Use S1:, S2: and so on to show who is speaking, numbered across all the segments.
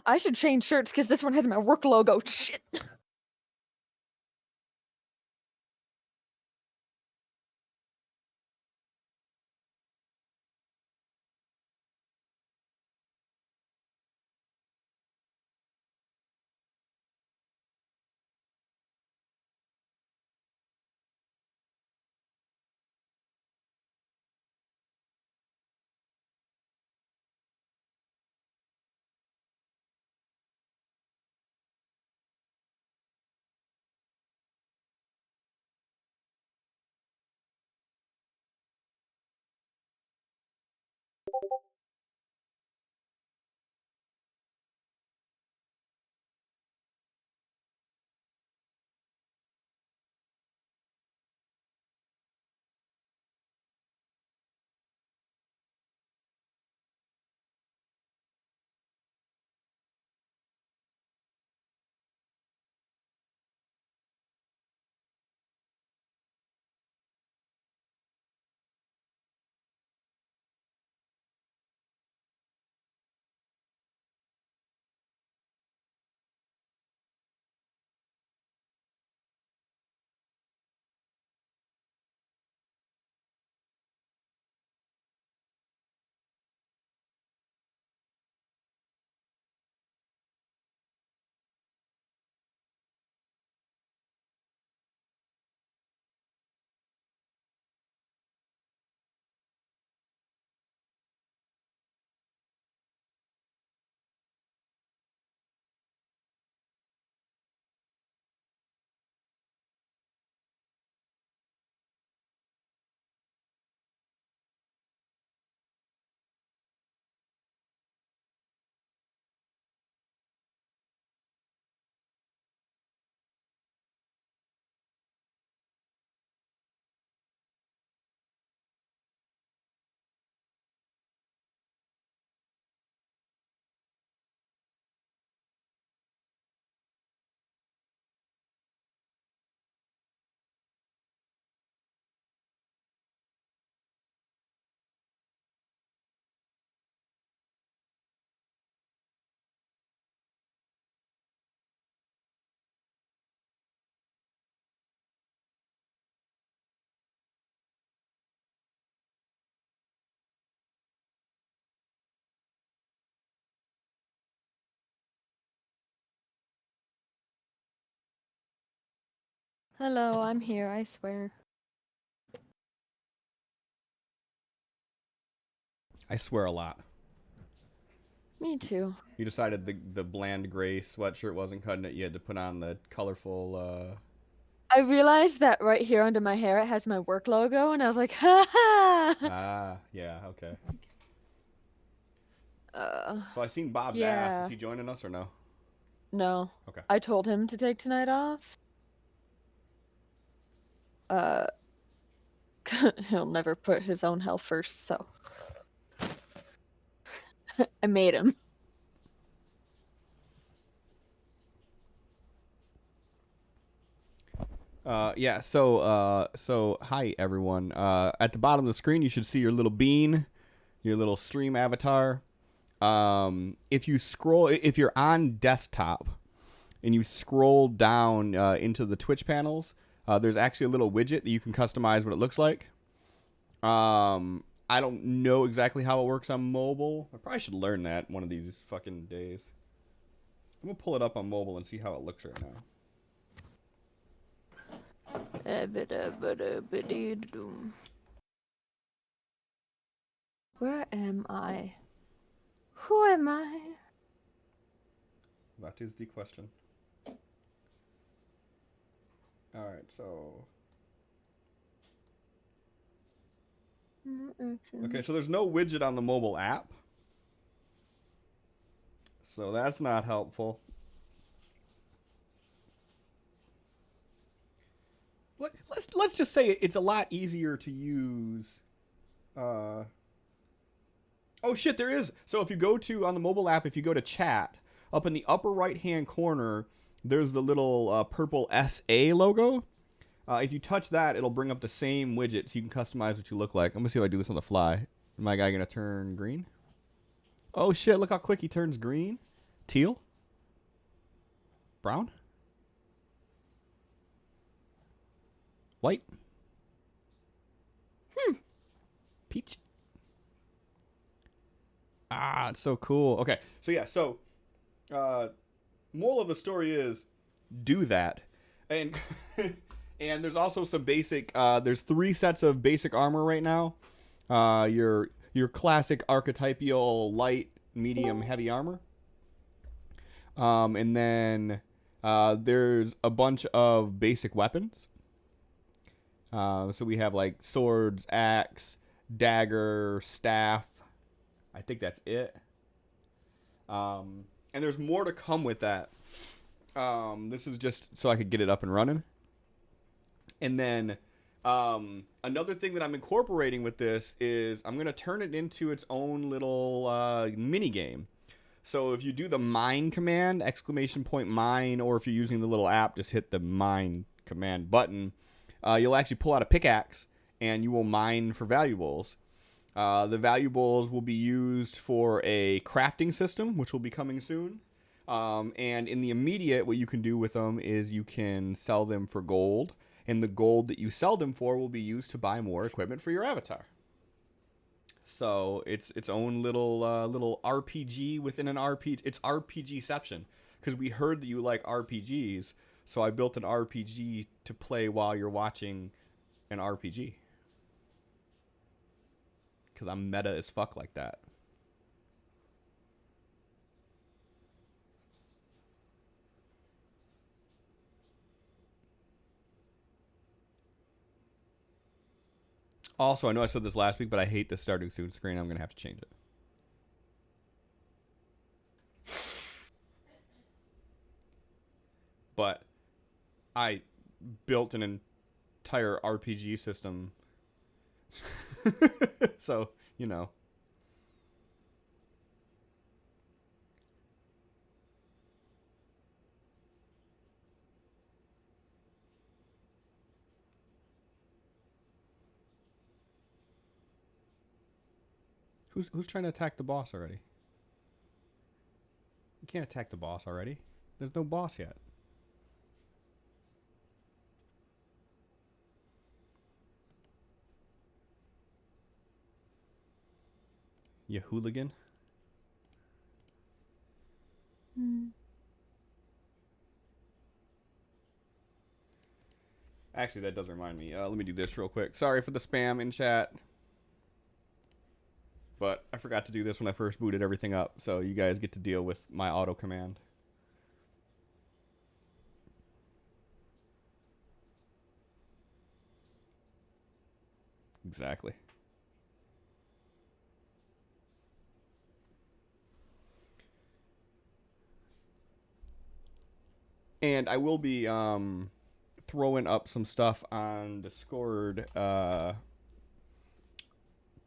S1: I should change shirts because this one has my work logo. Shit. Hello, I'm here, I swear.
S2: I swear a lot.
S1: Me too.
S2: You decided the bland gray sweatshirt wasn't cutting it. You had to put on the colorful.
S1: I realized that right here under my hair it has my work logo, and I was like, ha ha!
S2: Yeah, okay.
S1: Uh,
S2: So I seen Bob's ass. Is
S1: yeah.
S2: he joining us or no?
S1: No.
S2: Okay.
S1: I told him to take tonight off. Uh, he'll never put his own health first, so. I made him.
S2: Yeah. So hi everyone. At the bottom of the screen, you should see your little bean, your little stream avatar. If you scroll, if you're on desktop and you scroll down into the Twitch panels, there's actually a little widget that you can customize what it looks like. I don't know exactly how it works on mobile. I probably should learn that one of these fucking days. I'm gonna pull it up on mobile and see how it looks right now.
S1: Where am I? Who am I?
S2: That is the question. Alright, so. Okay, so there's no widget on the mobile app. So that's not helpful. Let's just say it's a lot easier to use. Uh, oh shit, there is. So if you go to on the mobile app, if you go to chat, up in the upper right hand corner, there's the little purple SA logo. If you touch that, it'll bring up the same widget, so you can customize what you look like. I'm gonna see if I do this on the fly. Is my guy gonna turn green? Oh shit! Look how quick he turns green. Teal. Brown. White. Peach. Ah, it's so cool. Okay, so yeah, so uh, moral of the story is do that, and and there's also some basic. There's 3 sets of basic armor right now. Your classic archetypal light, medium, heavy armor, and then there's a bunch of basic weapons. So we have like swords, axe, dagger, staff. I think that's it. And there's more to come with that. This is just so I could get it up and running. And then another thing that I'm incorporating with this is I'm going to turn it into its own little mini game. So if you do the mine command, !mine, or if you're using the little app, just hit the mine command button. You'll actually pull out a pickaxe and you will mine for valuables. The valuables will be used for a crafting system, which will be coming soon. And in the immediate, what you can do with them is you can sell them for gold, and the gold that you sell them for will be used to buy more equipment for your avatar. So it's its own little RPG within an RPG. It's RPGception because we heard that you like RPGs, so I built an RPG to play while you're watching an RPG. Because I'm meta as fuck like that. Also, I know I said this last week, but I hate the starting soon screen. I'm going to have to change it. But I built an entire RPG system. So, you know. Who's trying to attack the boss already? You can't attack the boss already. There's no boss yet. You hooligan.
S1: Hmm.
S2: Actually, that does remind me. Let me do this real quick. Sorry for the spam in chat. But I forgot to do this when I first booted everything up. So you guys get to deal with my auto command. Exactly. And I will be throwing up some stuff on Discord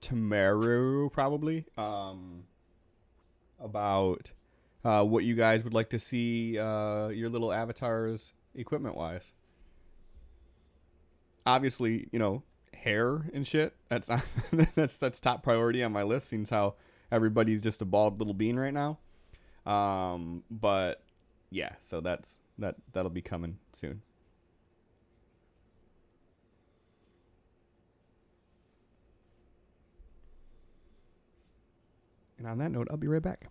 S2: tomorrow, probably, about what you guys would like to see your little avatars equipment wise. Obviously, you know, hair and shit. That's not, that's top priority on my list. Seems how everybody's just a bald little bean right now. But yeah, so that'll be coming soon. And on that note, I'll be right back.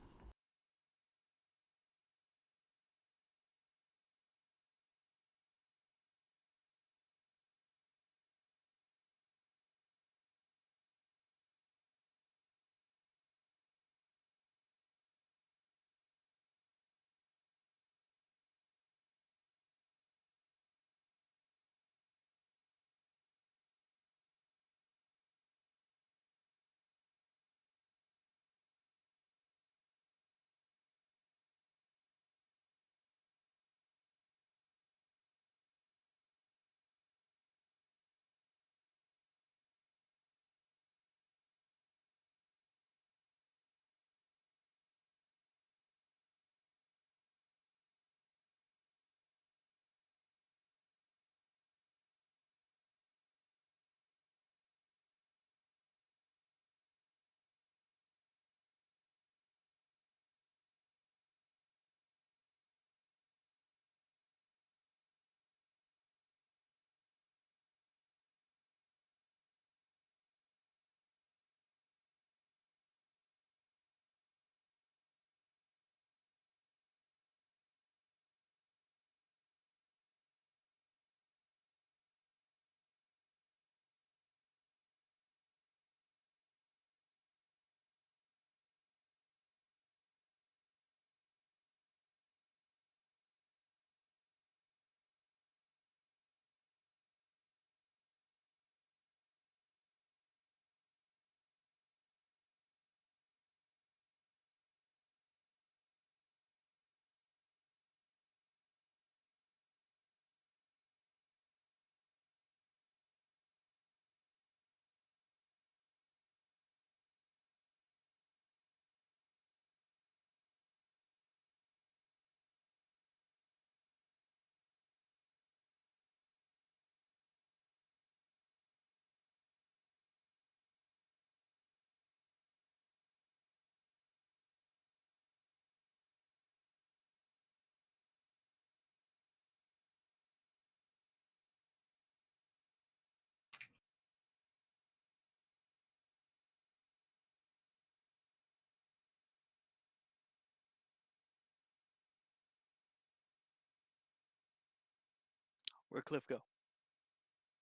S3: Where'd Cliff go?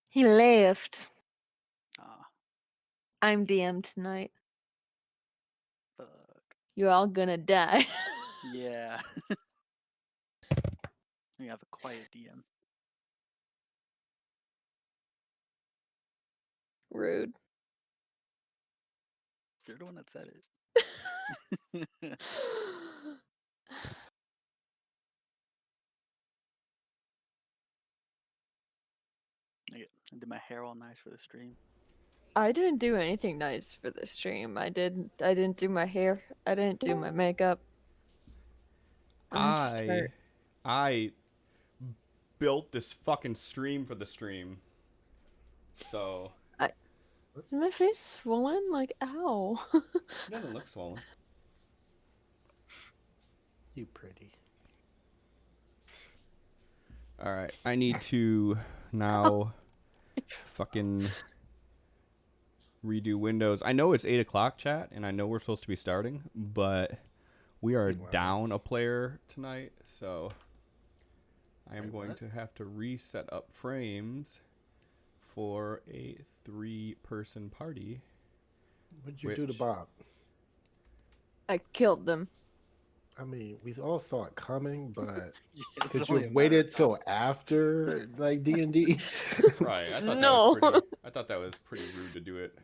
S1: He left.
S3: Ah,
S1: I'm DM tonight.
S3: fuck.
S1: You're all gonna die.
S3: Yeah. We have a quiet DM.
S1: Rude.
S3: You're the one that said it. I did my hair all nice for the stream.
S1: I didn't do anything nice for the stream. I didn't do my hair. I didn't do my makeup. I'm just hurt.
S2: I built this fucking stream for the stream. So
S1: Is my face swollen? Like, ow.
S2: it doesn't look swollen.
S4: You pretty.
S2: All right, I need to now fucking redo Windows. I know it's 8 o'clock, chat, and I know we're supposed to be starting, but we are down a player tonight, so I am going to have to reset up frames for a 3-person party.
S4: What'd you do to Bob?
S1: I killed them.
S4: I mean, we all saw it coming, but
S3: Yeah,
S4: could you waited till after like D&D?
S2: Right. I thought
S1: No.
S2: that was pretty rude to do it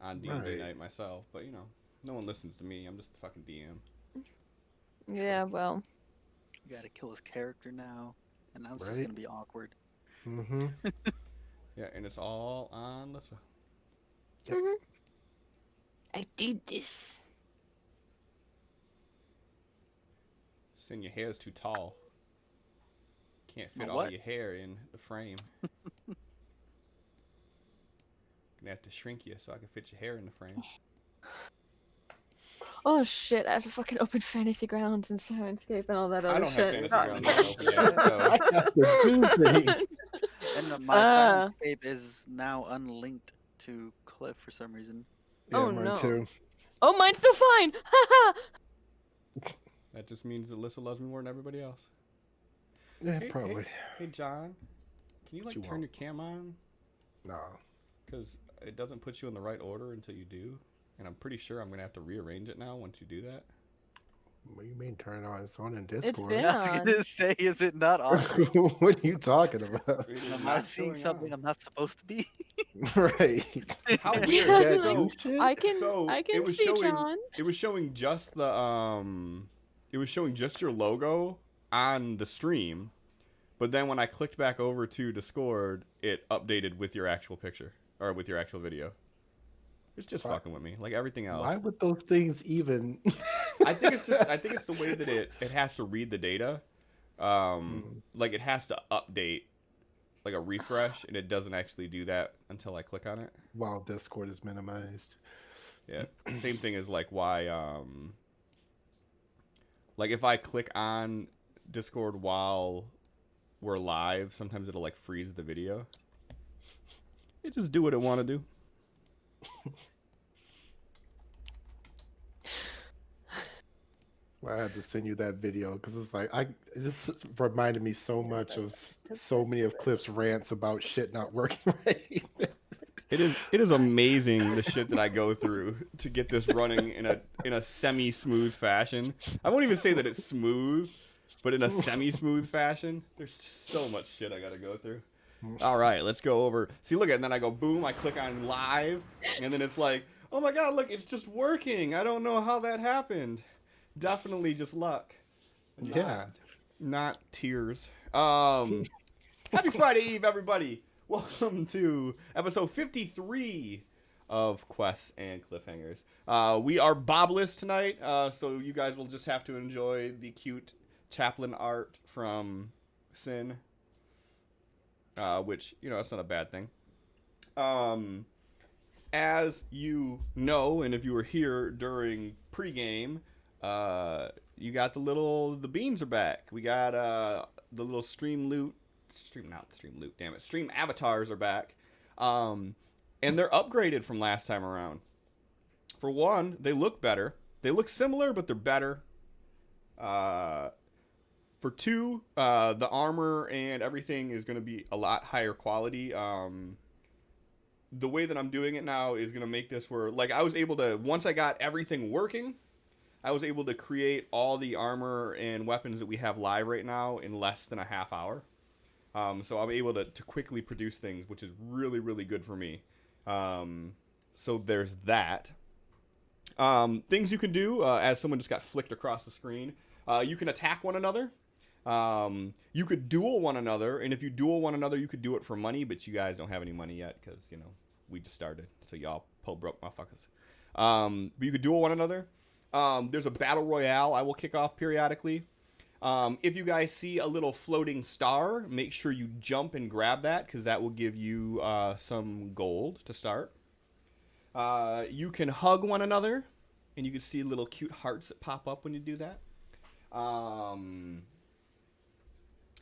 S2: on D&D night myself, but you know, no one listens to me. I'm just a fucking DM.
S1: Yeah, well.
S3: You gotta kill his character now, and that's just gonna be awkward.
S4: Mm-hmm.
S2: Yeah, and it's all on Lissa.
S4: Yep.
S1: Mm-hmm. I did this.
S2: Sin, your hair is too tall. Can't fit all
S3: What?
S2: your hair in the frame. Gonna have to shrink you so I can fit your hair in the frame.
S1: Oh shit, I have to fucking open Fantasy Grounds and Sirenscape and all that other shit.
S2: I don't have Fantasy Grounds open yet, so
S4: I have to do things.
S3: And my Sirenscape is now unlinked to Cliff for some reason.
S4: Yeah,
S1: Oh,
S4: mine
S1: no.
S4: too.
S1: Oh, mine's still fine! Haha!
S2: that just means that Alyssa loves me more than everybody else.
S4: Yeah, probably.
S2: Hey, John, can you turn your cam on?
S4: No.
S2: Because it doesn't put you in the right order until you do, and I'm pretty sure I'm gonna have to rearrange it now once you do that.
S4: What do you mean turn it on? It's on in
S1: It's
S4: Discord.
S1: been
S3: I was gonna say, is it not on?
S4: What are you talking about?
S2: It is
S3: Am
S2: not
S3: I seeing
S2: showing
S3: something
S2: on.
S3: I'm not supposed to be?
S4: Right.
S2: How weird!
S1: Yeah,
S2: so,
S1: I can
S2: it was
S1: see
S2: showing.
S1: John.
S2: It was showing just the It was showing just your logo on the stream, but then when I clicked back over to Discord, it updated with your actual picture or with your actual video. It's just fucking with me, like everything else.
S4: Why would those things even?
S2: I think it's the way that it has to read the data. Like it has to update, like a refresh, and it doesn't actually do that until I click on it.
S4: While Discord is minimized.
S2: Yeah. Same thing as like why like if I click on Discord while we're live, sometimes it'll like freeze the video. It just do what it want to do.
S4: I had to send you that video because it's like it just reminded me so much of so many of Cliff's rants about shit not working right.
S2: It is amazing the shit that I go through to get this running in a semi-smooth fashion. I won't even say that it's smooth, but in a semi-smooth fashion. There's just so much shit I gotta go through. All right, let's go over. See, look at it, and then I go boom. I click on live, and then it's like, oh my god, look, it's just working. I don't know how that happened. Definitely just luck. Not tears. Happy Friday Eve, everybody. Welcome to episode 53 of Quests and Cliffhangers. We are Bobless tonight, so you guys will just have to enjoy the cute chaplain art from Sin, which, you know, that's not a bad thing. As you know, and if you were here during pregame, you got the beans are back. We got the little stream avatars are back. And they're upgraded from last time around. For one, they look better. They look similar, but they're better. For For 2, the armor and everything is going to be a lot higher quality. The way that I'm doing it now is going to make this where, like, I was able to, once I got everything working, I was able to create all the armor and weapons that we have live right now in less than a half hour. So I'm able to quickly produce things, which is really, really good for me. So there's that. Things you can do, as someone just got flicked across the screen, you can attack one another. You could duel one another, and if you duel one another, you could do it for money, but you guys don't have any money yet, because, you know, we just started, so y'all broke motherfuckers. But you could duel one another. There's a battle royale I will kick off periodically. If you guys see a little floating star, make sure you jump and grab that, because that will give you some gold to start. You can hug one another, and you can see little cute hearts that pop up when you do that.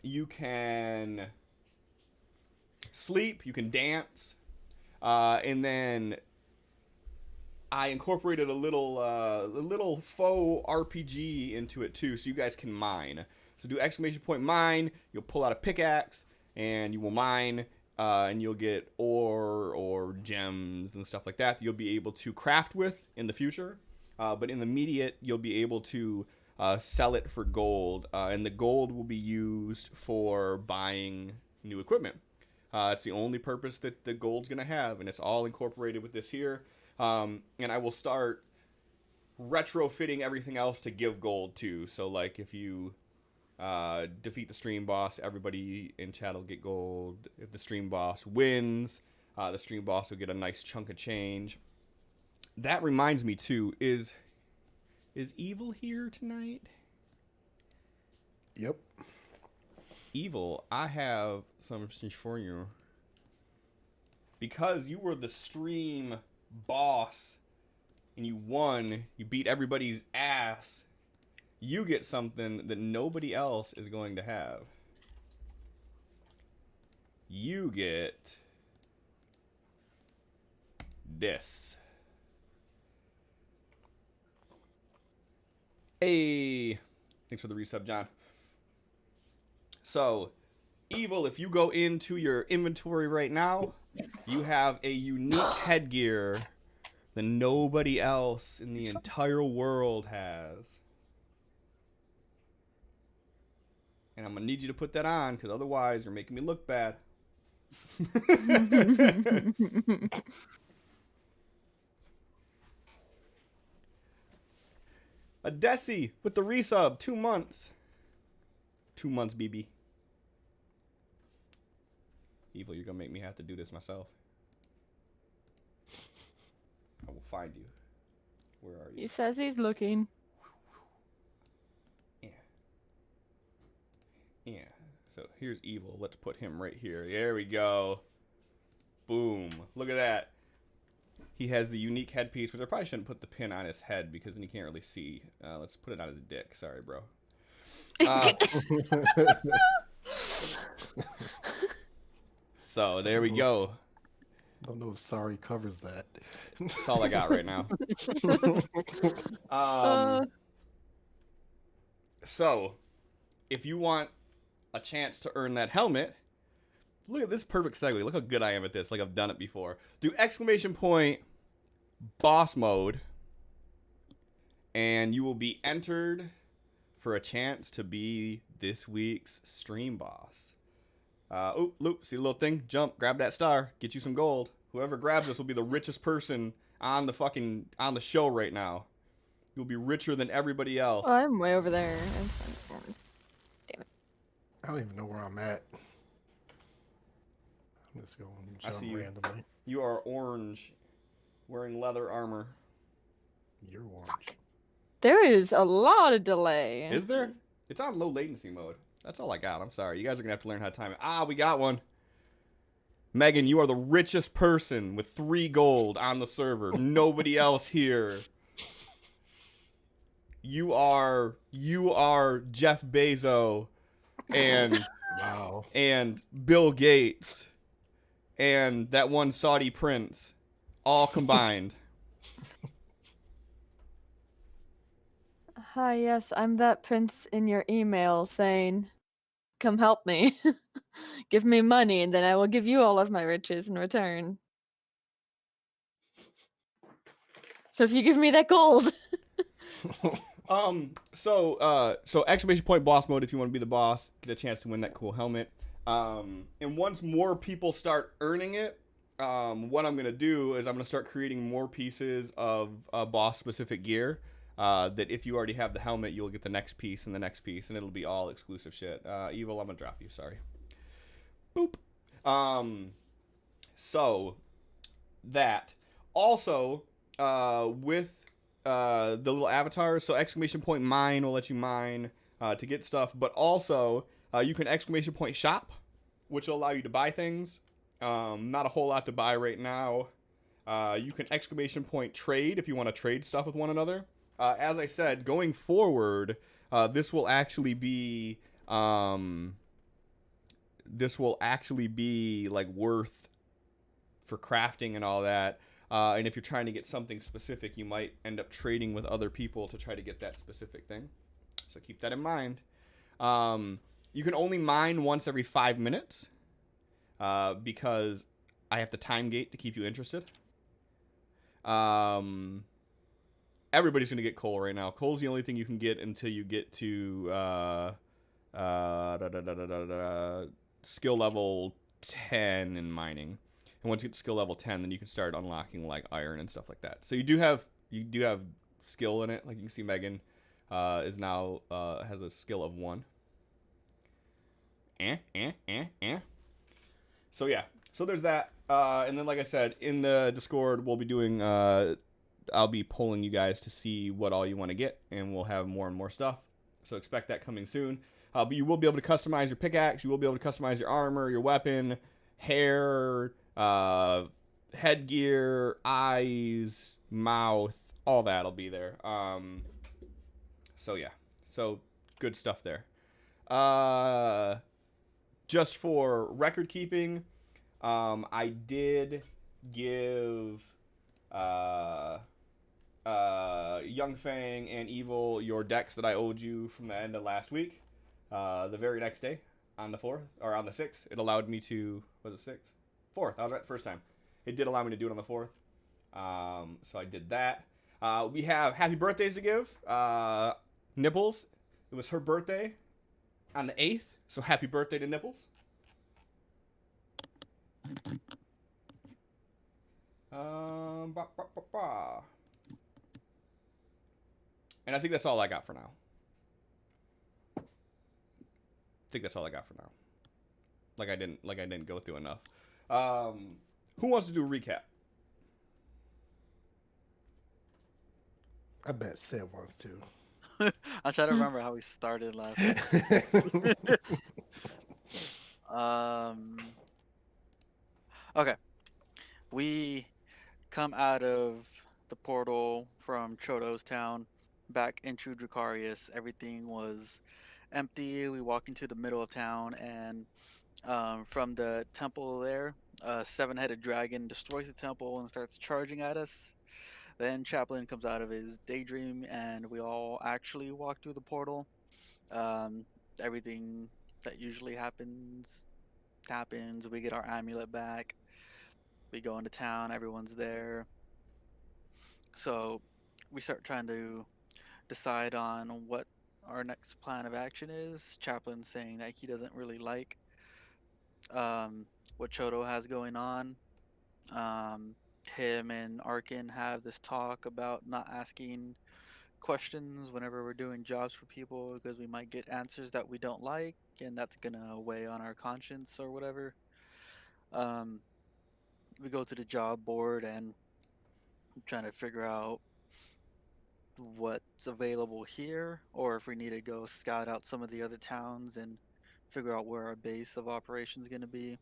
S2: You can sleep, you can dance, and then I incorporated a little faux RPG into it too, so you guys can mine. So do exclamation point mine. You'll pull out a pickaxe and you will mine, and you'll get ore or gems and stuff like that you'll be able to craft with in the future. But in the immediate, you'll be able to sell it for gold, and the gold will be used for buying new equipment. It's the only purpose that the gold's gonna have, and it's all incorporated with this here. And I will start retrofitting everything else to give gold too. So like if you defeat the stream boss, everybody in chat will get gold. If the stream boss wins, the stream boss will get a nice chunk of change. That reminds me too, is Evil here tonight?
S4: Yep.
S2: Evil, I have something for you. Because you were the stream boss and you won, you beat everybody's ass, you get something that nobody else is going to have. You get this. Hey, thanks for the resub, John. So, Evil, if you go into your inventory right now, you have a unique headgear that nobody else in the entire world has. And I'm going to need you to put that on, because otherwise you're making me look bad. A Desi with the resub, 2 months. 2 months, BB. Evil, you're going to make me have to do this myself. I will find you. Where are you?
S1: He says he's looking.
S2: Yeah. Yeah. So here's Evil. Let's put him right here. There we go. Boom. Look at that. He has the unique headpiece, which I probably shouldn't put the pin on his head because then you can't really see. Let's put it on his dick. Sorry, bro. So there we go.
S4: I don't know if sorry covers that.
S2: That's all I got right now. So, if you want a chance to earn that helmet, look at this perfect segue. Look how good I am at this, like I've done it before. Do exclamation point boss mode, and you will be entered for a chance to be this week's stream boss. Oh, look, see the little thing? Jump, grab that star, get you some gold. Whoever grabs this will be the richest person on the show right now. You'll be richer than everybody else.
S1: Oh, I'm way over there. I'm sorry. Damn it.
S4: I don't even know where I'm at. I'm just going to jump randomly.
S2: You are orange, wearing leather armor.
S4: You're orange.
S1: There is a lot of delay.
S2: Is there? It's on low latency mode. That's all I got. I'm sorry. You guys are going to have to learn how to time it. Ah, we got one. Megan, you are the richest person with 3 gold on the server. Nobody else here. You are Jeff Bezos and
S4: Wow.
S2: and Bill Gates and that one Saudi prince all combined.
S1: Hi, yes, I'm that prince in your email saying, come help me. Give me money, and then I will give you all of my riches in return. So if you give me that gold.
S2: So exclamation point boss mode if you want to be the boss, get a chance to win that cool helmet. And once more people start earning it, what I'm gonna do is I'm gonna start creating more pieces of boss specific gear. That if you already have the helmet, you'll get the next piece and the next piece, and it'll be all exclusive shit. Evil, I'm gonna drop you. Sorry. Boop. So that also with the little avatars. So exclamation point mine will let you mine to get stuff, but also you can exclamation point shop, which will allow you to buy things. Not a whole lot to buy right now. You can exclamation point trade if you want to trade stuff with one another. As I said, going forward, this will actually be like worth for crafting and all that. And if you're trying to get something specific, you might end up trading with other people to try to get that specific thing. So keep that in mind. You can only mine once every 5 minutes because I have to time gate to keep you interested. Everybody's going to get coal right now. Coal's the only thing you can get until you get to skill level 10 in mining. And once you get to skill level 10, then you can start unlocking like iron and stuff like that. So you do have skill in it. Like you can see Megan is now has a skill of 1. So yeah. So there's that. And then like I said, in the Discord we'll be doing I'll be polling you guys to see what all you want to get, and we'll have more and more stuff. So expect that coming soon. But you will be able to customize your pickaxe. You will be able to customize your armor, your weapon, hair, headgear, eyes, mouth. All that'll be there. So yeah. So good stuff there. Just for record keeping, I did give Young Fang and Evil your decks that I owed you from the end of last week. The very next day, on the 4th, or on the 6th, it allowed me to, was it 6th? 4th, I was right the first time. It did allow me to do it on the 4th. So I did that. We have happy birthdays to give. Nipples, it was her birthday on the 8th, so happy birthday to Nipples. Ba, ba, ba, ba. And I think that's all I got for now. Like I didn't go through enough. Who wants to do a recap?
S4: I bet Sid wants to.
S3: I'm trying to remember how we started last week. Okay. We come out of the portal from Chodo's town back into Dracarius. Everything was empty. We walk into the middle of town, and from the temple there, a 7-headed dragon destroys the temple and starts charging at us. Then Chaplin comes out of his daydream, and we all actually walk through the portal. Um, Everything that usually happens. We get our amulet back. We go into town. Everyone's there. So we start trying to decide on what our next plan of action is. Chaplin's saying that he doesn't really like what Chodo has going on. Um, him and Arkin have this talk about not asking questions whenever we're doing jobs for people because we might get answers that we don't like, and that's gonna weigh on our conscience or whatever. Um, we go to the job board and trying to figure out what's available here, or if we need to go scout out some of the other towns and figure out where our base of operations is going to be.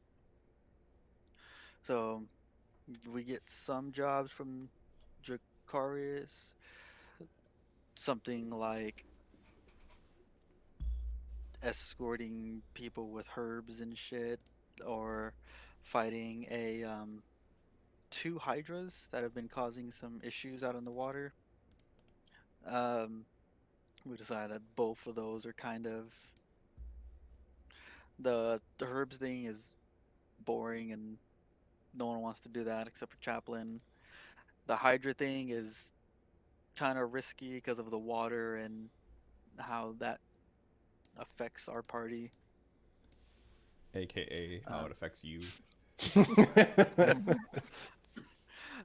S3: So we get some jobs from Dracarius, something like escorting people with herbs and shit, or fighting a 2 hydras that have been causing some issues out in the water. Um, we decided that both of those are kind of the herbs thing is boring and no one wants to do that except for Chaplin. The Hydra thing is kind of risky because of the water and how that affects our party.
S2: AKA how it
S3: Um,
S2: affects you.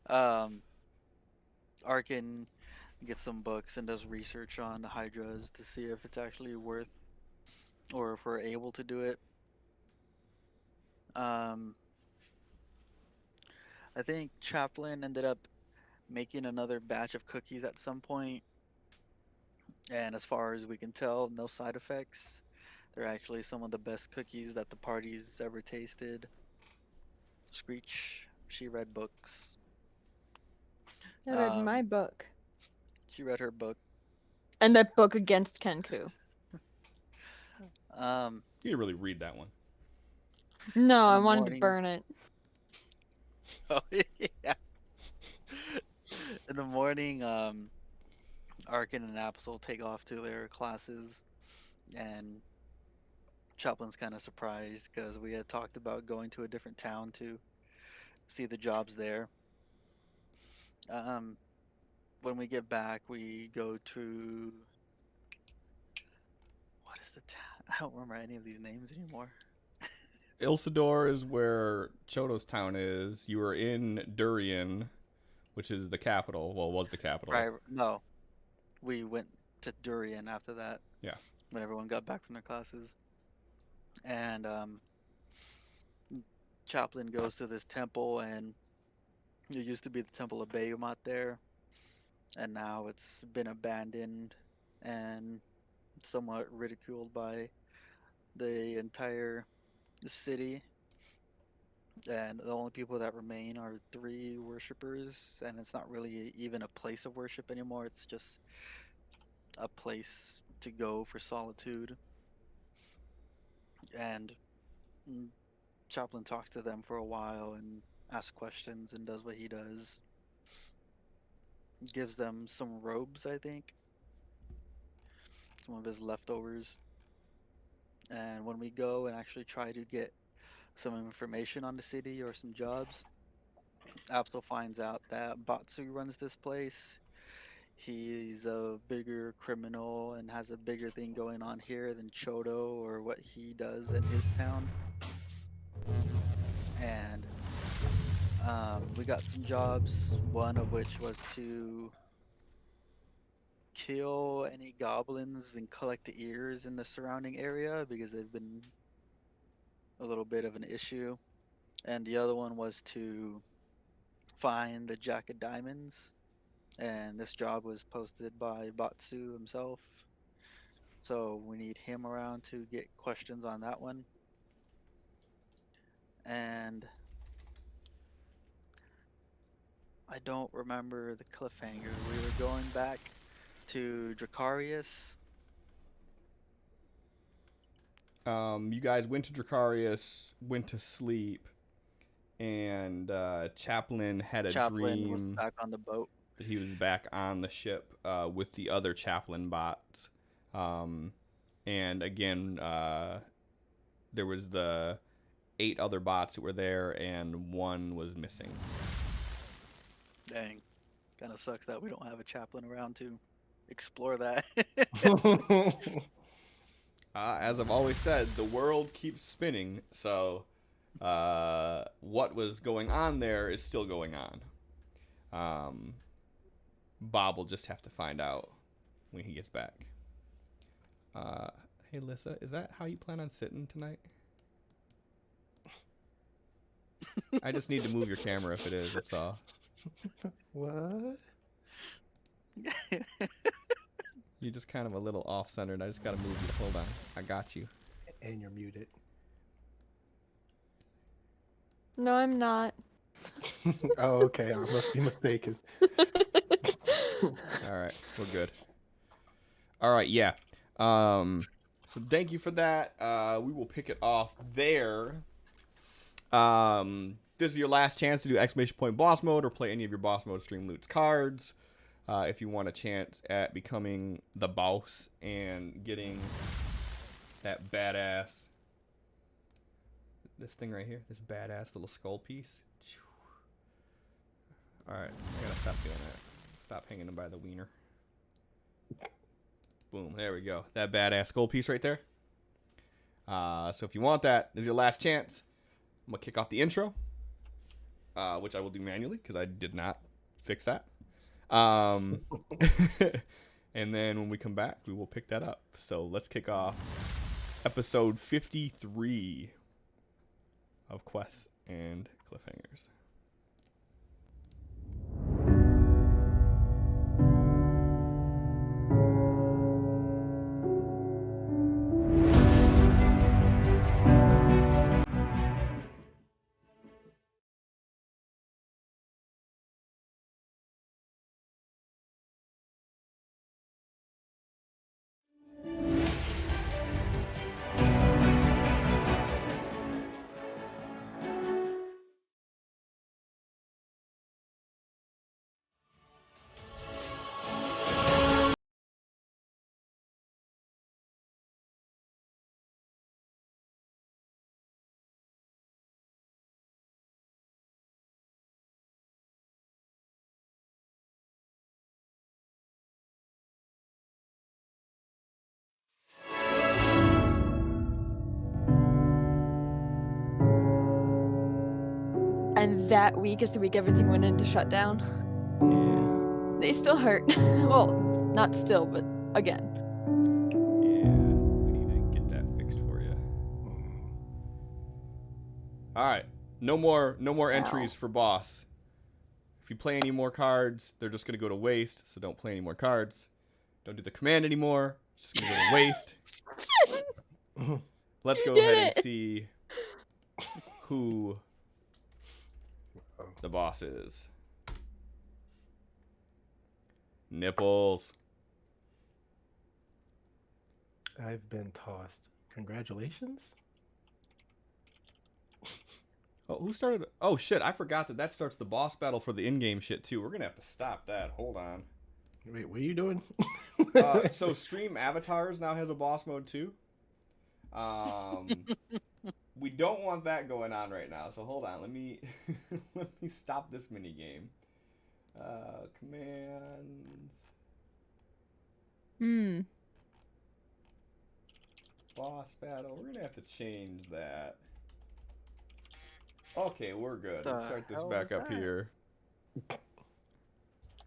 S3: um, Arkin gets some books and does research on the Hydras to see if it's actually worth or if we're able to do it. Um, I think Chaplin ended up making another batch of cookies at some point, and as far as we can tell, no side effects. They're actually some of the best cookies that the party's ever tasted. Screech, she read books.
S1: I read my
S3: Um,
S1: book.
S3: she read her book.
S1: And that book against Kenku.
S3: Um,
S2: You didn't really read that one.
S1: No,
S3: in
S1: I
S3: the
S1: wanted to
S3: morning,
S1: burn it.
S3: oh yeah, in the morning, Arkin and Absol take off to their classes, and Chaplin's kind of surprised because we had talked about going to a different town to see the jobs there. Um, when we get back, we go to what is the town? I don't remember any of these names anymore.
S2: Ilsador is where Chodo's town is. You were in Durian, which is the capital. Well, was the capital.
S3: Right? No, we went to Durian after that
S2: Yeah.
S3: when everyone got back from their classes, and Chaplin goes to this temple, and it used to be the Temple of Behemoth there, and now it's been abandoned and somewhat ridiculed by the entire city. And the only people that remain are three worshippers, and it's not really even a place of worship anymore. It's just a place to go for solitude. And mm, Chaplin talks to them for a while and asks questions and does what he does. Gives them some robes, I think, some of his leftovers. And when we go and actually try to get some information on the city or some jobs, Absol finds out that Batsu runs this place. He's a bigger criminal and has a bigger thing going on here than Chodo or what he does in his town. And we got some jobs, one of which was to kill any goblins and collect the ears in the surrounding area because they've been a little bit of an issue. And the other one was to find the Jack of Diamonds. And this job was posted by Batsu himself. So we need him around to get questions on that one. And I don't remember the cliffhanger. We were going back to Dracarius.
S2: You guys went to Dracarius, went to sleep, and Chaplin had a
S3: Chaplin was
S2: dream
S3: back on the boat.
S2: that he was back on the ship with the other Chaplin bots. Um, and again, there was the 8 other bots that were there, and one was missing.
S3: Dang. Kind of sucks that we don't have a Chaplin around to explore that.
S2: As I've always said, the world keeps spinning, so what was going on there is still going on. Bob will just have to find out when he gets back. Hey, Lissa, is that how you plan on sitting tonight? I just need to move your camera if it is, that's all.
S4: What?
S2: You're just kind of a little off-centered. I just gotta move you. Hold on. I got you.
S4: And you're muted.
S1: No, I'm not.
S4: Oh, okay. I must be mistaken.
S2: Alright, we're good. Alright, yeah. So thank you for that. We will pick it off there. This is your last chance to do exclamation point boss mode or play any of your boss mode stream loots cards. if you want a chance at becoming the boss and getting that badass, this thing right here, this badass little skull piece. All right, I gotta stop doing that. Stop hanging them by the wiener. Boom, there we go. That badass skull piece right there. So if you want that, this is your last chance. I'm gonna kick off the intro, which I will do manually because I did not fix that. And then when we come back, we will pick that up. So let's kick off episode 53 of Quests and Cliffhangers.
S1: And that week is the week everything went into shutdown.
S2: Yeah.
S1: They still hurt. Well, not still, but again.
S2: Yeah, we need to get that fixed for you. All right, no more entries for boss. If you play any more cards, they're just gonna go to waste. So don't play any more cards. Don't do the command anymore. It's just gonna go to waste. Let's go ahead and see who the boss is. Nipples.
S4: I've been tossed. Congratulations.
S2: Oh, who started? Oh shit! I forgot that starts the boss battle for the in-game shit too. We're gonna have to stop that. Hold on.
S4: Wait, what are you doing?
S2: So Stream Avatars now has a boss mode too. We don't want that going on right now. So hold on. Let me let me stop this mini game. Commands. Boss battle. We're gonna have to change that. Okay, we're good. Let's start this back up here.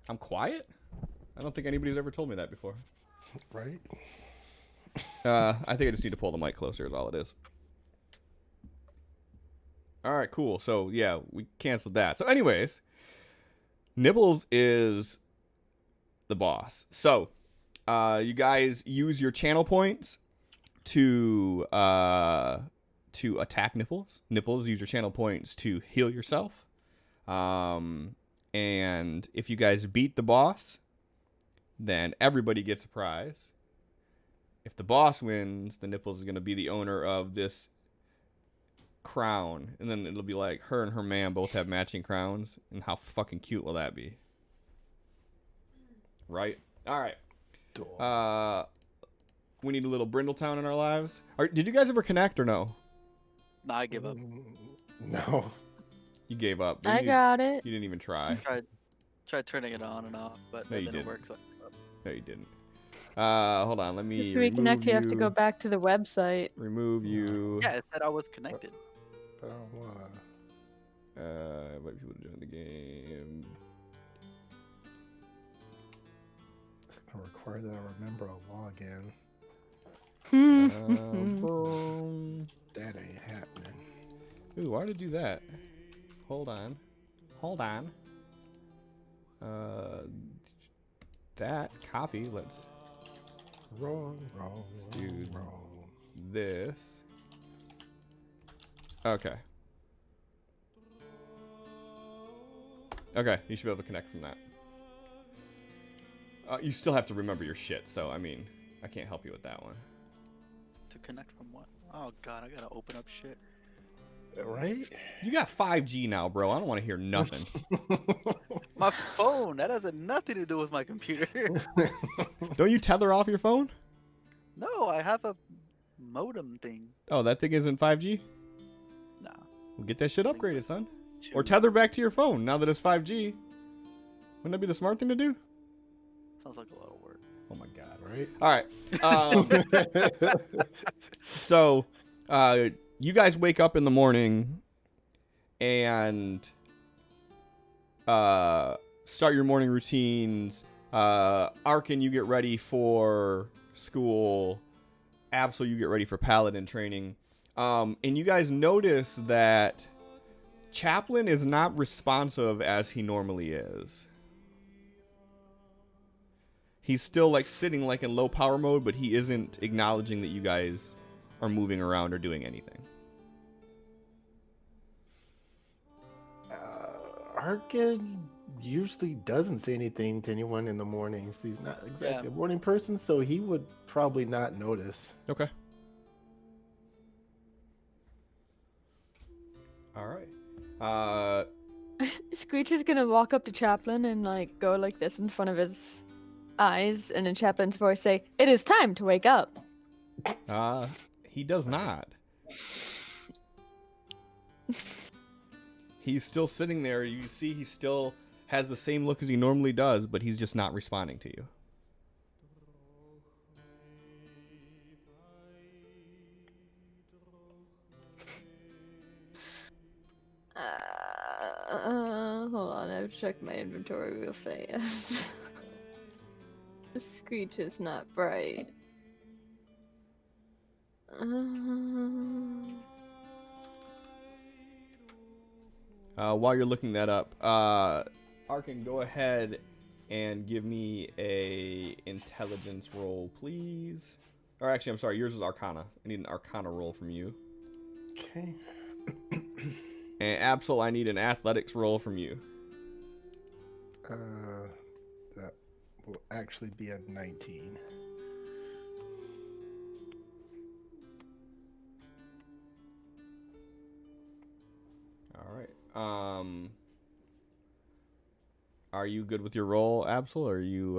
S2: I'm quiet? I don't think anybody's ever told me that before.
S4: Right?
S2: I think I just need to pull the mic closer is all it is. Alright, cool. So, yeah, we canceled that. So, anyways, Nibbles is the boss. So, you guys use your channel points to attack Nipples. Nipples, use your channel points to heal yourself. And if you guys beat the boss, then everybody gets a prize. If the boss wins, the Nipples is going to be the owner of this crown. And then it'll be like her and her man both have matching crowns. And how fucking cute will that be? Right? All right. We need a little Brindletown in our lives. Did you guys ever connect or no?
S3: Nah, I give up.
S4: No.
S2: You gave up.
S1: I got it.
S2: You didn't even try.
S3: Tried turning it on and off, but
S2: No,
S3: that
S2: you
S3: didn't
S2: didn't.
S3: work. So I gave up.
S2: No, you didn't. Hold on. Let me
S1: To reconnect, you have to go back to the website.
S2: Remove you.
S3: Yeah, it said I was connected.
S4: I don't wanna.
S2: Invite people to join the game.
S4: It's gonna require that I remember a login.
S2: Boom.
S4: That ain't happening.
S2: Ooh, why did it do that? Hold on. Hold on. That copy. Let's
S4: Wrong.
S2: do this. Okay. Okay, you should be able to connect from that. You still have to remember your shit, so I mean, I can't help you with that one.
S3: To connect from what? Oh god, I gotta open up shit.
S4: Right?
S2: You got 5G now, bro. I don't want to hear nothing.
S3: My phone. That has nothing to do with my computer.
S2: Don't you tether off your phone?
S3: No, I have a modem thing.
S2: Oh, that thing isn't 5G?
S3: Nah.
S2: Well, get that shit
S3: Thing's
S2: upgraded,
S3: like
S2: son.
S3: 2.
S2: Or tether back to your phone now that it's 5G. Wouldn't that be the smart thing to do?
S3: Sounds like a lot of work.
S2: Oh my god.
S4: Right?
S2: All right. So, you guys wake up in the morning and start your morning routines. Arkin, you get ready for school. Absol, you get ready for paladin training. And you guys notice that Chaplin is not responsive as he normally is. He's still like sitting like in low power mode, but he isn't acknowledging that you guys are moving around or doing anything.
S4: Arkin usually doesn't say anything to anyone in the mornings. He's not exactly
S3: Yeah.
S4: a morning person, so he would probably not notice.
S2: Okay. All right.
S1: Screech is gonna walk up to Chaplin and like go like this in front of his eyes, and in Chaplin's voice say, "It is time to wake up."
S2: He does not. He's still sitting there. You see he still has the same look as he normally does, but he's just not responding to you.
S1: Hold on, I have to check my inventory real fast. Screech is not bright.
S2: While you're looking that up, Arkin, go ahead and give me a intelligence roll, please. Or actually, I'm sorry, yours is Arcana. I need an Arcana roll from you.
S4: Okay.
S2: And Absol, I need an athletics roll from you.
S4: That will actually be a 19.
S2: All right. Are you good with your roll, Absol, or are you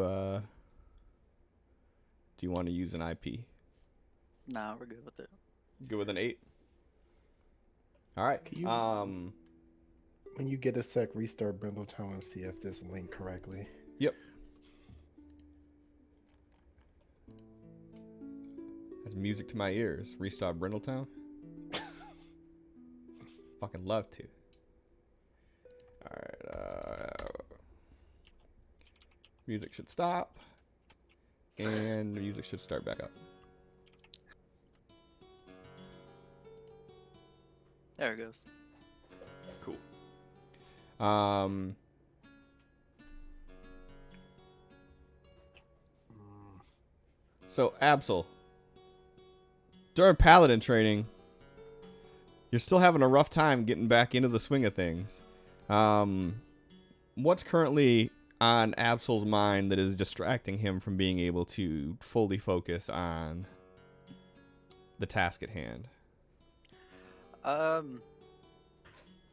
S2: do you want to use an IP?
S3: Nah, we're good with it.
S2: Good with an 8? All right.
S4: Can you- When you get a sec, restart Brindletown and see if this linked correctly.
S2: Yep. That's music to my ears. Restart Brindletown. Fucking love to. Alright, music should stop. And the music should start back up.
S3: There it goes.
S2: Cool. So, Absol, during Paladin training, you're still having a rough time getting back into the swing of things. What's currently on Absol's mind that is distracting him from being able to fully focus on the task at hand?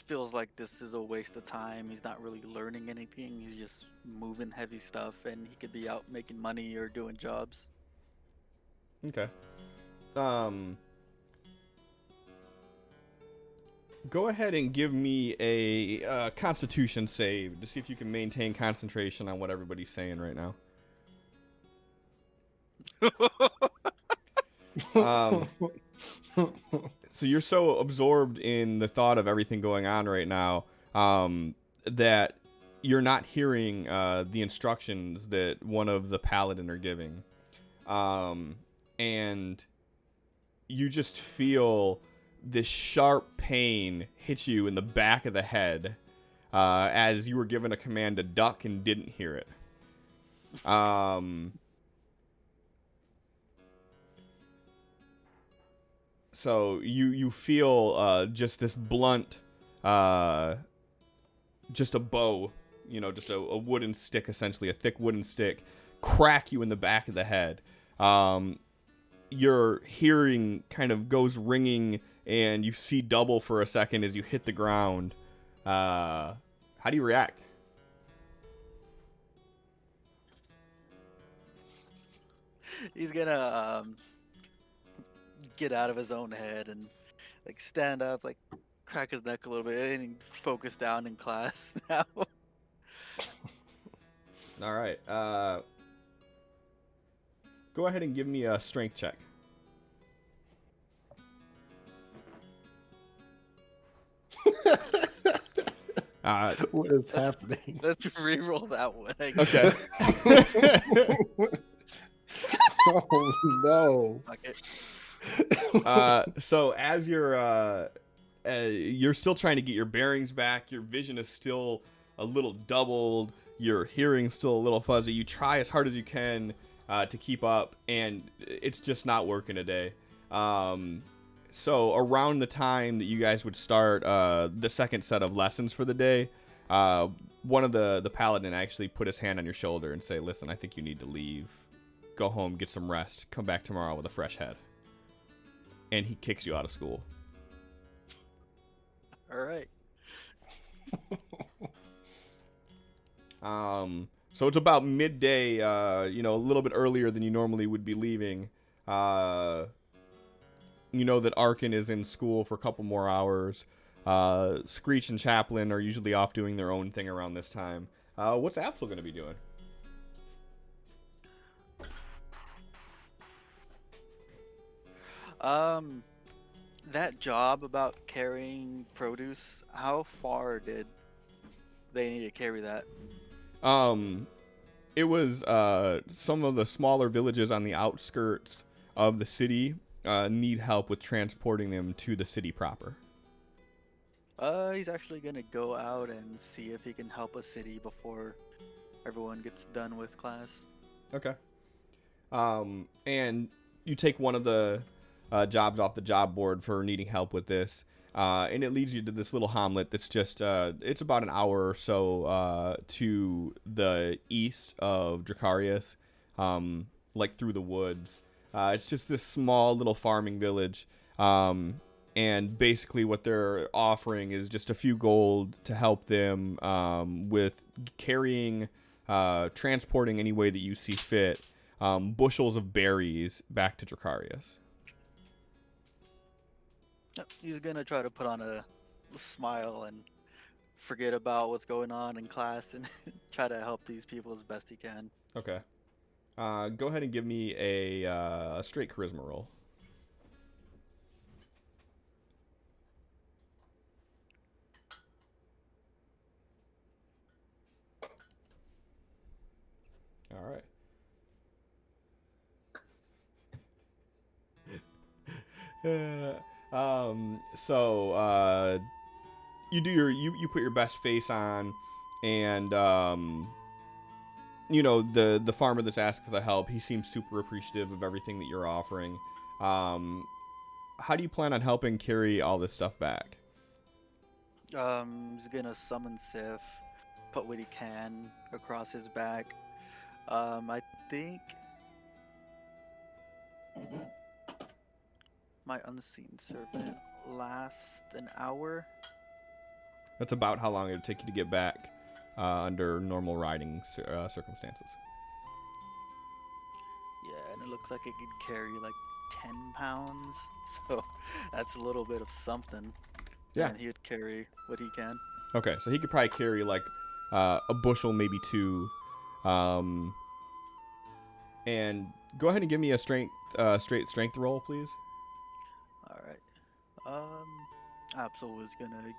S3: Feels like this is a waste of time. He's not really learning anything. He's just moving heavy stuff, and he could be out making money or doing jobs.
S2: Okay. Go ahead and give me a Constitution save to see if you can maintain concentration on what everybody's saying right now. So you're so absorbed in the thought of everything going on right now that you're not hearing the instructions that one of the paladin are giving. And you just feel this sharp pain hit you in the back of the head as you were given a command to duck and didn't hear it. So you feel just this blunt, just a bow, just a wooden stick, essentially, a thick wooden stick, crack you in the back of the head. Your hearing kind of goes ringing, and you see double for a second as you hit the ground. How do you react?
S3: He's gonna get out of his own head and like stand up, like crack his neck a little bit, and focus down in class now.
S2: All right. Go ahead and give me a strength check.
S4: What is happening?
S3: Let's re-roll that one.
S2: Okay.
S4: Oh no.
S3: Okay.
S2: So as you're still trying to get your bearings back, your vision is still a little doubled, your hearing's still a little fuzzy. You try as hard as you can to keep up, and it's just not working today. So around the time that you guys would start the second set of lessons for the day, one of the paladin actually put his hand on your shoulder and say, "Listen, I think you need to leave. Go home, get some rest. Come back tomorrow with a fresh head." And he kicks you out of school.
S3: All right.
S2: So it's about midday, a little bit earlier than you normally would be leaving. You know that Arkin is in school for a couple more hours. Screech and Chaplin are usually off doing their own thing around this time. What's Absol going to be doing?
S3: That job about carrying produce, how far did they need to carry that?
S2: It was some of the smaller villages on the outskirts of the city need help with transporting them to the city proper.
S3: He's actually gonna go out and see if he can help a city before everyone gets done with class.
S2: Okay. And you take one of the jobs off the job board for needing help with this, and it leads you to this little hamlet that's just it's about an hour or so to the east of Dracarius, like through the woods. It's just this small little farming village, and basically what they're offering is just a few gold to help them with carrying, transporting any way that you see fit, bushels of berries back to Dracarius.
S3: He's gonna try to put on a smile and forget about what's going on in class and try to help these people as best he can.
S2: Okay. Go ahead and give me a straight charisma roll. All right. So you do you put your best face on, and the farmer that's asking for the help, he seems super appreciative of everything that you're offering. How do you plan on helping carry all this stuff back?
S3: He's gonna summon Sif, put what he can across his back. I think my unseen servant lasts an hour.
S2: That's about how long it would take you to get back under normal riding circumstances.
S3: Yeah, and it looks like it could carry like 10 pounds, so that's a little bit of something.
S2: Yeah.
S3: And he would carry what he can.
S2: Okay, so he could probably carry like a bushel, maybe two. And go ahead and give me a straight strength roll, please.
S3: All right. Absol is gonna,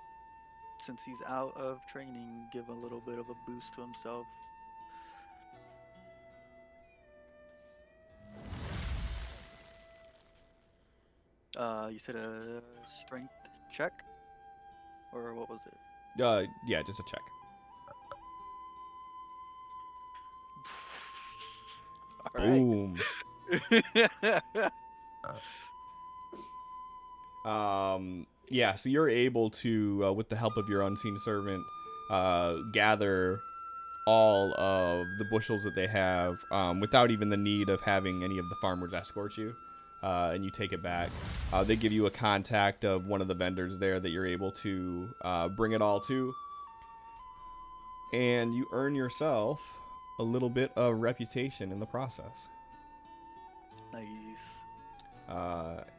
S3: since he's out of training, give a little bit of a boost to himself. You said a strength check, or what was it?
S2: Yeah, just a check.
S3: All right.
S2: Boom. Yeah, so you're able to, with the help of your unseen servant, gather all of the bushels that they have without even the need of having any of the farmers escort you. And you take it back. They give you a contact of one of the vendors there that you're able to bring it all to. And you earn yourself a little bit of reputation in the process.
S3: Nice.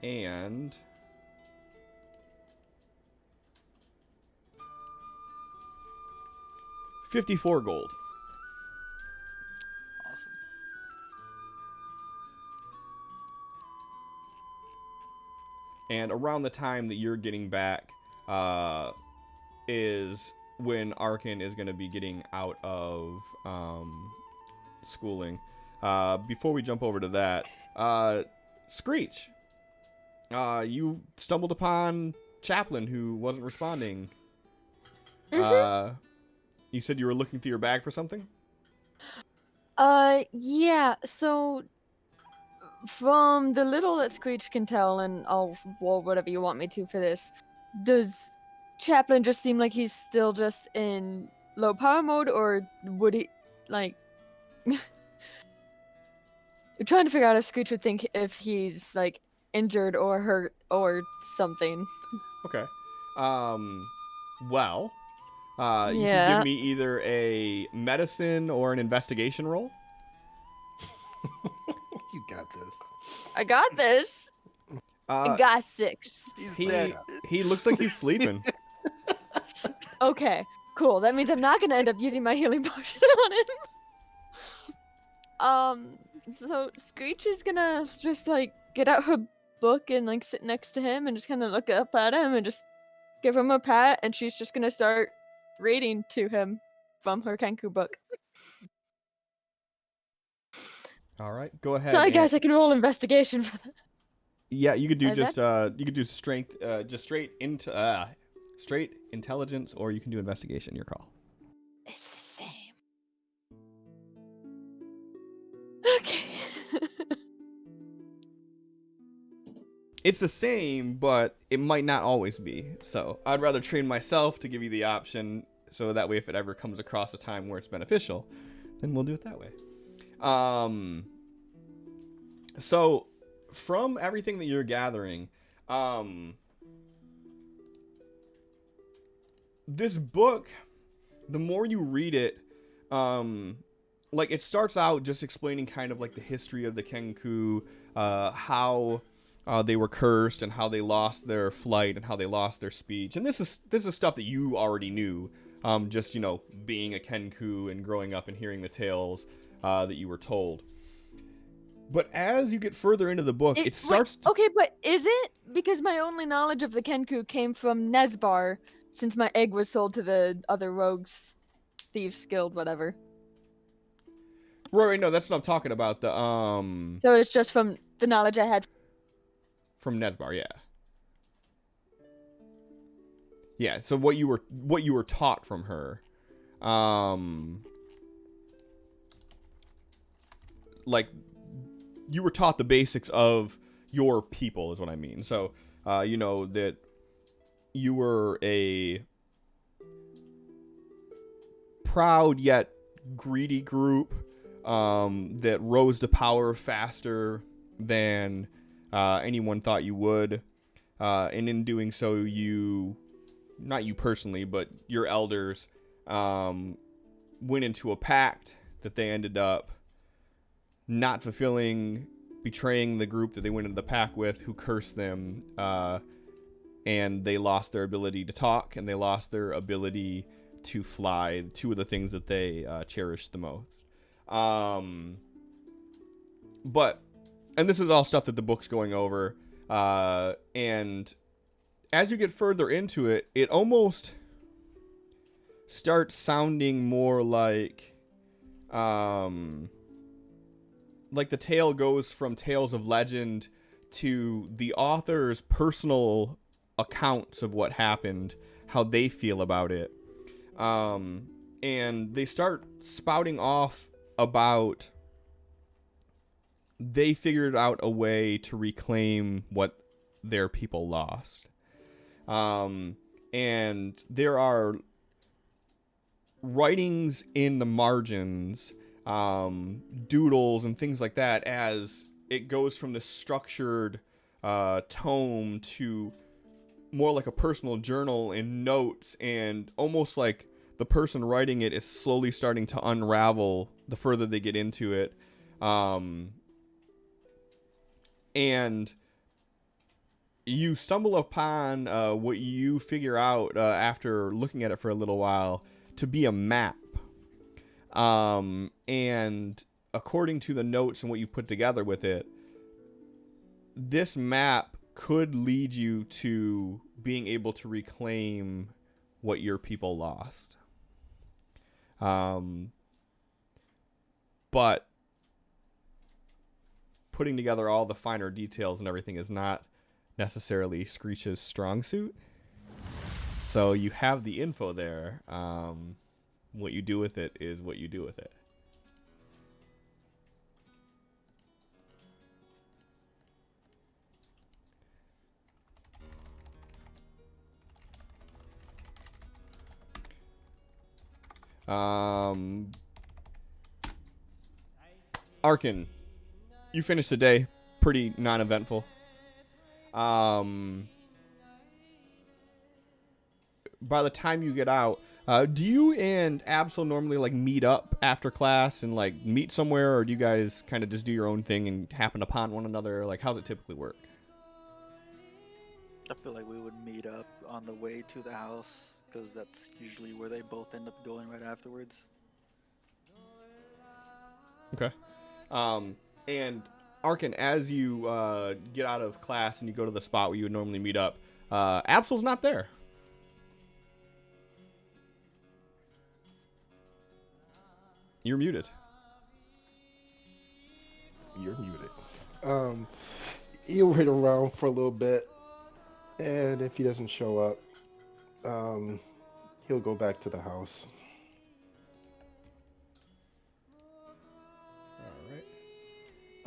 S2: And 54 gold.
S3: Awesome.
S2: And around the time that you're getting back is when Arkin is going to be getting out of schooling. Before we jump over to that, Screech, you stumbled upon Chaplin, who wasn't responding. You said you were looking through your bag for something?
S1: Yeah, so from the little that Screech can tell, and I'll roll whatever you want me to for this, does Chaplin just seem like he's still just in low power mode, or would he, like... I'm trying to figure out if Screech would think if he's, like, injured or hurt or something.
S2: Okay. Well, you can give
S1: Yeah.
S2: me either a medicine or an investigation roll.
S4: You got this.
S1: I got this! I got 6.
S3: He's dead.
S2: He looks like he's sleeping.
S1: Okay, cool. That means I'm not gonna end up using my healing potion on him. So Screech is gonna just like get out her book and like sit next to him and just kind of look up at him and just give him a pat, and she's just gonna start reading to him from her Kenku book.
S2: All right, go ahead.
S1: So I guess I can roll investigation for that.
S2: Yeah, you could do
S1: That's-
S2: you could do strength, just straight intelligence, or you can do investigation. Your call.
S1: It's the same. Okay.
S2: It's the same, but it might not always be. So I'd rather train myself to give you the option, so that way if it ever comes across a time where it's beneficial, then we'll do it that way. So from everything that you're gathering, this book, the more you read it, like it starts out just explaining kind of like the history of the Kenku, how they were cursed and how they lost their flight and how they lost their speech. And this is stuff that you already knew, just, you know, being a Kenku and growing up and hearing the tales that you were told. But as you get further into the book, it starts...
S1: Okay, but is it? Because my only knowledge of the Kenku came from Nesbar, since my egg was sold to the other rogues, thieves guild, whatever.
S2: Right, no, that's what I'm talking about. The
S1: So it's just from the knowledge I had.
S2: From Nesbar, yeah. Yeah, so what you were taught from her, like you were taught the basics of your people is what I mean. So, you know that you were a proud yet greedy group that rose to power faster than anyone thought you would, and in doing so, you, not you personally, but your elders, went into a pact that they ended up not fulfilling, betraying the group that they went into the pact with, who cursed them, and they lost their ability to talk, and they lost their ability to fly, two of the things that they cherished the most. But, and this is all stuff that the book's going over, and as you get further into it, it almost starts sounding more like the tale goes from tales of legend to the author's personal accounts of what happened, how they feel about it. And they start spouting off about they figured out a way to reclaim what their people lost. And there are writings in the margins, doodles and things like that, as it goes from this structured tome to more like a personal journal and notes, and almost like the person writing it is slowly starting to unravel the further they get into it. and you stumble upon what you figure out after looking at it for a little while to be a map. And according to the notes and what you put together with it, this map could lead you to being able to reclaim what your people lost. But putting together all the finer details and everything is not necessarily Screech's strong suit. So you have the info there. What you do with it is what you do with it. Arkin, you finished the day. Pretty non-eventful. By the time you get out, do you and Absol normally like meet up after class and like meet somewhere, or do you guys kind of just do your own thing and happen upon one another? Like, how's it typically work?
S3: I feel like we would meet up on the way to the house because that's usually where they both end up going right afterwards.
S2: Okay. And Arkin, as you get out of class and you go to the spot where you would normally meet up, Absol's not there. You're muted.
S4: You're muted. He'll wait around for a little bit, and if he doesn't show up, he'll go back to the house.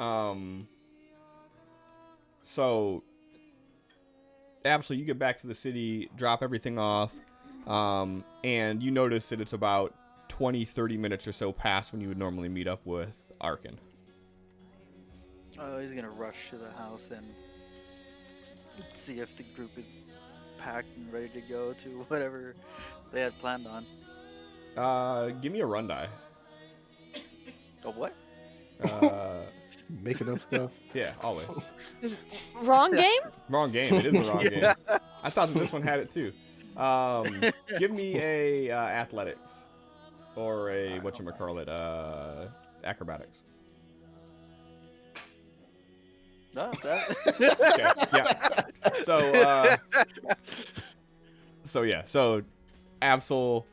S2: All right. So, absolutely, you get back to the city, drop everything off, and you notice that it's about 20-30 minutes or so past when you would normally meet up with Arkin.
S3: Oh, he's gonna rush to the house and see if the group is packed and ready to go to whatever they had planned on.
S2: Give me a run die.
S3: A what?
S4: Making up stuff.
S2: Yeah, always.
S1: Wrong game?
S2: Wrong game. It is a wrong game. I thought that this one had it too. Give me a athletics or a whatchamacallit, acrobatics.
S3: No, that.
S2: Okay, yeah. So Absol,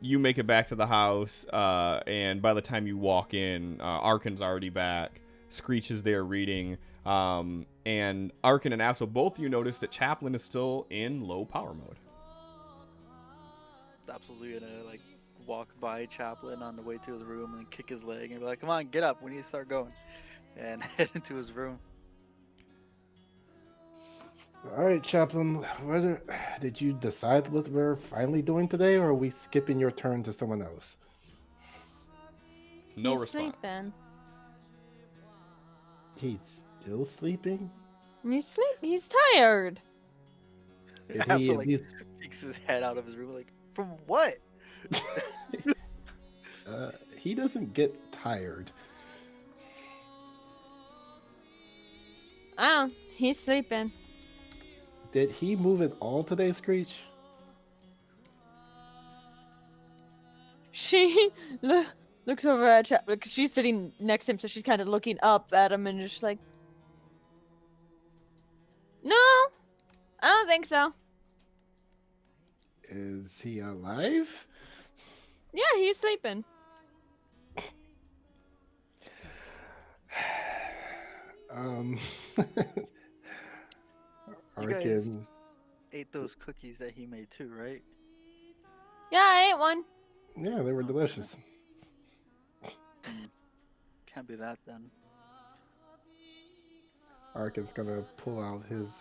S2: you make it back to the house, and by the time you walk in, Arkin's already back. Screech is there reading, and Arkin and Absol, both of you notice that Chaplin is still in low power mode.
S3: Absolutely gonna like walk by Chaplin on the way to his room and kick his leg and be like, "Come on, get up! We need to start going," and head into his room.
S4: All right, Chaplin. Did you decide what we're finally doing today, or are we skipping your turn to someone else?
S2: No
S1: He's
S2: response.
S1: sleeping.
S4: He's still sleeping?
S1: He's tired.
S4: Did he
S3: Absol,
S4: at
S3: like,
S4: least...
S3: peeks his head out of his room like, "From what?"
S4: He doesn't get tired.
S1: Oh, he's sleeping.
S4: Did he move at all today, Screech?
S1: She looks over at Chaplin because she's sitting next to him, so she's kind of looking up at him and just like, "No, I don't think so."
S4: Is he alive?
S1: Yeah, he's sleeping.
S3: You guys ate those cookies that he made too, right?
S1: Yeah, I ate one.
S4: Yeah, they were delicious.
S3: Can't be that then.
S4: Arkin's gonna pull out his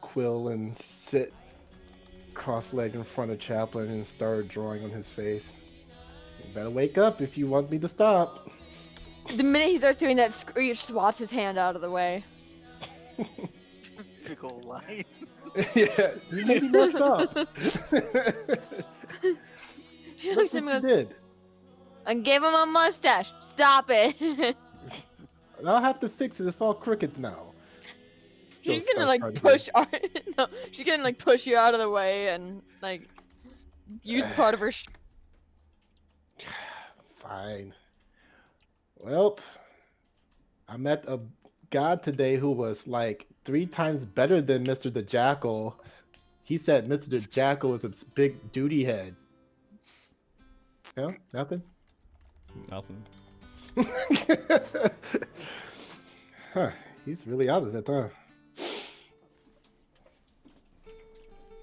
S4: quill and sit cross-legged in front of Chaplin and start drawing on his face. You better wake up if you want me to stop.
S1: The minute he starts doing that, Screech swats his hand out of the way.
S3: Big old line.
S4: Yeah, you made me mess up.
S1: She
S4: Look
S1: looks
S4: what
S1: at me
S4: you
S1: and goes,
S4: did.
S1: "I gave him a mustache. Stop it."
S4: I'll have to fix it. It's all crooked now.
S1: She's
S4: She'll
S1: gonna
S4: start
S1: like
S4: charging
S1: push no, she's gonna like push you out of the way and like use part of her
S4: Fine. Well, I met a god today who was like 3 times better than Mr. the Jackal. He said Mr. the Jackal was a big duty head. No, nothing.
S2: Nothing.
S4: Huh, he's really out of it, huh?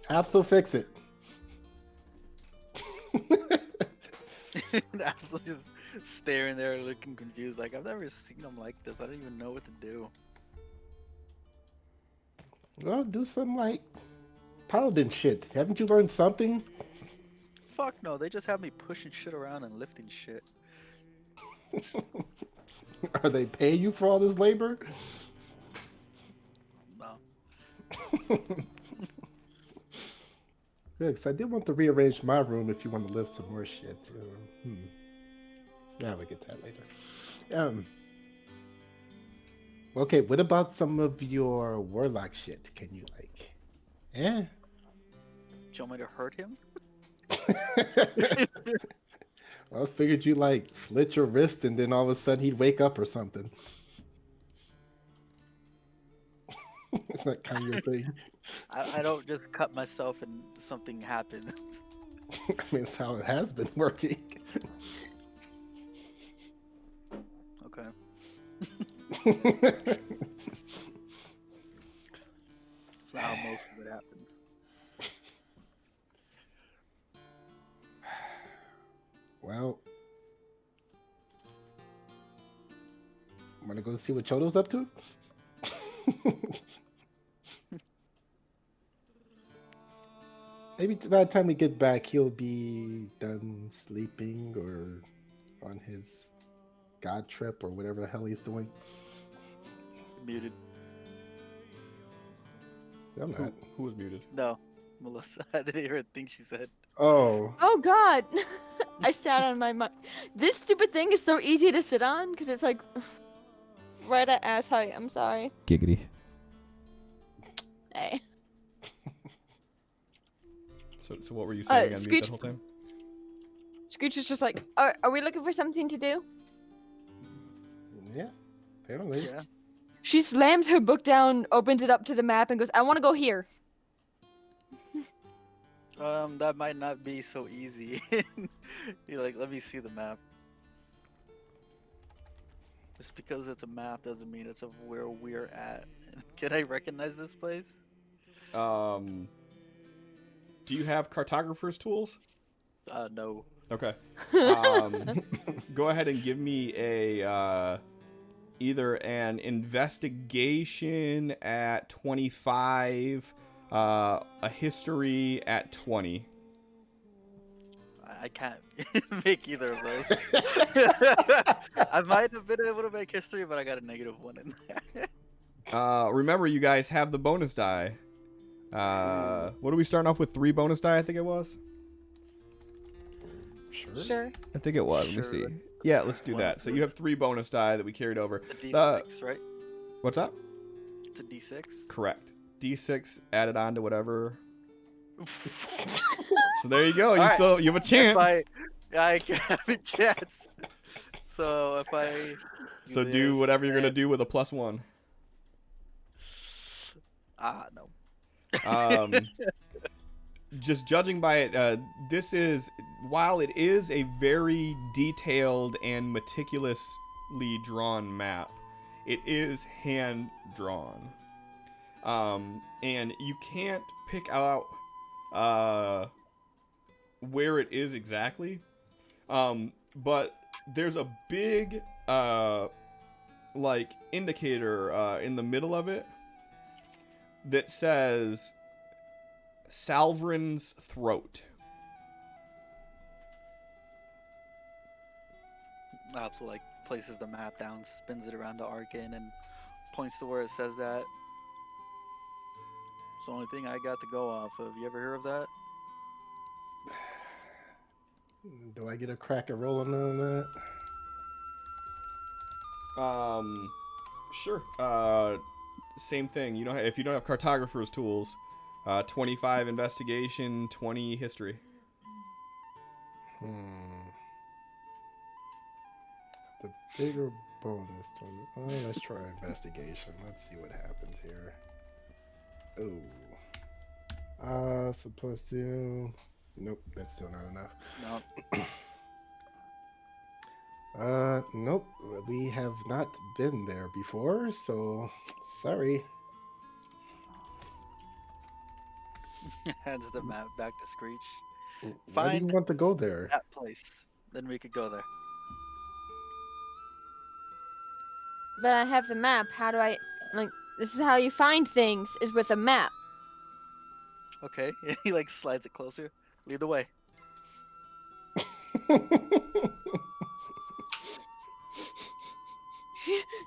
S4: Absol fix it.
S3: Absolutely just staring there, looking confused. Like, I've never seen him like this. I don't even know what to do.
S4: Well, do some like paladin shit. Haven't you learned something?
S3: Fuck no, they just have me pushing shit around and lifting shit.
S4: Are they paying you for all this labor?
S3: No.
S4: Good, 'cause I did want to rearrange my room if you want to lift some more shit too. Yeah, we'll get to that later. Okay, what about some of your warlock shit? Can you like,
S3: Do you want me to hurt him?
S4: I figured you like slit your wrist and then all of a sudden he'd wake up or something. It's not kind of your thing.
S3: I don't just cut myself and something happens.
S4: I mean, it's how it has been working.
S3: Okay.
S4: Well,
S3: That's not how most of it happens.
S4: I'm gonna go see what Chodo's up to. Maybe by the time we get back, he'll be done sleeping or on his god trip or whatever the hell he's doing.
S3: Muted.
S4: I'm not.
S2: Who was muted?
S3: No, Melissa. I didn't hear a thing she said.
S4: Oh.
S1: Oh god! I sat on my mic. This stupid thing is so easy to sit on because it's like right at ass height. I'm sorry.
S2: Giggity.
S1: Hey.
S2: So what were you saying on mute
S1: Screech-
S2: the whole time?
S1: Screech is just like, are we looking for something to do?
S4: Yeah. Apparently.
S3: Yeah.
S1: She slams her book down, opens it up to the map, and goes, I want to go here.
S3: That might not be so easy. You're like, let me see the map. Just because it's a map doesn't mean it's of where we're at. Can I recognize this place?
S2: Do you have cartographer's tools?
S3: No.
S2: Okay. Go ahead and give me a either an investigation at 25, a history at 20.
S3: I can't make either of those. I might have been able to make history, but I got a -1 in there.
S2: Remember, you guys have the bonus die. What are we starting off with? 3 bonus die, I think it was.
S1: Sure.
S2: I think it was. Let me see. Yeah, let's do that. So you have 3 bonus die that we carried over.
S3: A D6, right?
S2: What's up?
S3: It's a D6.
S2: Correct. D6 added on to whatever. So there you go. You
S3: Alright.
S2: you have a chance.
S3: I can have a chance. So if I
S2: So do
S3: this
S2: whatever you're gonna
S3: and-
S2: do with a +1.
S3: No.
S2: Just judging by it, this is, while it is a very detailed and meticulously drawn map, it is hand drawn. And you can't pick out where it is exactly. But there's a big like indicator in the middle of it that says Salvrin's Throat.
S3: So like places the map down, spins it around the arcane, and points to where it says that. It's the only thing I got to go off of. You ever hear of that?
S4: Do I get a crack at rolling on that?
S2: Sure. Same thing. You don't. If you don't have cartographer's tools, 25 investigation, 20 history.
S4: The bigger bonus. Let's try investigation. Let's see what happens here. Oh. So +2. Nope, that's still not enough.
S3: No.
S4: Nope. We have not been there before, so sorry.
S3: Hands the map back to Screech.
S4: Why do you
S3: Find
S4: want to go there?
S3: that place. Then we could go there.
S1: But I have the map. How do I like? This is how you find things is with a map.
S3: Okay. He like slides it closer. Lead the way.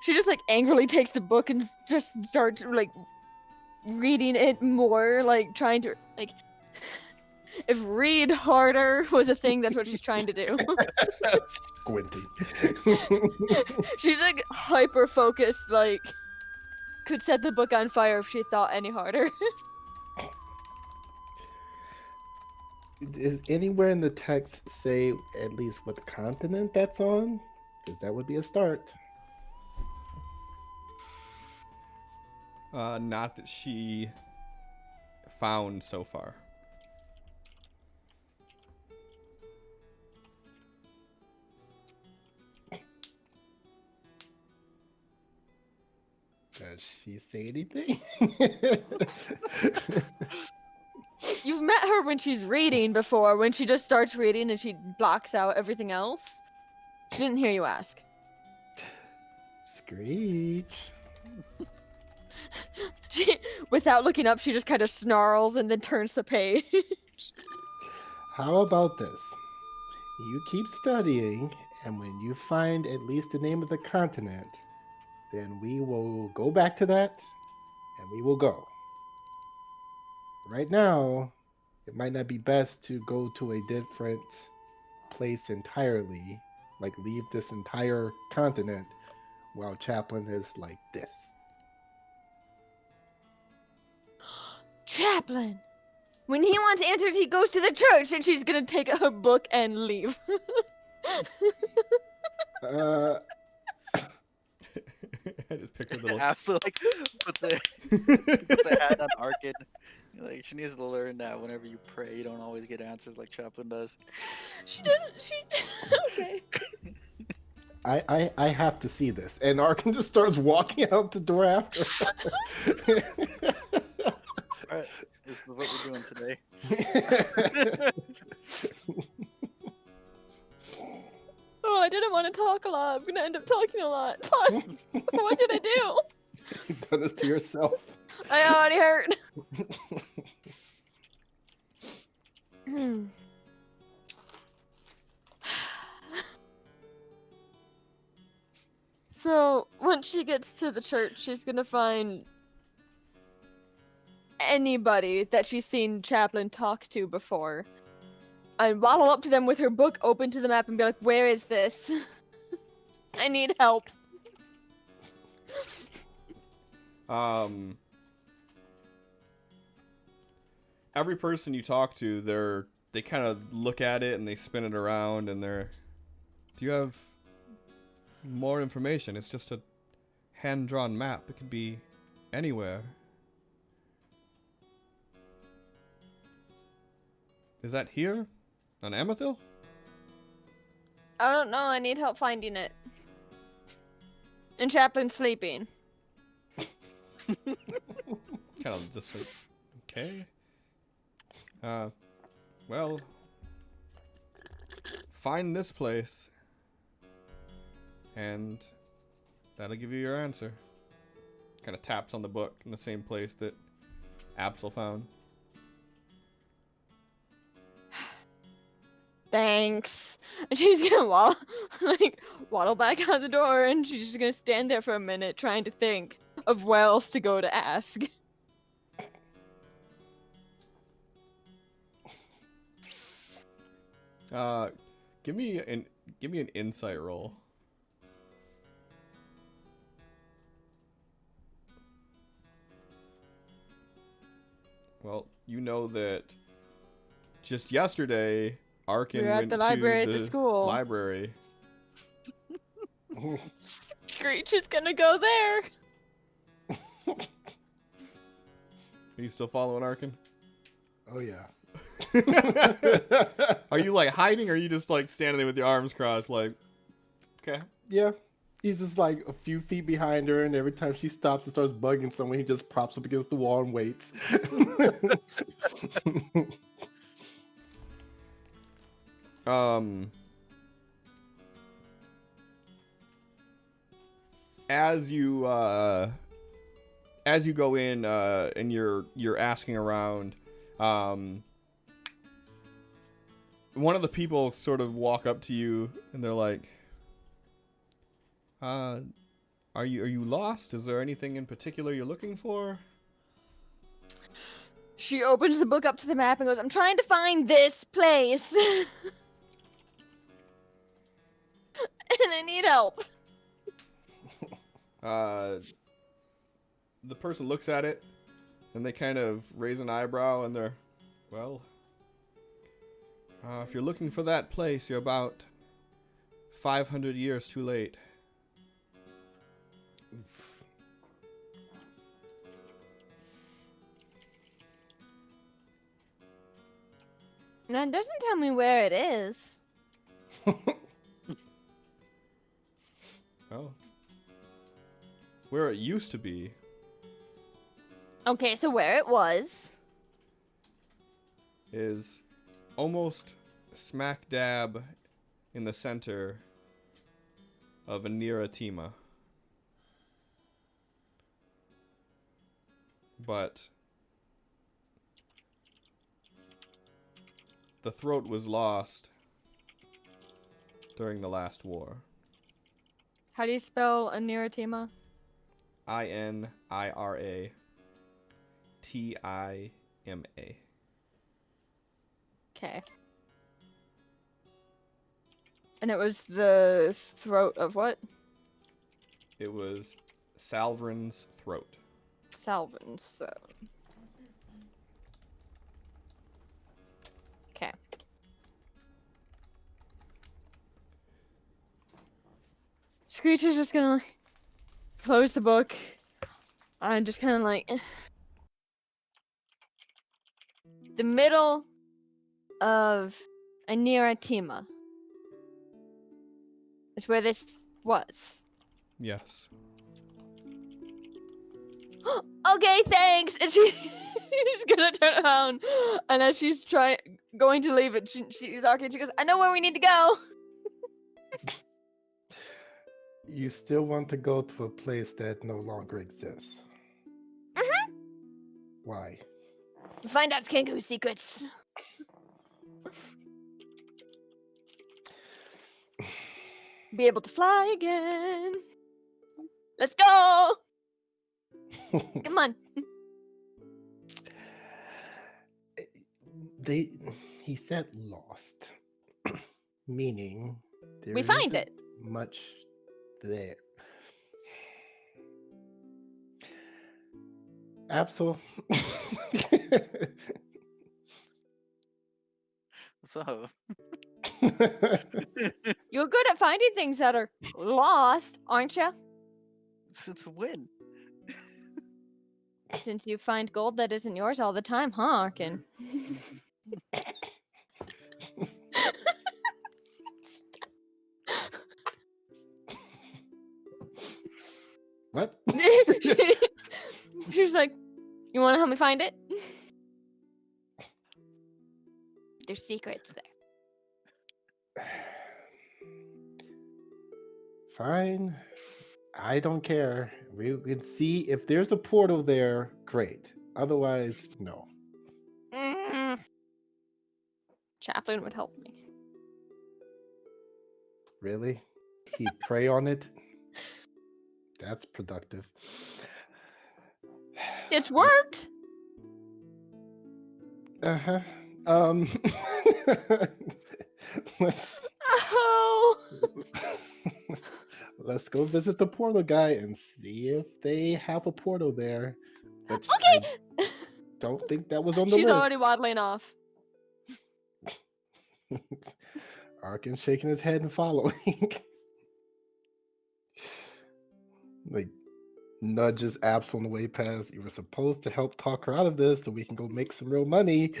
S1: She just like angrily takes the book and just starts like reading it more, like trying to like. If read harder was a thing, that's what she's trying to do.
S4: Squinting.
S1: She's like hyper focused, like could set the book on fire if she thought any harder.
S4: Is anywhere in the text say at least what continent that's on? Because that would be a start.
S2: Not that she found so far.
S4: Does she say anything?
S1: You've met her when she's reading before, when she just starts reading and she blocks out everything else. She didn't hear you ask.
S4: Screech.
S1: She, without looking up, she just kind of snarls and then turns the page.
S4: How about this? You keep studying, and when you find at least the name of the continent, then we will go back to that, and we will go. Right now, it might not be best to go to a different place entirely, like leave this entire continent while Chaplin is like this.
S1: Chaplin! When he wants answers, he goes to the church and she's gonna take her book and leave.
S2: I just picture little.
S3: Absolutely. Put the puts a hand on Arkin. Like she needs to learn that whenever you pray, you don't always get answers like Chaplin does.
S1: She doesn't. She. Okay.
S4: I have to see this. And Arkin just starts walking out the door after.
S3: Alright, this is what we're doing today.
S1: Oh, I didn't want to talk a lot. I'm gonna end up talking a lot. Fuck. What did I do?
S4: You've done this to yourself.
S1: I already heard. So, once she gets to the church, she's gonna find anybody that she's seen Chaplin talk to before and waddle up to them with her book open to the map and be like, where is this? I need help.
S2: Every person you talk to, they kind of look at it and they spin it around and do you have more information? It's just a hand-drawn map. It could be anywhere. Is that here? On Amethyl?
S1: I don't know, I need help finding it. And Chaplin's sleeping.
S2: Kind of just like, okay. Well, find this place, and that'll give you your answer. Kind of taps on the book in the same place that Absol found.
S1: Thanks. And she's gonna waddle back out the door, and she's just gonna stand there for a minute trying to think of where else to go to ask.
S2: Give me an insight roll. Well, you know that just yesterday, Arkin
S1: We were at
S2: went
S1: the library
S2: to
S1: at the
S2: the
S1: school.
S2: library.
S1: Screech is gonna go there.
S2: Are you still following Arkin?
S4: Oh yeah.
S2: Are you like hiding, or are you just like standing there with your arms crossed, like, okay?
S4: Yeah. He's just like a few feet behind her, and every time she stops and starts bugging someone, he just props up against the wall and waits.
S2: As you go in and you're asking around, one of the people sort of walk up to you and they're like, are you lost? Is there anything in particular you're looking for?
S1: She opens the book up to the map and goes, I'm trying to find this place. And I need help.
S2: The person looks at it and they kind of raise an eyebrow and they're, well, if you're looking for that place, you're about 500 years too late.
S1: That doesn't tell me where it is.
S2: Well, where it used to be.
S1: Okay, so where it was.
S2: Is almost smack dab in the center of Aniratima. But the throat was lost during the last war.
S1: How do you spell Aniratima?
S2: INIRATIMA.
S1: Okay. And it was the throat of what?
S2: It was Salvrin's throat.
S1: Salvin's throat. Okay. Screech is just gonna close the book and just kind of like the middle of Aniratima is where this was.
S2: Yes.
S1: Okay, thanks. And she's gonna turn around, and as she's going to leave it, she's Arkin. She goes, "I know where we need to go."
S4: You still want to go to a place that no longer exists.
S1: Mhm.
S4: Why?
S1: Find out Kenku's secrets. Be able to fly again. Let's go. Come on.
S4: He said lost, meaning there
S1: We find
S4: isn't
S1: it.
S4: much there. Absol.
S3: What's up?
S1: You're good at finding things that are lost, aren't you?
S3: Since when?
S1: Since you find gold that isn't yours all the time, huh, Arkin?
S4: What?
S1: She's like, you want to help me find it? There's secrets there.
S4: Fine. I don't care. We can see if there's a portal there, great. Otherwise, no.
S1: Chaplain would help me.
S4: Really? He'd prey on it? That's productive.
S1: It's worked.
S4: Uh-huh. Let's
S1: Oh.
S4: let's go visit the portal guy and see if they have a portal there. Which
S1: Okay.
S4: don't think that was on the
S1: She's
S4: list.
S1: already waddling off.
S4: Arkin shaking his head and following. Like, nudges Apps on the way past. You were supposed to help talk her out of this so we can go make some real money.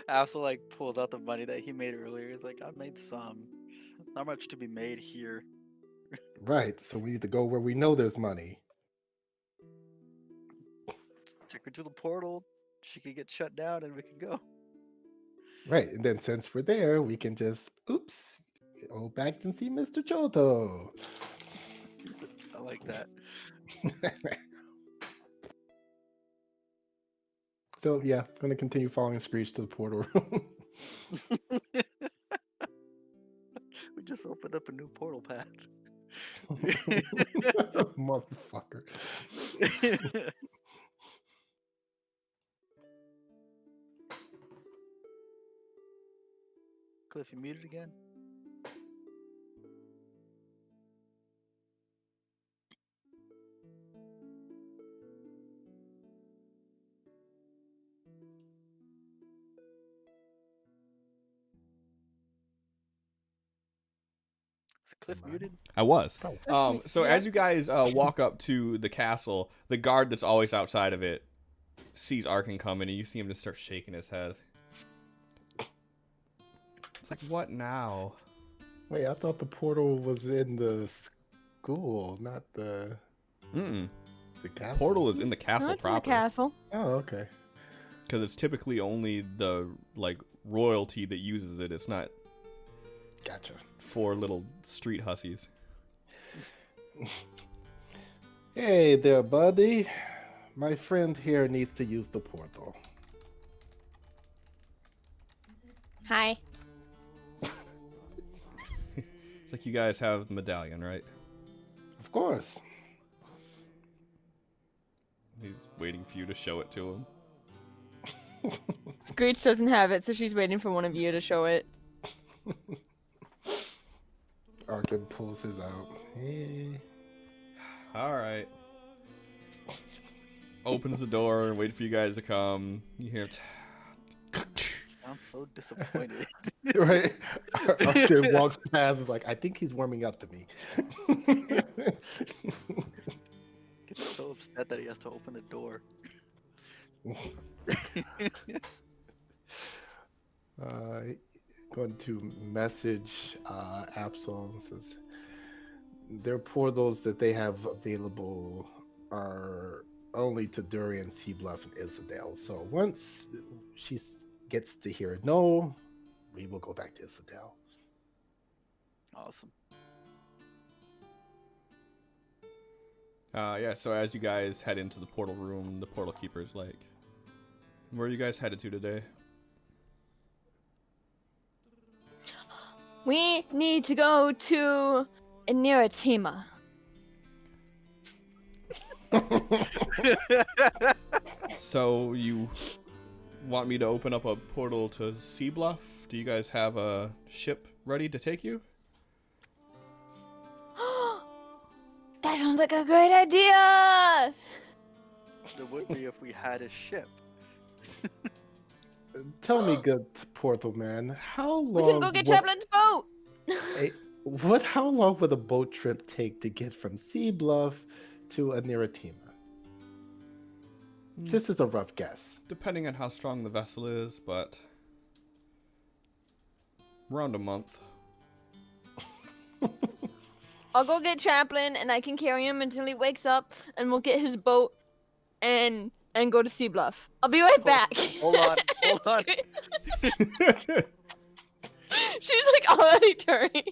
S3: Absol like pulls out the money that he made earlier. He's like, I made some. Not much to be made here.
S4: Right, so we need to go where we know there's money.
S3: Take her to the portal. She could get shut down and we can go.
S4: Right, and then since we're there, we can just, oops, go back and see Mr. Choto.
S3: I like that.
S4: So yeah, I'm gonna continue following Screech to the portal room.
S3: We just opened up a new portal path.
S4: Motherfucker.
S3: Cliff, you muted again? Is Cliff
S4: Am I?
S3: muted?
S2: I was.
S4: Oh.
S2: So
S1: Yeah.
S2: as you guys walk up to the castle, the guard that's always outside of it sees Arkin coming, and you see him just start shaking his head. It's like, what now?
S4: Wait, I thought the portal was in the school, not the
S2: Mm-mm.
S4: castle.
S2: Portal is in the castle
S1: No, it's in the
S2: proper.
S1: castle.
S4: Oh, okay.
S2: Because it's typically only the like royalty that uses it. It's not
S4: Gotcha.
S2: for little street hussies.
S4: Hey there, buddy. My friend here needs to use the portal.
S1: Hi.
S2: It's like you guys have the medallion, right?
S4: Of course.
S2: He's waiting for you to show it to him.
S1: Screech doesn't have it, so she's waiting for one of you to show it.
S4: Arkin pulls his out. Hey.
S2: All right. Opens the door and wait for you guys to come. You hear
S3: Sounds so disappointed.
S4: Right? Arkin walks past, is like, I think he's warming up to me.
S3: Gets so upset that he has to open the door.
S4: Going to message Absol, says their portals that they have available are only to Durian, Sea Bluff, and Isidale. So once she gets to hear no, we will go back to Isidale.
S3: Awesome.
S2: yeah, so as you guys head into the portal room, the portal keeper's like, where are you guys headed to today?
S1: We need to go to Iniratima.
S2: So you want me to open up a portal to Sea Bluff? Do you guys have a ship ready to take you?
S1: That sounds like a great idea!
S3: It would be if we had a ship.
S4: Tell me, good portal man, how long?
S1: We can go get Chaplin's boat!
S4: How long would a boat trip take to get from Sea Bluff to Iniratima? Just as a rough guess.
S2: Depending on how strong the vessel is, but around a month.
S1: I'll go get Chaplin and I can carry him until he wakes up and we'll get his boat and go to Sea Bluff. I'll be right back.
S3: Hold on, hold on.
S1: She's like already turning.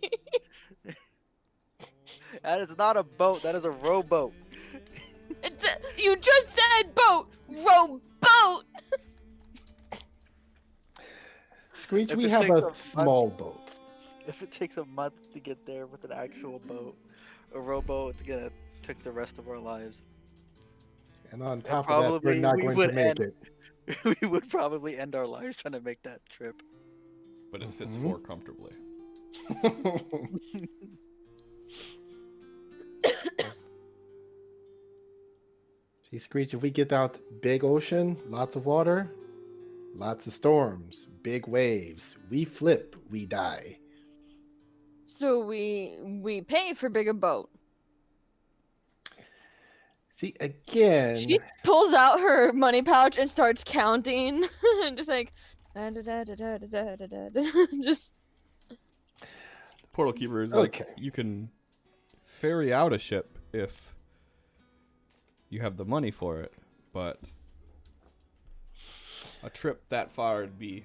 S3: That is not a boat, that is a rowboat.
S1: You just said boat! Rowboat!
S4: Screech,
S3: If
S4: we
S3: it
S4: have
S3: takes
S4: a
S3: a
S4: small boat.
S3: If it takes a month to get there with an actual boat, a rowboat, it's gonna take the rest of our lives.
S4: And on top of that, we're
S3: probably
S4: not
S3: we
S4: going
S3: would
S4: to make
S3: end-
S4: it.
S3: We would probably end our lives trying to make that trip.
S2: But it sits
S4: Mhm.
S2: more comfortably.
S4: See, Screech, if we get out big ocean, lots of water, lots of storms, big waves, we flip, we die.
S1: So we pay for bigger boat.
S4: See, again,
S1: She pulls out her money pouch and starts counting, just like just
S2: Portal Keeper is like,
S4: Okay.
S2: you can ferry out a ship if you have the money for it, but a trip that far would be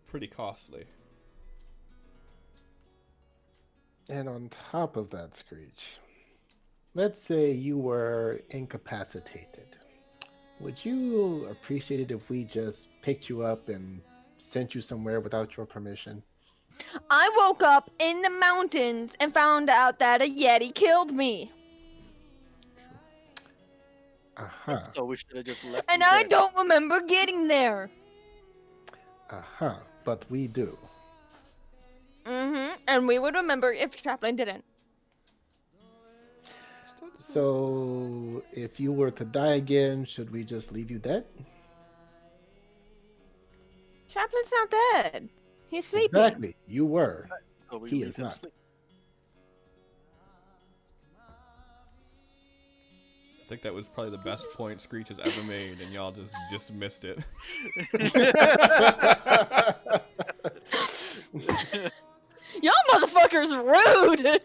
S2: pretty costly.
S4: and on top of that, Screech, let's say you were incapacitated. Would you appreciate it if we just picked you up and sent you somewhere without your permission?
S1: I woke up in the mountains and found out that a Yeti killed me.
S4: Uh-huh.
S3: So we should have just left.
S1: And
S3: you
S1: I
S3: there.
S1: don't remember getting there.
S4: Uh-huh. But we do.
S1: And we would remember if Chaplin didn't.
S4: So if you were to die again, should we just leave you dead?
S1: Chaplin's not dead. He's sleeping.
S4: Exactly. You were.
S3: So we
S4: He
S3: leave
S4: is
S3: him
S4: not.
S3: sleep.
S2: I think that was probably the best point Screech has ever made, and y'all just dismissed it.
S1: Y'all motherfuckers rude.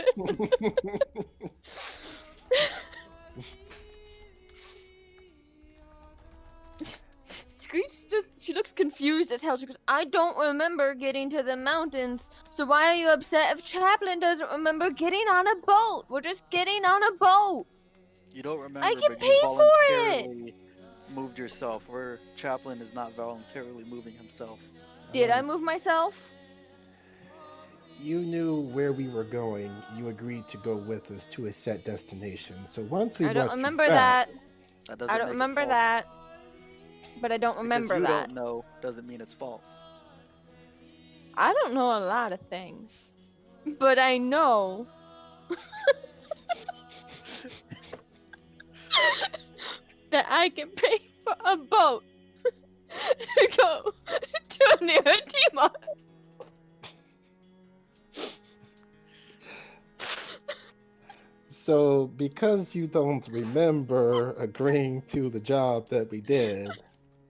S1: Screech she looks confused as hell. She goes, I don't remember getting to the mountains. So why are you upset if Chaplin doesn't remember getting on a boat? We're just getting on a boat.
S3: You don't remember,
S1: I get
S3: but
S1: paid
S3: you
S1: for it.
S3: voluntarily moved yourself. Where Chaplin is not voluntarily moving himself.
S1: Did I move myself?
S4: You knew where we were going. You agreed to go with us to a set destination. So once we
S1: I don't
S4: brought you
S1: remember
S4: back-
S1: that.
S3: That doesn't
S1: I
S3: make
S1: don't
S3: it
S1: remember
S3: false.
S1: that. But I don't
S3: Just because
S1: remember
S3: you
S1: that.
S3: don't know doesn't mean it's false.
S1: I don't know a lot of things. But I know that I can pay for a boat to go to a near Timor.
S4: So because you don't remember agreeing to the job that we did,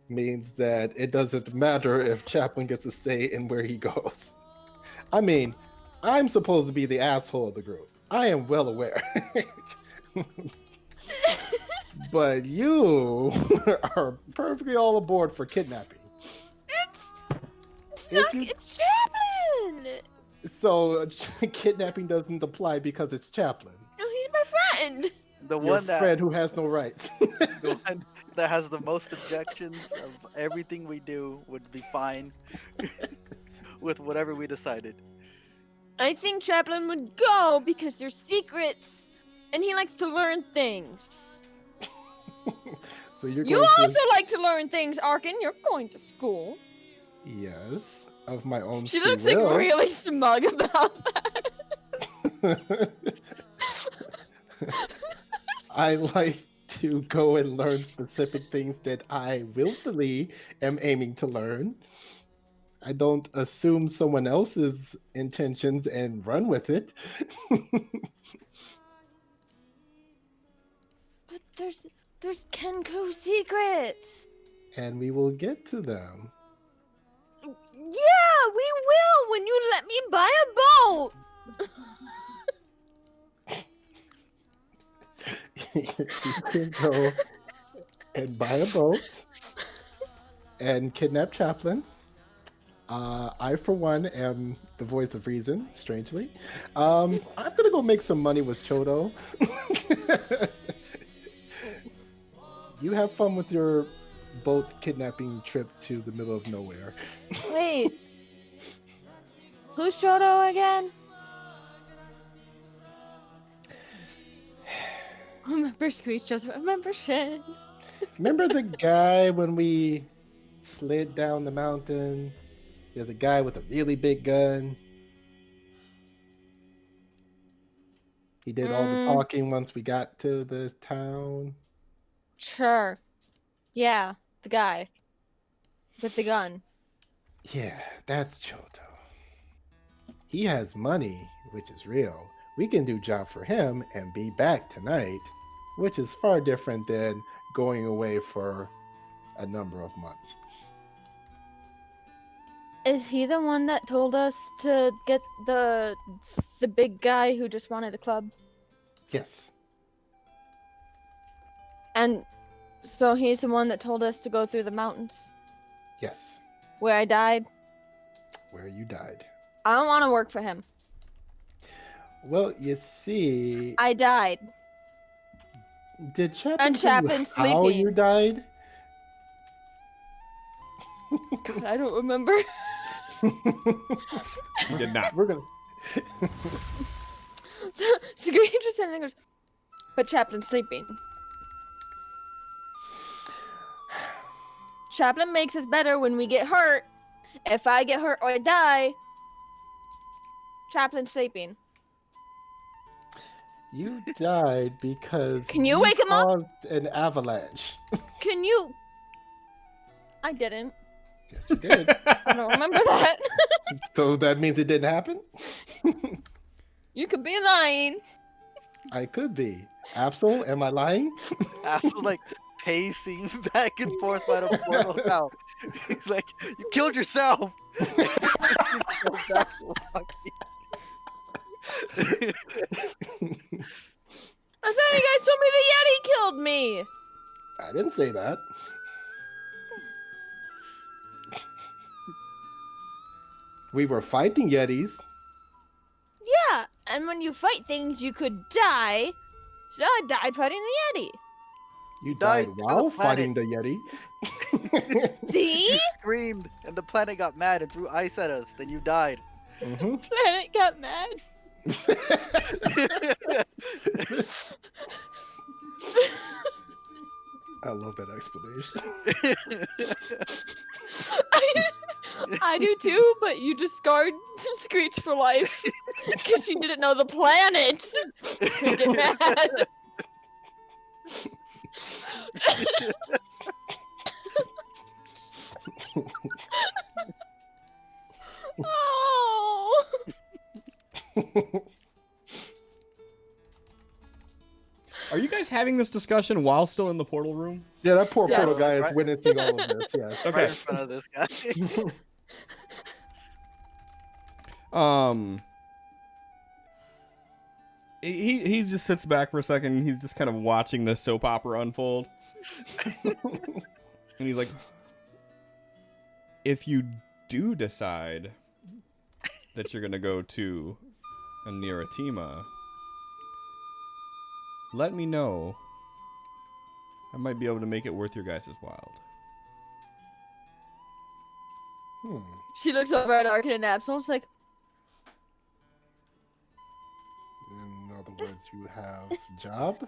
S4: means that it doesn't matter if Chaplin gets a say in where he goes. I mean, I'm supposed to be the asshole of the group. I am well aware. But you are perfectly all aboard for kidnapping.
S1: It's
S4: If
S1: not.
S4: you-
S1: It's Chaplin.
S4: So kidnapping doesn't apply because it's Chaplin.
S1: No, he's my friend.
S3: The
S4: Your
S3: one that
S4: friend who has no rights.
S3: the one that has the most objections of everything we do would be fine with whatever we decided.
S1: I think Chaplin would go because there's secrets, and he likes to learn things.
S4: So you're
S1: You
S4: going
S1: also like to learn things, Arkin. You're going to school.
S4: Yes, of my own
S1: She
S4: free
S1: looks
S4: will.
S1: like really smug about that.
S4: I like to go and learn specific things that I willfully am aiming to learn. I don't assume someone else's intentions and run with it.
S1: But there's Kenku secrets.
S4: And we will get to them.
S1: Yeah, we will when you let me buy a boat.
S4: You can go and buy a boat and kidnap Chaplin. I, for one, am the voice of reason, strangely. I'm gonna go make some money with Chodo. You have fun with your boat kidnapping trip to the middle of nowhere.
S1: Wait. Who's Shoto again? Remember Screech doesn't remember shit.
S4: Remember the guy when we slid down the mountain? There's a guy with a really big gun. He did all the talking once we got to this town.
S1: Sure. Yeah, the guy with the gun.
S4: Yeah, that's Choto. He has money, which is real. We can do job for him and be back tonight, which is far different than going away for a number of months.
S1: Is he the one that told us to get the big guy who just wanted a club?
S4: Yes.
S1: And so he's the one that told us to go through the mountains
S4: Yes.
S1: where I died?
S4: Where you died.
S1: I don't want to work for him.
S4: Well, you see,
S1: I died.
S4: did Chaplin
S1: And
S4: tell you
S1: Chaplin's
S4: how you
S1: sleeping.
S4: died?
S1: God, I don't remember.
S2: He did not.
S4: We're gonna.
S1: So Screech just sitting there and goes, but Chaplin's sleeping. Chaplin makes us better when we get hurt. If I get hurt or I die, Chaplin's sleeping.
S4: You died because
S1: Can you wake him up?
S4: caused an avalanche.
S1: Can you? I didn't.
S4: Yes, you did.
S1: I don't remember that.
S4: So that means it didn't happen?
S1: You could be lying.
S4: I could be. Absol, am I lying?
S3: Absol's like pacing back and forth by the portal now. He's like, you killed yourself. He's so back walking.
S1: I thought you guys told me the Yeti killed me.
S4: I didn't say that. We were fighting Yetis.
S1: Yeah, and when you fight things, you could die. So I died fighting the Yeti.
S4: You
S3: Died
S4: died
S3: to
S4: while
S3: the planet.
S4: fighting the Yeti.
S1: See?
S3: You screamed, and the planet got mad and threw ice at us. Then you died.
S4: Mhm.
S1: Planet got mad.
S4: I love that explanation.
S1: I do too, but you just scarred Screech for life because she didn't know the planet. Could get mad. Oh.
S2: Are you guys having this discussion while still in the portal room?
S4: Yeah, that poor
S1: Yes.
S4: portal guy is
S3: Right.
S4: witnessing all of this. Yes.
S2: Okay.
S3: Right in front of this guy.
S2: He just sits back for a second. And he's just kind of watching this soap opera unfold, and he's like, "If you do decide that you're gonna go to a Niratima, let me know. I might be able to make it worth your guys' while."
S1: She looks over at Arkin and Absol's like,
S4: In other words, you have job.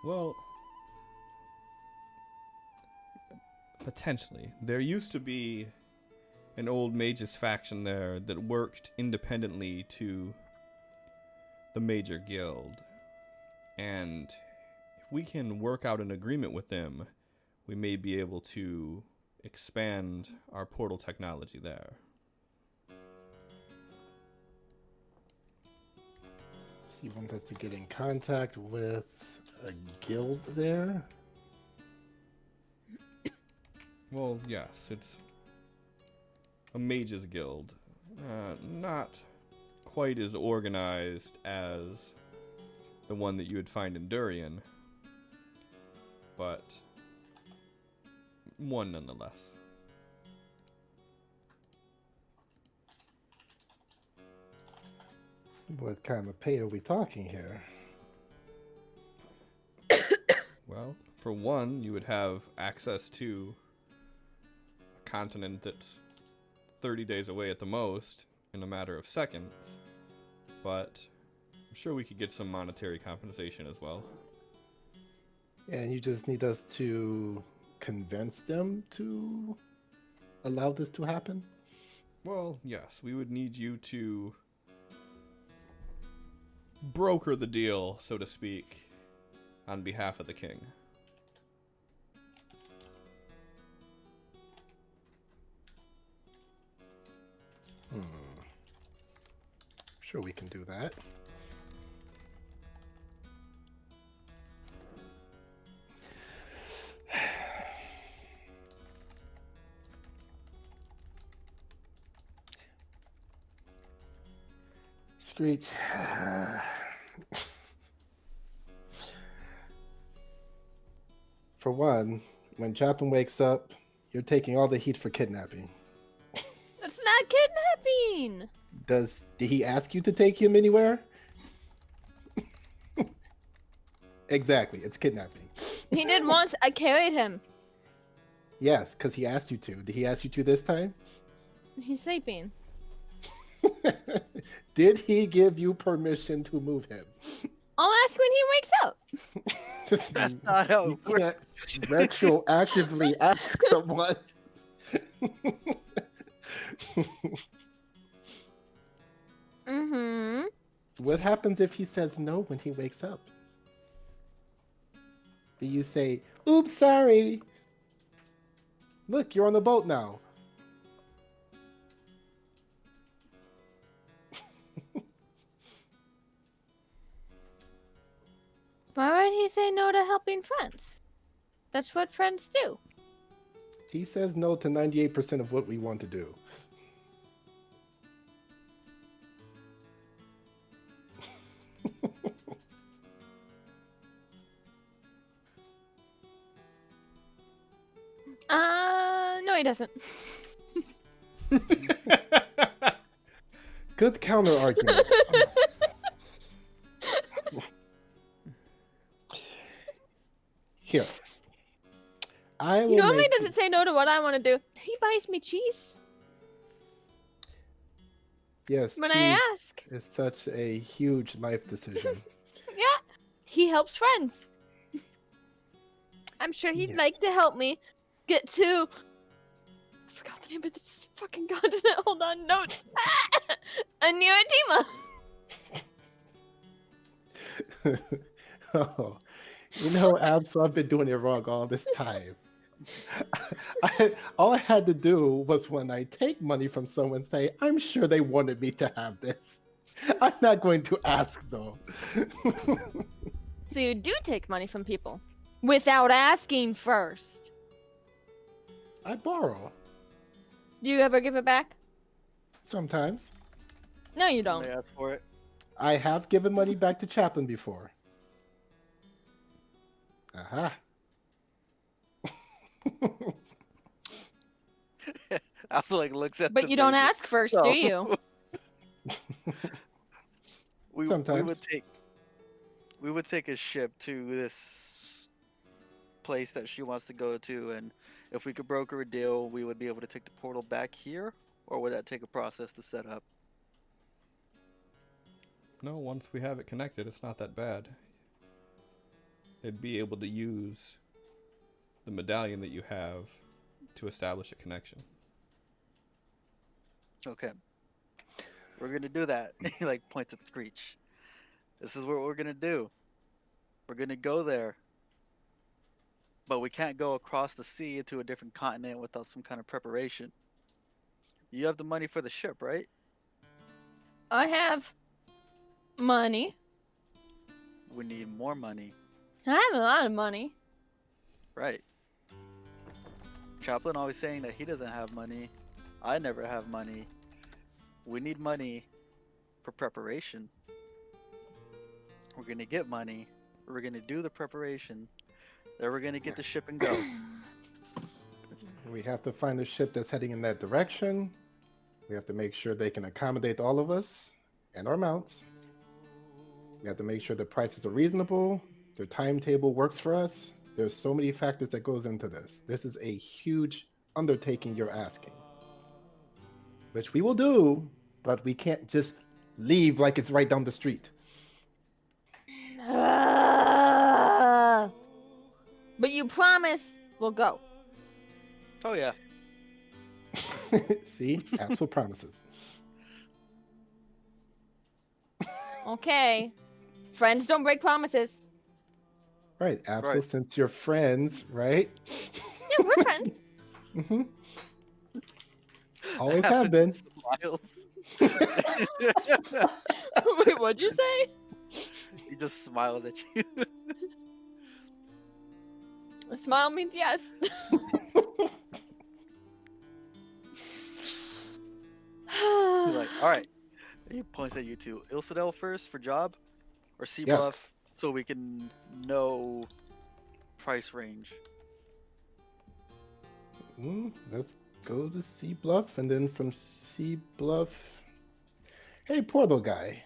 S2: Well, potentially. There used to be an old mages faction there that worked independently to the major guild. And if we can work out an agreement with them, we may be able to expand our portal technology there.
S4: So you want us to get in contact with a guild there?
S2: Well, yes, it's a mages guild. Not quite as organized as the one that you would find in Durian, but one nonetheless.
S4: What kind of pay are we talking here?
S2: Well, for one, you would have access to a continent that's 30 days away at the most in a matter of seconds, but I'm sure we could get some monetary compensation as well.
S4: And you just need us to convince them to allow this to happen?
S2: Well, yes, we would need you to broker the deal, so to speak, on behalf of the king.
S4: Sure, we can do that. Screech. For one, when Chaplin wakes up, you're taking all the heat for kidnapping.
S1: That's not kidnapping.
S4: Did he ask you to take him anywhere? Exactly, it's kidnapping.
S1: He did once. I carried him.
S4: Yes, because he asked you to. Did he ask you to this time?
S1: He's sleeping.
S4: Did he give you permission to move him?
S1: I'll ask when he wakes up.
S4: Just,
S3: That's not how
S4: you
S3: it works.
S4: can't retroactively ask someone.
S1: Mm-hmm.
S4: So what happens if he says no when he wakes up? Do you say, oops, sorry. Look, you're on the boat now.
S1: Why would he say no to helping friends? That's what friends do.
S4: He says no to 98% of what we want to do.
S1: No, he doesn't.
S4: Good counter argument. Here. I will
S1: He normally
S4: make-
S1: doesn't say no to what I want to do. He buys me cheese
S4: Yes,
S1: when
S4: cheese
S1: I ask.
S4: is such a huge life decision.
S1: Yeah, he helps friends. I'm sure he'd
S4: Yeah.
S1: like to help me get to. I forgot the name of this fucking continent. Hold on, notes. A new Adima.
S4: Oh, you know, Ab, so I've been doing it wrong all this time. All I had to do was when I take money from someone, say, I'm sure they wanted me to have this. I'm not going to ask, though.
S1: So you do take money from people without asking first.
S4: I borrow
S1: Do you ever give it back?
S4: sometimes.
S1: No, you
S3: They
S1: don't.
S3: ask for it.
S4: I have given money back to Chaplin before. Aha.
S3: After like looks at.
S1: But
S3: the
S1: you don't
S3: baby.
S1: ask first,
S3: So,
S1: do you?
S3: we
S4: Sometimes.
S3: would take a ship to this place that she wants to go to, and if we could broker a deal, we would be able to take the portal back here, or would that take a process to set up?
S2: No, once we have it connected, it's not that bad. It'd be able to use the medallion that you have to establish a connection.
S3: Okay. We're gonna do that. He like points at Screech. This is what we're gonna do. We're gonna go there. But we can't go across the sea into a different continent without some kind of preparation. You have the money for the ship, right?
S1: I have money.
S3: We need more money.
S1: I have a lot of money.
S3: Right. Chaplin always saying that he doesn't have money. I never have money. We need money for preparation. We're gonna get money. We're gonna do the preparation. Then we're gonna get the ship and go.
S4: We have to find a ship that's heading in that direction. We have to make sure they can accommodate all of us and our mounts. We have to make sure the prices are reasonable. Their timetable works for us. There's so many factors that goes into this. This is a huge undertaking you're asking, which we will do, but we can't just leave like it's right down the street.
S1: But you promise we'll go.
S3: Oh yeah.
S4: See, actual promises.
S1: Okay. Friends don't break promises.
S4: Right, Absol,
S3: Right.
S4: since you're friends, right?
S1: Yeah, we're friends.
S4: Hmm. Always have been.
S3: Smiles.
S1: Wait, what'd you say?
S3: He just smiles at you.
S1: A smile means yes.
S3: He's like, all right. He points at you two. Ilsadel first for job, or C Bluff,
S4: Yes.
S3: so we can know price range.
S4: Let's go to C Bluff, and then from C Bluff. Hey, portal guy.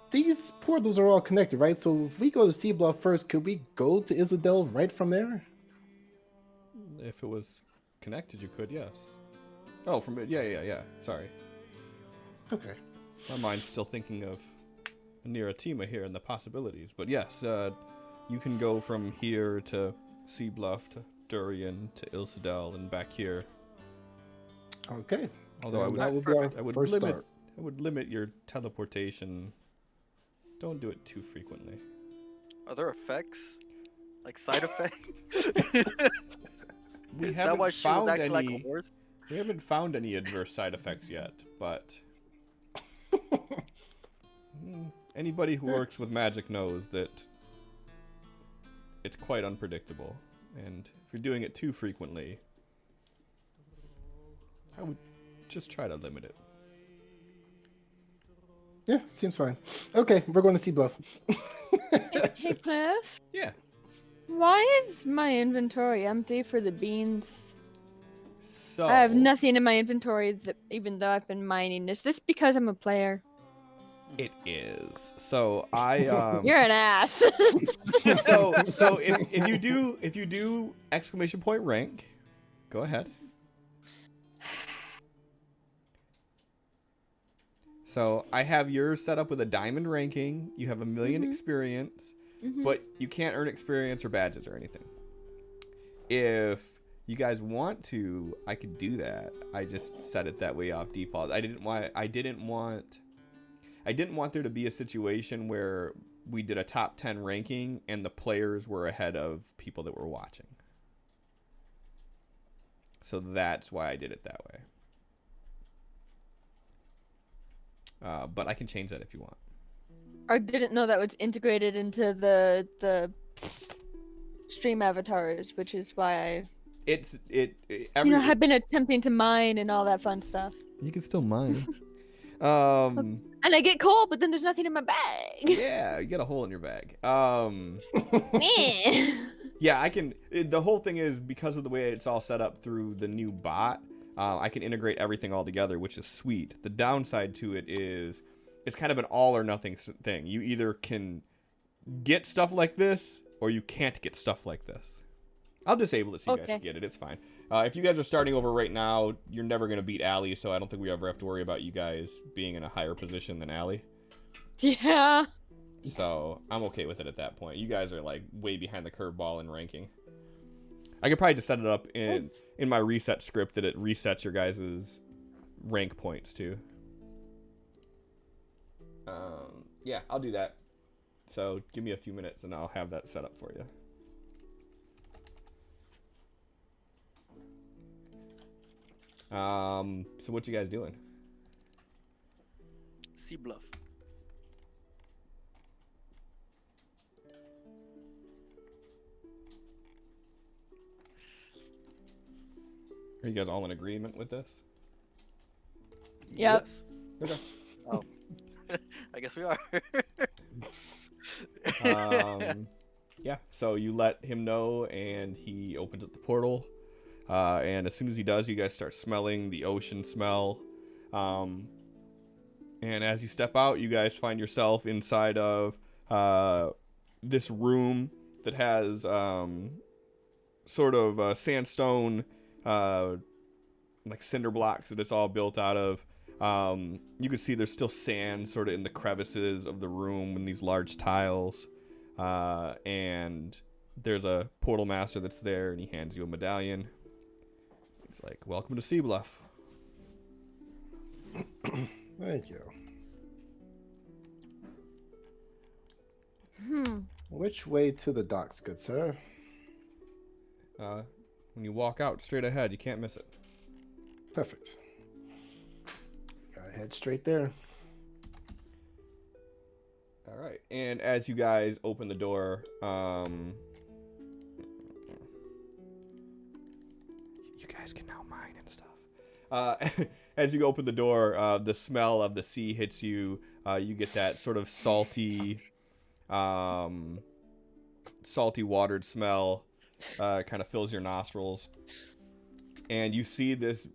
S4: These portals are all connected, right? So if we go to C Bluff first, could we go to Isabel right from there?
S2: If it was connected, you could, yes. Oh, from it, yeah. Sorry,
S4: Okay.
S2: my mind's still thinking of Niratima here and the possibilities. But yes, you can go from here to Sea Bluff to Durian to Ilsadel and back here.
S4: Okay.
S2: Although
S4: Then that would be our
S2: I would
S4: first
S2: limit
S4: start.
S2: I would limit your teleportation. Don't do it too frequently.
S3: Are there effects? Like side effects?
S2: We
S3: Is that
S2: haven't
S3: why she was
S2: found
S3: acting like a
S2: any.
S3: horse?
S2: We haven't found any adverse side effects yet, but anybody who works with magic knows that it's quite unpredictable, and if you're doing it too frequently, I would just try to limit it.
S4: Yeah, seems fine. Okay, we're going to C Bluff.
S1: Hey, Cliff.
S2: Yeah.
S1: Why is my inventory empty for the beans?
S2: So
S1: I have nothing in my inventory, even though I've been mining. Is this because I'm a player?
S2: it is. So I
S1: You're an ass.
S2: so if you do exclamation point rank, go ahead. So I have yours set up with a diamond ranking. You have 1,000,000 experience, but you can't earn experience or badges or anything. If you guys want to, I could do that. I just set it that way off default. I didn't want there to be a situation where we did a top 10 ranking and the players were ahead of people that were watching. So that's why I did it that way. But I can change that if you want.
S1: I didn't know that was integrated into the stream avatars, which is why I've been attempting to mine and all that fun stuff.
S2: You can still mine.
S1: And I get coal, but then there's nothing in my bag.
S2: Yeah, you get a hole in your bag.
S1: Eh.
S2: Yeah, I can. The whole thing is because of the way it's all set up through the new bot. I can integrate everything all together, which is sweet. The downside to it is it's kind of an all or nothing thing. You either can get stuff like this or you can't get stuff like this. I'll disable it so you guys can get it. It's fine. If you guys are starting over right now, you're never going to beat Allie, so I don't think we ever have to worry about you guys being in a higher position than Allie.
S1: Yeah.
S2: So I'm okay with it at that point. You guys are like way behind the curveball in ranking. I could probably just set it up in my reset script that it resets your guys' rank points too. Yeah, I'll do that. So give me a few minutes and I'll have that set up for you. So what you guys doing?
S3: C Bluff.
S2: Are you guys all in agreement with this?
S1: Yep.
S3: Yes.
S2: Okay.
S3: Oh. I guess we are.
S2: Yeah, so you let him know and he opens up the portal. And as soon as he does, you guys start smelling the ocean smell. And as you step out, you guys find yourself inside of this room that has sort of sandstone, like cinder blocks that it's all built out of. You can see there's still sand sort of in the crevices of the room in these large tiles. And there's a portal master that's there, and he hands you a medallion. He's like, "Welcome to Sea Bluff."
S4: Thank you. which way to the docks, good sir?
S2: When you walk out straight ahead, you can't miss it.
S4: Perfect. Gotta head straight there.
S2: All right, and as you guys open the door, you guys can now mine and stuff. As you open the door, the smell of the sea hits you. You get that sort of salty watered smell. Kind of fills your nostrils, and you see this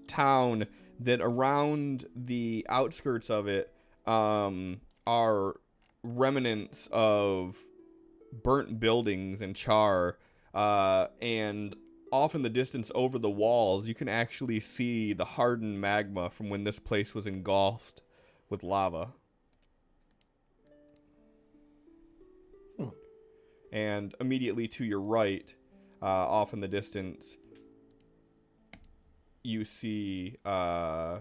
S2: town that around the outskirts of it are remnants of burnt buildings and char, and off in the distance over the walls you can actually see the hardened magma from when this place was engulfed with lava. And immediately to your right, off in the distance, you see the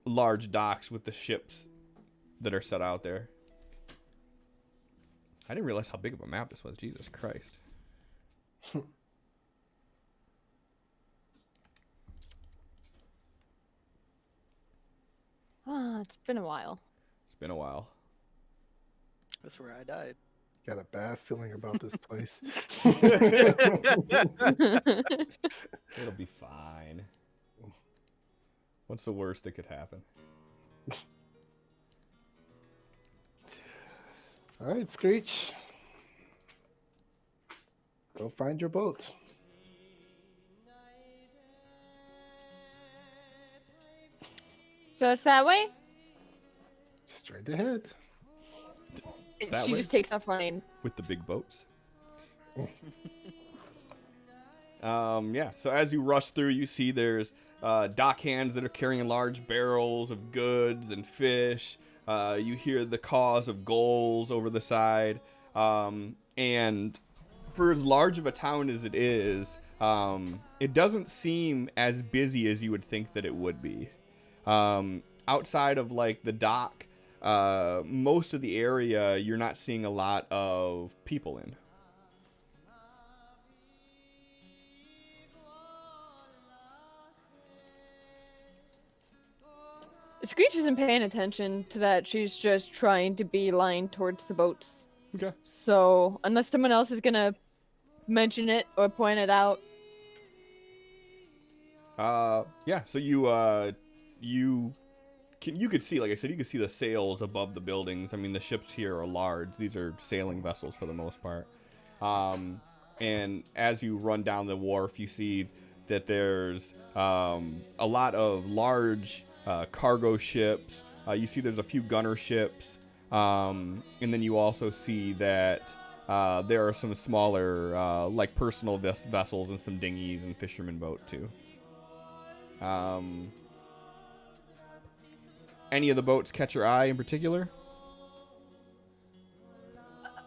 S2: large docks with the ships that are set out there. I didn't realize how big of a map this was. Jesus Christ.
S1: It's been a while.
S2: It's been a while.
S3: That's where I died.
S4: Got a bad feeling about this place.
S2: It'll be fine. What's the worst that could happen?
S4: All right, Screech. Go find your boat.
S1: So it's that way?
S4: Straight ahead.
S2: That
S1: She
S2: way?
S1: just takes off running.
S2: With the big boats. Yeah, so as you rush through, you see there's dock hands that are carrying large barrels of goods and fish. You hear the caws of gulls over the side. And for as large of a town as it is, it doesn't seem as busy as you would think that it would be. Outside of like the dock, most of the area you're not seeing a lot of people in.
S1: Screech isn't paying attention to that. She's just trying to beeline towards the boats.
S2: Okay.
S1: So, unless someone else is gonna mention it or point it out.
S2: Yeah, so you could see, like I said, you could see the sails above the buildings. I mean, the ships here are large. These are sailing vessels for the most part. And as you run down the wharf, you see that there's a lot of large cargo ships. You see there's a few gunner ships. And then you also see that there are some smaller, like personal vessels and some dinghies and fisherman boat too. Any of the boats catch your eye in particular?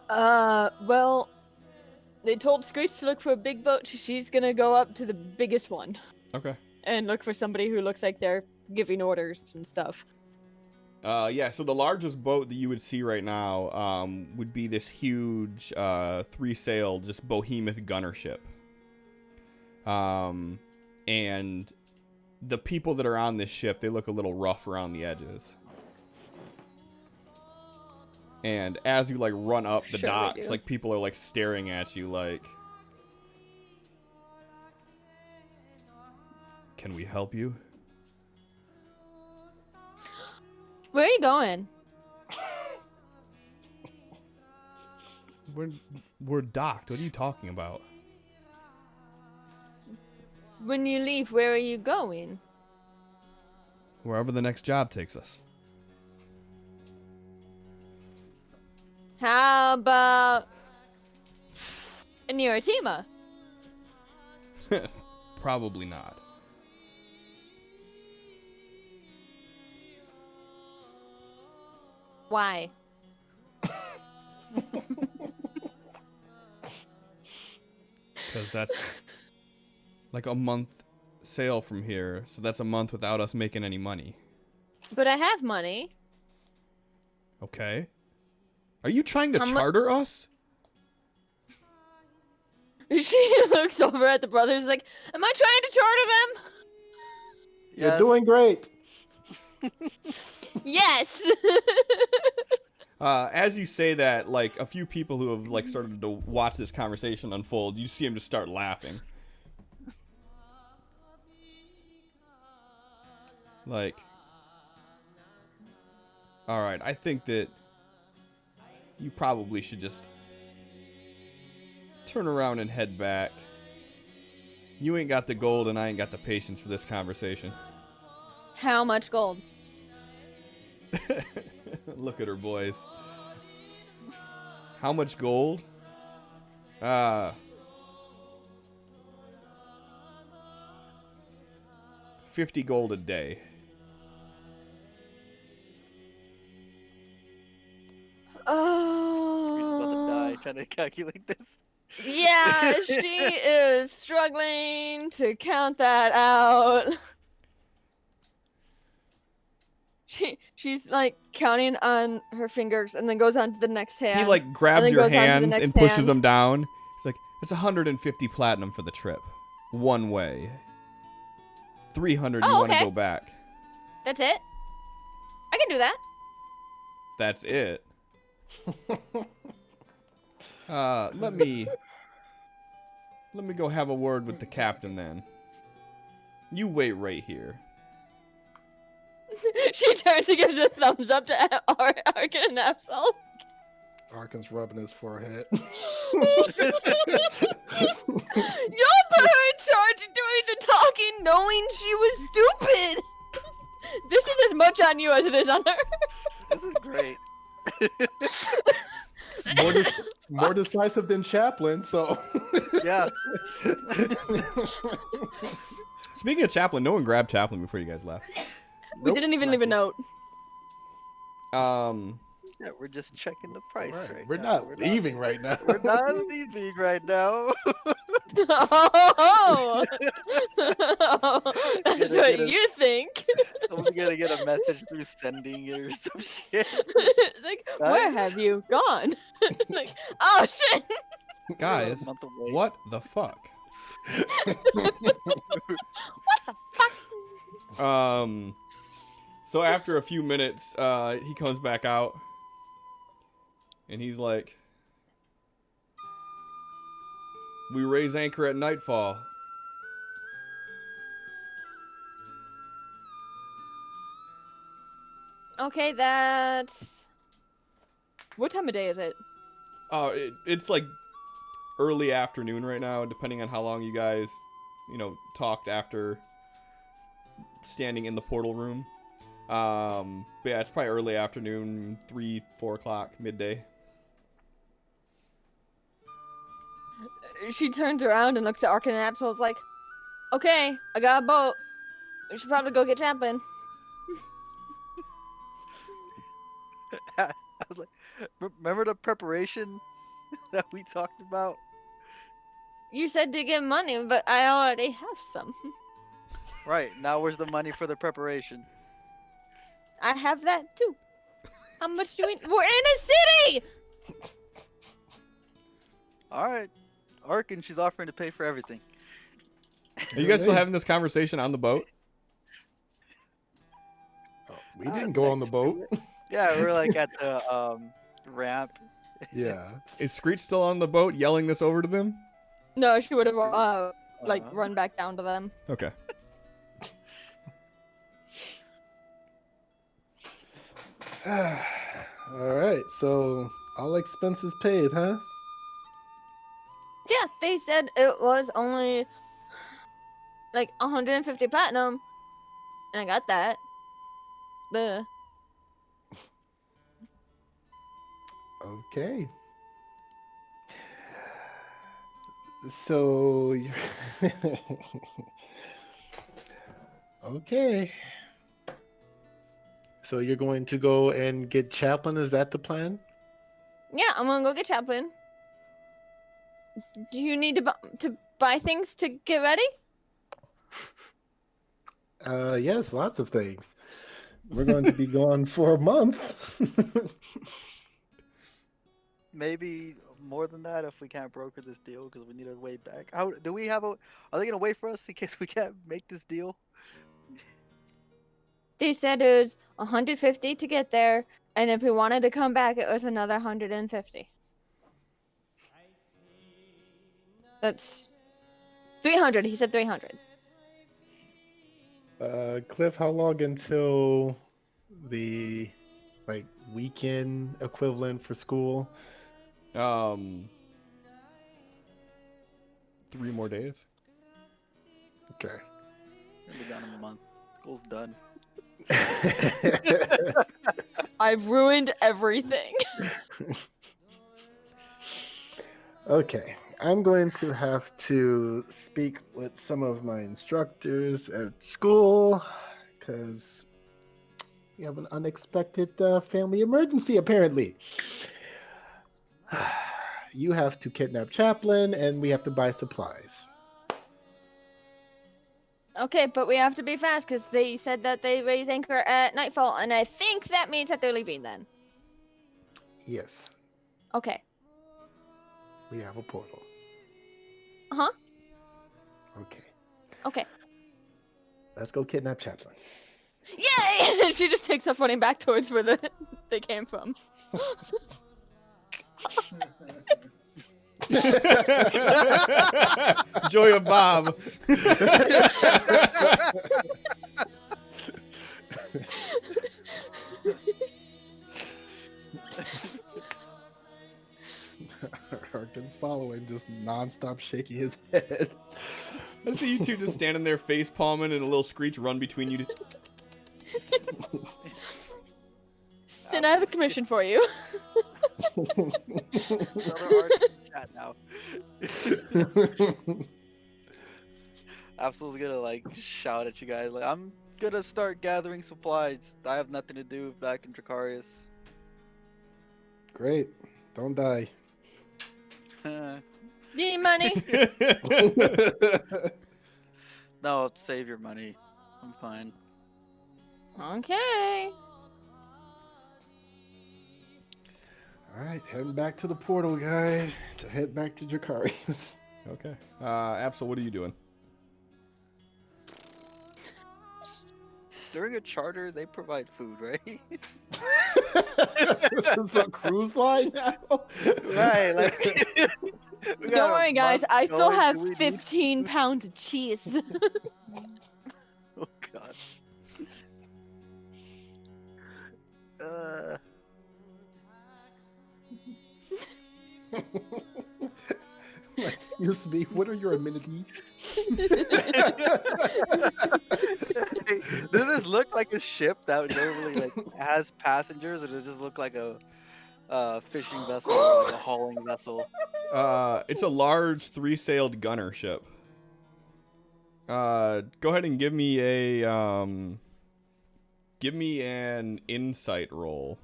S1: Well, they told Screech to look for a big boat. She's gonna go up to the biggest one
S2: Okay.
S1: and look for somebody who looks like they're giving orders and stuff.
S2: Yeah, so the largest boat that you would see right now would be this huge 3-sail, just behemoth gunner ship. And the people that are on this ship, they look a little rough around the edges. And as you like run up the
S1: Sure they
S2: docks,
S1: do.
S2: like people are like staring at you like, "Can we help you?"
S1: Where are you going?
S2: We're docked. What are you talking about?
S1: When you leave, where are you going?
S2: Wherever the next job takes us.
S1: How about near Atima?
S2: Probably not.
S1: Why?
S2: Because that's like a month sail from here, so that's a month without us making any money.
S1: But I have money.
S2: Okay. Are you trying to
S1: How mu-
S2: charter us?
S1: She looks over at the brothers like, am I trying to charter them?
S4: You're
S3: Yes.
S4: doing great.
S1: Yes.
S2: As you say that, like a few people who have like started to watch this conversation unfold, you see him just start laughing. Like, all right, I think that you probably should just turn around and head back. You ain't got the gold, and I ain't got the patience for this conversation.
S1: How much gold?
S2: Look at her, boys. How much gold? 50 gold a day.
S3: She's about to
S1: Oh.
S3: die trying to calculate this.
S1: Yeah, she is struggling to count that out. She's like counting on her fingers and then goes on to the next hand.
S2: He like
S1: and
S2: grabs
S1: then
S2: your
S1: goes on to the
S2: hands
S1: next
S2: and pushes
S1: hand.
S2: them down. He's like, it's 150 platinum for the trip. One way. 300 you
S1: Oh,
S2: want to
S1: okay.
S2: go back.
S1: That's it? I can do that.
S2: That's it. Let me go have a word with the captain then. You wait right here.
S1: She turns and gives a thumbs up to Arkin and Absol.
S4: Arkin's rubbing his forehead.
S1: Y'all put her in charge of doing the talking knowing she was stupid. This is as much on you as it is on her.
S3: This is great.
S4: More decisive than Chaplin, so.
S3: Yeah.
S2: Speaking of Chaplin, no one grabbed Chaplin before you guys left.
S1: We didn't even leave a note.
S3: Yeah, we're just checking the price right
S4: We're
S3: now.
S4: not leaving right now.
S3: We're not leaving right now.
S1: Oh, that's
S3: Gonna
S1: what
S3: get us-
S1: you think.
S3: Someone's gonna get a message through sending it or some shit.
S1: Like, where
S3: Guys?
S1: have you gone? Like, oh shit.
S2: Guys,
S3: A month away.
S2: what the fuck? So after a few minutes, he comes back out, and he's like, "We raise anchor at nightfall."
S1: Okay, that's. What time of day is it?
S2: Oh, it's like early afternoon right now, depending on how long you guys, talked after standing in the portal room. But yeah, it's probably early afternoon, 3, 4 o'clock, midday.
S1: She turns around and looks at Arkin and Absol's like, okay, I got a boat. We should probably go get Chaplin.
S3: I was like, remember the preparation that we talked about?
S1: You said to get money, but I already have some.
S3: Right, now where's the money for the preparation?
S1: I have that too. How much do we? We're in a city.
S3: Alright. Arkin, she's offering to pay for everything.
S2: Are you guys still having this conversation on the boat?
S4: Oh, we didn't go on the boat.
S3: Yeah, we're like at the ramp.
S4: Yeah.
S2: Is Screech still on the boat yelling this over to them?
S1: No, she would have
S3: Uh-huh.
S1: run back down to them.
S2: Okay.
S4: All right, so all expenses paid, huh?
S1: Yeah, they said it was only like 150 platinum, and I got that. The
S4: Okay. So you're okay. So you're going to go and get Chaplin, is that the plan?
S1: yeah, I'm gonna go get Chaplin. Do you need to buy things to get ready?
S4: Yes, lots of things. We're going to be gone for a month.
S3: Maybe more than that if we can't broker this deal because we need a way back. How do we have a? Are they gonna wait for us in case we can't make this deal?
S1: They said it was 150 to get there, and if we wanted to come back, it was another 150. That's 300. He said 300.
S4: Cliff, how long until the weekend equivalent for school?
S2: 3 more days.
S4: Okay.
S3: We'll be gone in a month. School's done.
S1: I've ruined everything.
S4: Okay. I'm going to have to speak with some of my instructors at school because we have an unexpected family emergency, apparently. You have to kidnap Chaplin, and we have to buy supplies.
S1: Okay, but we have to be fast because they said that they raise anchor at nightfall, and I think that means that they're leaving then.
S4: Yes,
S1: Okay.
S4: we have a portal.
S1: Uh-huh.
S4: Okay.
S1: Okay.
S4: Let's go kidnap Chaplin.
S1: Yay! And she just takes off running back towards where they came from.
S2: Joy of Bob.
S4: Harkin's following, just nonstop shaking his head.
S2: I see you two just standing there face palming and a little Screech run between you.
S1: Sin, I have a commission for you.
S3: Another art chat now. Absol's gonna like shout at you guys like I'm gonna start gathering supplies. I have nothing to do back in Dracarius.
S4: Great. Don't die.
S1: Need money?
S3: No, save your money. I'm fine.
S1: Okay.
S4: All right, heading back to the portal, guys, to head back to Dracarius.
S2: Okay. Absol, what are you doing?
S3: During a charter, they provide food, right?
S4: This is a cruise line now?
S3: Right, like we got
S1: Don't
S3: a
S1: worry, guys.
S3: month
S1: I still
S3: going,
S1: have
S3: do we need
S1: 15
S3: food?
S1: pounds of cheese.
S3: Oh god.
S4: Excuse me, what are your amenities?
S3: Hey, does this look like a ship that normally like has passengers, or does it just look like a fishing vessel or like a hauling vessel?
S2: It's a large 3-sailed gunner ship. Go ahead and give me an insight roll.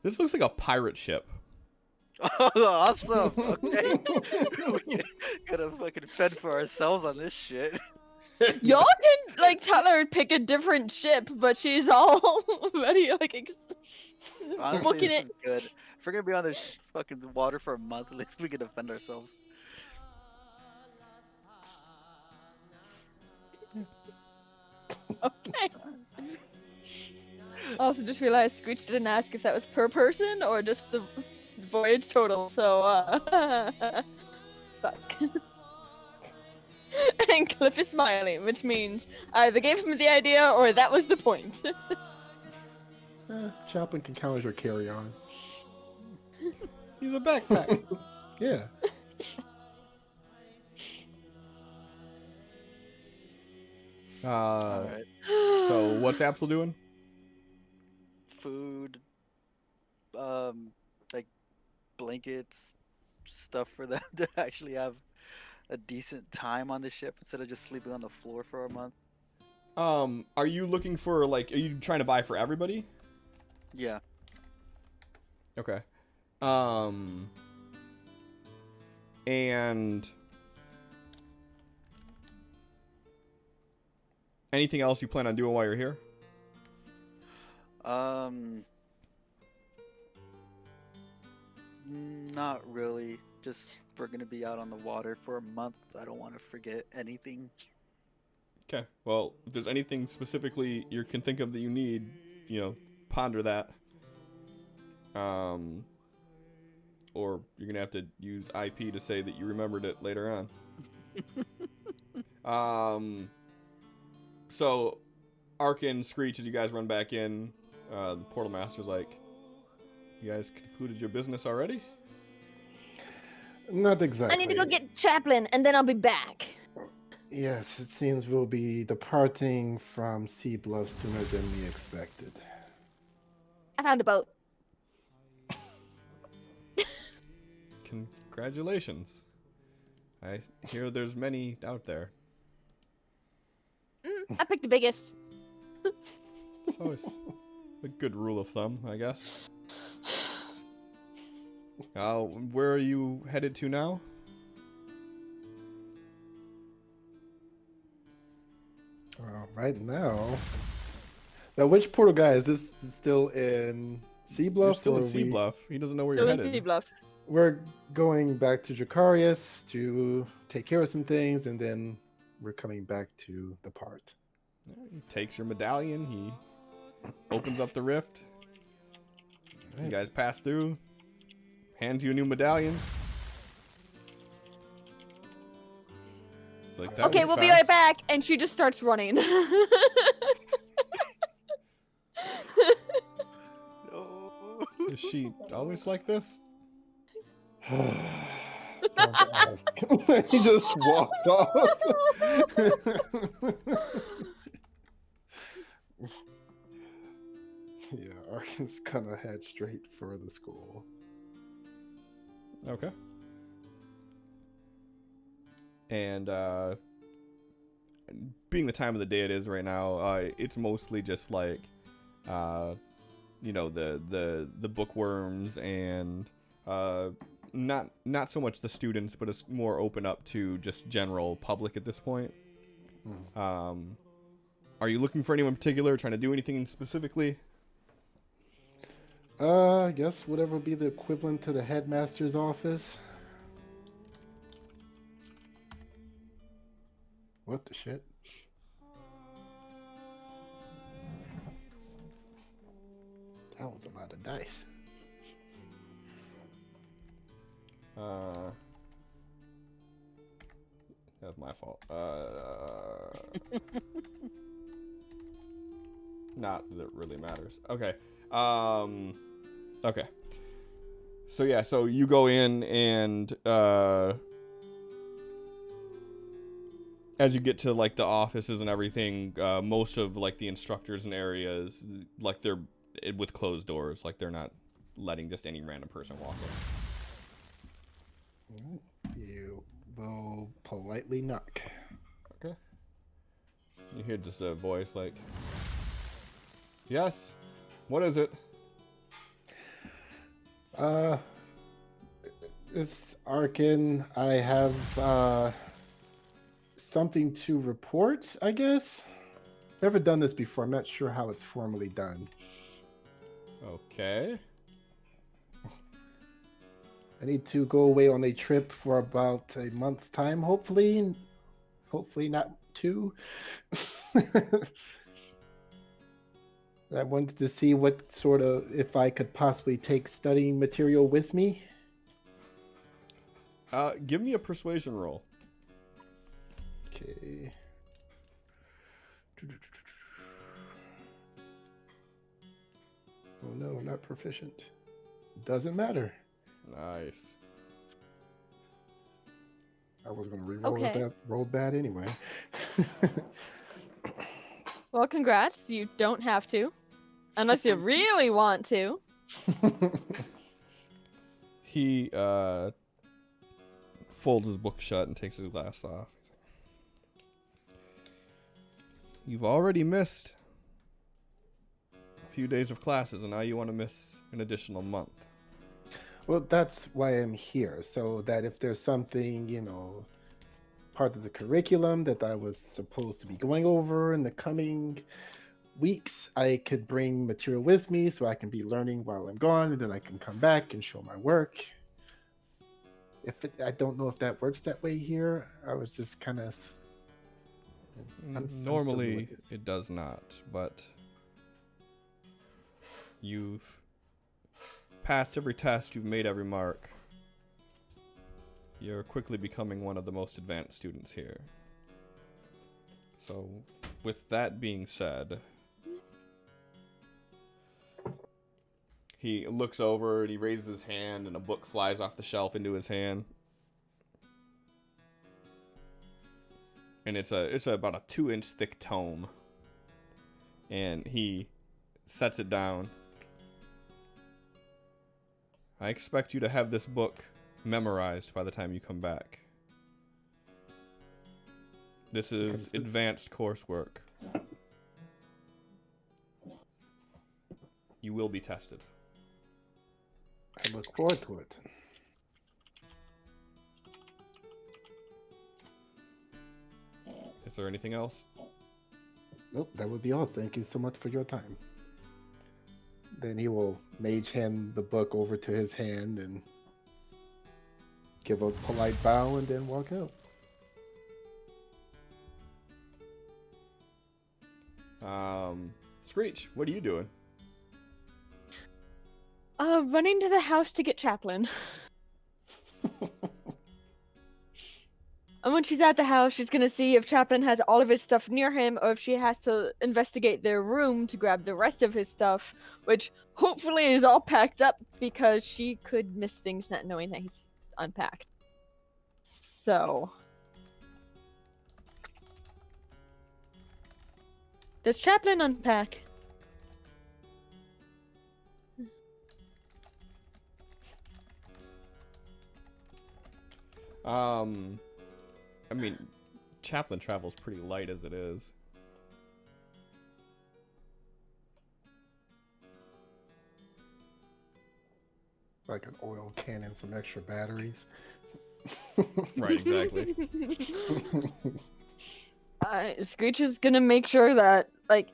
S2: This looks like a pirate ship.
S3: Oh, awesome! Okay, we gotta fucking fend for ourselves on this shit.
S1: Y'all can like tell her to pick a different ship, but she's all ready like
S3: Honestly,
S1: booking
S3: this
S1: it.
S3: is good. If we're gonna be on this fucking water for a month, at least we can defend ourselves.
S1: Okay. I also just realized Screech didn't ask if that was per person or just the voyage total, so fuck. And Cliff is smiling, which means I either gave him the idea or that was the point.
S4: Chaplin can count as your carry-on.
S2: He's a backpack.
S4: Yeah.
S3: Alright.
S2: So what's Absol doing?
S3: Food, like blankets, stuff for them to actually have a decent time on the ship instead of just sleeping on the floor for a month.
S2: Are you looking for are you trying to buy for everybody?
S3: Yeah.
S2: Okay. And Anything else you plan on doing while you're here?
S3: Not really. Just we're gonna be out on the water for a month. I don't want to forget anything.
S2: Okay. Well, if there's anything specifically you can think of that you need, ponder that. Or you're gonna have to use IP to say that you remembered it later on. So, Ark and Screech, as you guys run back in, the Portal Master's like, "You guys concluded your business already?"
S4: Not exactly.
S1: I need to go get Chaplin, and then I'll be back.
S4: Yes, it seems we'll be departing from Sea Bluff sooner than we expected.
S1: I found a boat.
S2: Congratulations. I hear there's many out there.
S1: I picked the biggest.
S2: It's always a good rule of thumb, I guess. Where are you headed to now?
S4: Right now. Now, which portal guy is this? Still in Sea Bluff?
S2: You're still
S4: or
S2: in Sea Bluff. He doesn't know where you're
S1: Still in
S2: headed.
S1: Sea Bluff.
S4: We're going back to Dracarius to take care of some things, and then we're coming back to the part.
S2: He takes your medallion. He opens up the rift. You guys pass through. Hands you a new medallion. It's like, that
S1: Okay,
S2: was
S1: we'll be
S2: fast.
S1: right back. And she just starts running.
S3: No.
S2: Is she always like this?
S4: Don't ask. He just walks off. Yeah, Arkin's gonna head straight for the school.
S2: Okay. And being the time of the day it is right now, it's mostly just like, the bookworms and not so much the students, but it's more open up to just general public at this point. Are you looking for anyone in particular? Trying to do anything specifically?
S4: I guess whatever would be the equivalent to the headmaster's office. What the shit? That was a lot of dice.
S2: That's my fault. Not that it really matters. Okay. Okay. So yeah, so you go in and as you get to like the offices and everything, most of like the instructors and areas, like they're with closed doors, like they're not letting just any random person walk in.
S4: You will politely knock.
S2: Okay. You hear just a voice like, "Yes, what is it?"
S4: It's Arkin. I have something to report, I guess. Never done this before. I'm not sure how it's formally done.
S2: Okay.
S4: I need to go away on a trip for about a month's time, hopefully. Hopefully not 2. I wanted to see what sort of, if I could possibly take studying material with me.
S2: Give me a persuasion roll.
S4: Okay. Oh no, not proficient. Doesn't matter.
S2: Nice.
S4: I was going to re-roll
S1: Okay.
S4: that. Rolled bad anyway.
S1: Well, congrats. You don't have to. Unless you really want to.
S2: He folds his book shut and takes his glass off. You've already missed a few days of classes, and now you want to miss an additional month.
S4: Well, that's why I'm here, so that if there's something, part of the curriculum that I was supposed to be going over in the coming weeks. I could bring material with me so I can be learning while I'm gone, and then I can come back and show my work. I don't know if that works that way here. I was just kind of.
S2: Normally, it does not, but you've passed every test, you've made every mark. You're quickly becoming one of the most advanced students here. So, with that being said, he looks over and he raises his hand and a book flies off the shelf into his hand. And it's about a 2-inch thick tome. And he sets it down. I expect you to have this book memorized by the time you come back. This is advanced coursework. You will be tested.
S4: I look forward to it.
S2: Is there anything else?
S4: Nope, that would be all. Thank you so much for your time. Then he will mage hand the book over to his hand and give a polite bow and then walk out.
S2: Screech, what are you doing?
S1: Running to the house to get Chaplin. And when she's at the house, she's gonna see if Chaplin has all of his stuff near him, or if she has to investigate their room to grab the rest of his stuff, which hopefully is all packed up, because she could miss things not knowing that he's unpacked. So... does Chaplin unpack?
S2: I mean, Chaplin travels pretty light as it is.
S4: Like an oil can and some extra batteries.
S2: Right, exactly.
S1: Screech is gonna make sure that, like,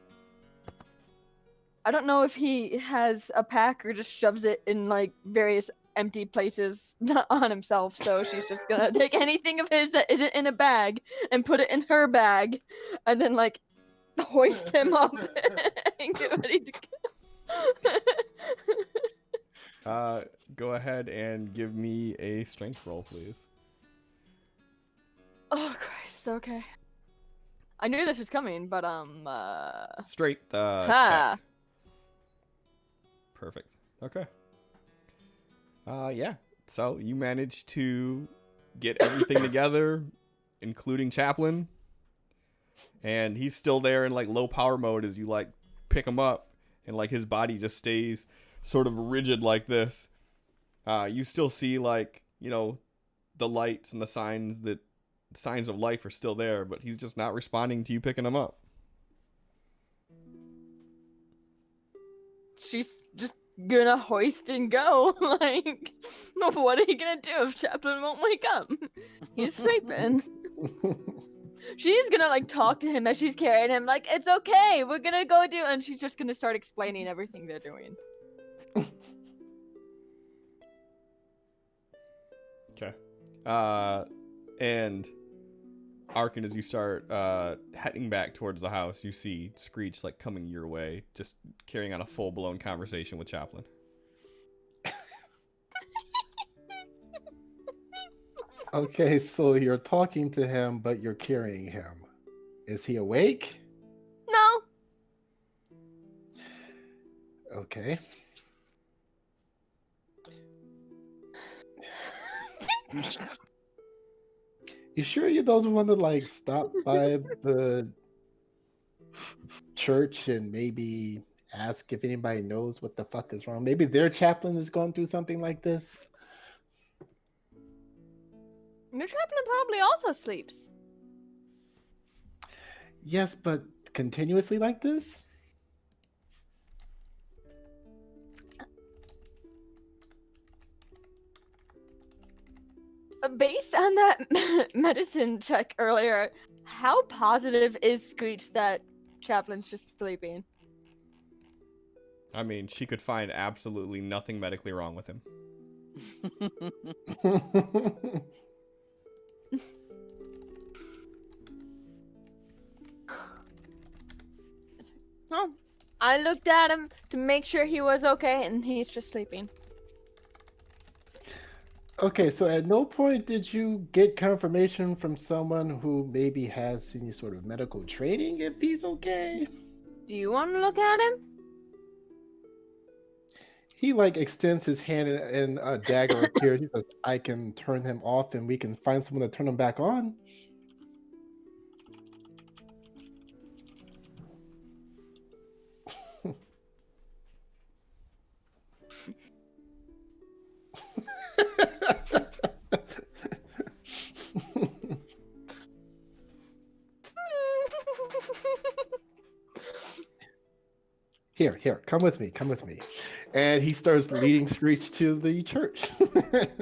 S1: I don't know if he has a pack or just shoves it in, like, various empty places on himself, so she's just gonna take anything of his that isn't in a bag and put it in her bag, and then, like, hoist him up and get ready to
S2: go. Go ahead and give me a strength roll, please.
S1: Oh, Christ, okay. I knew this was coming, but,
S2: Straight,
S1: ha!
S2: check. Perfect. Okay. Yeah. So you managed to get everything together, including Chaplin. And he's still there in, like, low power mode as you, like, pick him up. And, like, his body just stays sort of rigid like this. You still see, like, you know, the lights and the signs of life are still there, but he's just not responding to you picking him up.
S1: She's just gonna hoist and go. Like, what are you gonna do if Chaplin won't wake up? He's sleeping. She's gonna, like, talk to him as she's carrying him, like, it's okay, we're gonna go do, and she's just gonna start explaining everything they're doing.
S2: Okay. And Arkin, as you start heading back towards the house, you see Screech, like, coming your way, just carrying on a full-blown conversation with Chaplin.
S4: Okay, so you're talking to him, but you're carrying him. Is he awake?
S1: No.
S4: Okay. You sure you don't want to, like, stop by the church and maybe ask if anybody knows what the fuck is wrong? Maybe their chaplain is going through something like this.
S1: Your Chaplin probably also sleeps.
S4: Yes, but continuously like this?
S1: based on that medicine check earlier, how positive is Screech that Chaplin's just sleeping?
S2: I mean, she could find absolutely nothing medically wrong with him.
S1: Oh, I looked at him to make sure he was okay, and he's just sleeping.
S4: Okay, so at no point did you get confirmation from someone who maybe has any sort of medical training if he's okay?
S1: Do you want to look at him?
S4: He like extends his hand and a dagger appears. He says, I can turn him off and we can find someone to turn him back on. Here, come with me, come with me. And he starts leading Screech to the church.
S1: Okay.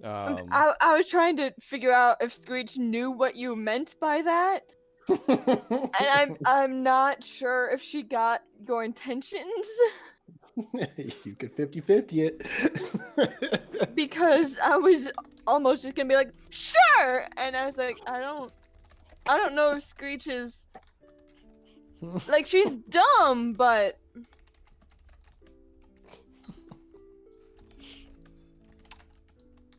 S1: I was trying to figure out if Screech knew what you meant by that. And I'm not sure if she got your intentions.
S4: You could 50-50 it.
S1: Because I was almost just gonna be like, sure! And I was like, I don't know if Screech is like, she's dumb, but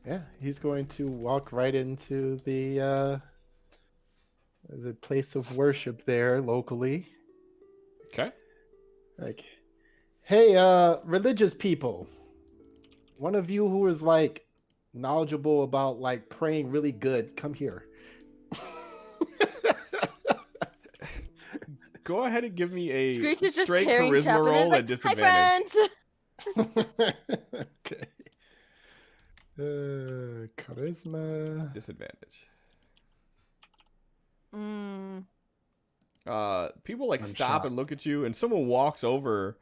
S4: yeah, he's going to walk right into the place of worship there locally.
S2: Okay.
S4: Like, hey, religious people, one of you who is like knowledgeable about like praying really good, come here.
S2: Go ahead and give me a
S1: Screech is just
S2: straight
S1: carrying
S2: charisma
S1: Chaplin and is
S2: roll
S1: like,
S2: at disadvantage.
S1: hi friends!
S4: Okay. Charisma.
S2: Disadvantage.
S1: Mm.
S2: People like
S4: I'm
S2: stop
S4: shocked.
S2: and look at you, and someone walks over.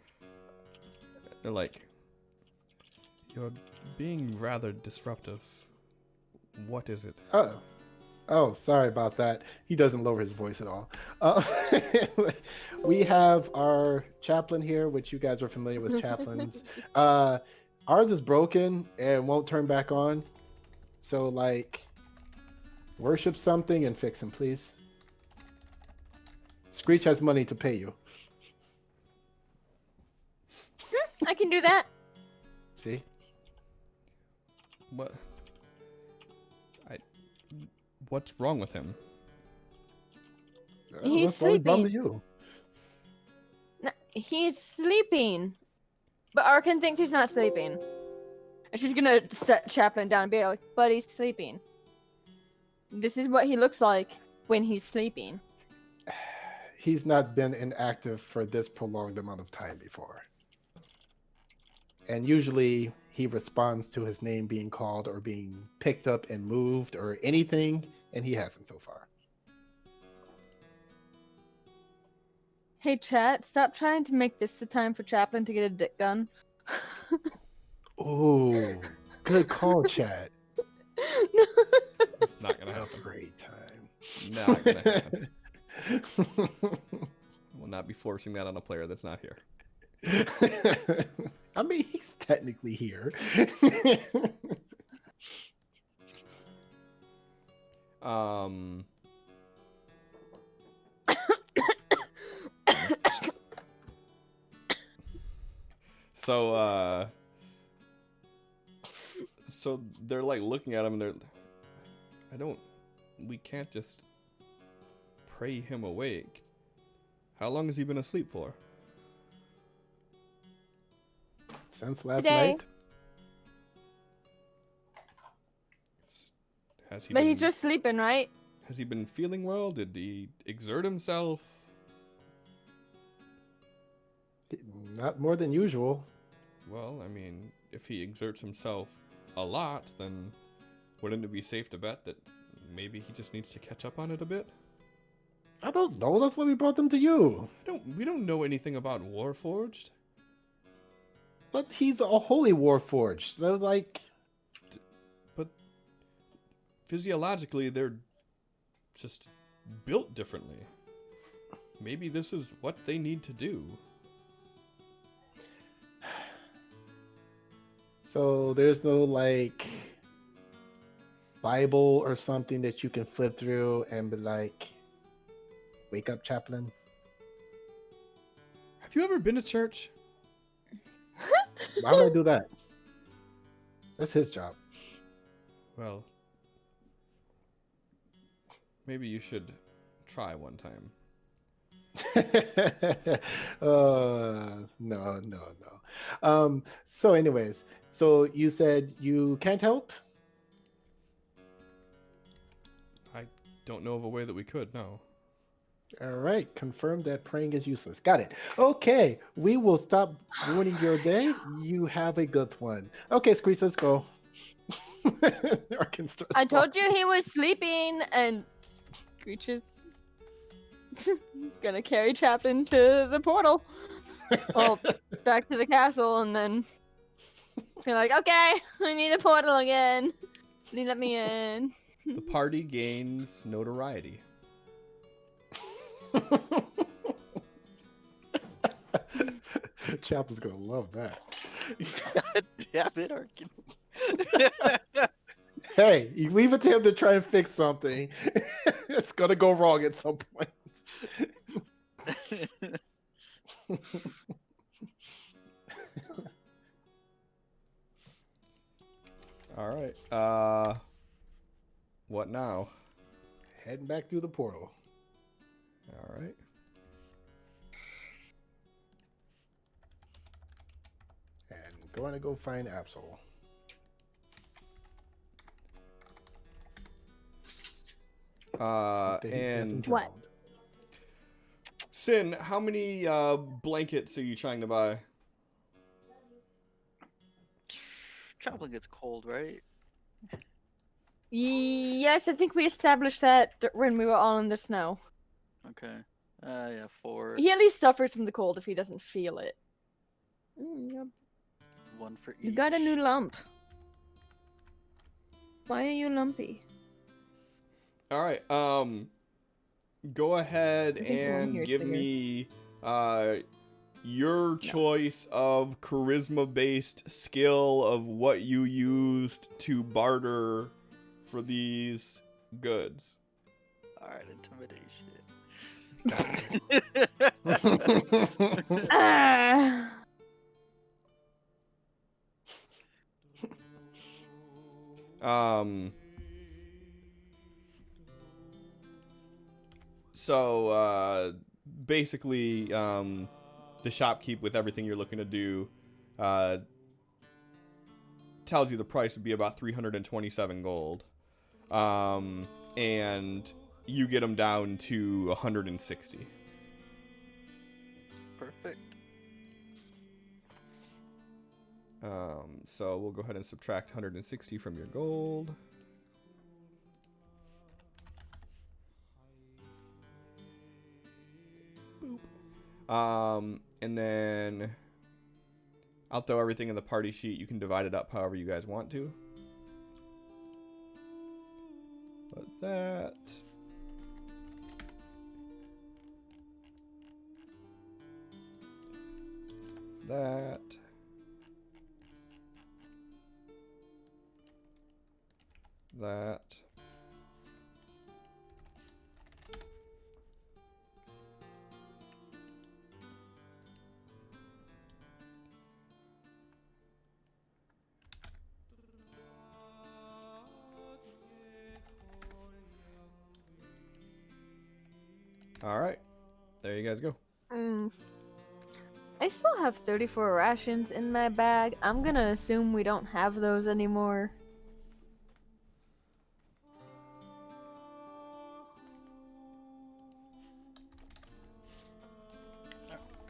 S2: They're like, "You're being rather disruptive. What is it?"
S4: Oh, sorry about that. He doesn't lower his voice at all. We have our chaplain here, which you guys are familiar with chaplains. Ours is broken and won't turn back on. So, like, worship something and fix him, please. Screech has money to pay you.
S1: I can do that.
S4: See?
S2: What? What's wrong with him?
S1: He's
S4: What's wrong
S1: sleeping.
S4: with you?
S1: No, he's sleeping. But Arkin thinks he's not sleeping. And she's gonna set Chaplin down and be like, but he's sleeping. This is what he looks like when he's sleeping.
S4: He's not been inactive for this prolonged amount of time before. And usually he responds to his name being called or being picked up and moved or anything, and he hasn't so far.
S1: Hey, chat, stop trying to make this the time for Chaplin to get a dick done.
S4: Oh, good call, Chad.
S2: Not gonna happen.
S4: Great time.
S2: Not gonna happen. Will not be forcing that on a player that's not here.
S4: I mean, he's technically here.
S2: So they're like looking at him and we can't just pray him awake. How long has he been asleep for?
S4: Since last
S1: Today.
S4: night.
S1: But he's just sleeping, right?
S2: Has he been feeling well? Did he exert himself?
S4: Not more than usual.
S2: Well, I mean, if he exerts himself a lot, then wouldn't it be safe to bet that maybe he just needs to catch up on it a bit?
S4: I don't know. That's why we brought them to you.
S2: We don't know anything about Warforged.
S4: But he's a holy warforged. They're like,
S2: But physiologically, they're just built differently. Maybe this is what they need to do.
S4: so there's no like Bible or something that you can flip through and be like, wake up, chaplain.
S2: Have you ever been to church?
S4: Why would I do that? That's his job.
S2: Well, maybe you should try one time.
S4: No. So anyways, so you said you can't help?
S2: I don't know of a way that we could, no.
S4: All right, confirm that praying is useless. Got it. Okay, we will stop ruining your day. You have a good one. Okay, Screech, let's go.
S1: I told you he was sleeping, and Screech is gonna carry Chaplin to the portal. Well, back to the castle, and then you're like, okay, I need a portal again. Please let me in.
S2: The party gains notoriety.
S4: Chaplin's gonna love that.
S3: God damn it, Arkin.
S4: Hey, you leave it to him to try and fix something. It's gonna go wrong at some point.
S2: All right. What now?
S4: Heading back through the portal.
S2: All right.
S4: And going to go find Absol. He hasn't
S2: And
S1: What?
S4: drowned.
S2: Sin, how many blankets are you trying to buy?
S3: Chaplain gets cold, right?
S1: Yes, I think we established that when we were all in the snow.
S3: Okay. Yeah, 4.
S1: He at least suffers from the cold if he doesn't feel it. Yep.
S3: 1 for each.
S1: You got a new lump. Why are you lumpy?
S2: All right. Go ahead
S1: I think one
S2: and
S1: here is
S2: give
S1: bigger.
S2: me your choice of charisma-based skill of what you used to barter for these goods.
S3: Alright, intimidation.
S1: Ah!
S2: So basically, the shopkeep with everything you're looking to do tells you the price would be about 327 gold. And you get them down to 160.
S3: Perfect.
S2: So we'll go ahead and subtract 160 from your gold. Boop. And then I'll throw everything in the party sheet. You can divide it up however you guys want to. But that. That. That. All right. There you guys go.
S1: I still have 34 rations in my bag. I'm gonna assume we don't have those anymore.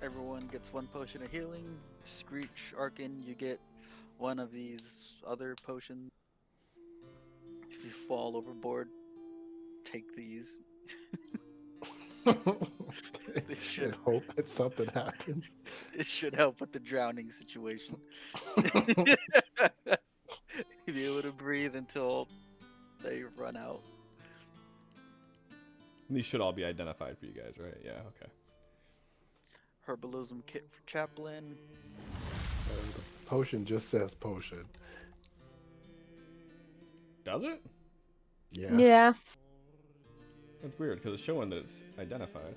S3: Everyone gets 1 potion of healing. Screech, Arkin, you get 1 of these other potions. If you fall overboard, take these. They should
S4: hope that something happens.
S3: it should help with the drowning situation. Be able to breathe until they run out.
S2: These should all be identified for you guys, right? Yeah, okay.
S3: Herbalism kit for Chaplain.
S4: The potion just says potion.
S2: Does it?
S4: Yeah.
S1: Yeah.
S2: That's weird because it's showing that it's identified.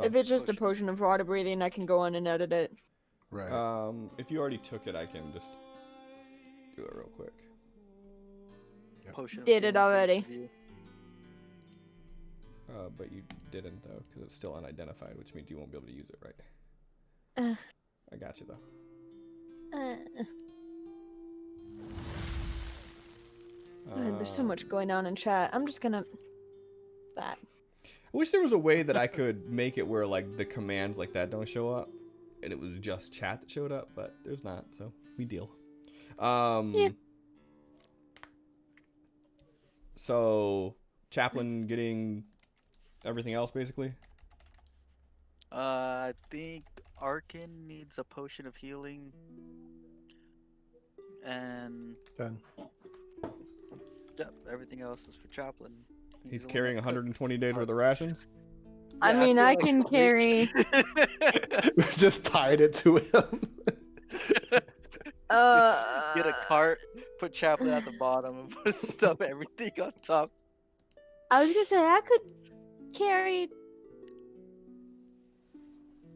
S1: If it's just a
S3: Potion.
S1: potion of water breathing, I can go in and edit it.
S4: Right.
S2: If you already took it, I can just do it real quick.
S3: Potion of
S1: Did it
S3: healing for
S1: already.
S3: each of you.
S2: But you didn't though, because it's still unidentified, which means you won't be able to use it, right?
S1: Uh.
S2: I got you though.
S1: God, there's so much going on in chat. I'm just gonna... That.
S2: I wish there was a way that I could make it where like the commands like that don't show up, and it was just chat that showed up, but there's not, so we deal.
S1: Yeah.
S2: So Chaplain getting everything else basically.
S3: I think Arkin needs a potion of healing. And
S4: Done.
S3: yep, everything else is for Chaplain.
S2: He's
S3: the one
S2: carrying
S3: that
S2: 120
S3: cooks.
S2: days worth of rations.
S1: I
S3: Yeah,
S1: mean,
S3: feel
S1: I
S3: like
S1: can
S3: so
S1: carry...
S4: We just tied it to him.
S3: Just get a cart, put Chaplain at the bottom, and put stuff everything on top.
S1: I was gonna say, I could carry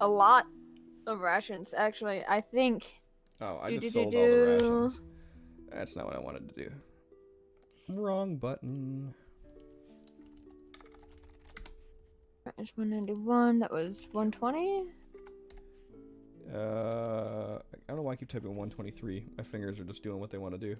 S1: a lot of rations, actually. I think...
S2: Oh, I just sold all the
S1: Do-do-do-do.
S2: rations. That's not what I wanted to do. Wrong button.
S1: It's 191, that was 120?
S2: I don't know why I keep typing 123. My fingers are just doing what they want to do.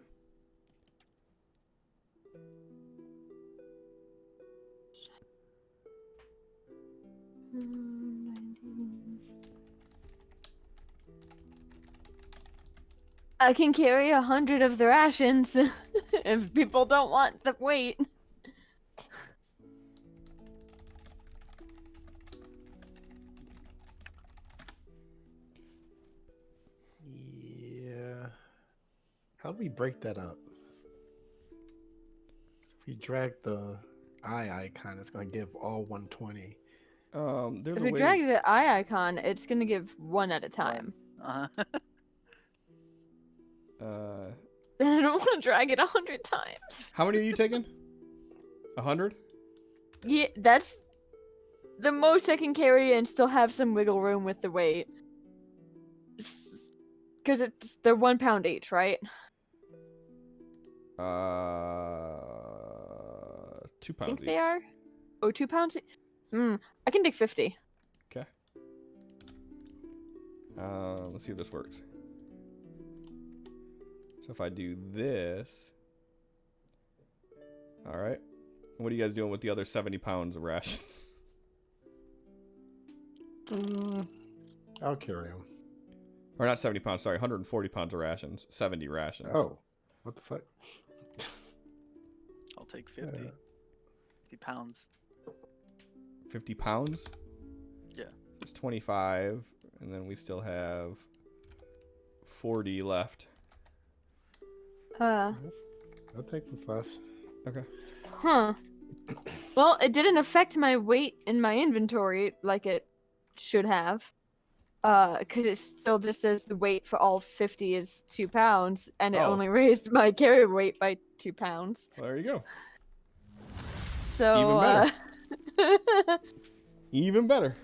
S1: I can carry 100 of the rations if people don't want the weight.
S4: Yeah. How do we break that up? So if we drag the eye icon, it's gonna give all 120.
S2: There's
S1: If
S2: a
S1: we
S2: way.
S1: drag the eye icon, it's gonna give one at a time.
S3: Uh-huh.
S1: Then I don't want to drag it 100 times.
S2: How many are you taking? 100?
S1: Yeah, that's the most I can carry and still have some wiggle room with the weight. Because they're 1 pound each, right?
S2: 2
S1: I
S2: pounds
S1: think
S2: each.
S1: they are. Oh, 2 pounds? I can take 50.
S2: Okay. Let's see if this works. So if I do this, all right. What are you guys doing with the other 70 pounds of rations?
S4: I'll carry them.
S2: Or not 70 pounds, sorry, 140 pounds of rations. 70 rations.
S4: Oh, what the fuck?
S3: I'll take 50. 50 pounds.
S2: 50 pounds?
S3: Yeah.
S2: It's 25, and then we still have 40 left.
S4: I'll take what's left.
S2: Okay.
S1: Huh. Well, it didn't affect my weight in my inventory like it should have. Because it still just says the weight for all 50 is 2 pounds, and it
S2: Oh.
S1: only raised my carry weight by 2 pounds.
S2: Well, there you go.
S1: So,
S2: Even Even better.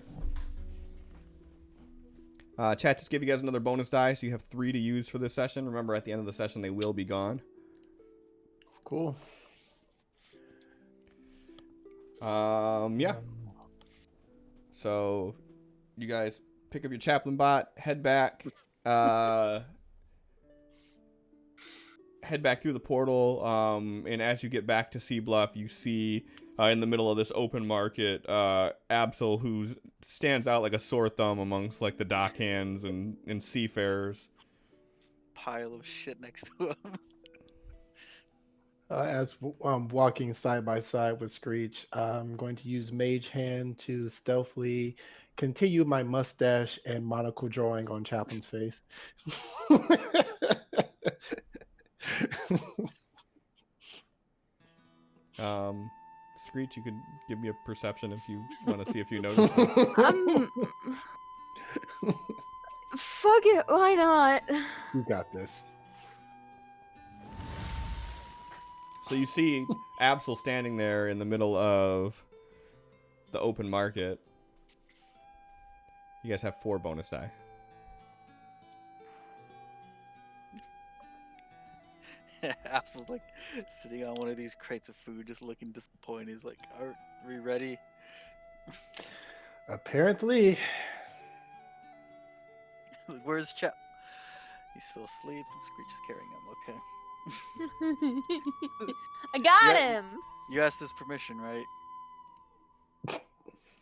S2: Chat just gave you guys another bonus die, so you have 3 to use for this session. Remember, at the end of the session, they will be gone.
S4: Cool.
S2: Yeah. So, you guys pick up your chaplain bot, head back, head back through the portal, and as you get back to Sea Bluff, you see in the middle of this open market, Absol, who stands out like a sore thumb amongst like the dock hands and seafarers.
S3: Pile of shit next to him.
S4: As walking side by side with Screech, I'm going to use Mage Hand to stealthily continue my mustache and monocle drawing on Chaplin's face.
S2: Screech, you could give me a perception if you want to see if you notice this.
S1: Fuck it, why not?
S4: You got this.
S2: So you see Absol standing there in the middle of the open market. You guys have 4 bonus die.
S3: Absol's like sitting on one of these crates of food, just looking disappointed. He's like, "Are we ready?"
S4: Apparently.
S3: Where's Chap? He's still asleep, and Screech is carrying him. Okay.
S1: I got
S3: Yeah.
S1: him.
S3: You asked his permission, right?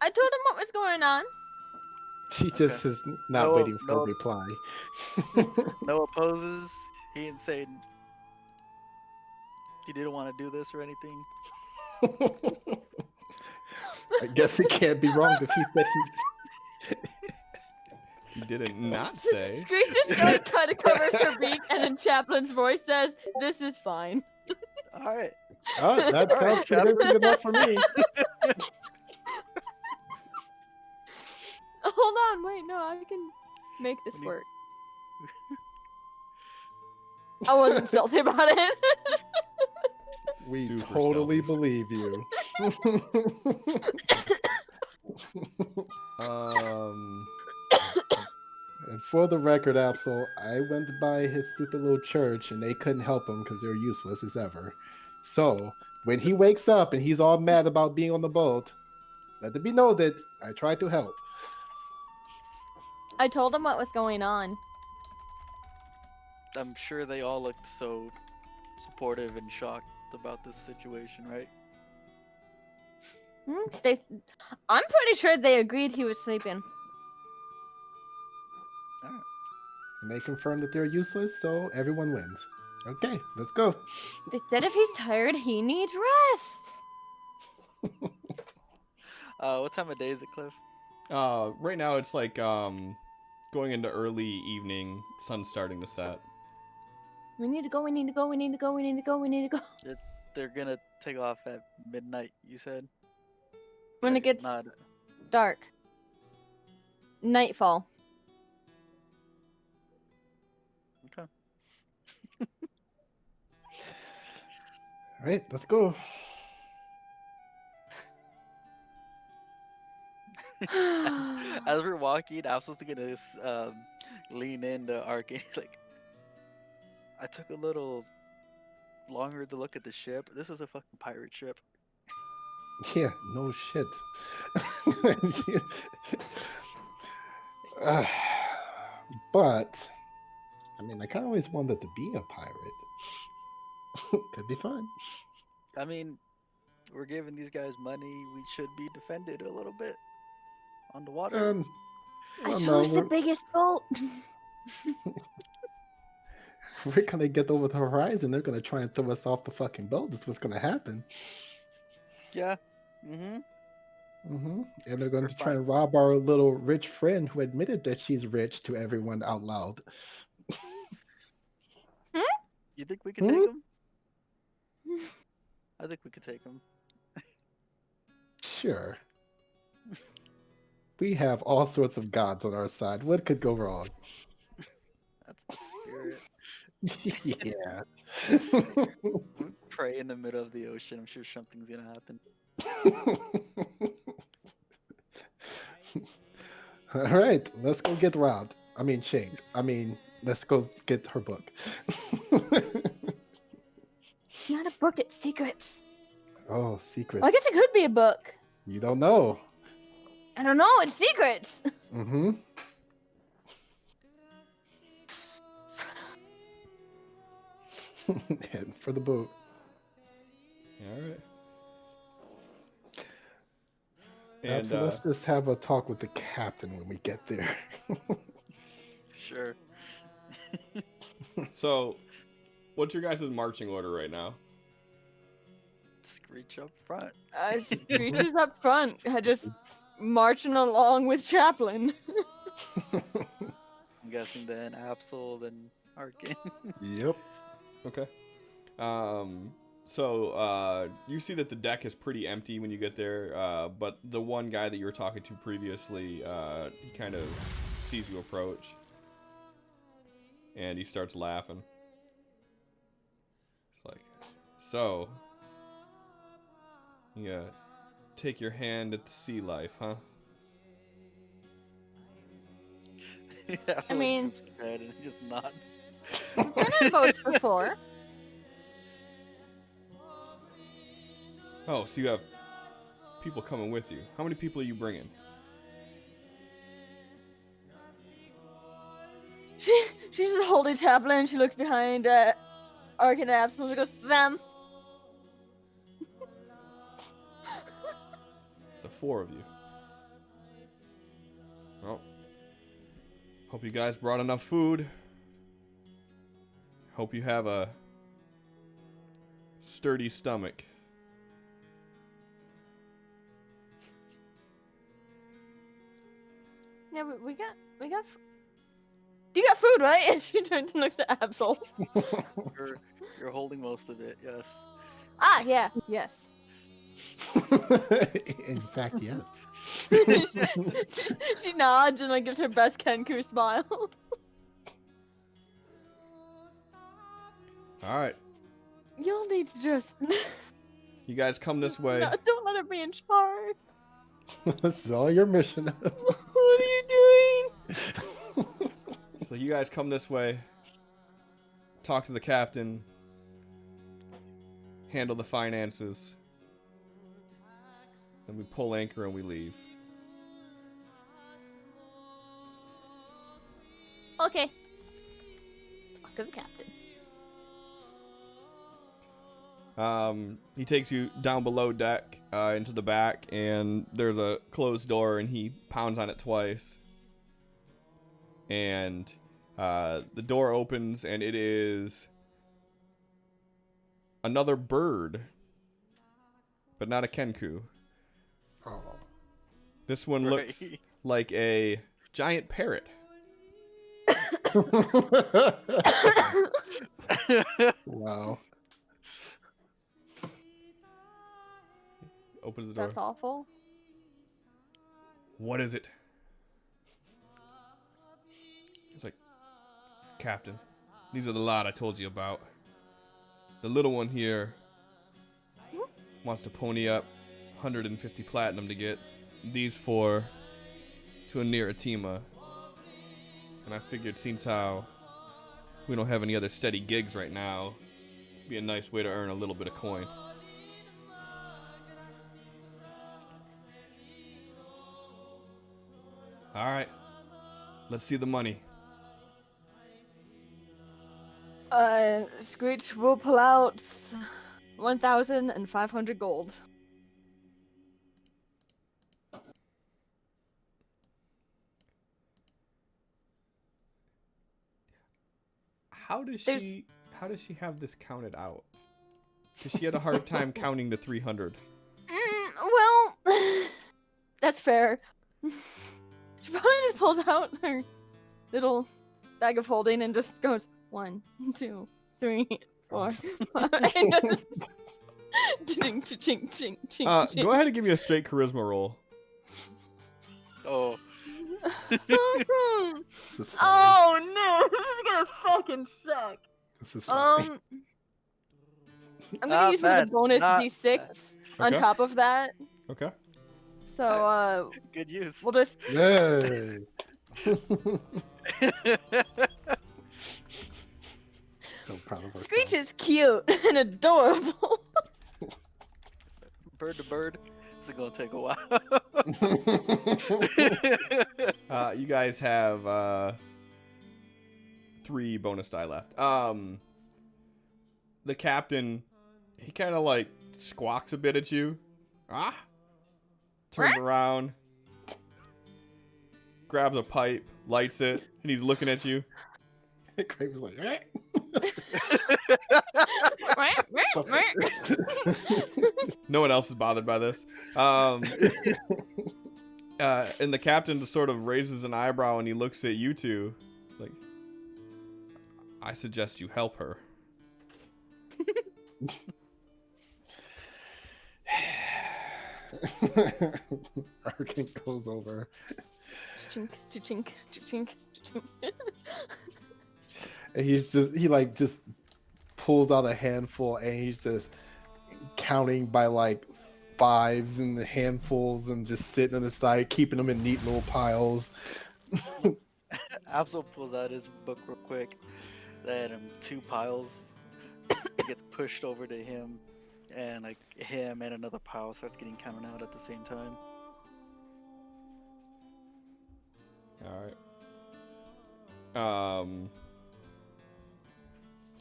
S1: I told him what was going on.
S4: She just is not
S3: No-
S4: waiting for
S3: no-
S4: a reply.
S3: No opposes. He didn't say he didn't want to do this or anything.
S4: I guess it can't be wrong if he said he.
S2: You didn't not say.
S1: Screech just like kind of covers her beak, and then Chaplin's voice says, "This is fine."
S3: All right.
S4: Oh, that sounds convincing enough for me.
S1: Hold on, wait, no, I can make this
S3: When you-
S1: work. I wasn't stealthy about it.
S4: We
S2: Super
S4: totally
S2: stealthy.
S4: believe you. And for the record, Absol, I went by his stupid little church and they couldn't help him because they're useless as ever. So, when he wakes up and he's all mad about being on the boat, let it be known that I tried to help.
S1: I told him what was going on.
S3: I'm sure they all looked so supportive and shocked about this situation, right?
S1: I'm pretty sure they agreed he was sleeping.
S3: All right.
S4: And they confirmed that they're useless, so everyone wins. Okay, let's go.
S1: They said if he's tired, he needs rest.
S3: What time of day is it, Cliff?
S2: Right now it's like going into early evening, sun starting to set.
S1: We need to go, we need to go, we need to go, we need to go, we need to go.
S3: They're gonna take off at midnight, you said?
S1: When it gets
S3: Not...
S1: dark. Nightfall.
S3: Okay.
S4: All right, let's go.
S3: As we're walking, I was supposed to get to lean into Ark, and he's like, I took a little longer to look at the ship. This was a fucking pirate ship.
S4: Yeah, no shit. But, I mean, I kind of always wanted to be a pirate. Could be fun.
S3: I mean, we're giving these guys money. We should be defended a little bit on the water.
S1: I
S4: well,
S1: chose the
S4: we're-
S1: biggest boat.
S4: We're gonna get over the horizon. They're gonna try and throw us off the fucking boat. That's what's gonna happen.
S3: Yeah. Mm-hmm.
S4: And they're going
S3: We're
S4: to try and rob our little rich friend who admitted that she's rich to everyone out loud.
S3: You think we could take him? I think we could take him.
S4: Sure. We have all sorts of gods on our side. What could go wrong?
S3: That's the spirit.
S4: Yeah.
S3: We pray in the middle of the ocean. I'm sure something's gonna happen.
S4: All right, let's go get robbed. I mean, shamed. I mean, let's go get her book.
S1: It's not a book, it's secrets.
S4: Oh, secrets.
S1: Well, I guess it could be a book.
S4: You don't know.
S1: I don't know, it's secrets.
S4: Mm-hmm. Heading for the boat.
S2: All right.
S4: And
S2: And
S4: so let's just have a talk with the captain when we get there.
S3: Sure.
S2: so, what's your guys' marching order right now?
S3: Screech up front.
S1: Screech is up front, just marching along with Chaplin.
S3: I'm guessing then Absol, then Arkin.
S4: Yep.
S2: Okay. You see that the deck is pretty empty when you get there, but the one guy that you were talking to previously, he kind of sees you approach, and he starts laughing. It's like, so, you take your hand at the sea life, huh?
S3: Absol
S1: I mean-
S3: shakes his head and he just nods.
S1: We've been on boats before.
S2: Oh, so you have people coming with you. How many people are you bringing?
S1: She's just holding Chaplin. She looks behind Arkin and Absol. She goes, them.
S2: So 4 of you. Well, hope you guys brought enough food. Hope you have a sturdy stomach.
S1: Yeah, we got. You got food, right? And she turns and looks at Absol.
S3: You're holding most of it, yes.
S1: Ah, yeah, yes.
S4: In fact, yes.
S1: She nods and like gives her best Kenku smile.
S2: All right,
S1: You'll need to just.
S2: you guys come this way.
S1: No, don't let her be in charge.
S4: This is all your mission.
S1: What are you doing?
S2: So you guys come this way. Talk to the captain. Handle the finances. Then we pull anchor and we leave.
S1: Okay. Talk to the captain.
S2: He takes you down below deck, into the back, and there's a closed door, and he pounds on it twice. And the door opens, and it is another bird, but not a Kenku.
S4: Oh.
S2: This one looks
S3: Right.
S2: like a giant parrot.
S4: Wow.
S2: Opens the door.
S1: That's awful.
S2: What is it? It's like, Captain, these are the lot I told you about. The little one here wants to pony up 150 platinum to get these 4 to a near Atima. And I figured, since how we don't have any other steady gigs right now, it'd be a nice way to earn a little bit of coin. All right, let's see the money.
S1: Screech will pull out 1,500 gold.
S2: How does
S1: There's-
S2: she have this counted out? Because she had a hard time counting to 300.
S1: Well, that's fair. She probably just pulls out her little bag of holding and just goes 1, 2, 3, 4, 5. And just ching, ching, ching, ching, ching.
S2: Go ahead and give me a straight charisma roll.
S3: Oh,
S4: This is fine.
S1: Oh no, this is gonna fucking suck.
S4: This is fine.
S1: I'm gonna
S3: Not
S1: use one of
S3: bad,
S1: the bonus
S3: not
S1: d6 on
S2: Okay.
S1: top of that.
S2: Okay.
S1: So
S3: good use.
S1: we'll just
S4: Yay. So proud of
S1: Screech is cute and adorable.
S3: Bird to bird. This is gonna take a while.
S4: ourselves.
S2: You guys have 3 bonus die left. The captain, he kind of like squawks a bit at you. Turns around, grabs a pipe, lights it, and he's looking at you.
S4: Craig was like,
S2: No one else is bothered by this. And the captain just sort of raises an eyebrow and he looks at you two, like, I suggest you help her.
S4: Arkin goes over.
S1: Chink, chink, chink, chink.
S4: And he just pulls out a handful and he's just counting by like fives and handfuls and just sitting on the side, keeping them in neat little piles.
S3: Absol pulls out his book real quick. Then 2 piles. It gets pushed over to him, and like him and another pile starts getting counted out at the same time.
S2: All right.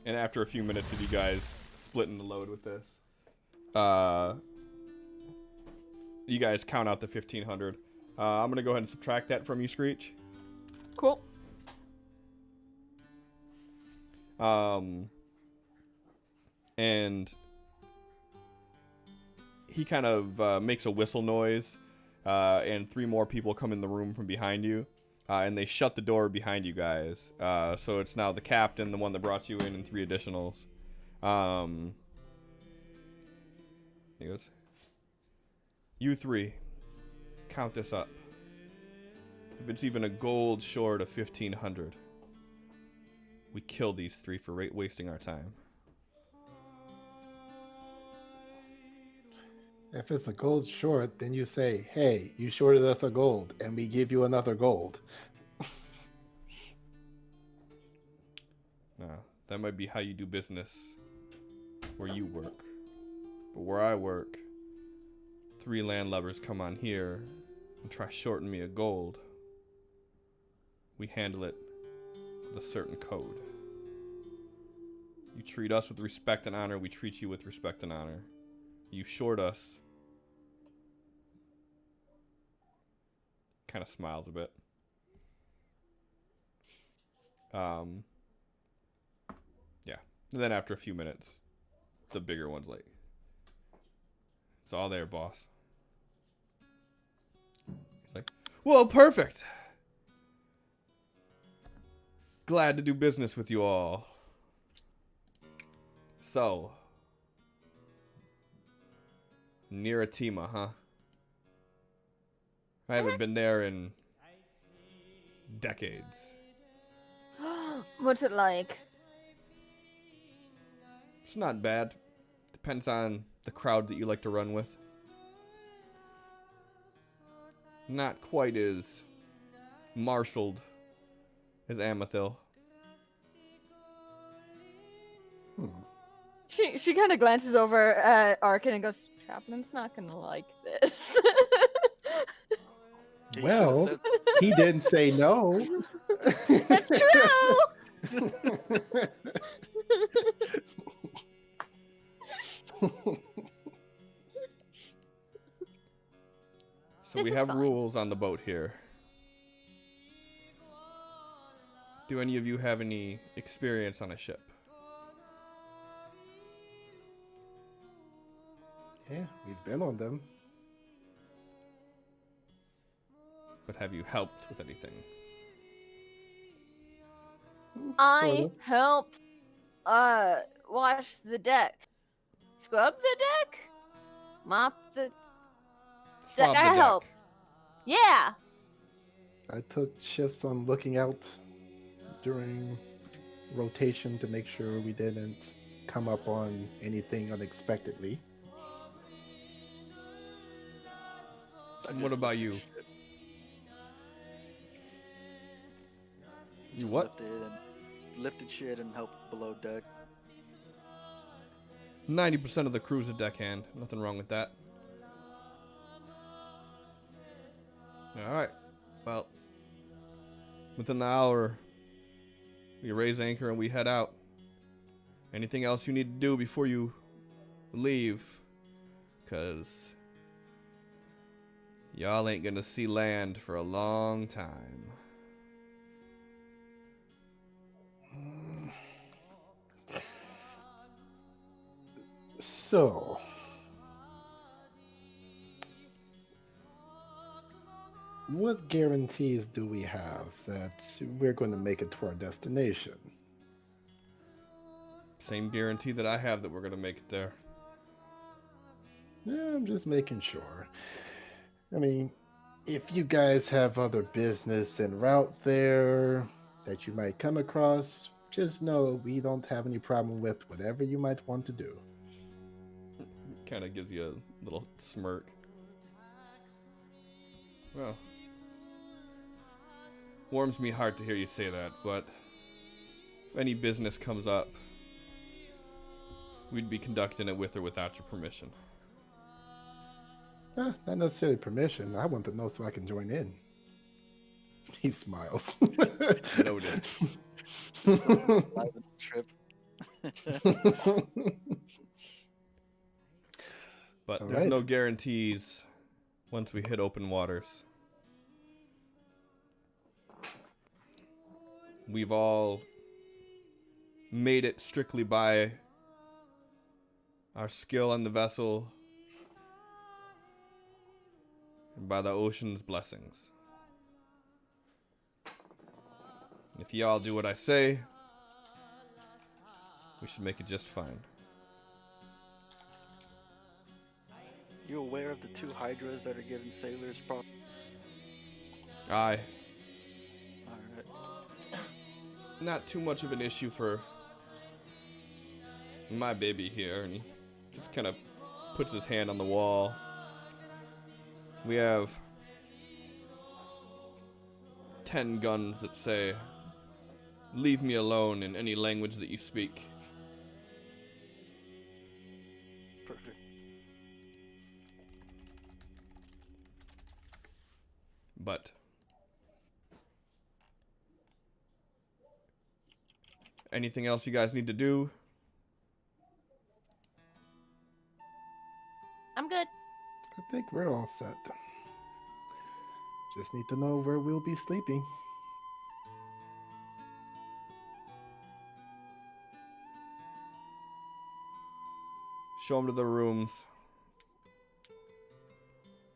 S2: And after a few minutes of you guys splitting the load with this, you guys count out the 1,500. I'm gonna go ahead and subtract that from you, Screech.
S1: Cool.
S2: And he kind of makes a whistle noise, and 3 more people come in the room from behind you, and they shut the door behind you guys. So it's now the captain, the one that brought you in, and 3 additionals. He goes, you 3, count this up. If it's even a gold short of 1,500, we kill these 3 for wasting our time.
S4: If it's a gold short, then you say, hey, you shorted us a gold, and we give you another gold.
S2: Now, that might be how you do business where you work. But where I work, 3 landlubbers come on here and try shorting me a gold. We handle it with a certain code. You treat us with respect and honor, we treat you with respect and honor. You short us. Kind of smiles a bit. Yeah. And then after a few minutes, the bigger one's like, it's all there, boss. He's like, well, perfect. Glad to do business with you all. So, Niratima, huh? I haven't been there in decades.
S1: What's it like?
S2: It's not bad. Depends on the crowd that you like to run with. Not quite as marshaled as Amathil.
S1: She kind of glances over at Arkin and goes, Chaplin's not gonna like this.
S3: He
S4: Well,
S3: should've
S4: he didn't say no.
S1: That's true!
S2: So
S1: This
S2: we
S1: is
S2: have
S1: fine.
S2: rules on the boat here. Do any of you have any experience on a ship?
S4: Yeah, we've been on them.
S2: But have you helped with anything?
S1: I helped wash the deck. Scrub the deck? Mop the
S2: Swab the
S1: I
S2: deck.
S1: helped. Yeah.
S4: I took shifts on looking out during rotation to make sure we didn't come up on anything unexpectedly.
S2: And what about you? You
S3: Just
S2: what?
S3: lifted shit and helped below deck.
S2: 90% of the crew's a deckhand. Nothing wrong with that. Alright. Well, within the hour, we raise anchor and we head out. Anything else you need to do before you leave? Because y'all ain't gonna see land for a long time.
S4: So, What guarantees do we have that we're going to make it to our destination?
S2: Same guarantee that I have that we're gonna make it there.
S4: Yeah, I'm just making sure. I mean, if you guys have other business en route there that you might come across, just know we don't have any problem with whatever you might want to do.
S2: Kind of gives you a little smirk. Well, warms me heart to hear you say that, but if any business comes up, we'd be conducting it with or without your permission.
S4: Not necessarily permission. I want to know so I can join in. He smiles.
S2: Noted.
S3: Live in the trip.
S2: But
S4: All
S2: there's
S4: right.
S2: no guarantees once we hit open waters. We've all made it strictly by our skill on the vessel and by the ocean's blessings. If y'all do what I say, we should make it just fine.
S3: You aware of the 2 hydras that are giving sailors problems?
S2: Aye,
S3: Alright.
S2: not too much of an issue for my baby here, and he just kind of puts his hand on the wall. We have 10 guns that say, "Leave me alone," in any language that you speak.
S3: Perfect.
S2: But anything else you guys need to do?
S1: I'm good.
S4: I think we're all set. Just need to know where we'll be sleeping.
S2: Show them to the rooms.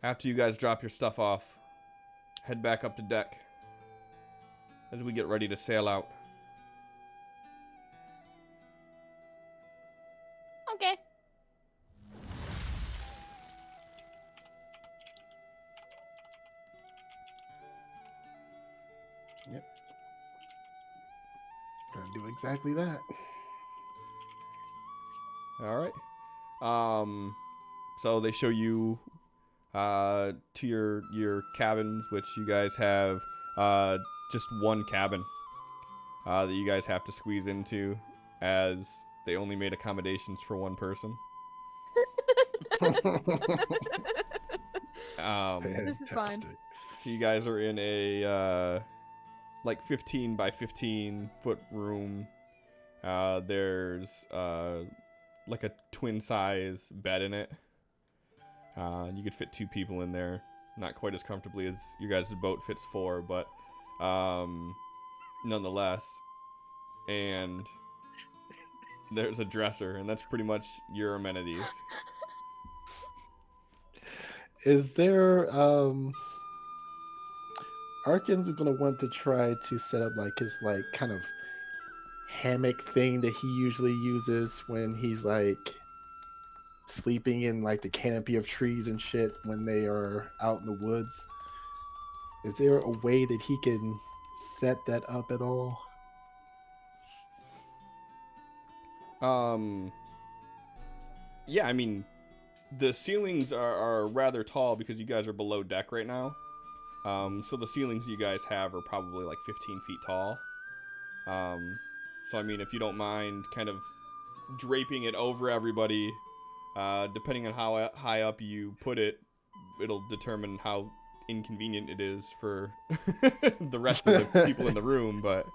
S2: After you guys drop your stuff off, head back up to deck as we get ready to sail out.
S1: Okay.
S4: Yep. Gonna do exactly that.
S2: All right. So they show you to your cabins, which you guys have just one cabin that you guys have to squeeze into, as they only made accommodations for one person.
S1: This is fine.
S4: Fantastic.
S2: So you guys are in a like 15 by 15 foot room. There's like a twin size bed in it. You could fit 2 people in there. Not quite as comfortably as your guys' boat fits 4, but nonetheless. And there's a dresser, and that's pretty much your amenities.
S4: Is there Arkin's gonna want to try to set up like his like kind of hammock thing that he usually uses when he's like sleeping in like the canopy of trees and shit when they are out in the woods. Is there a way that he can set that up at all?
S2: Yeah, I mean, the ceilings are rather tall because you guys are below deck right now. So the ceilings you guys have are probably like 15 feet tall. So I mean, if you don't mind kind of draping it over everybody, depending on how high up you put it, it'll determine how inconvenient it is for the rest of the people in the room. But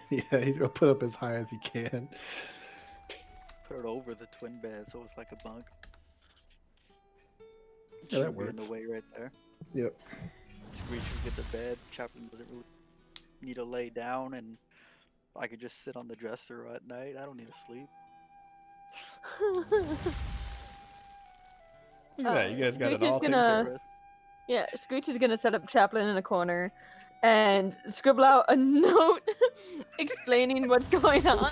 S4: Yeah, he's gonna put up as high as he can.
S3: Put it over the twin bed so it's like a bunk.
S4: Yeah, that
S3: Shouldn't be in
S4: works.
S3: the way right there.
S4: Yep.
S3: Screech would get the bed. Chaplain doesn't really need to lay down, and I could just sit on the dresser at night. I don't need to sleep.
S2: look at that, you guys got it
S1: Screech is
S2: all taken
S1: gonna-
S2: care of.
S1: Yeah, Screech is gonna set up Chaplin in a corner and scribble out a note explaining what's going on,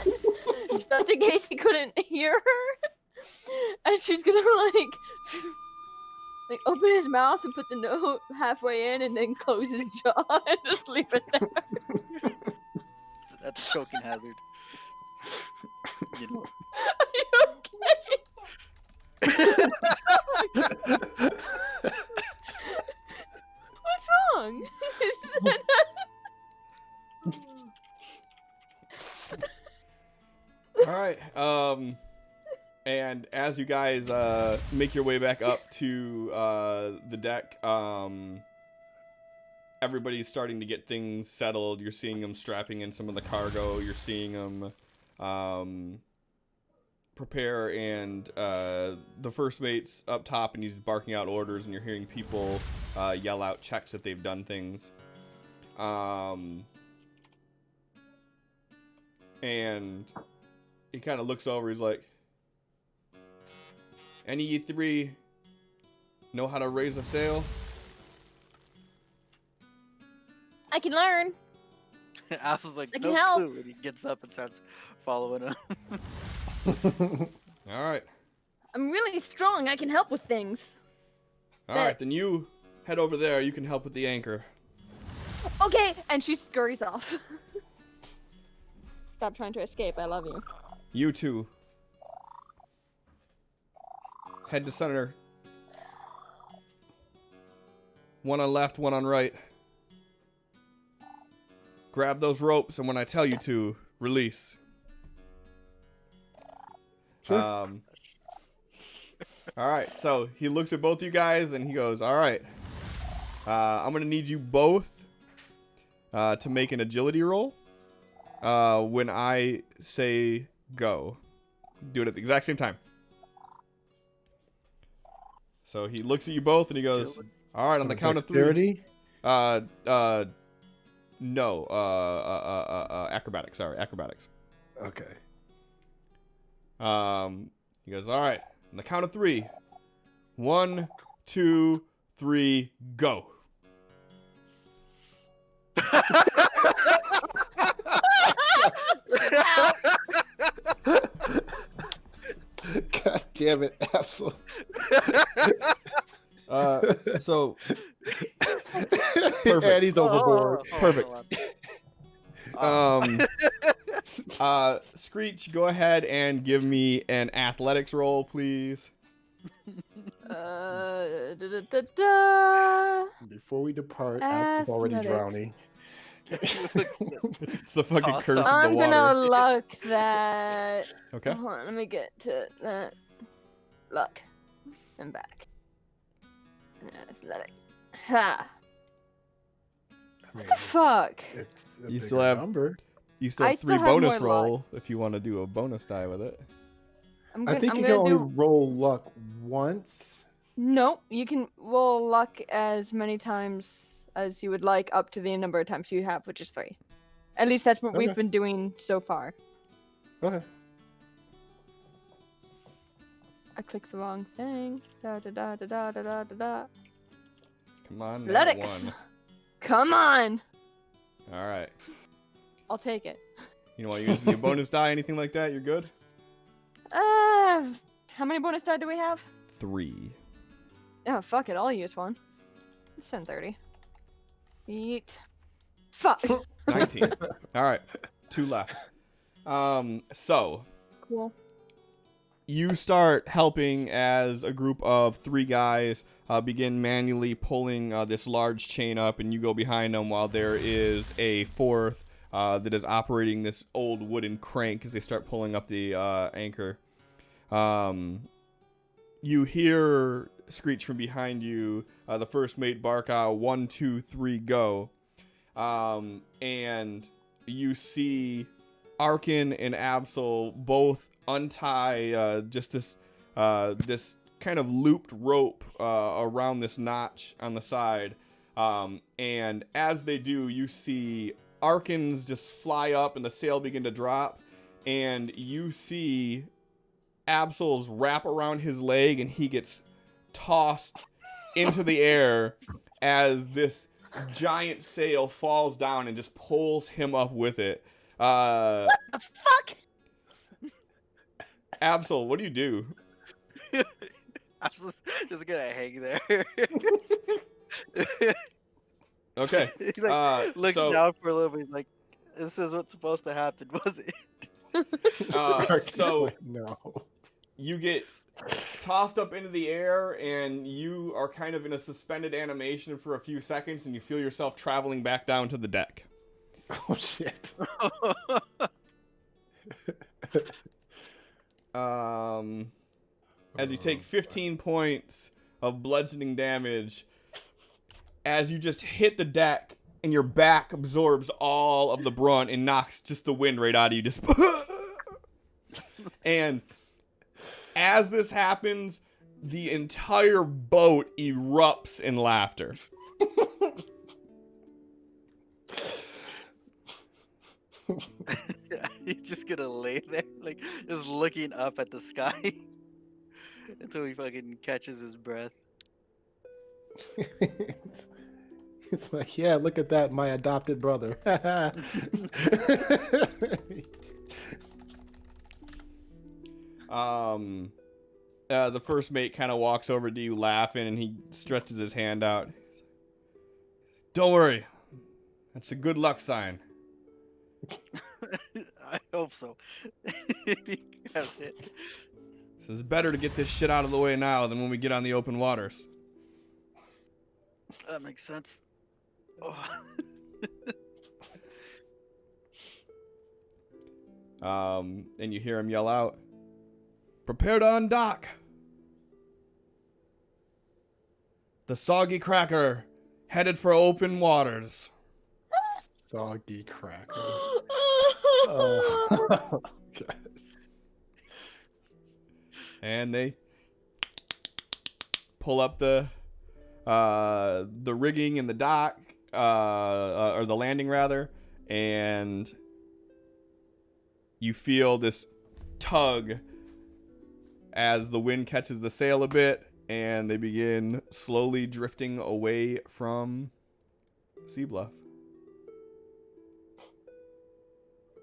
S1: just in case he couldn't hear her. And she's gonna like open his mouth and put the note halfway in, and then close his jaw and just leave it there.
S3: That's a choking hazard. You know.
S1: Are you okay? What's wrong?
S2: All right. And as you guys make your way back up to the deck, everybody's starting to get things settled. You're seeing them strapping in some of the cargo. You're seeing them prepare, and the first mate's up top, and he's barking out orders, and you're hearing people yell out checks that they've done things. And he kind of looks over. He's like, "Any of you three know how to raise a sail?"
S1: I can learn.
S3: I was like,
S1: I can
S3: no
S1: help.
S3: clue. And he gets up and starts following him.
S2: All right.
S1: I'm really strong. I can help with things.
S2: All right, then you head over there. You can help with the anchor.
S1: Okay, and she scurries off. Stop trying to escape. I love you.
S2: You two head to center. One on left, one on right. Grab those ropes, and when I tell you to, release.
S4: Sure.
S2: All right, so he looks at both of you guys, and he goes, "All right, I'm going to need you both to make an agility roll when I say go. Do it at the exact same time." So he looks at you both, and he goes, "All right, on the count of three." No, acrobatics. Sorry, acrobatics.
S4: Okay.
S2: He goes, "All right, on the count of three. 1, 2, 3, go."
S4: God damn it, Absol.
S2: So
S4: And he's overboard.
S2: Perfect. Screech, go ahead and give me an athletics roll, please.
S4: Before we depart, Apple's already
S1: Athletics.
S4: drowning.
S2: It's the fucking
S3: Toss
S2: curse
S3: up.
S2: of
S1: I'm
S2: the
S1: gonna
S2: water.
S1: luck that.
S2: Okay.
S1: Hold on, let me get to that. Luck. And back. Athletic. Ha!
S4: I mean,
S1: What the fuck?
S4: it's a
S2: You
S4: bigger
S2: still have-
S4: number.
S2: You still
S1: I
S2: have
S1: still
S2: 3
S1: have
S2: bonus
S1: more luck.
S2: roll if you want to do a bonus die with it.
S1: I'm
S4: I
S1: gonna,
S4: think
S1: I'm
S4: you can
S1: gonna
S4: only
S1: do.
S4: roll luck once.
S1: Nope, you can roll luck as many times as you would like, up to the number of times you have, which is 3. At least that's what we've
S4: Okay.
S1: been doing so far.
S4: Okay.
S1: I clicked the wrong thing. Da da da da da da da da da.
S2: Come on, that
S1: Athletics.
S2: one.
S1: Come on.
S2: All right.
S1: I'll take it.
S2: You don't want to use your bonus die, anything like that? You're good?
S1: How many bonus die do we have?
S2: 3.
S1: Oh, fuck it. I'll use one. Send 30. Yeet. Fuck.
S2: 19. All right. 2 left. So
S1: Cool.
S2: you start helping as a group of 3 guys begin manually pulling this large chain up, and you go behind them while there is a 4th that is operating this old wooden crank as they start pulling up the anchor. You hear Screech from behind you, the first mate bark out 1, 2, 3, go. And you see Arkin and Absol both untie just this kind of looped rope around this notch on the side. And as they do, you see Arkin's just fly up and the sail begin to drop. And you see Absol's wrap around his leg, and he gets tossed into the air as this giant sail falls down and just pulls him up with it.
S1: The fuck?
S2: Absol, what do you do?
S3: I'm just gonna hang there.
S2: Okay.
S3: He like looks
S2: So
S3: down for a little bit, like, this is what's supposed to happen, was it?
S2: so
S4: Like, no.
S2: you get tossed up into the air and you are kind of in a suspended animation for a few seconds and you feel yourself traveling back down to the deck.
S4: Oh shit.
S2: As you take 15 points of bludgeoning damage as you just hit the deck and your back absorbs all of the brunt and knocks just the wind right out of you. Just and as this happens, the entire boat erupts in laughter.
S3: He's just gonna lay there, like, just looking up at the sky until he fucking catches his breath.
S4: It's like, yeah, look at that, my adopted brother.
S2: The first mate kind of walks over to you laughing and he stretches his hand out. Don't worry. That's a good luck sign.
S3: I hope so. He grabs it.
S2: So it's better to get this shit out of the way now than when we get on the open waters.
S3: That makes sense. Oh.
S2: And you hear him yell out, "Prepare to undock. The Soggy Cracker headed for open waters."
S4: Soggy cracker. Oh. God.
S2: And they pull up the rigging in the dock, or the landing rather, and you feel this tug as the wind catches the sail a bit, and they begin slowly drifting away from Sea Bluff.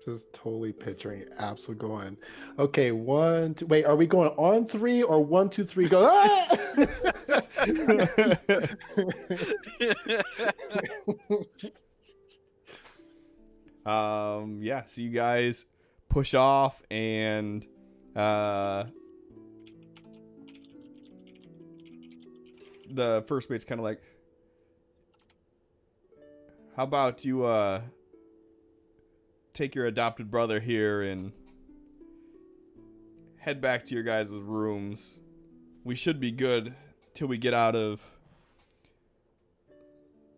S4: Just totally picturing Absol going, okay, 1, 2, wait, are we going on 3 or 1, 2, 3, go, ah!
S2: Yeah, so you guys push off and the first mate's kind of like, how about you take your adopted brother here and head back to your guys' rooms. We should be good till we get out of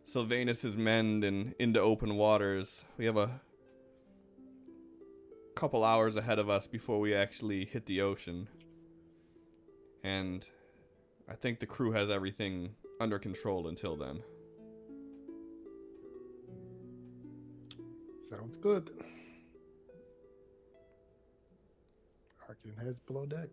S2: Sylvanus' Mend and into open waters. We have a couple hours ahead of us before we actually hit the ocean. And I think the crew has everything under control until then.
S4: Sounds good. Arkin heads below deck.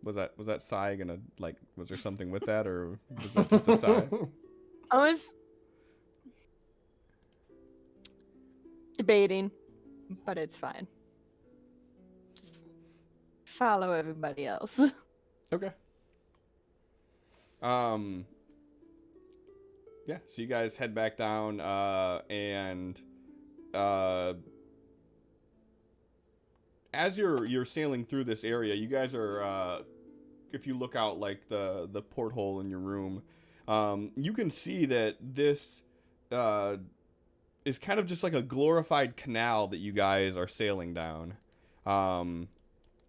S2: Was that sigh gonna, like, was there something with that, or was that just a sigh?
S1: I was debating, but it's fine. Just follow everybody else.
S2: Okay. Yeah, so you guys head back down, and as you're sailing through this area, you guys are, if you look out like the porthole in your room, you can see that this is kind of just like a glorified canal that you guys are sailing down,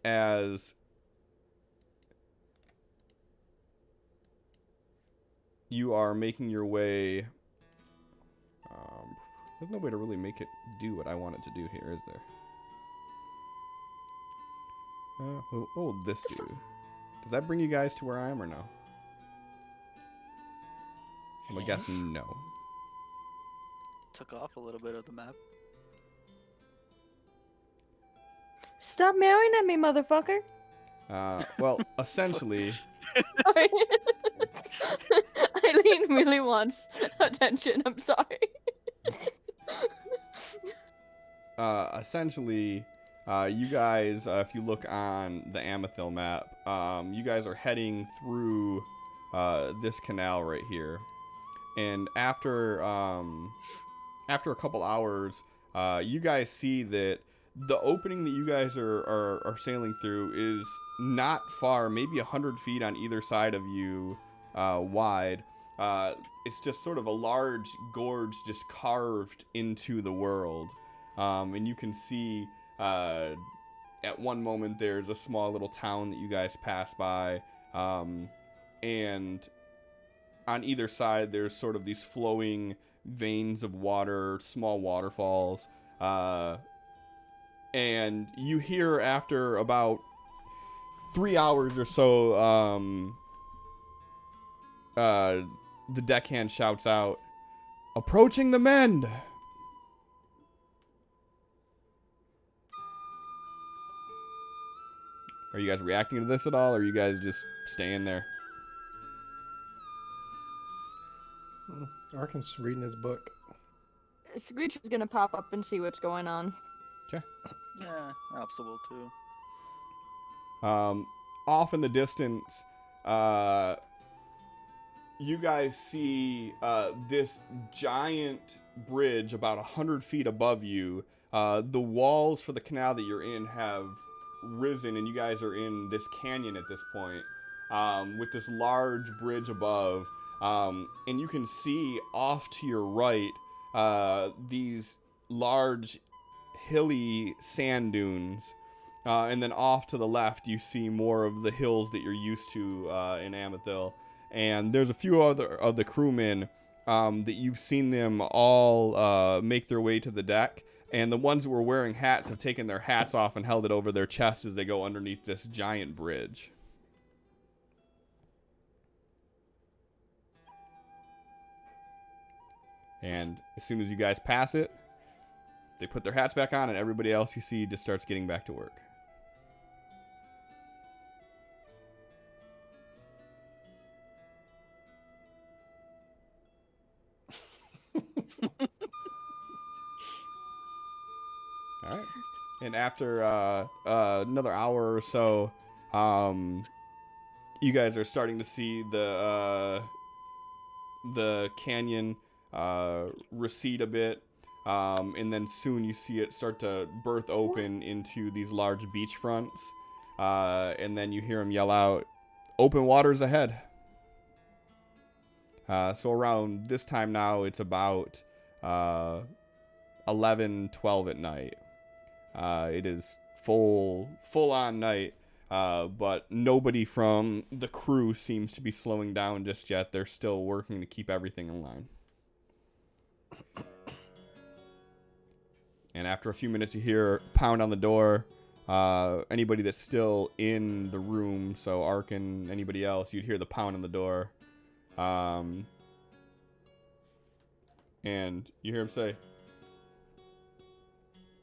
S2: as you are making your way. There's no way to really make it do what I want it to do here, is there? What will this do? Does that bring you guys to where I am or no? I'm gonna guess no.
S3: Took off a little bit of the map.
S1: Stop meowing at me, motherfucker.
S2: Well, essentially,
S1: Sorry. Eileen really wants attention. I'm sorry.
S2: essentially, you guys, if you look on the Amethil map, you guys are heading through this canal right here, and after a couple hours, you guys see that the opening that you guys are sailing through is not far, maybe 100 feet on either side of you, wide. It's just sort of a large gorge just carved into the world. And you can see at one moment there's a small little town that you guys pass by. And on either side there's sort of these flowing veins of water, small waterfalls. And you hear after about 3 hours or so, the deckhand shouts out, "Approaching the mend!" Are you guys reacting to this at all, or are you guys just staying there?
S4: Arkin's reading his book.
S1: Screech is gonna pop up and see what's going on.
S2: Okay.
S3: Yeah, Absol too.
S2: Off in the distance, you guys see this giant bridge about 100 feet above you. The walls for the canal that you're in have risen, and you guys are in this canyon at this point, with this large bridge above. And you can see off to your right these large hilly sand dunes. And then off to the left, you see more of the hills that you're used to in Amethil. And there's a few other of the crewmen that you've seen them all make their way to the deck. And the ones that were wearing hats have taken their hats off and held it over their chests as they go underneath this giant bridge. And as soon as you guys pass it, they put their hats back on, and everybody else you see just starts getting back to work. All right. And after another hour or so, you guys are starting to see the canyon recede a bit, and then soon you see it start to birth open into these large beach fronts, and then you hear him yell out, "Open waters ahead." So around this time now, it's about 11, 12 at night. It is full on night, but nobody from the crew seems to be slowing down just yet. They're still working to keep everything in line. And after a few minutes, you hear a pound on the door. Anybody that's still in the room, so Arkin, anybody else, you'd hear the pound on the door. And you hear him say,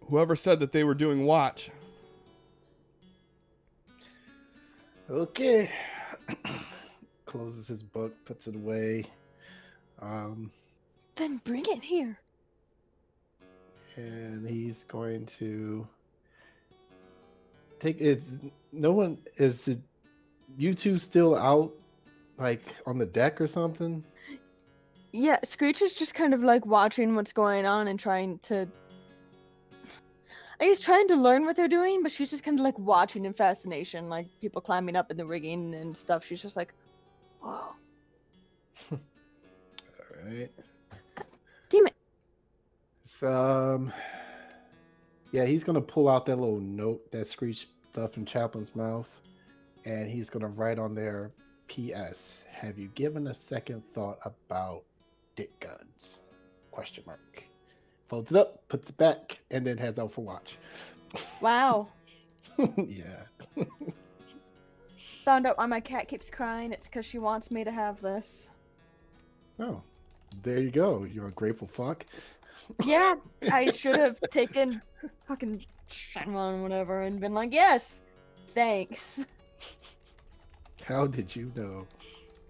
S2: "Whoever said that they were doing watch?"
S4: Okay. Closes his book, puts it away.
S1: Then bring it here.
S4: And he's going to take it's no one is it, you two still out like on the deck or something?
S1: Yeah, Screech is just kind of like watching what's going on and trying to. He's trying to learn what they're doing, but she's just kind of like watching in fascination, like people climbing up in the rigging and stuff. She's just like, whoa.
S4: All right.
S1: Damn it.
S4: So, yeah, he's gonna pull out that little note that Screech stuff in Chaplin's mouth, and he's gonna write on there, "P.S. Have you given a second thought about dick guns?" Question mark. Folds it up, puts it back, and then heads out for watch.
S1: Wow.
S4: Yeah.
S1: Found out why my cat keeps crying. It's because she wants me to have this.
S4: Oh, There you go. You ungrateful fuck.
S1: Yeah, I should have taken fucking Shenmue whatever and been like, yes, thanks.
S4: How did you know?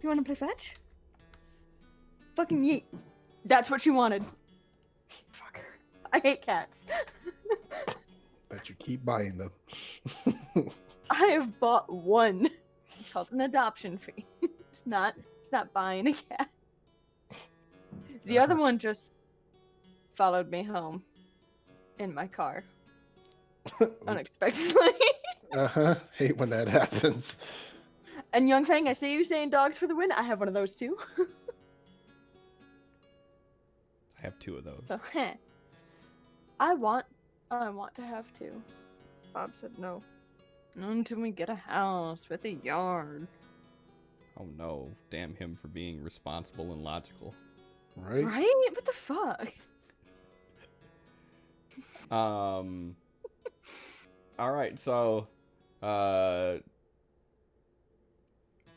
S1: You want to play fetch? Fucking yeet. That's what you wanted. Fuck. I hate cats.
S4: Bet you keep buying them.
S1: I have bought one. It's called an adoption fee. It's not buying a cat. The other one just followed me home in my car unexpectedly.
S4: Hate when that happens.
S1: And Young Fang, I see you saying dogs for the win. I have one of those too.
S2: I have 2 of those.
S1: So, I want to have 2. Bob said no. Not until we get a house with a yard.
S2: Oh no, damn him for being responsible and logical.
S4: Right?
S1: Right? What the fuck?
S2: All right, so, Absol,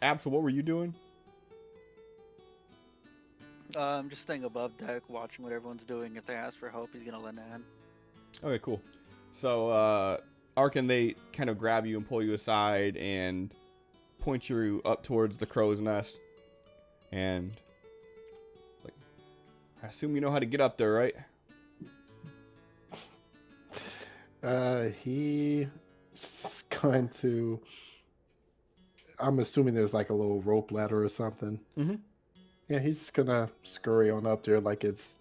S2: what were you doing?
S3: I'm just staying above deck, watching what everyone's doing. If they ask for help, he's gonna lend a hand.
S2: Okay, cool. So, Arkin, they kind of grab you and pull you aside and point you up towards the crow's nest. And, like, I assume you know how to get up there, right?
S4: He's going to. I'm assuming there's like a little rope ladder or something.
S2: Mm-hmm.
S4: Yeah, he's just gonna scurry on up there like it's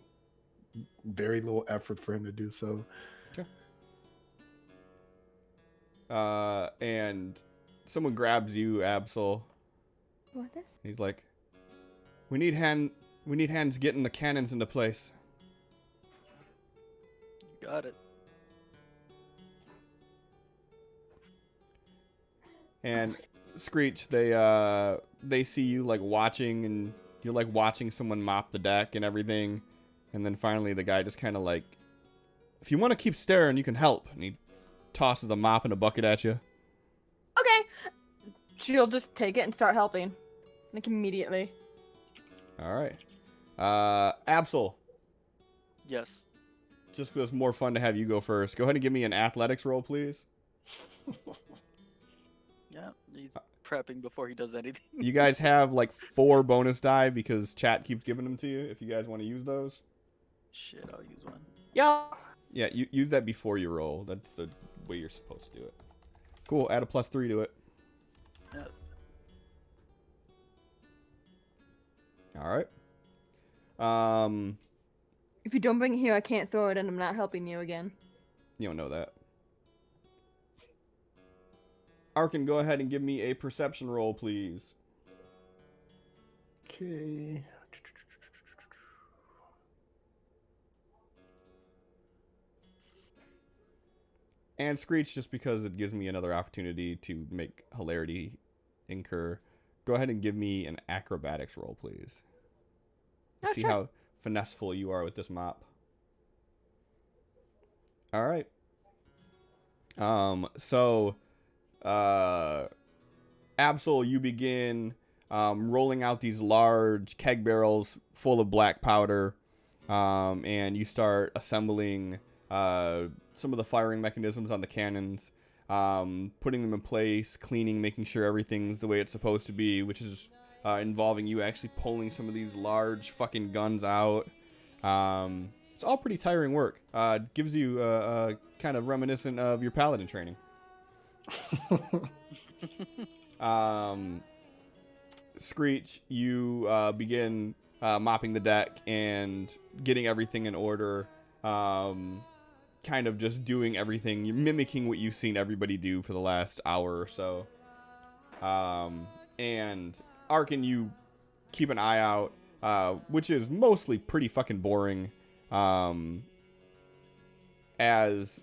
S4: very little effort for him to do so.
S2: Sure. And someone grabs you, Absol.
S1: What this?
S2: He's like, we need hands getting the cannons into place.
S3: Got it.
S2: And Screech, they see you like watching, and you're like watching someone mop the deck and everything. And then finally the guy just kind of like, if you want to keep staring, you can help. And he tosses a mop and a bucket at you.
S1: Okay. She'll just take it and start helping. Like immediately.
S2: All right. Absol,
S3: Yes.
S2: just 'cause it's more fun to have you go first. Go ahead and give me an athletics roll, please.
S3: Yeah, he's prepping before he does anything.
S2: You guys have like 4 bonus die because chat keeps giving them to you if you guys want to use those.
S3: Shit, I'll use one.
S1: Yo.
S2: Yeah, you use that before you roll. That's the way you're supposed to do it. Cool, add a +3 to it.
S3: Yeah.
S2: All right.
S1: If you don't bring it here, I can't throw it and I'm not helping you again.
S2: You don't know that. Arkin, go ahead and give me a perception roll, please.
S4: Okay.
S2: And Screech, just because it gives me another opportunity to make hilarity incur. Go ahead and give me an acrobatics roll, please.
S1: Oh,
S2: See
S1: sure.
S2: how finesseful you are with this mop. All right. Absol, you begin rolling out these large keg barrels full of black powder, and you start assembling some of the firing mechanisms on the cannons, putting them in place, cleaning, making sure everything's the way it's supposed to be, which is involving you actually pulling some of these large fucking guns out. It's all pretty tiring work. Gives you kind of reminiscent of your paladin training. Screech, you begin mopping the deck and getting everything in order. Kind of just doing everything. You're mimicking what you've seen everybody do for the last hour or so. And Arkin, you keep an eye out, which is mostly pretty fucking boring. As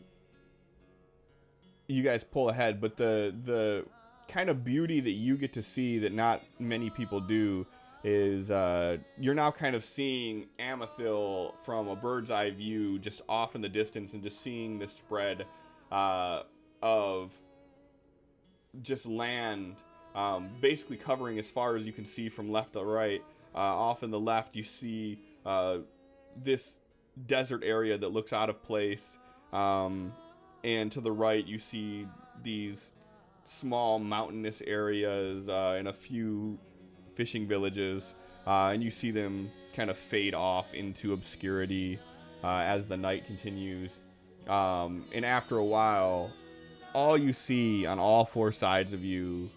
S2: you guys pull ahead, but the kind of beauty that you get to see that not many people do is you're now kind of seeing Amathil from a bird's eye view, just off in the distance, and just seeing this spread of just land, basically covering as far as you can see from left to right, Off in the left, you see this desert area that looks out of place. And to the right, you see these small mountainous areas and a few fishing villages. And you see them kind of fade off into obscurity as the night continues. And after a while, all you see on all four sides of you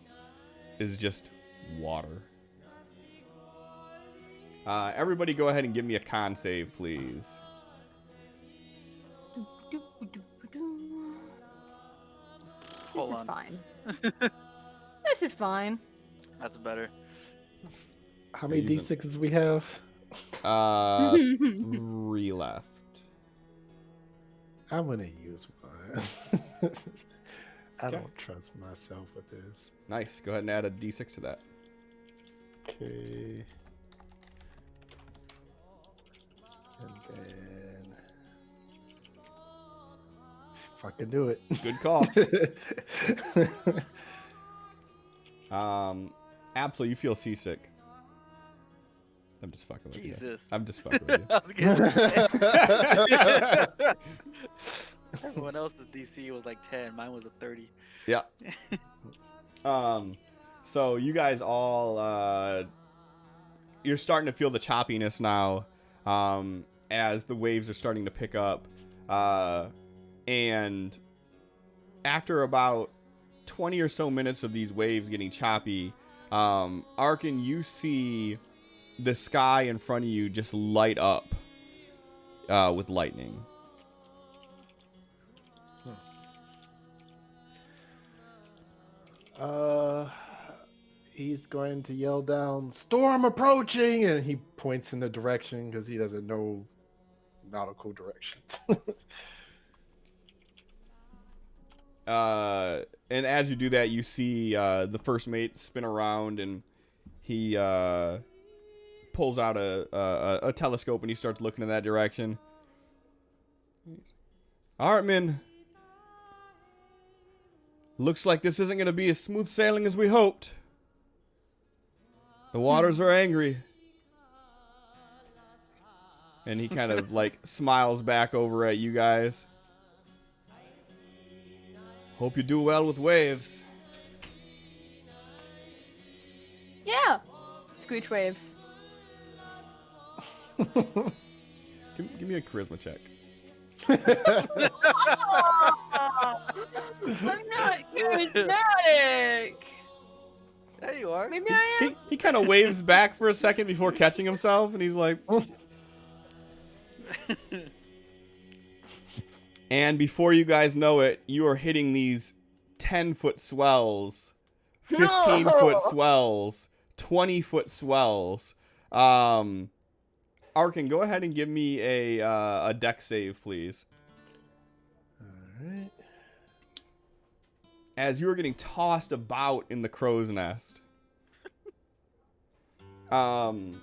S2: is just water. Everybody go ahead and give me a con save, please.
S1: This
S3: Hold
S1: is
S3: on.
S1: fine. This is fine.
S3: That's better.
S4: How many
S2: You're using-
S4: D6s we have?
S2: 3 left.
S4: I'm gonna use one. I
S2: Okay.
S4: don't trust myself with this.
S2: Nice. Go ahead and add a d6 to that.
S4: Okay. And then fucking do it.
S2: Good call. Absol, you feel seasick. I'm just fucking with you.
S3: Jesus.
S2: I'm just fucking with you.
S3: I was gonna say. Everyone else's DC was like 10. Mine was a 30.
S2: Yeah. So you guys all you're starting to feel the choppiness now as the waves are starting to pick up. And after about 20 or so minutes of these waves getting choppy, Arkin, you see the sky in front of you just light up with lightning.
S4: He's going to yell down, "Storm approaching!" And he points in the direction because he doesn't know nautical directions.
S2: And as you do that, you see the first mate spin around, and he pulls out a telescope, and he starts looking in that direction. All right, men. Looks like this isn't going to be as smooth sailing as we hoped. The waters are angry. And he kind of like smiles back over at you guys. Hope you do well with waves.
S1: Yeah. Screech waves.
S2: Give me a charisma check.
S1: I'm not charismatic.
S3: There you are.
S1: Maybe I am.
S2: He kind of waves back for a second before catching himself, and he's like... And before you guys know it, you are hitting these 10-foot swells, 15-foot swells, 20-foot swells. Arkin, go ahead and give me a dex save, please.
S4: Alright.
S2: As you are getting tossed about in the crow's nest. And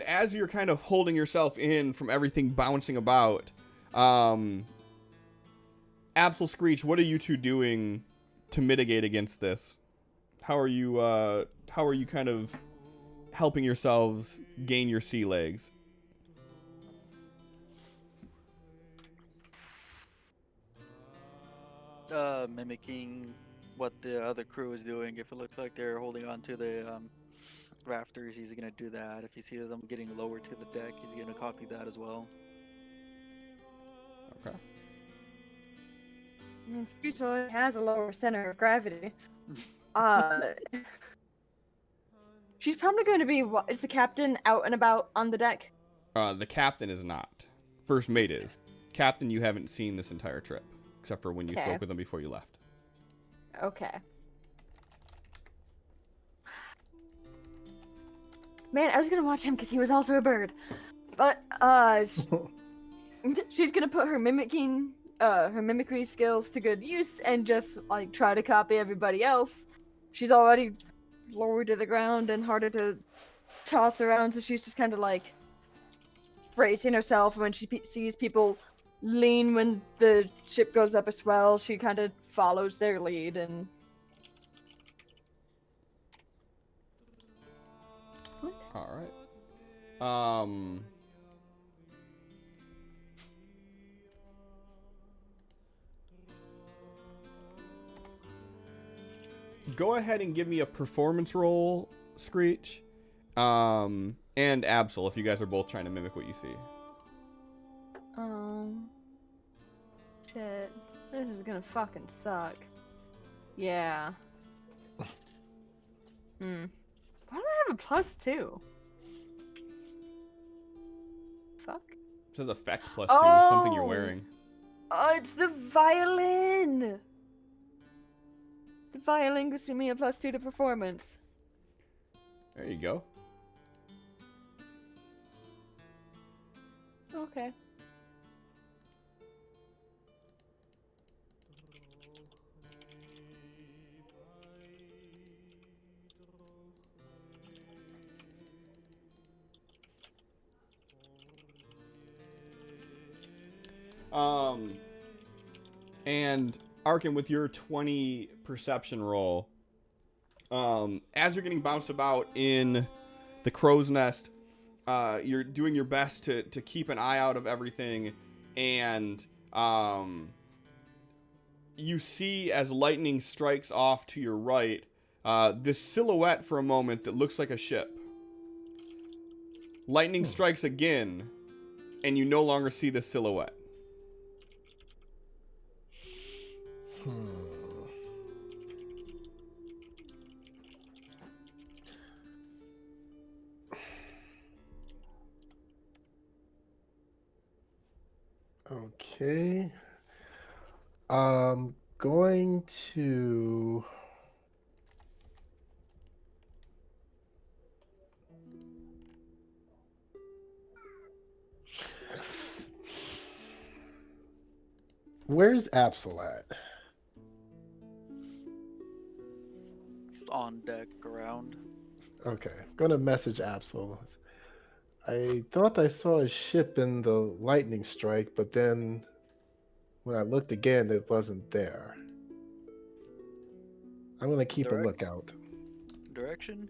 S2: as you're kind of holding yourself in from everything bouncing about, Absol Screech, what are you two doing to mitigate against this? How are you kind of helping yourselves gain your sea legs?
S3: Mimicking what the other crew is doing. If it looks like they're holding on to the rafters, he's gonna do that. If you see them getting lower to the deck, he's gonna copy that as well.
S2: Okay.
S1: I mean, Screech already has a lower center of gravity. She's probably going to be. Is the captain out and about on the deck?
S2: The captain is not. First mate is. Captain, you haven't seen this entire trip, except for when you
S1: Okay.
S2: spoke with him before you left.
S1: Okay. Man, I was gonna watch him because he was also a bird, but she's gonna put her mimicry skills to good use and just like try to copy everybody else. She's already lower to the ground and harder to toss around, so she's just kind of like bracing herself when she sees people lean when the ship goes up a swell. She kind of follows their lead and. What?
S2: All right. Go ahead and give me a performance roll, Screech. And Absol, if you guys are both trying to mimic what you see.
S1: Shit. This is gonna fucking suck. Yeah. Why do I have a +2? Fuck.
S2: It says effect +2, something you're wearing.
S1: Oh, it's the violin! The violin gives me a +2 to performance.
S2: There you go.
S1: Okay.
S2: And Arkin, with your 20 perception roll, as you're getting bounced about in the crow's nest, you're doing your best to keep an eye out of everything, and you see as lightning strikes off to your right, this silhouette for a moment that looks like a ship. Lightning strikes again, and you no longer see the silhouette.
S4: Okay. Going to Where's Absol at?
S3: On deck around.
S4: Okay, gonna message Absol. I thought I saw a ship in the lightning strike, but then when I looked again, it wasn't there. I'm gonna keep a lookout.
S3: Direction?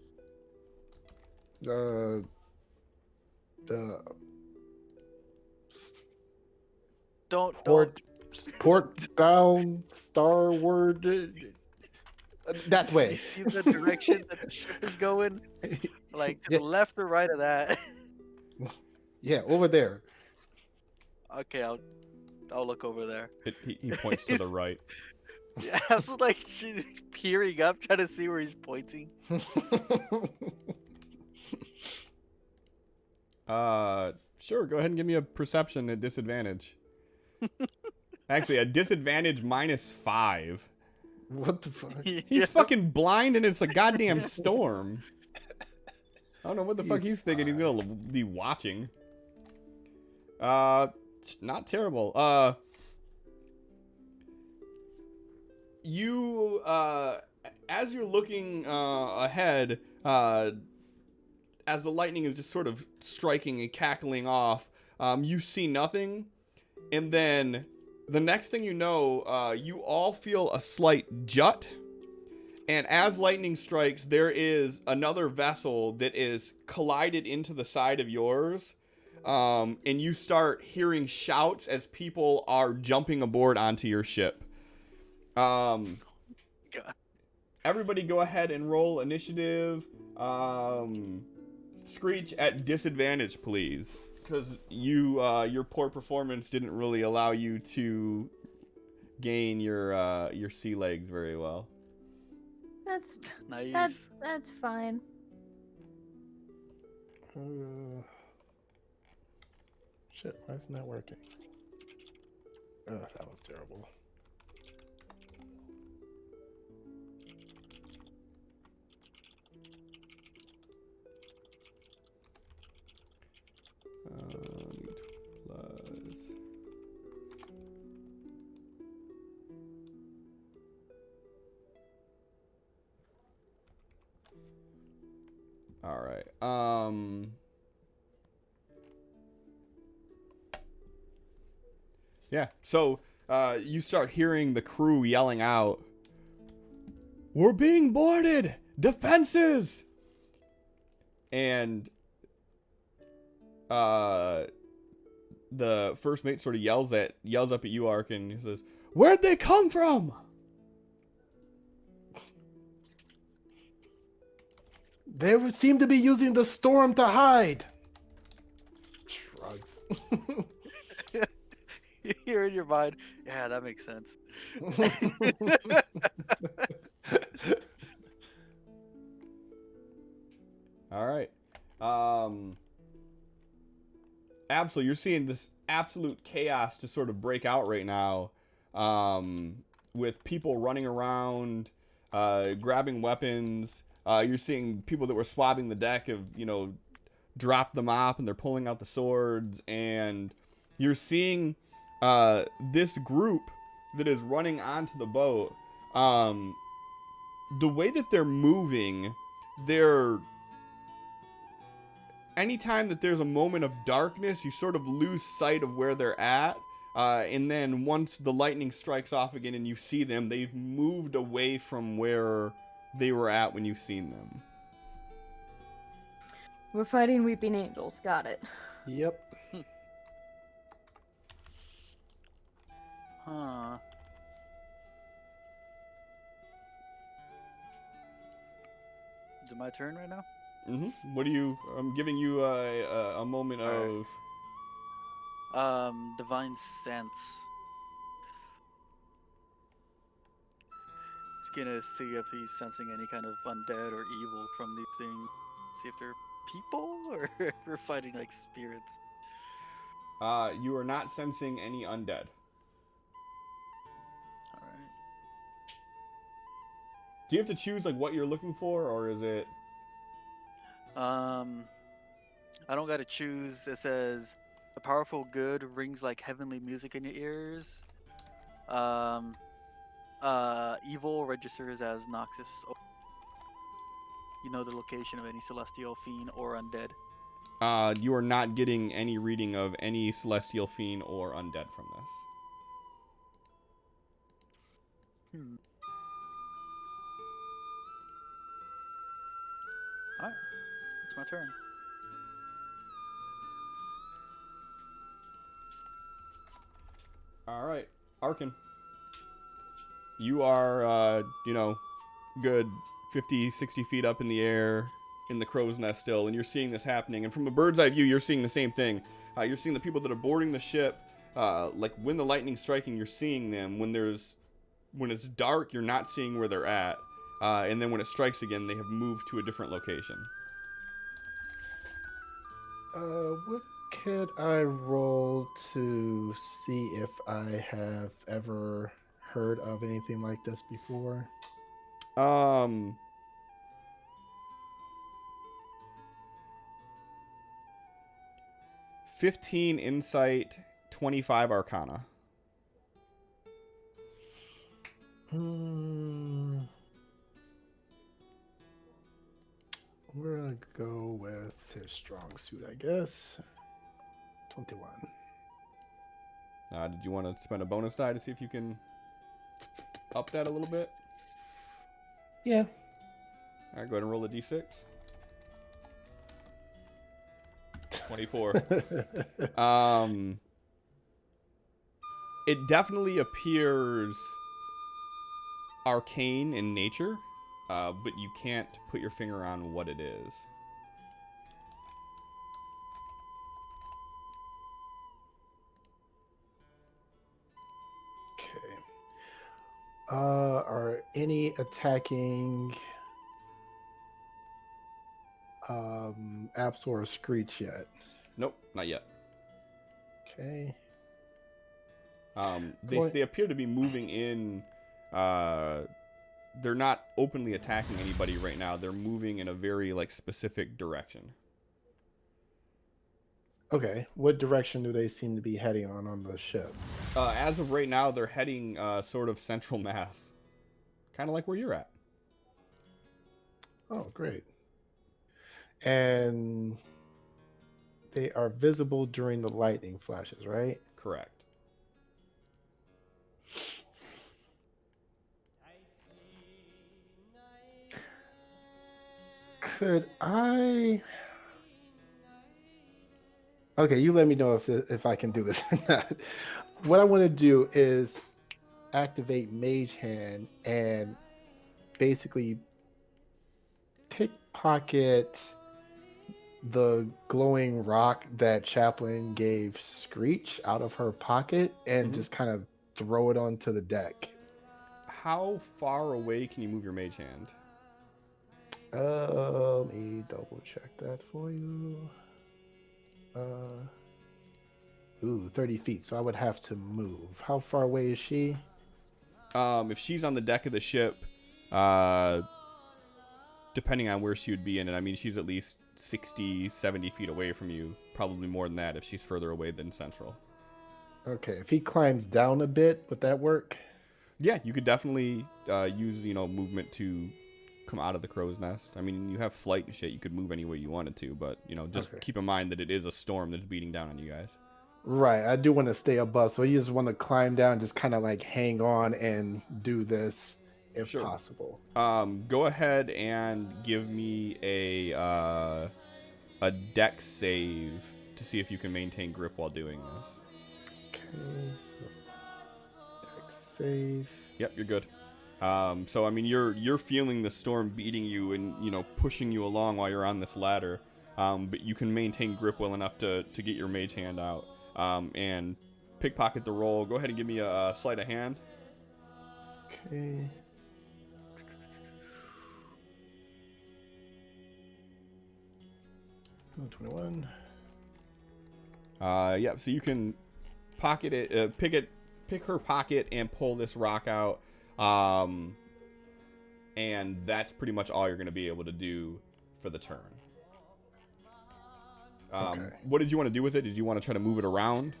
S4: Port bound starward. That way.
S3: You see the direction that the ship is going? Like to the left or right of that?
S4: Yeah, over there.
S3: Okay, I'll look over there.
S2: He points to the right.
S3: Yeah, I was like peering up, trying to see where he's pointing.
S2: Sure, go ahead and give me a perception at disadvantage. Actually, a disadvantage -5.
S4: What the fuck?
S2: He's fucking blind and it's a goddamn storm. I don't know what the fuck he's thinking he's gonna be watching. Not terrible. You, as you're looking ahead, as the lightning is just sort of striking and cackling off, you see nothing, and then the next thing you know, you all feel a slight jut, and as lightning strikes, there is another vessel that is collided into the side of yours, and you start hearing shouts as people are jumping aboard onto your ship.
S3: God.
S2: Everybody go ahead and roll initiative. Screech at disadvantage, please. Because your poor performance didn't really allow you to gain your sea legs very well.
S1: That's
S3: Nice.
S1: that's fine.
S4: Shit, why isn't that working? Oh, that was terrible.
S2: Plus. All right. Yeah. So you start hearing the crew yelling out, "We're being boarded! Defenses!" And the first mate sort of yells up at you, Ark, and he says, "Where'd they come from?"
S4: They seem to be using the storm to hide. Shrugs.
S3: You hear in your mind, yeah, that makes sense.
S2: All right. Absolutely, you're seeing this absolute chaos just sort of break out right now, with people running around, grabbing weapons. You're seeing people that were swabbing the deck have, dropped the mop and they're pulling out the swords, and you're seeing this group that is running onto the boat. The way that they're moving, they're anytime that there's a moment of darkness, you sort of lose sight of where they're at. And then once the lightning strikes off again and you see them, they've moved away from where they were at when you've seen them.
S1: We're fighting weeping angels. Got it.
S4: Yep.
S3: Huh. Is it my turn right now?
S2: Mm-hmm. What do you? I'm giving you a moment
S3: All
S2: of.
S3: Divine sense. Just gonna see if he's sensing any kind of undead or evil from these things. See if they're people or if we're fighting like spirits.
S2: You are not sensing any undead.
S3: All right.
S2: Do you have to choose like what you're looking for, or is it?
S3: I don't gotta choose. It says the powerful good rings like heavenly music in your ears. Evil registers as noxious. You know the location of any celestial fiend or undead.
S2: You are not getting any reading of any celestial fiend or undead from this.
S3: Alright, it's my turn.
S2: All right, Arkin. You are, good 50, 60 feet up in the air in the crow's nest still, and you're seeing this happening. And from a bird's eye view, you're seeing the same thing. You're seeing the people that are boarding the ship. Like when the lightning's striking, you're seeing them. When it's dark, you're not seeing where they're at. And then when it strikes again, they have moved to a different location.
S4: What could I roll to see if I have ever heard of anything like this before?
S2: 15 insight, 25 arcana.
S4: We're gonna go with his strong suit, I guess. 21.
S2: Did you want to spend a bonus die to see if you can up that a little bit?
S4: Yeah.
S2: All right, go ahead and roll a d6. 24. It definitely appears arcane in nature, but you can't put your finger on what it is.
S4: Okay. Are any attacking apps or Screech yet?
S2: Nope, not yet.
S4: Okay.
S2: They appear to be moving in. They're not openly attacking anybody right now. They're moving in a very specific direction.
S4: Okay. What direction do they seem to be heading on the ship?
S2: As of right now, they're heading sort of central mass, kind of like where you're at.
S4: Oh, great. And they are visible during the lightning flashes, right?
S2: Correct.
S4: Could I? Okay, you let me know if I can do this or not. What I want to do is activate Mage Hand and basically pickpocket the glowing rock that Chaplin gave Screech out of her pocket and just kind of throw it onto the deck.
S2: How far away can you move your mage hand?
S4: Let me double check that for you. 30 feet. So I would have to move. How far away is she?
S2: If she's on the deck of the ship, depending on where she would be in it, I mean, she's at least 60, 70 feet away from you. Probably more than that if she's further away than Central.
S4: Okay, if he climbs down a bit, would that work?
S2: Yeah, you could definitely use, movement to come out of the crow's nest. I mean, you have flight and shit. You could move any way you wanted to, but, just keep in mind that it is a storm that's beating down on you guys.
S4: Right, I do want to stay above, so you just want to climb down, just kind of like hang on and do this if possible.
S2: Go ahead and give me a dex save to see if you can maintain grip while doing this.
S4: Okay, so dex save.
S2: Yep, you're good. So I mean, you're feeling the storm beating you and pushing you along while you're on this ladder. But you can maintain grip well enough to get your mage hand out. And pickpocket the roll. Go ahead and give me a sleight of hand.
S4: Okay. Oh, 21.
S2: Yeah. So you can pocket it, pick her pocket, and pull this rock out. And that's pretty much all you're going to be able to do for the turn.
S4: Okay.
S2: What did you want to do with it? Did you want to try to move it around?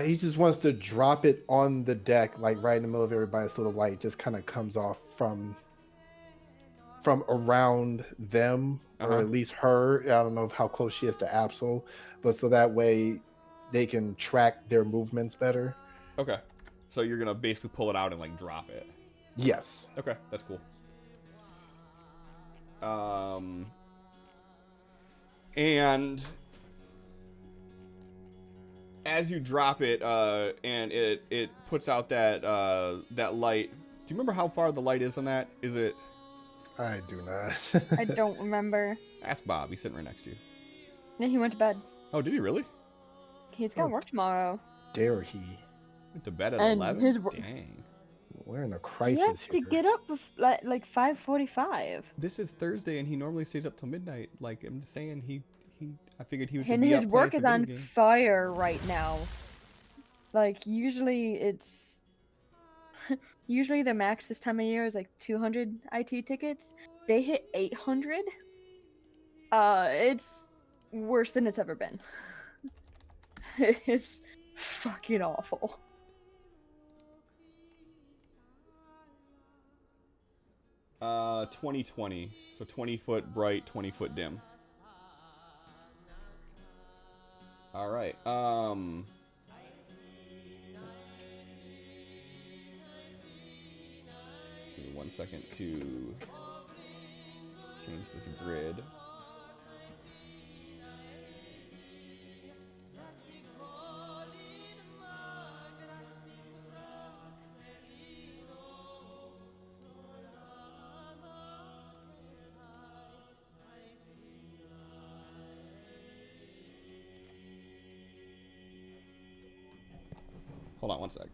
S4: He just wants to drop it on the deck, like right in the middle of everybody, so the light just kind of comes off from around them, or at least her. I don't know how close she is to Absol, but so that way they can track their movements better.
S2: Okay. So you're going to basically pull it out and like drop it.
S4: Yes.
S2: Okay, that's cool. And as you drop it, and it puts out that light. Do you remember how far the light is on that? Is it?
S4: I do not.
S1: I don't remember.
S2: Ask Bob. He's sitting right next to you.
S1: No, he went to bed.
S2: Oh, did he really?
S1: He's got work tomorrow.
S4: Dare he?
S2: Went to bed at
S1: And
S2: 11? Dang.
S4: We're in a
S1: He
S4: crisis
S1: has to
S4: here.
S1: get up like 5:45.
S2: This is Thursday, and he normally stays up till midnight. Like, I'm just saying, I figured he would
S1: And
S2: be
S1: his
S2: up
S1: work
S2: playing
S1: is
S2: some
S1: on
S2: video games.
S1: fire right now. Like, usually the max this time of year is like 200 IT tickets. They hit 800. It's worse than it's ever been. It's fucking awful.
S2: Uh, 2020. So 20 foot bright, 20 foot dim. All right. Give me 1 second to change this grid. Hold on 1 sec.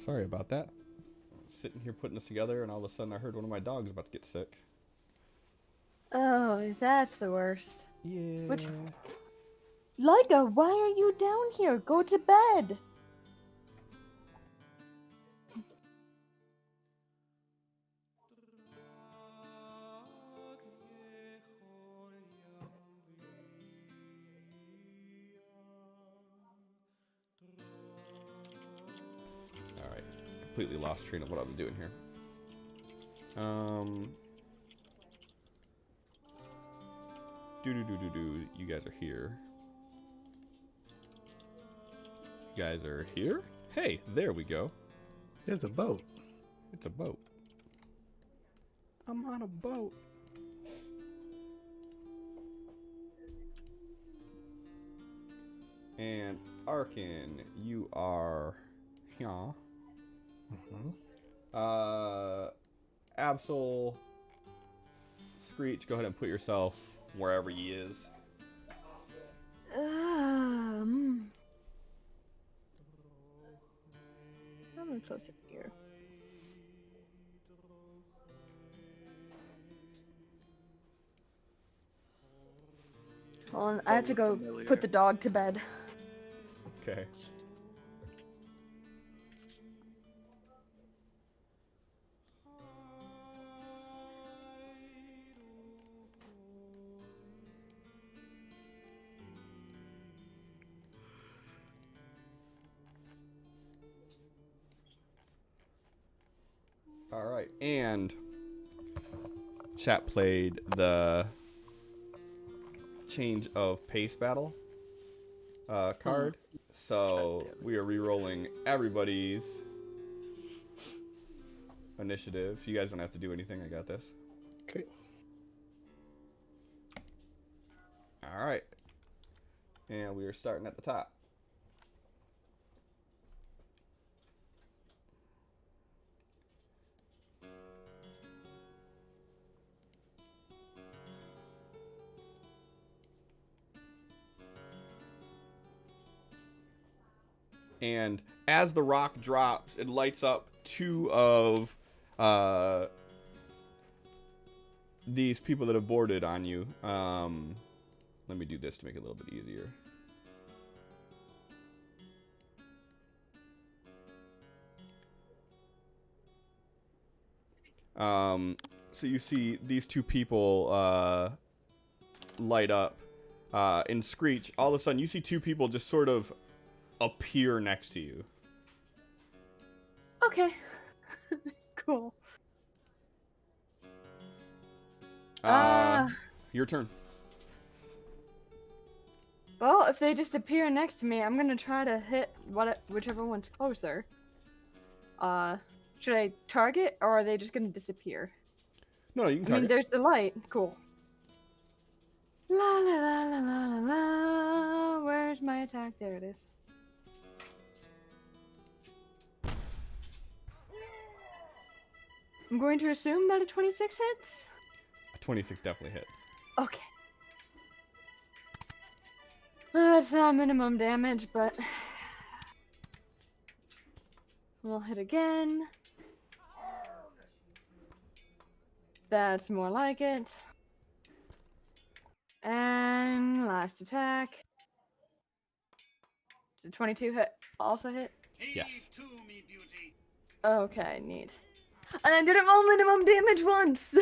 S2: Sorry about that. Sitting here putting this together, and all of a sudden I heard one of my dogs about to get sick.
S1: Oh, that's the worst.
S2: Yeah.
S1: Which... Lyca, why are you down here? Go to bed.
S2: Alright. Completely lost train of what I'm doing here. You guys are here. You guys are here? Hey, there we go.
S4: There's a boat.
S2: It's a boat. I'm on a boat. And Arkin, you are here. Absol, Screech, go ahead and put yourself wherever he is.
S1: I'm closer here. Hold on, I have to go put the dog to bed.
S2: Okay. All right, and chat played the change of pace battle card, so we are re-rolling everybody's initiative. You guys don't have to do anything. I got this.
S4: Okay.
S2: All right, and we are starting at the top. And as the rock drops, it lights up two of these people that have boarded on you. Let me do this to make it a little bit easier. So you see these two people light up. And Screech, all of a sudden you see two people just sort of appear next to you.
S1: Okay. Cool.
S2: Your turn.
S1: Well, if they just appear next to me, I'm gonna try to hit whichever one's closer. Should I target, or are they just gonna disappear?
S2: No, you can
S1: I
S2: target.
S1: mean, there's the light. Cool. La la la la la la la. Where's my attack? There it is. I'm going to assume that a 26 hits.
S2: A 26 definitely hits.
S1: Okay. That's not minimum damage, but we'll hit again. That's more like it. And last attack. Does the 22 hit also hit?
S2: Yes.
S1: Okay, neat. And I didn't roll minimum damage once!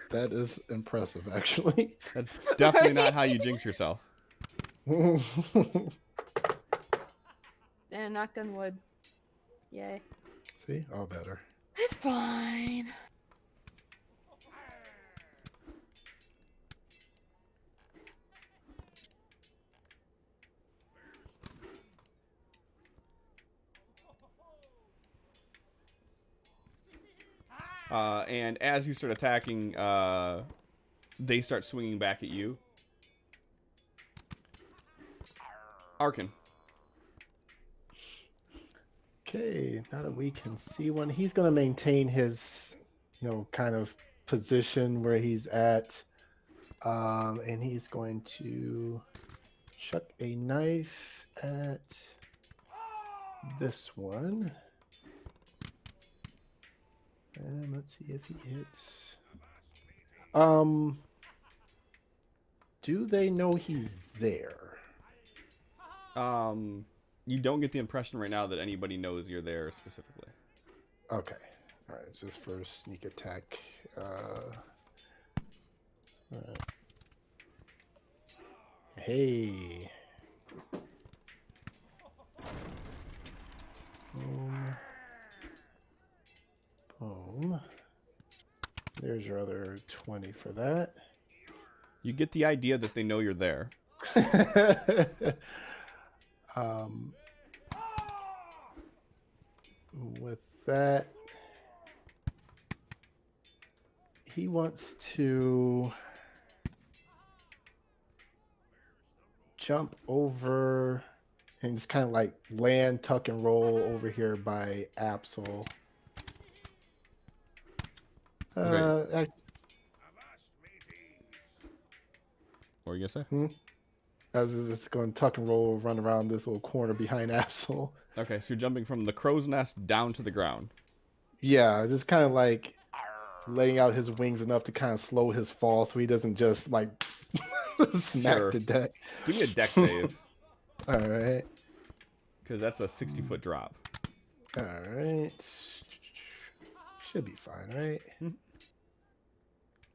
S4: That is impressive, actually.
S2: That's definitely not how you jinx yourself.
S1: And knocked on wood. Yay.
S4: See? All better.
S1: It's fine.
S2: And as you start attacking, they start swinging back at you. Arkin.
S4: Okay, now that we can see one, he's going to maintain his, kind of position where he's at. And he's going to chuck a knife at this one. And let's see if he hits. Do they know he's there?
S2: You don't get the impression right now that anybody knows you're there specifically.
S4: Okay. All right. Just for sneak attack. All right. Hey. Boom. Boom. There's your other 20 for that.
S2: You get the idea that they know you're there.
S4: With that, he wants to jump over and just kind of like land, tuck, and roll over here by Absol.
S2: Okay. What were you gonna say?
S4: As it's going to tuck and roll, run around this little corner behind Absol.
S2: Okay, so you're jumping from the crow's nest down to the ground.
S4: Yeah, just kind of like letting out his wings enough to kind of slow his fall so he doesn't just like smack to deck.
S2: Give me a deck save.
S4: All right.
S2: Because that's a 60-foot drop.
S4: All right. Should be fine, right?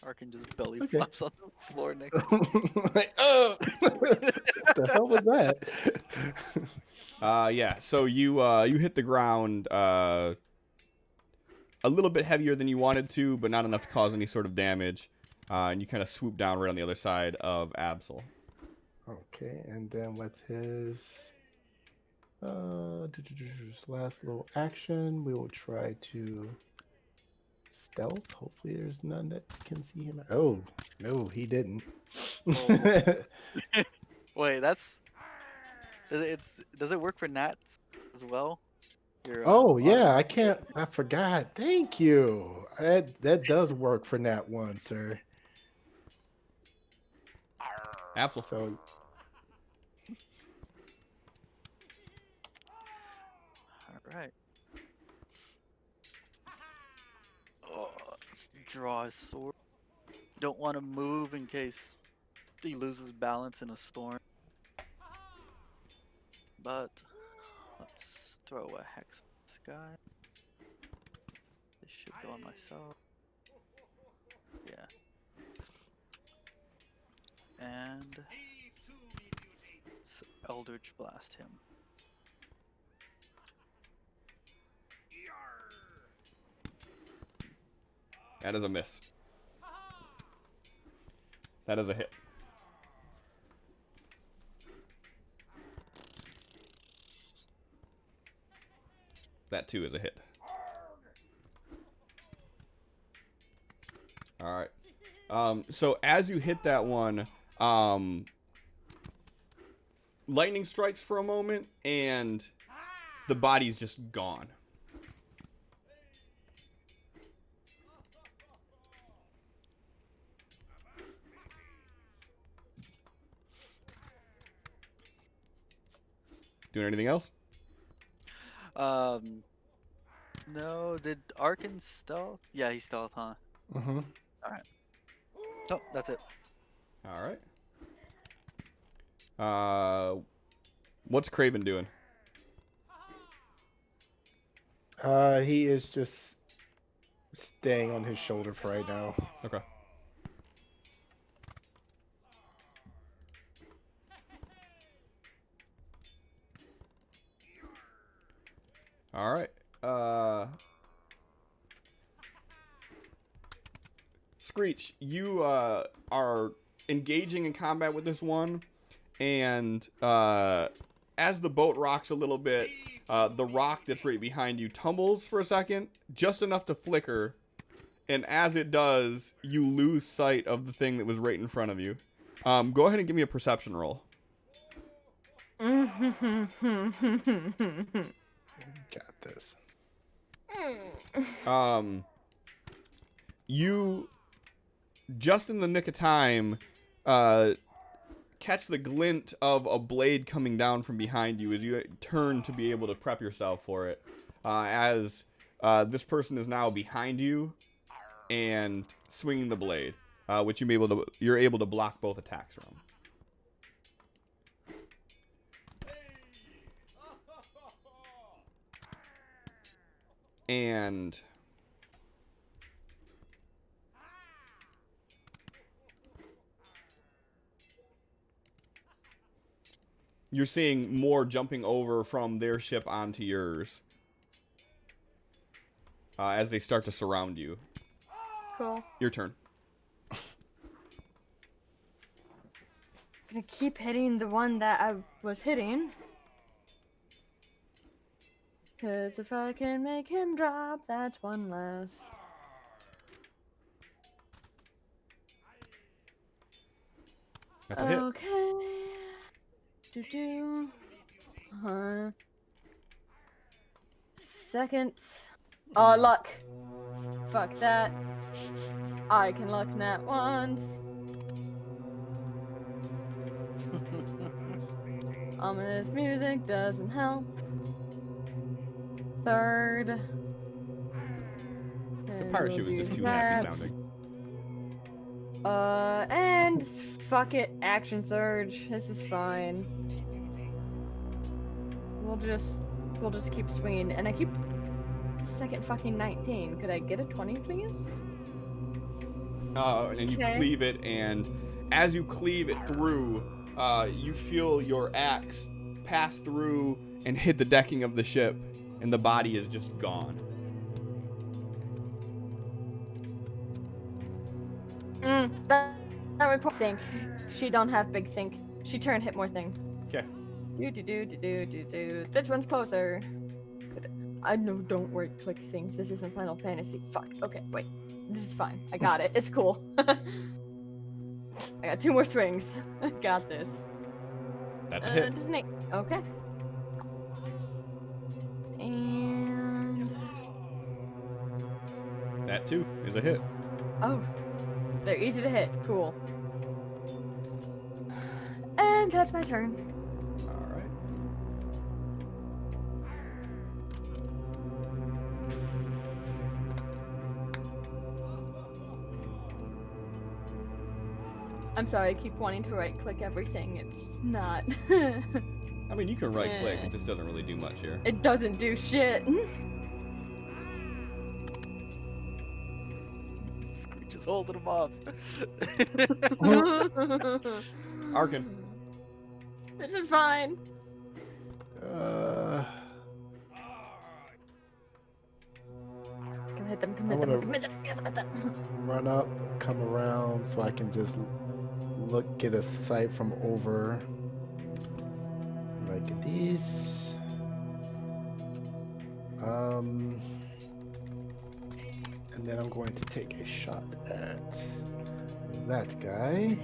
S3: Arkin just belly flops on the floor next to
S4: Like, oh, what the hell was that?
S2: Yeah. So you hit the ground a little bit heavier than you wanted to, but not enough to cause any sort of damage. And you kind of swoop down right on the other side of Absol.
S4: Okay, and then with his last little action, we will try to stealth. Hopefully there's none that can see him. Oh, no, he didn't.
S3: Wait, that's... Does it work for gnats as well?
S4: Oh, yeah, I forgot. Thank you. That does work for Nat 1, sir.
S2: Absol.
S4: So...
S3: Alright. Oh, let's draw his sword. Don't want to move in case he loses balance in a storm. But let's throw a hex on this guy. This should go on myself. Yeah. And let's Eldritch Blast him.
S2: That is a miss. That is a hit. That too is a hit. All right. So as you hit that one, lightning strikes for a moment, and the body's just gone. Doing anything else?
S3: No, did Arkin stealth? Yeah, he stealth, huh?
S4: Mm-hmm.
S3: Alright. Oh, that's it.
S2: Alright. What's Craven doing?
S4: He is just staying on his shoulder for right now.
S2: Okay. All right. Screech, you are engaging in combat with this one, and as the boat rocks a little bit, the rock that's right behind you tumbles for a second, just enough to flicker, and as it does, you lose sight of the thing that was right in front of you. Go ahead and give me a perception roll.
S4: Got this.
S2: You just in the nick of time catch the glint of a blade coming down from behind you as you turn to be able to prep yourself for it. As this person is now behind you and swinging the blade, which you're able to block both attacks from. And you're seeing more jumping over from their ship onto yours as they start to surround you.
S1: Cool.
S2: Your turn.
S1: Gonna keep hitting the one that I was hitting. Cause if I can make him drop, that's one less.
S2: That's a hit.
S1: Okay. Second. Oh, luck. Fuck that. I can luck that once. Ominous music doesn't help. Third.
S2: The parachute was just too happy sounding.
S1: And fuck it, action surge. This is fine. We'll just keep swinging, and I keep second fucking 19. Could I get a 20, please?
S2: And you cleave it, and as you cleave it through, you feel your axe pass through and hit the decking of the ship, and the body is just gone.
S1: That would think. She don't have big think. She turn hit more thing.
S2: Okay.
S1: Do. This one's closer. I know, don't right click things. This isn't Final Fantasy. Fuck. Okay, wait. This is fine. I got it. It's cool. I got 2 more swings. I got this.
S2: That's a hit.
S1: This is an 8. Okay. And
S2: That too is a hit.
S1: oh, they're easy to hit. Cool. And that's my turn.
S2: All right.
S1: I'm sorry, I keep wanting to right click everything. It's not.
S2: I mean, you can right click. It just doesn't really do much here.
S1: It doesn't do shit.
S3: Screech is holding him off.
S2: Arkin.
S1: This is fine. Come hit them,
S4: I'm gonna run up, come around so I can just get a sight from over. Like these. And then I'm going to take a shot at that guy.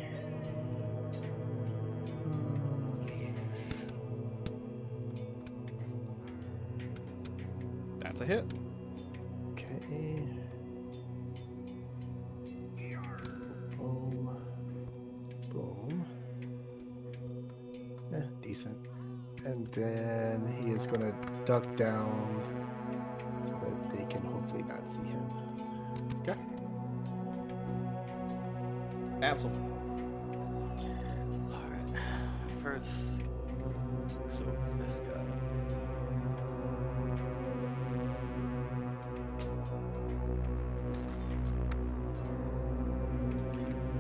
S2: That's a hit.
S4: Okay. Boom. Boom. Yeah, decent. And then he is going to duck down so that they can hopefully not see him.
S2: Okay. Absol.
S3: Alright. First, so this guy.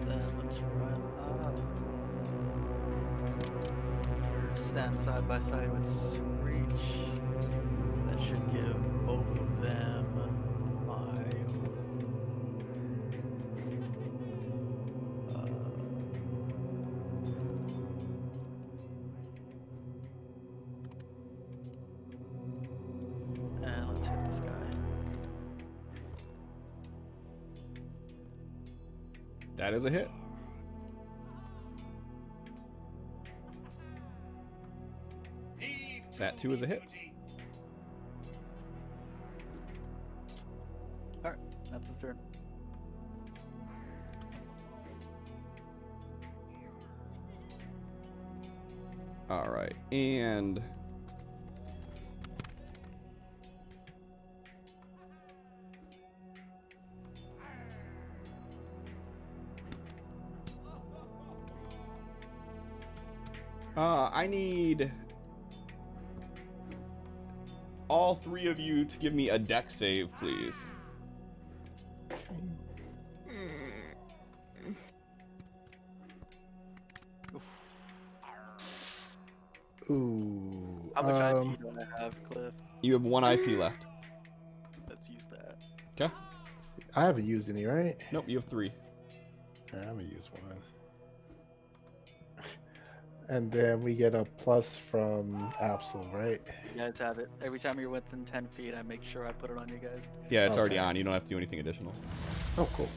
S3: Then let's run up. Stand side by side with Screech. That should give both of them my and let's hit this guy.
S2: That is a hit. That too is a hit.
S3: Alright, that's his turn.
S2: All right, and I need all three of you to give me a dex save, please.
S4: Ooh.
S3: How much IP do I have, Cliff?
S2: You have 1 IP left.
S3: Let's use that.
S2: Okay.
S4: I haven't used any, right?
S2: Nope, you have 3.
S4: I haven't used one. And then we get a plus from Absol, right?
S3: You guys have it. Every time you're within 10 feet, I make sure I put it on you guys.
S2: Yeah, it's already
S4: Okay.
S2: on. You don't have to do anything additional.
S4: Oh, cool.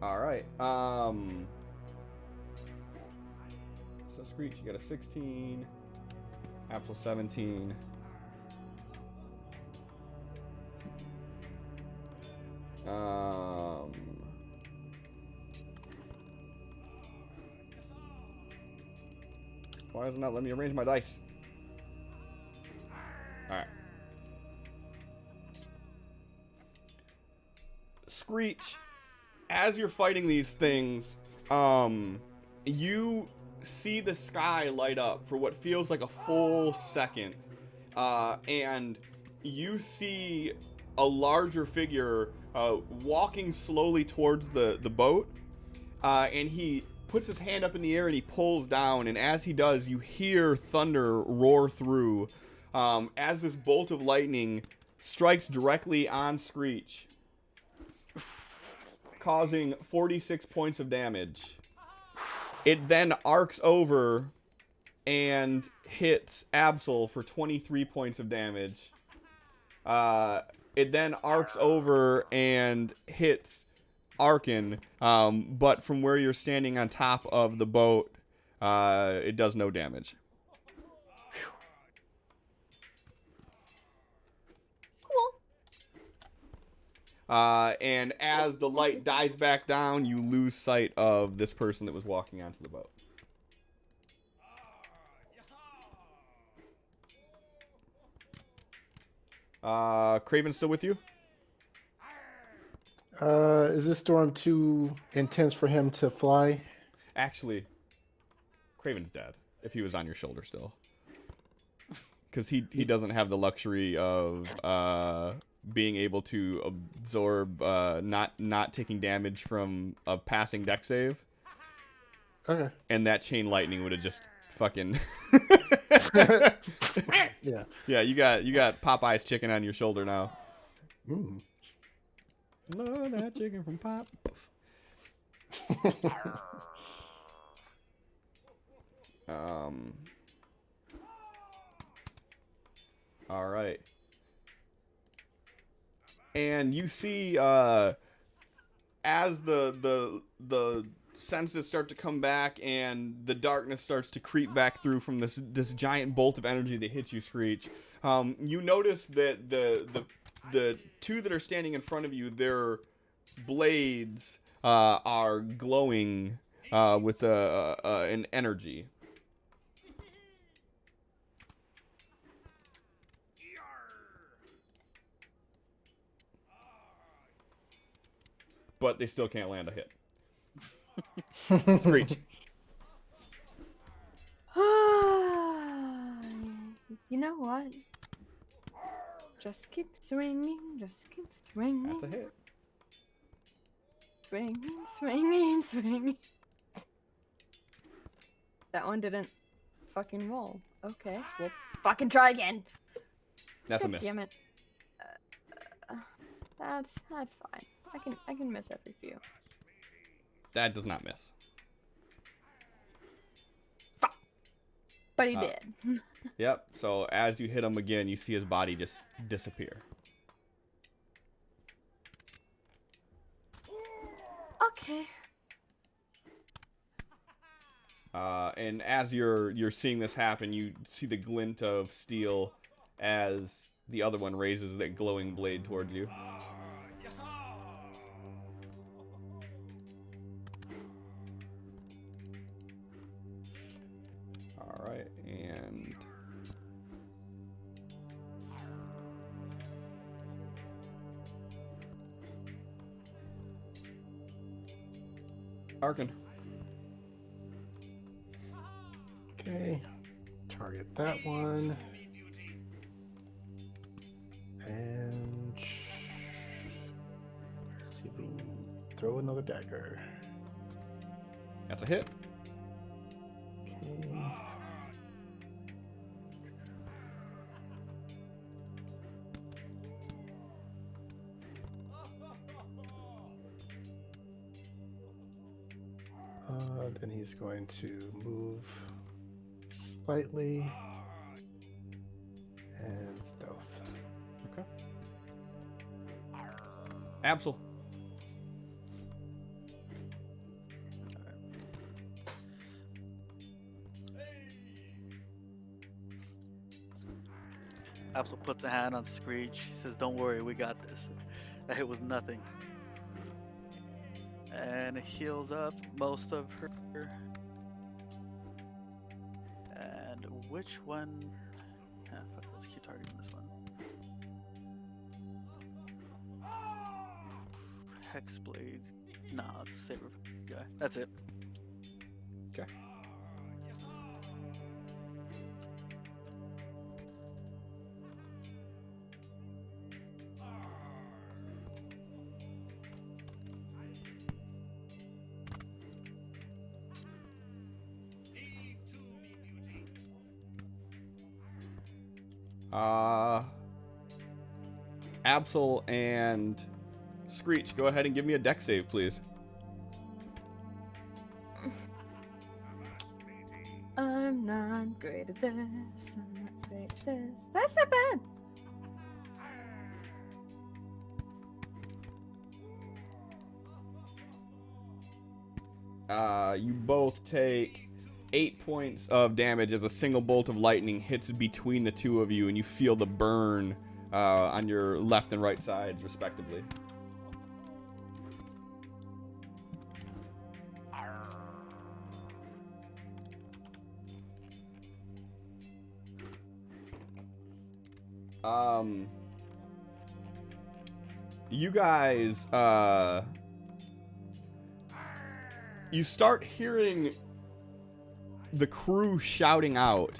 S2: All right. So Screech, you got a 16. Apple 17. Why is it not letting me arrange my dice? All right. Screech, as you're fighting these things, you see the sky light up for what feels like a full second, and you see a larger figure walking slowly towards the boat, and he puts his hand up in the air and he pulls down, and as he does, you hear thunder roar through as this bolt of lightning strikes directly on Screech, causing 46 points of damage. It then arcs over and hits Absol for 23 points of damage. It then arcs over and hits Arkin, but from where you're standing on top of the boat, it does no damage. And as the light dies back down, you lose sight of this person that was walking onto the boat. Craven still with you?
S4: Is this storm too intense for him to fly?
S2: Actually, Craven's dead, if he was on your shoulder still. Because he doesn't have the luxury of being able to absorb not taking damage from a passing deck save.
S4: Okay.
S2: And that chain lightning would have just fucking
S4: Yeah.
S2: Yeah, you got Popeye's chicken on your shoulder now.
S4: Mm.
S2: Love that chicken from Pop. All right. And you see as the senses start to come back and the darkness starts to creep back through from this giant bolt of energy that hits you, Screech. You notice that the two that are standing in front of you, their blades are glowing with an energy. But they still can't land a hit. Screech.
S1: You know what? Just keep swinging, just keep swinging.
S2: That's a hit.
S1: Swinging, swinging, swinging. That one didn't fucking roll. Okay, we'll fucking try again.
S2: That's
S1: God
S2: a miss.
S1: Damn it. That's fine. I can miss every few.
S2: That does not miss.
S1: But he did.
S2: Yep. So as you hit him again, you see his body just disappear.
S1: Okay.
S2: And as you're seeing this happen, you see the glint of steel as the other one raises that glowing blade towards you. All right, and Arkin.
S4: Okay. Target that one. And see if we can throw another dagger.
S2: That's a hit.
S4: Okay. Then he's going to move slightly and stealth.
S2: Okay. Absol.
S3: Absol puts a hand on Screech. He says, "Don't worry, we got this." That hit was nothing. And it heals up most of her. And which one? Fuck, let's keep targeting this one. Hexblade. Nah, let's Saber guy. That's it.
S2: Okay. Absol and Screech, go ahead and give me a deck save, please.
S1: I'm not great at this. I'm not great at this. That's not bad.
S2: You both take 8 points of damage as a single bolt of lightning hits between the two of you, and you feel the burn on your left and right sides, respectively. You guys, you start hearing the crew shouting out.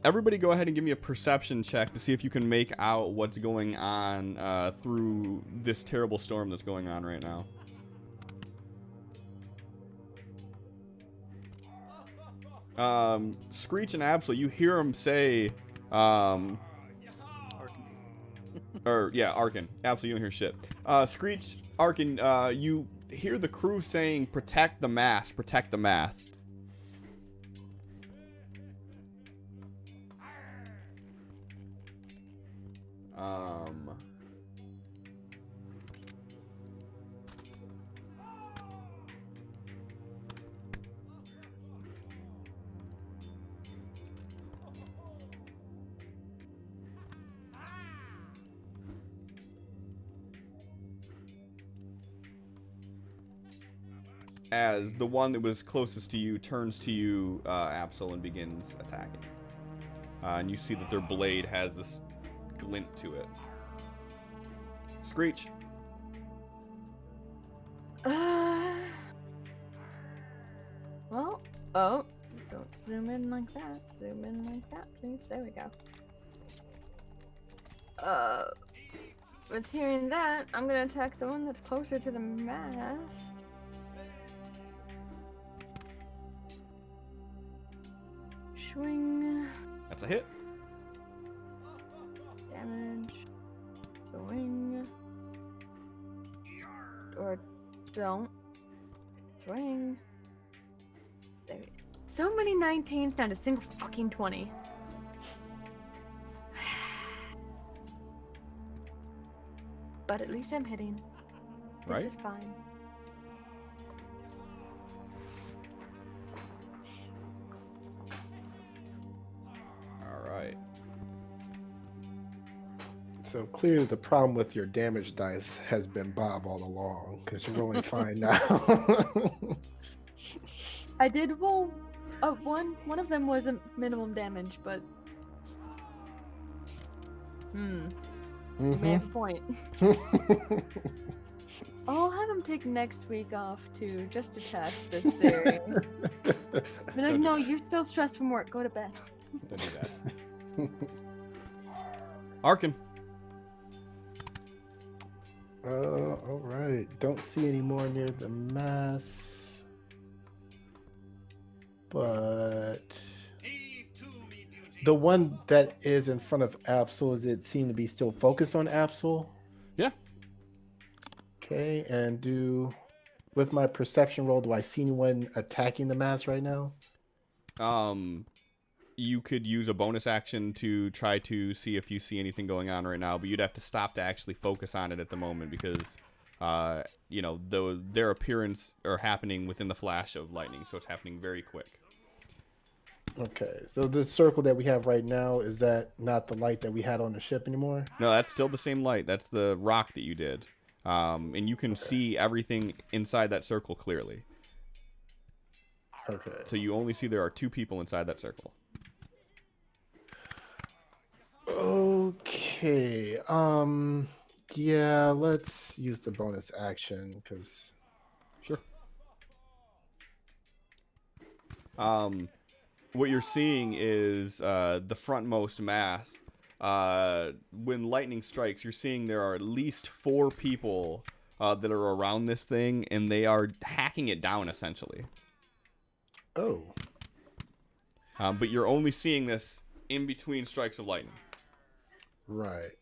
S2: Everybody go ahead and give me a perception check to see if you can make out what's going on through this terrible storm that's going on right now. Screech and Absol, you hear them say,
S3: Arkin.
S2: Arkin. Absol, you don't hear shit. Screech, Arkin, you hear the crew saying, "Protect the mast, protect the mast." As the one that was closest to you turns to you, Absol, and begins attacking. And you see that their blade has this glint to it. Screech.
S1: Well, oh, don't zoom in like that. Zoom in like that, please. There we go. With hearing that, I'm gonna attack the one that's closer to the mast. Swing.
S2: That's a hit.
S1: Damage. Swing. Or don't. Swing. There we go. So many 19s, not a single fucking 20. But at least I'm hitting.
S2: Right?
S1: This is fine.
S2: Alright.
S4: So clearly the problem with your damage dice has been Bob all along, because you're rolling fine now.
S1: I did roll One of them was a minimum damage, but you may have a point. I'll have him take next week off too, just to test this theory. Be like, no, you're still stressed from work. Go to bed.
S2: Don't do that. Arkin.
S4: All right. Don't see any more near the mass, but the one that is in front of Absol, does it seem to be still focused on Absol?
S2: Yeah.
S4: Okay, and with my perception roll, do I see anyone attacking the mass right now?
S2: You could use a bonus action to try to see if you see anything going on right now, but you'd have to stop to actually focus on it at the moment because, their appearance are happening within the flash of lightning, so it's happening very quick.
S4: Okay, so the circle that we have right now, is that not the light that we had on the ship anymore?
S2: No, that's still the same light. That's the rock that you did. And you can see everything inside that circle clearly.
S4: Okay.
S2: So you only see there are 2 people inside that circle.
S4: Okay. Yeah, let's use the bonus action because.
S2: Sure. What you're seeing is the frontmost mass. When lightning strikes, you're seeing there are at least 4 people that are around this thing, and they are hacking it down essentially.
S4: Oh.
S2: But you're only seeing this in between strikes of lightning.
S4: Right.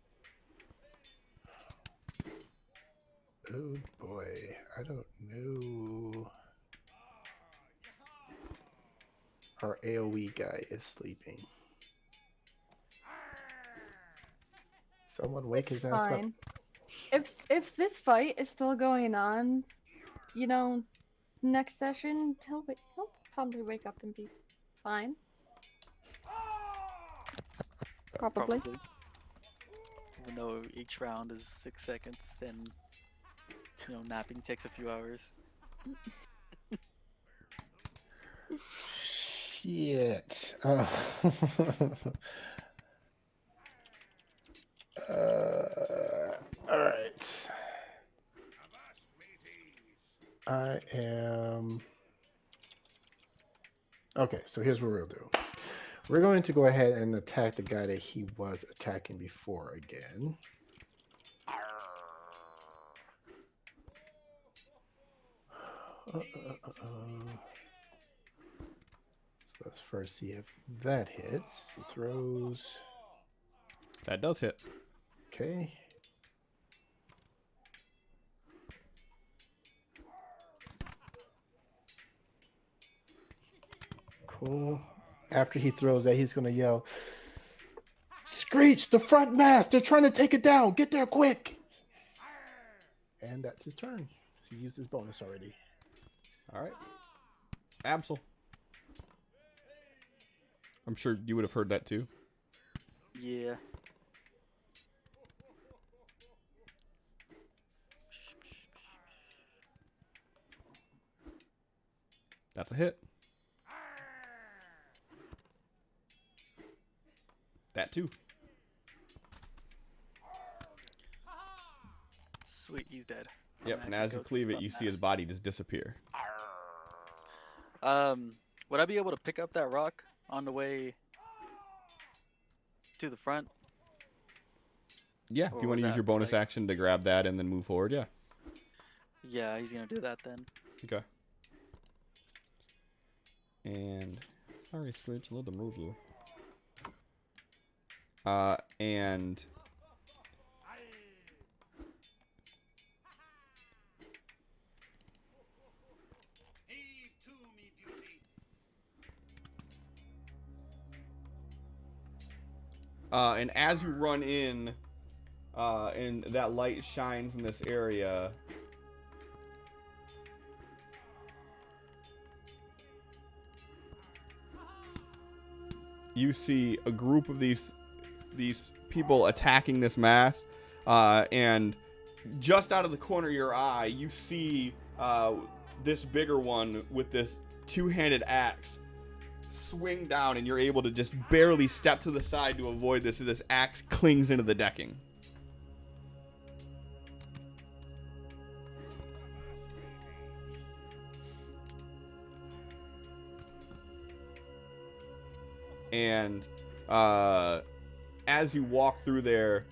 S4: Oh boy, I don't know. Our AoE guy is sleeping. Someone wake his ass up.
S1: Fine. If this fight is still going on, next session, he'll probably wake up and be fine. Probably.
S3: Even though each round is 6 seconds and napping takes a few hours.
S4: Shit. All right. I am. Okay, so here's what we'll do. We're going to go ahead and attack the guy that he was attacking before again. So let's first see if that hits. He throws.
S2: That does hit.
S4: Okay. Cool. After he throws that, he's going to yell, "Screech, the front mast! They're trying to take it down! Get there quick!" And that's his turn. He used his bonus already.
S2: All right. Absol. I'm sure you would have heard that too.
S3: Yeah.
S2: That's a hit. That too.
S3: Sweet, he's dead.
S2: Yep, and as you cleave it, you see his body just disappear.
S3: Would I be able to pick up that rock on the way to the front?
S2: Yeah,
S3: Or
S2: if you want
S3: was
S2: to use
S3: that,
S2: your bonus
S3: like-
S2: action to grab that and then move forward, yeah.
S3: Yeah, he's gonna do that then.
S2: Okay. And sorry, Screech, a little move you. And and as you run in, and that light shines in this area, you see a group of these people attacking this mass, and just out of the corner of your eye, you see this bigger one with this two-handed axe swing down, and you're able to just barely step to the side to avoid this. So this axe clings into the decking. And as you walk through there,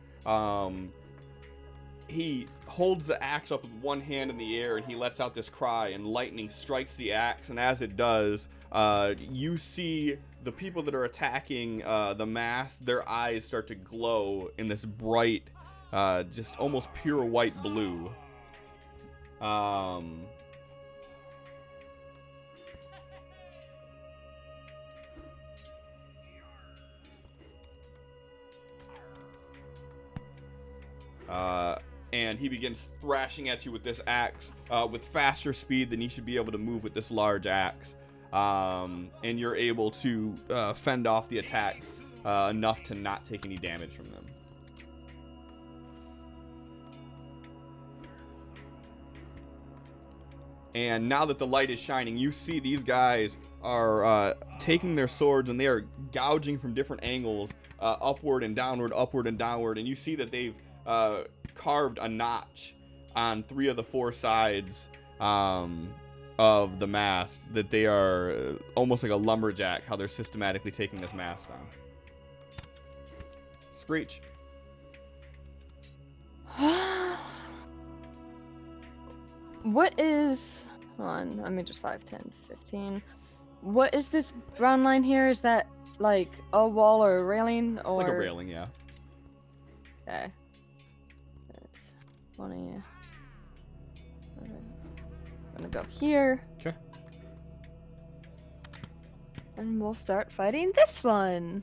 S2: he holds the axe up with one hand in the air, and he lets out this cry, and lightning strikes the axe. And as it does, you see the people that are attacking the mast, their eyes start to glow in this bright, just almost pure white blue. And he begins thrashing at you with this axe with faster speed than he should be able to move with this large axe. And you're able to fend off the attacks enough to not take any damage from them. And now that the light is shining, you see these guys are taking their swords, and they are gouging from different angles, upward and downward, and you see that they've carved a notch on 3 of the 4 sides of the mast, that they are almost like a lumberjack, how they're systematically taking this mast on. Screech.
S1: What is... Hold on, let me just 5, 10, 15. What is this brown line here? Is that like a wall or a railing? Or...
S2: Like a railing, yeah.
S1: Okay. That's 20. I'm gonna go here.
S2: Okay.
S1: And we'll start fighting this one.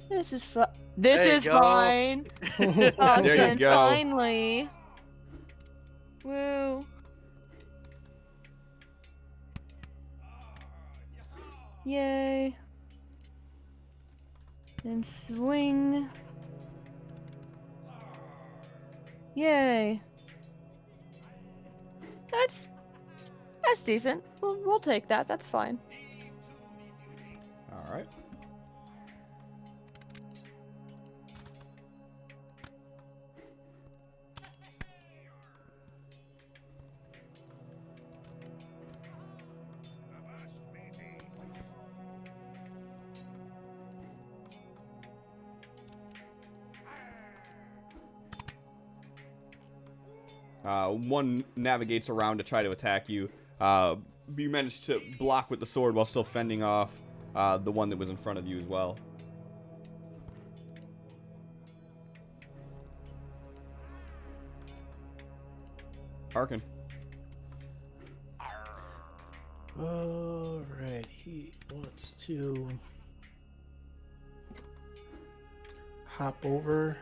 S1: This is fun. This
S3: There you
S1: is
S3: go.
S1: fine.
S2: There you go.
S1: Finally. Woo. Yay. And swing. Yay. That's decent. We'll take that. That's fine.
S2: All right. One navigates around to try to attack you. You managed to block with the sword while still fending off the one that was in front of you as well. Harkin.
S4: Alright, he wants to hop over,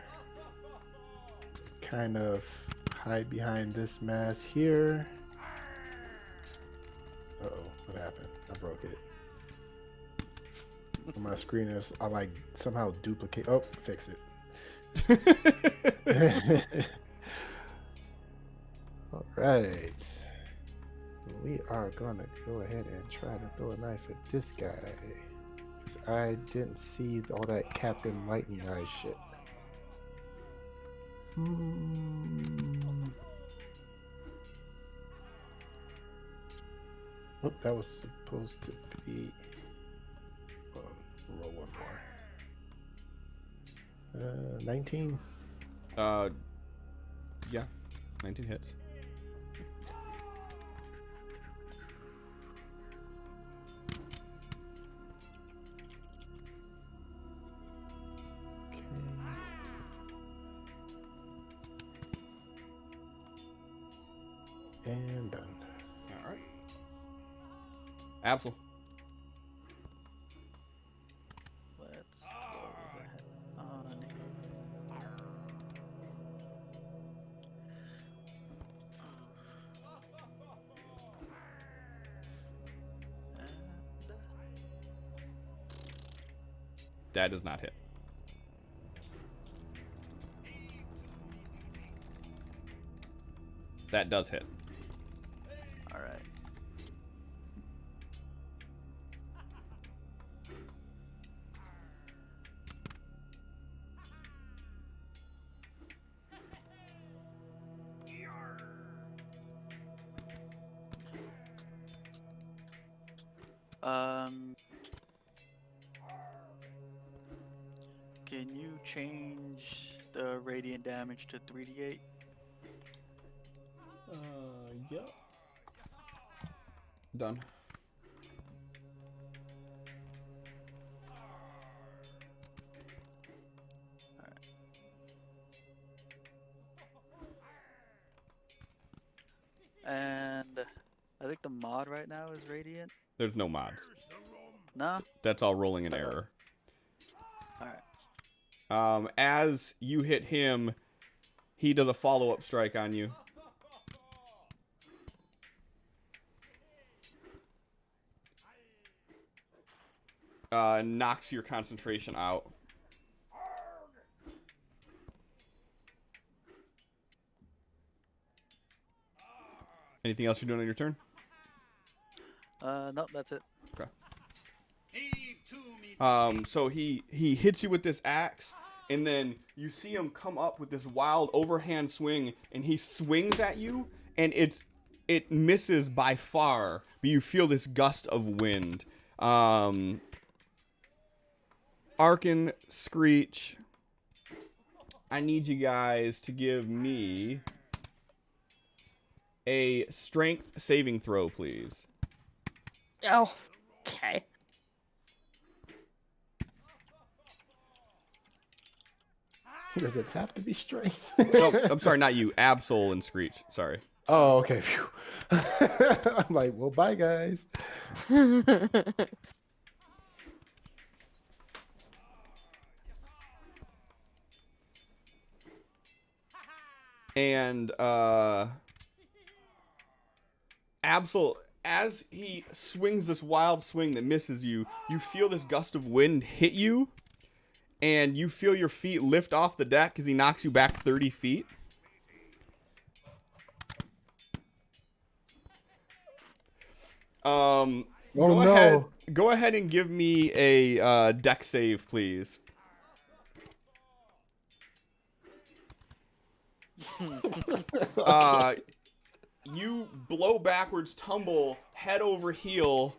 S4: kind of hide behind this mass here. Uh-oh, what happened? I broke it. On my screen is, I like somehow duplicate. Oh, fix it. All right. We are gonna go ahead and try to throw a knife at this guy. Because I didn't see all that Captain Lightning Eye shit. Oh, that was supposed to be... roll one more. 19?
S2: Yeah. 19 hits.
S4: And done.
S2: All right. Absol.
S3: Let's go ahead on.
S2: That does not hit. That does hit.
S3: All right. Can you change the radiant damage to 3d8?
S2: Yep. Done.
S3: And I think the mod right now is radiant.
S2: There's no mods.
S3: No?
S2: That's all rolling an error.
S3: Alright.
S2: As you hit him, he does a follow-up strike on you. Knocks your concentration out. Anything else you're doing on your turn?
S3: Nope, that's it.
S2: Okay. So he hits you with this axe, and then you see him come up with this wild overhand swing, and he swings at you, and it misses by far, but you feel this gust of wind. Arkin, Screech, I need you guys to give me a strength saving throw, please.
S1: Oh, okay.
S4: Does it have to be strength?
S2: No, I'm sorry, not you. Absol and Screech. Sorry.
S4: Oh, okay. Phew. I'm like, well, bye, guys.
S2: And Absol, as he swings this wild swing that misses you, you feel this gust of wind hit you, and you feel your feet lift off the deck as he knocks you back 30 feet. Go ahead and give me a deck save, please. You blow backwards, tumble head over heel,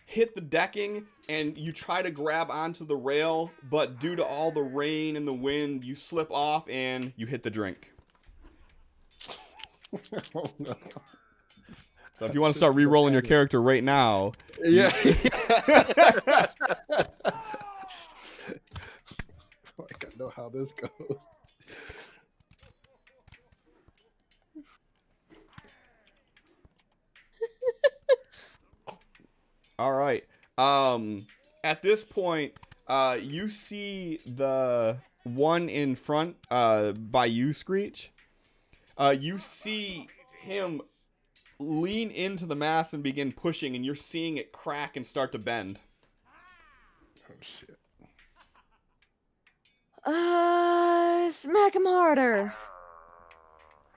S2: hit the decking, and you try to grab onto the rail, but due to all the rain and the wind, you slip off and you hit the drink.
S4: Oh, no.
S2: So if you want to start re-rolling your character right now,
S4: yeah. Like, I know how this goes.
S2: all right. At this point, you see the one in front by you, Screech. You see him lean into the mast and begin pushing, and you're seeing it crack and start to bend.
S4: Oh, shit.
S1: Smack him harder.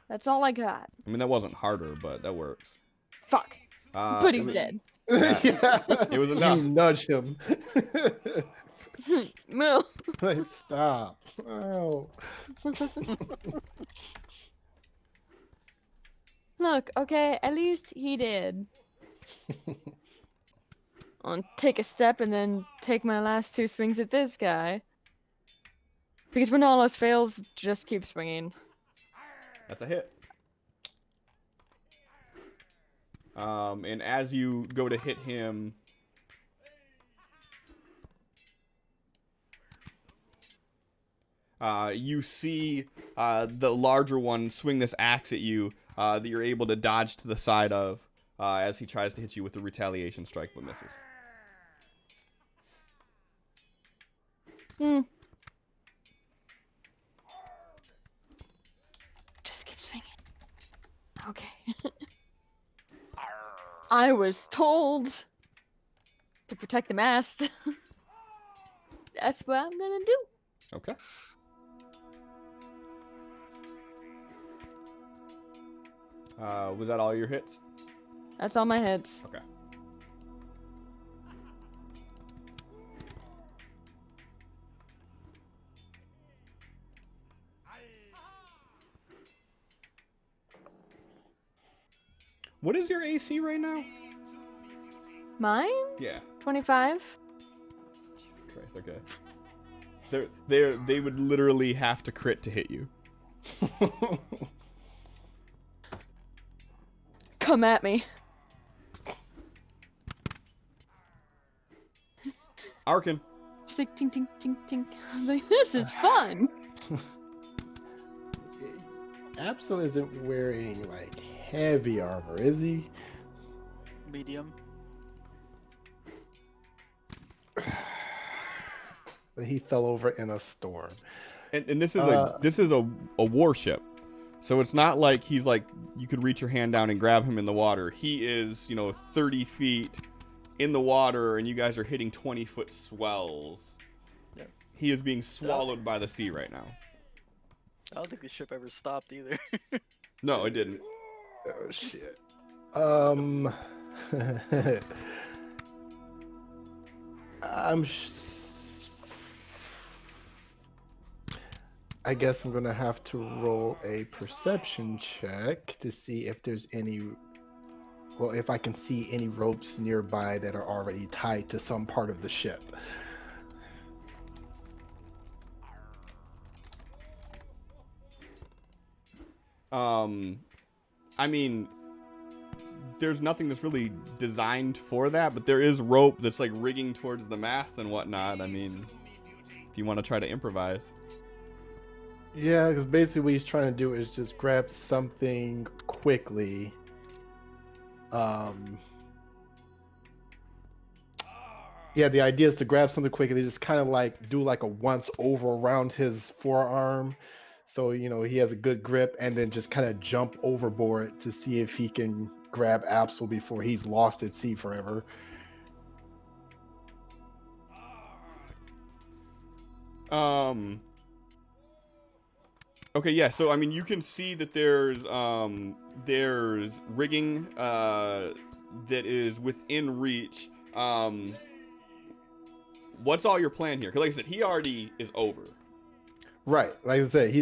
S1: That's all I got.
S2: I mean, that wasn't harder, but that works.
S1: Fuck. But he's
S2: it was-
S1: dead.
S4: Yeah.
S2: It was enough.
S4: You nudge him.
S1: No.
S4: Like, stop. Oh.
S1: Look, okay, at least he did. I'll take a step and then take my last 2 swings at this guy. Because when all else fails, just keep swinging.
S2: That's a hit. And as you go to hit him, you see the larger one swing this axe at you that you're able to dodge to the side of as he tries to hit you with the retaliation strike but misses.
S1: Just keep swinging. Okay. I was told to protect the mast. That's what I'm gonna do.
S2: Okay. Was that all your hits?
S1: That's all my hits.
S2: Okay. What is your AC right now?
S1: Mine?
S2: Yeah.
S1: 25.
S2: Jesus Christ, okay. They would literally have to crit to hit you.
S1: Come at me.
S2: Arkin.
S1: Just like tink, tink, tink, tink. I was like, this is fun.
S4: Absol isn't wearing like heavy armor, is he?
S3: Medium.
S4: But he fell over in a storm.
S2: And this is a warship. So it's not like he's like you could reach your hand down and grab him in the water. He is, 30 feet in the water and you guys are hitting 20-foot swells.
S3: Yep.
S2: He is being swallowed by the sea right now.
S3: I don't think the ship ever stopped either.
S2: No, it didn't.
S4: Oh shit. I guess I'm gonna have to roll a perception check to see if there's if I can see any ropes nearby that are already tied to some part of the ship.
S2: I mean, there's nothing that's really designed for that, but there is rope that's like rigging towards the mast and whatnot. I mean, if you want to try to improvise.
S4: Yeah, because basically what he's trying to do is just grab something quickly. Yeah, the idea is to grab something quickly, just kind of like do like a once over around his forearm. So, he has a good grip and then just kind of jump overboard to see if he can grab Absol before he's lost at sea forever.
S2: Okay, yeah. So I mean, you can see that there's rigging that is within reach. What's all your plan here? Because like I said, he already is over.
S4: Right, like I said,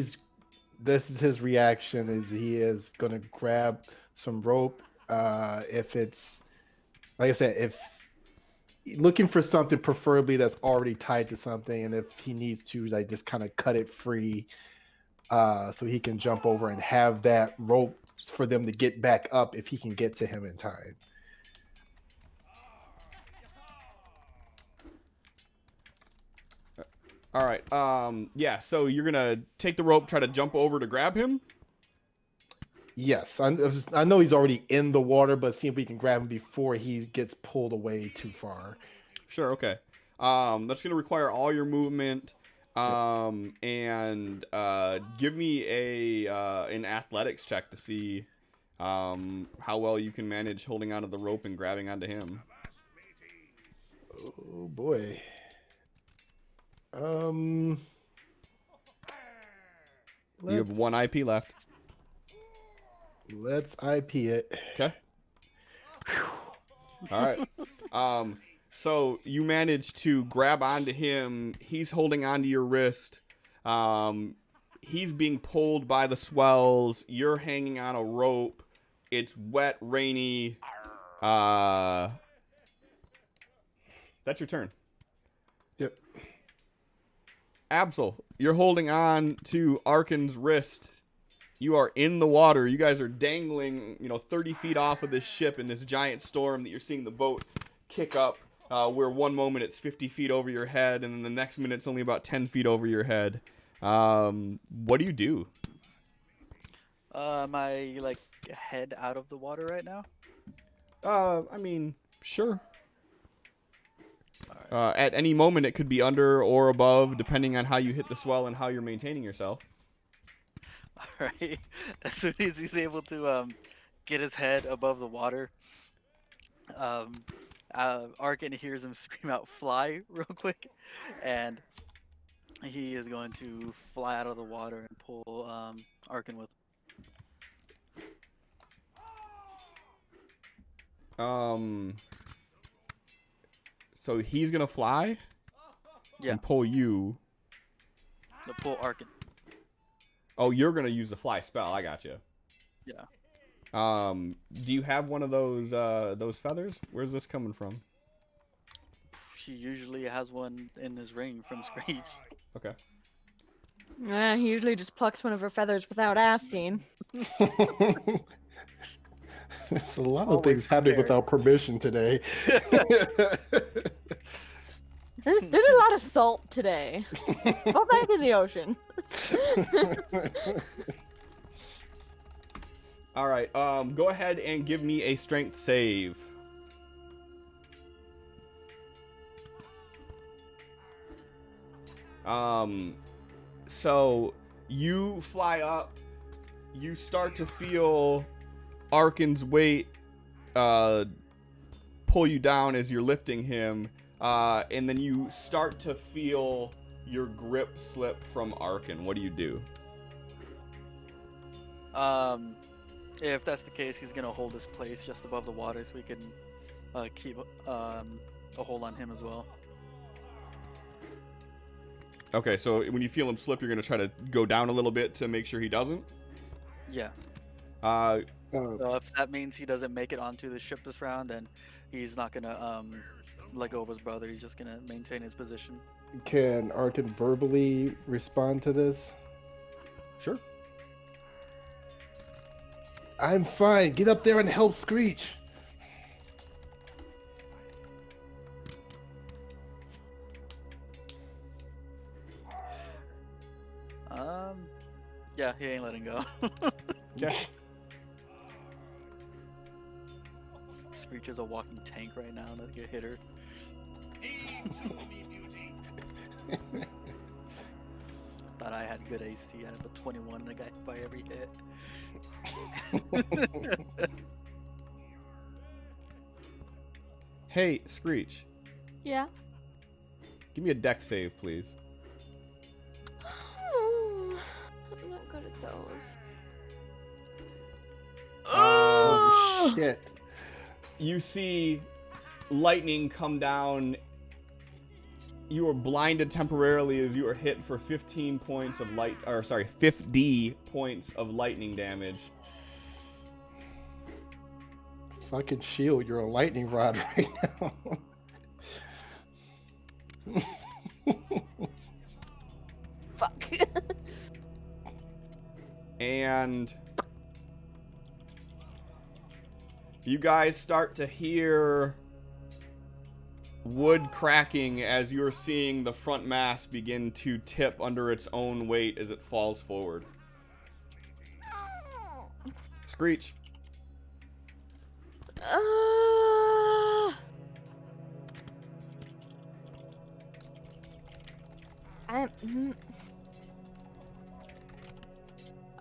S4: this is his reaction. Is he is gonna grab some rope. If it's like I said, if looking for something preferably that's already tied to something, and if he needs to, like just kind of cut it free. So he can jump over and have that rope for them to get back up if he can get to him in time.
S2: All right. Yeah. So you're gonna take the rope, try to jump over to grab him.
S4: Yes, I know he's already in the water, but see if we can grab him before he gets pulled away too far.
S2: Sure. Okay. That's gonna require all your movement. And give me an athletics check to see how well you can manage holding onto the rope and grabbing onto him.
S4: Oh boy. You
S2: have 1 IP left.
S4: Let's IP it.
S2: Okay. All right. So you manage to grab onto him. He's holding onto your wrist. He's being pulled by the swells. You're hanging on a rope. It's wet, rainy. That's your turn.
S4: Yep.
S2: Absol, you're holding on to Arkin's wrist. You are in the water. You guys are dangling, 30 feet off of this ship in this giant storm that you're seeing the boat kick up. Where one moment it's 50 feet over your head, and then the next minute it's only about 10 feet over your head. What do you do?
S3: Am I like head out of the water right now?
S2: I mean, sure. At any moment it could be under or above, depending on how you hit the swell and how you're maintaining yourself.
S3: All right. As soon as he's able to get his head above the water, Arkin hears him scream out "fly" real quick, and he is going to fly out of the water and pull Arkin with
S2: him. So he's gonna fly and pull you.
S3: No, pull Arkin.
S2: Oh, you're gonna use the fly spell. I got you.
S3: Yeah.
S2: Do you have one of those feathers? Where's this coming from?
S3: he usually has one in his ring from Screech.
S2: Okay.
S1: He usually just plucks one of her feathers without asking.
S4: There's a lot of
S3: Always
S4: things happening
S3: prepared.
S4: without permission today.
S1: There's a lot of salt today. Go back in the ocean.
S2: All right. Go ahead and give me a strength save. So you fly up. You start to feel Arkin's weight pull you down as you're lifting him, and then you start to feel your grip slip from Arkin. What do you do?
S3: If that's the case, he's gonna hold his place just above the water so we can keep a hold on him as well.
S2: Okay, so when you feel him slip, you're gonna try to go down a little bit to make sure he doesn't.
S3: Yeah.
S2: Uh,
S3: So if that means he doesn't make it onto the ship this round, then he's not gonna let go of his brother. He's just gonna maintain his position.
S4: Can Arkin verbally respond to this?
S2: sure.
S4: I'm fine. Get up there and help Screech.
S3: Yeah, he ain't letting go.
S2: Okay.
S3: Screech is a walking tank right now, not a hitter. Thought I had good AC. I have a 21 and I got hit by every hit.
S2: Hey, Screech,
S1: Yeah.
S2: give me a dex save, please.
S1: I'm not good at those.
S4: Oh, shit.
S2: You see lightning come down. You are blinded temporarily as you are hit for 15 points of 50 points of lightning damage.
S4: Fucking shield, you're a lightning rod right now.
S1: Fuck.
S2: And you guys start to hear wood cracking as you're seeing the front mast begin to tip under its own weight as it falls forward. Screech.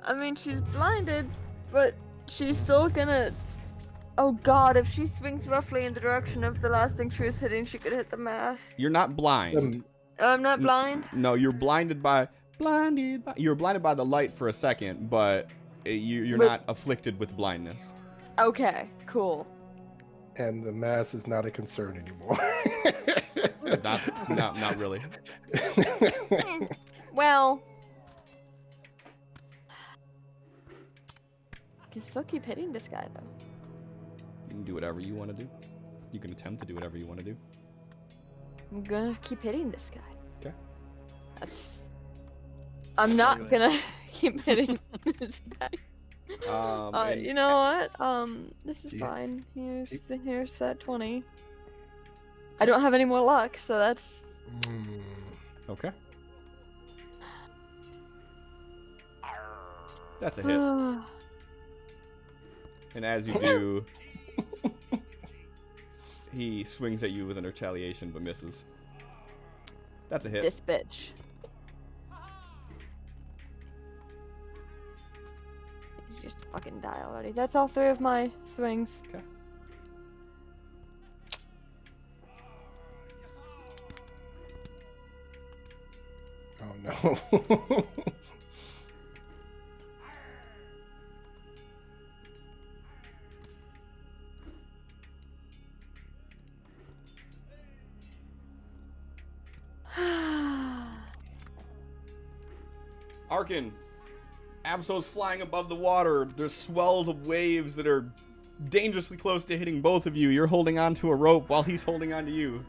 S1: I mean, she's blinded, but she's still gonna. Oh god, if she swings roughly in the direction of the last thing she was hitting, she could hit the mast.
S2: You're not blind.
S1: I'm not blind?
S2: No, you're blinded by you're blinded by the light for a second, but you're not afflicted with blindness.
S1: Okay, cool.
S4: And the mass is not a concern anymore.
S2: not really.
S1: Well, I can still keep hitting this guy though.
S2: You can do whatever you want to do. You can attempt to do whatever you want to do.
S1: I'm gonna keep hitting this guy.
S2: Okay.
S1: I'm not
S3: Anyway.
S1: gonna keep hitting this guy.
S2: And-
S1: You know what? This is
S4: Yeah.
S1: fine. Here's that 20. I don't have any more luck, so that's.
S2: Okay. That's a hit. And as you do, he swings at you with an retaliation but misses. That's a hit.
S1: This bitch. You just fucking die already. That's all 3 of my swings.
S2: Okay.
S4: Oh no.
S2: Arkin, Absol's flying above the water. There's swells of waves that are dangerously close to hitting both of you. You're holding onto a rope while he's holding onto you.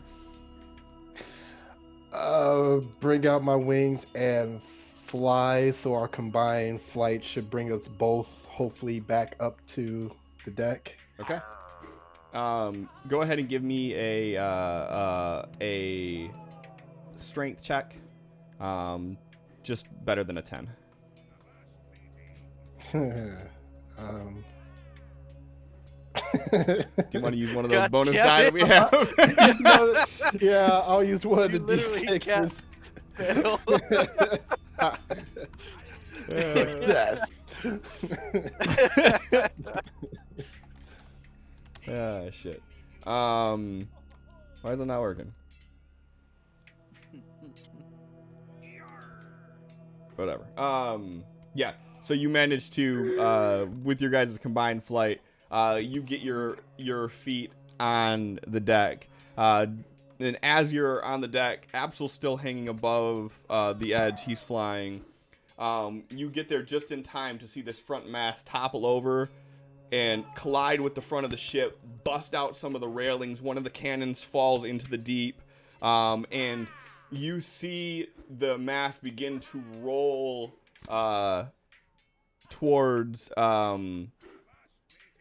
S4: gonna bring out my wings and fly, so our combined flight should bring us both hopefully back up to the deck.
S2: Okay. Go ahead and give me a strength check. Just better than a 10. Do you want to use one of those
S3: God
S2: bonus
S3: damn
S2: die that
S3: it.
S2: we have?
S4: Yeah, I'll use one of
S3: You
S4: the
S3: literally
S4: D6s.
S3: Fail.
S4: Success.
S2: Ah, shit. Why is it not working? Whatever. Yeah. So you managed to, with your guys' combined flight, you get your feet on the deck. And as you're on the deck, Absol's still hanging above the edge. He's flying. You get there just in time to see this front mast topple over and collide with the front of the ship, bust out some of the railings. One of the cannons falls into the deep, and you see the mast begin to roll towards.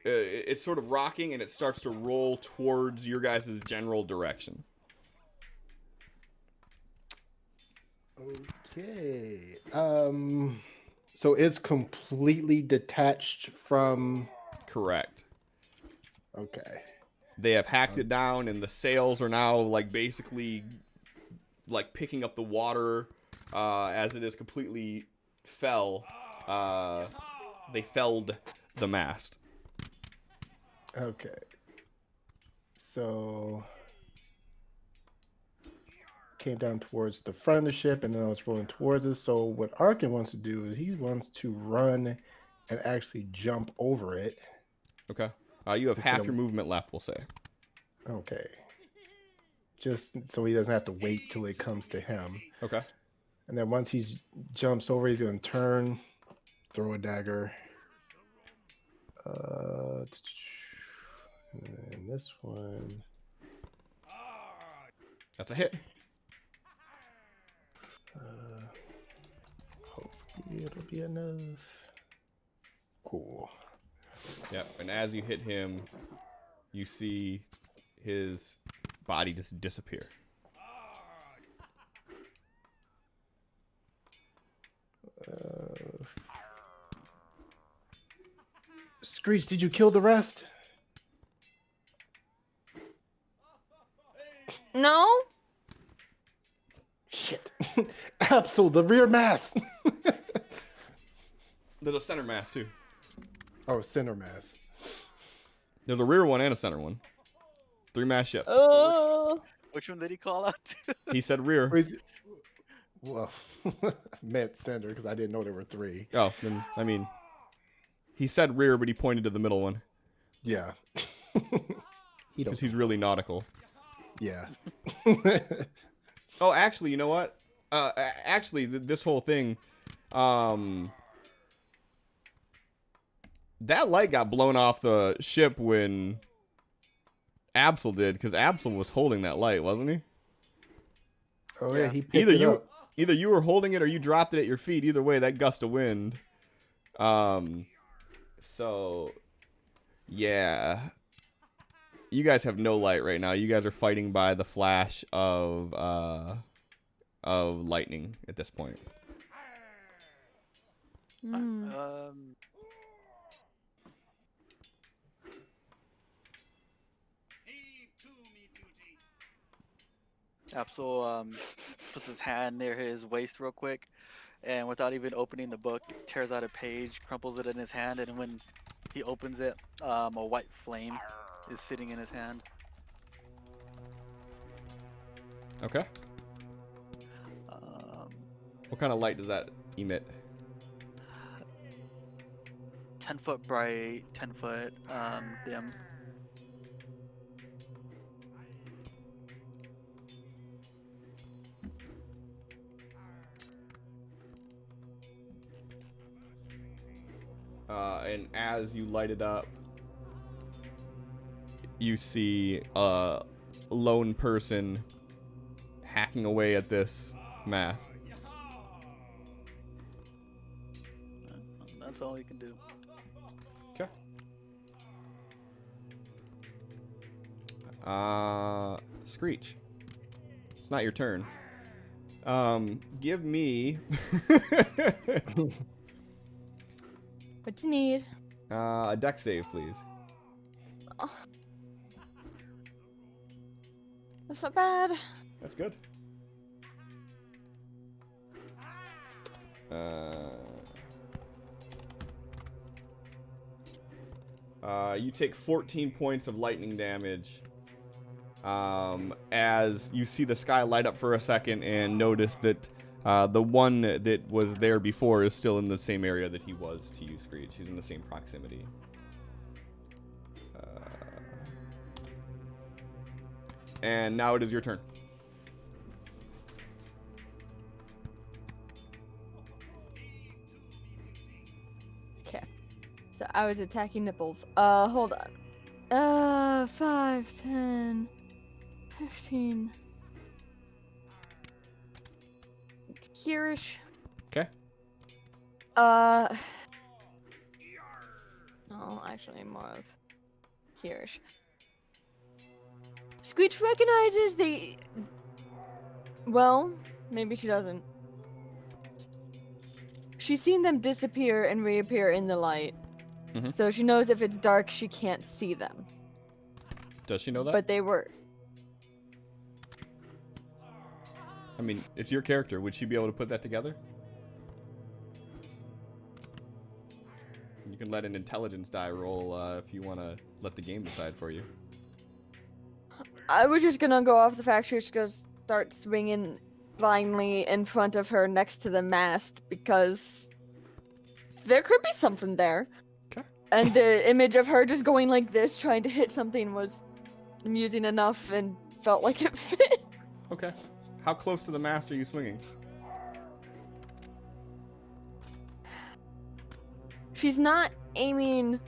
S2: It's sort of rocking, and it starts to roll towards your guys' general direction.
S4: Okay. So it's completely detached from.
S2: Correct.
S4: Okay.
S2: They have hacked it down, and the sails are now like basically like picking up the water as it is completely fell. They felled the mast.
S4: Okay. So came down towards the front of the ship, and then I was rolling towards it. So what Arkin wants to do is he wants to run and actually jump over it.
S2: Okay. You have
S4: Instead
S2: half
S4: of-
S2: your movement left, we'll say.
S4: Okay. Just so he doesn't have to wait till it comes to him.
S2: Okay.
S4: And then once he jumps over, he's going to turn, throw a dagger. And this one.
S2: That's a hit.
S4: Hopefully it'll be enough. Cool.
S2: Yep. And as you hit him, you see his body just disappear.
S4: Screech, did you kill the rest?
S1: No?
S4: Shit. Absol, the rear mass.
S2: There's a center mass, too.
S4: Oh, center mass.
S2: There's a rear one and a center one. 3-mast ship.
S1: Oh.
S3: Which one did he call out to?
S2: He said rear.
S4: Well, I meant center because I didn't know there were 3.
S2: Oh, then, I mean, he said rear, but he pointed to the middle one.
S4: Yeah. He don't.
S2: Because he's really nautical.
S4: Yeah.
S2: Oh, actually, you know what? Actually, this whole thing, that light got blown off the ship when Absol did, because Absol was holding that light, wasn't he?
S4: Oh yeah,
S3: Yeah.
S4: he picked it up.
S2: Either you were holding it or you dropped it at your feet. Either way, that gust of wind. So, yeah. You guys have no light right now. You guys are fighting by the flash of lightning at this point.
S3: Absol puts his hand near his waist real quick, and without even opening the book, tears out a page, crumples it in his hand, and when he opens it, a white flame is sitting in his hand.
S2: Okay. What kind of light does that emit?
S3: 10-foot bright, 10-foot dim.
S2: And as you light it up, you see a lone person hacking away at this mass.
S3: That's all you can do.
S2: Okay. Screech. It's not your turn. Give me
S1: What you need?
S2: a dex save, please.
S1: Oh. That's not bad.
S2: That's good. You take 14 points of lightning damage as you see the sky light up for a second and notice that the one that was there before is still in the same area that he was to you, Screech. He's in the same proximity. And now it is your turn.
S1: Okay. So I was attacking nipples. Hold on. 5, 10, 15. Here-ish.
S2: Okay.
S1: No, actually more of here-ish. Screech recognizes the... Well, maybe she doesn't. She's seen them disappear and reappear in the light.
S2: Mhm.
S1: So she knows if it's dark, she can't see them.
S2: Does she know that?
S1: But they were...
S2: I mean, it's your character. Would she be able to put that together? You can let an intelligence die roll if you want to let the game decide for you.
S1: I was just gonna go off the fact she's gonna start swinging blindly in front of her next to the mast because there could be something there.
S2: Okay.
S1: And the image of her just going like this, trying to hit something, was amusing enough and felt like it fit.
S2: Okay. How close to the mast are you swinging?
S1: She's not aiming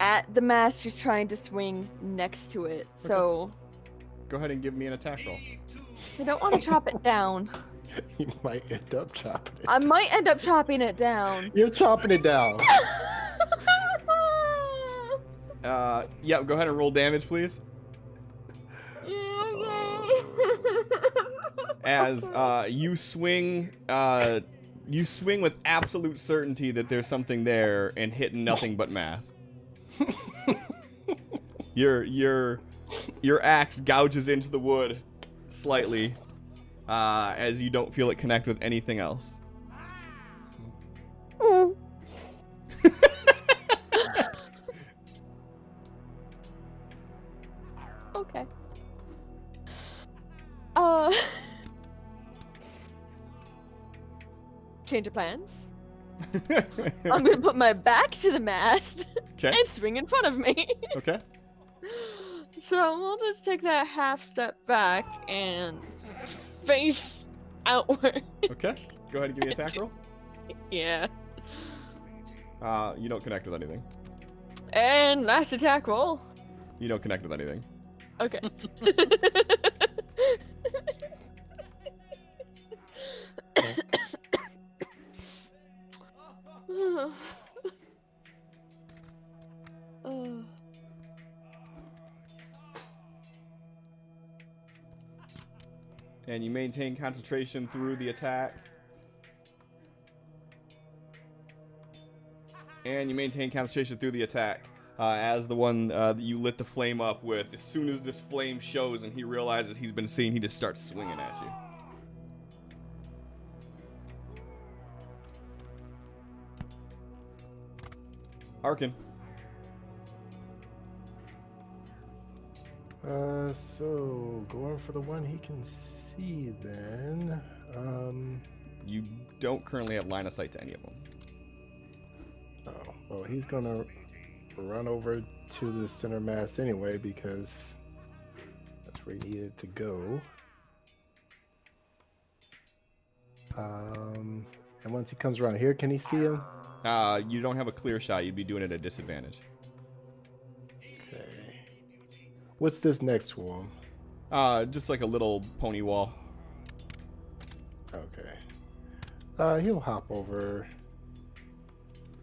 S1: at the mast, she's trying to swing next to it. So
S2: Go ahead and give me an attack roll.
S1: I don't want to chop it down.
S4: You might end up chopping it.
S1: I might end up chopping it down.
S4: You're chopping it down.
S2: Yeah, go ahead and roll damage, please. As you swing with absolute certainty that there's something there and hit nothing but mass. Your axe gouges into the wood slightly as you don't feel it connect with anything else.
S1: Okay. Change of plans. I'm gonna put my back to the mast
S2: Okay.
S1: and swing in front of me.
S2: Okay.
S1: So we'll just take that half step back and face outward.
S2: Okay. Go ahead and give me an attack roll.
S1: Yeah.
S2: You don't connect with anything.
S1: And last attack roll.
S2: You don't connect with anything.
S1: Okay.
S2: And you maintain concentration through the attack. And you maintain concentration through the attack. As the one that you lit the flame up with, as soon as this flame shows and he realizes he's been seen, he just starts swinging at you. Arkin.
S4: So going for the one he can see then.
S2: You don't currently have line of sight to any of them.
S4: Oh, well, he's gonna run over to the center mass anyway because that's where he needed to go. And once he comes around here, can he see him?
S2: You don't have a clear shot. You'd be doing it at a disadvantage.
S4: Okay. What's this next one?
S2: Just like a little pony wall.
S4: Okay. He'll hop over.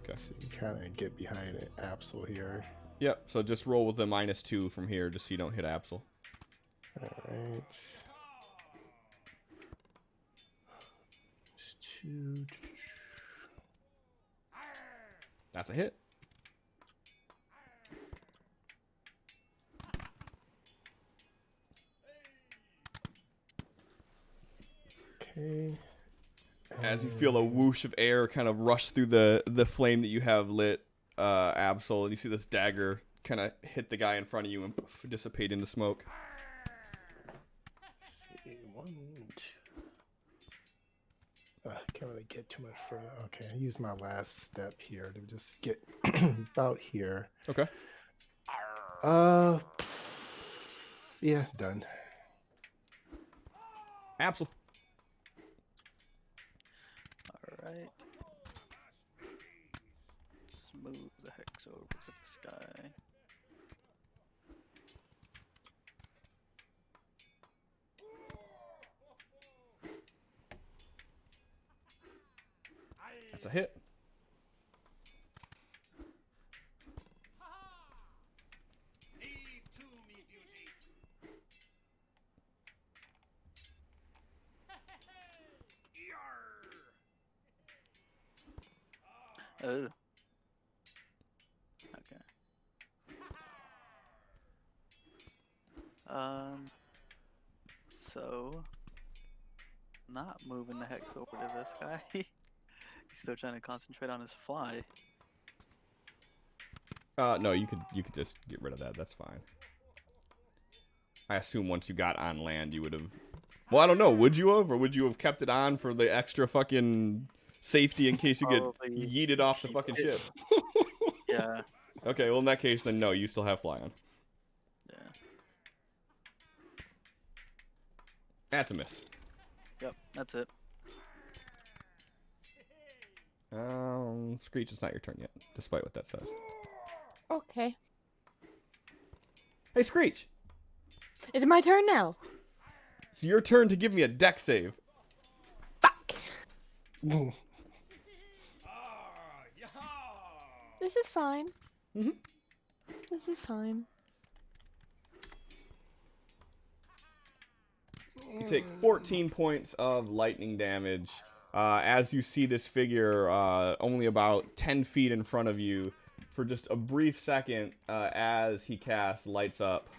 S2: Okay.
S4: So you kind of get behind it, Absol here.
S2: Yep. So just roll with the -2 from here, just so you don't hit Absol.
S4: All right. Two.
S2: That's a hit.
S4: Okay.
S2: As you feel a whoosh of air kind of rush through the flame that you have lit, Absol, and you see this dagger kind of hit the guy in front of you and poof, dissipate into smoke.
S4: Let's see. 1, 2. Can't really get too much further. Okay, I use my last step here to just get about here.
S2: Okay.
S4: Yeah, done.
S2: Absol.
S3: Alright. Let's move the hex over to this guy.
S2: That's a hit.
S3: Oh. Okay. So not moving the hex over to this guy. He's still trying to concentrate on his fly.
S2: No, you could just get rid of that. That's fine. I assume once you got on land, you would have. Well, I don't know. Would you have, or would you have kept it on for the extra fucking safety in case you get
S3: Probably
S2: yeeted off the
S3: keep
S2: fucking
S3: it.
S2: ship?
S3: Yeah.
S2: Okay, well in that case, then no, you still have fly on.
S3: Yeah.
S2: That's a miss.
S3: Yep. That's it.
S2: Screech, it's not your turn yet, despite what that says.
S1: Okay.
S2: Hey, Screech!
S1: Is it my turn now?
S2: It's your turn to give me a deck save.
S1: Fuck. This is fine.
S2: Mhm.
S1: This is fine.
S2: You take 14 points of lightning damage as you see this figure only about 10 feet in front of you for just a brief second as he casts Lights Up.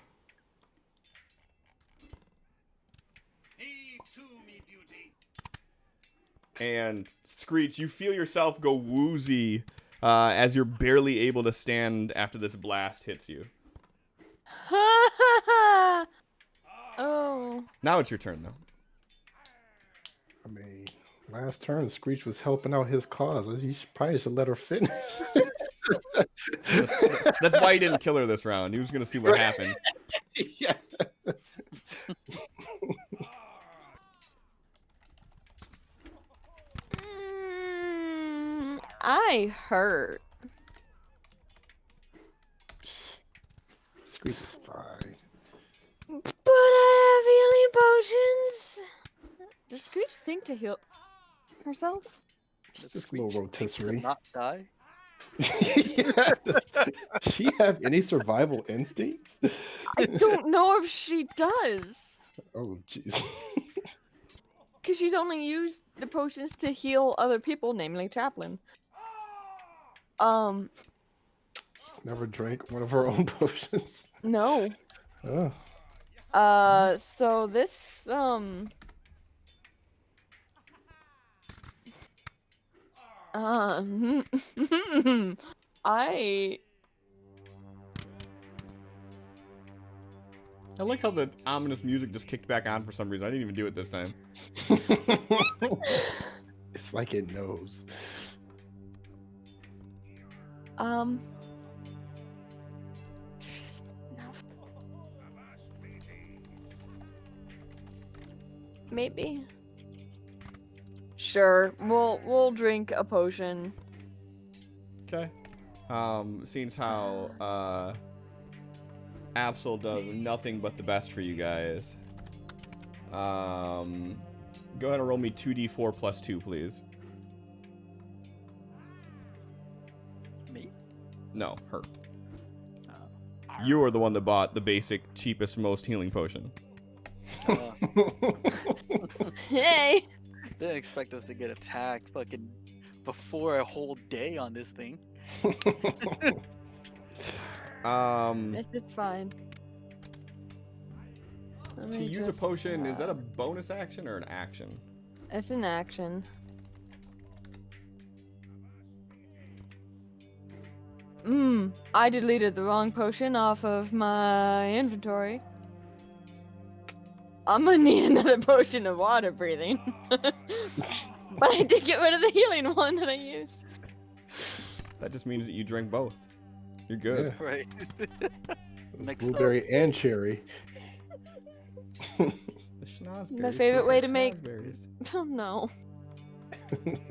S2: And Screech, you feel yourself go woozy as you're barely able to stand after this blast hits you.
S1: Oh.
S2: Now it's your turn, though.
S4: I mean, last turn, Screech was helping out his cause. You probably should let her finish.
S2: That's why he didn't kill her this round. He was going to see what happened.
S4: Yeah.
S1: I hurt.
S4: Screech is fine.
S1: But I have healing potions. Does Screech think to heal herself?
S4: Just a little
S3: To
S4: rotisserie.
S3: not die.
S4: Yeah, does she have any survival instincts?
S1: I don't know if she does.
S4: Oh, jeez.
S1: Because she's only used the potions to heal other people, namely Chaplin.
S4: She's never drank one of her own potions.
S1: No.
S4: Oh.
S1: So this, I
S2: like how the ominous music just kicked back on for some reason. I didn't even do it this time.
S4: It's like it knows.
S1: Maybe. Sure, we'll drink a potion.
S2: Okay. Seeing how Absol does nothing but the best for you guys. Go ahead and roll me 2d4 plus 2, please.
S3: Me?
S2: No, her.
S3: Oh.
S2: You are the one that bought the basic, cheapest, most healing potion.
S1: Hey!
S3: Didn't expect us to get attacked fucking before a whole day on this thing.
S1: This is fine. Let
S2: To
S1: me
S2: use a
S1: just,
S2: potion, is that a bonus action or an action?
S1: It's an action. I deleted the wrong potion off of my inventory. I'm gonna need another potion of water breathing. But I did get rid of the healing one that I used.
S2: That just means that you drink both. You're good.
S4: Yeah.
S3: Right. Mixed up.
S4: Blueberry and cherry.
S2: The schnozberries
S1: My favorite
S2: taste
S1: way
S2: like
S1: to make-
S2: schnozberries.
S1: Oh no.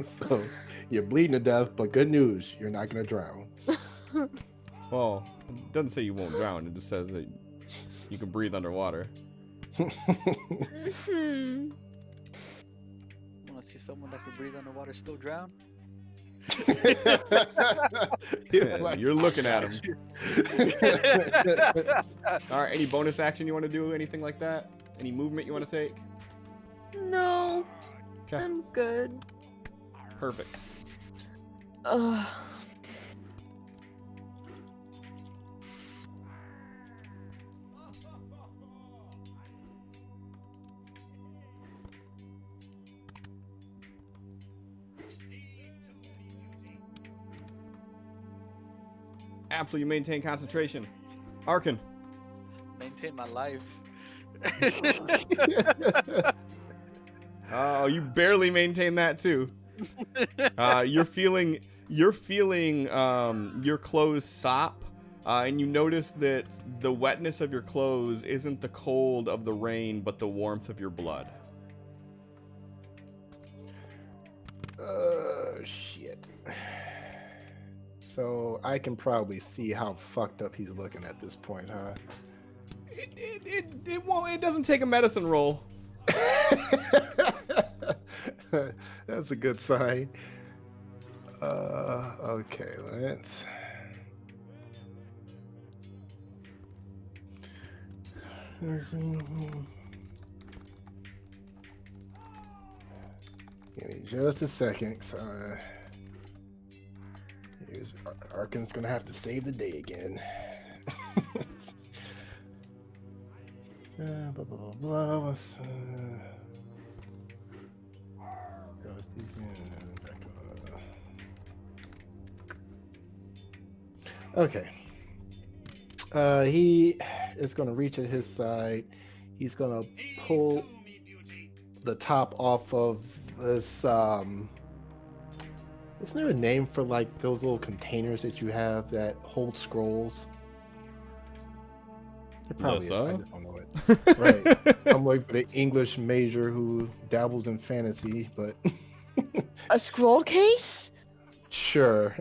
S4: So you're bleeding to death, but good news, you're not gonna drown.
S2: Well, it doesn't say you won't drown. It just says that you can breathe underwater.
S1: Mhm.
S3: Want to see someone that can breathe underwater still drown?
S2: Yeah, you're looking at him. All right. Any bonus action you want to do? Anything like that? Any movement you want to take?
S1: No,
S2: Okay.
S1: I'm good.
S2: Perfect.
S1: Ugh.
S2: Absolutely maintain concentration. Arkin.
S3: Maintain my life.
S2: Oh, you barely maintain that too. You're feeling your clothes sop, and you notice that the wetness of your clothes isn't the cold of the rain, but the warmth of your blood.
S4: Shit. So I can probably see how fucked up he's looking at this point, huh?
S2: It won't. It doesn't take a medicine roll.
S4: That's a good sign. Okay, let's. Give me just a second. So, here's Arkin's gonna have to save the day again. Blah blah blah blah. What's, goes these in. Okay. He is gonna reach at his side. He's gonna pull the top off of this. Isn't there a name for like those little containers that you have that hold scrolls? There probably is. I just don't know it. Right. I'm like the English major who dabbles in fantasy, but
S1: A scroll case?
S4: sure.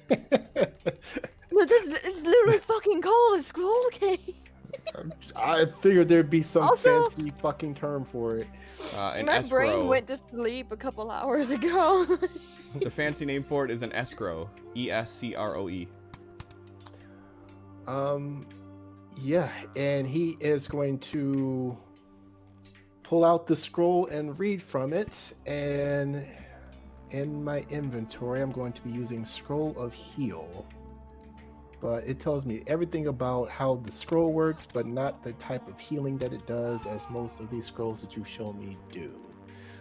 S1: But this is literally fucking called a scroll case.
S4: I figured there'd be some
S1: Also-
S4: fancy fucking term for it.
S2: An
S1: My
S2: escrow.
S1: brain went to sleep a couple hours ago.
S2: The fancy name for it is an escrow. ESCROE.
S4: Yeah, and he is going to pull out the scroll and read from it. And in my inventory, I'm going to be using Scroll of Heal. But it tells me everything about how the scroll works, but not the type of healing that it does, as most of these scrolls that you've shown me do.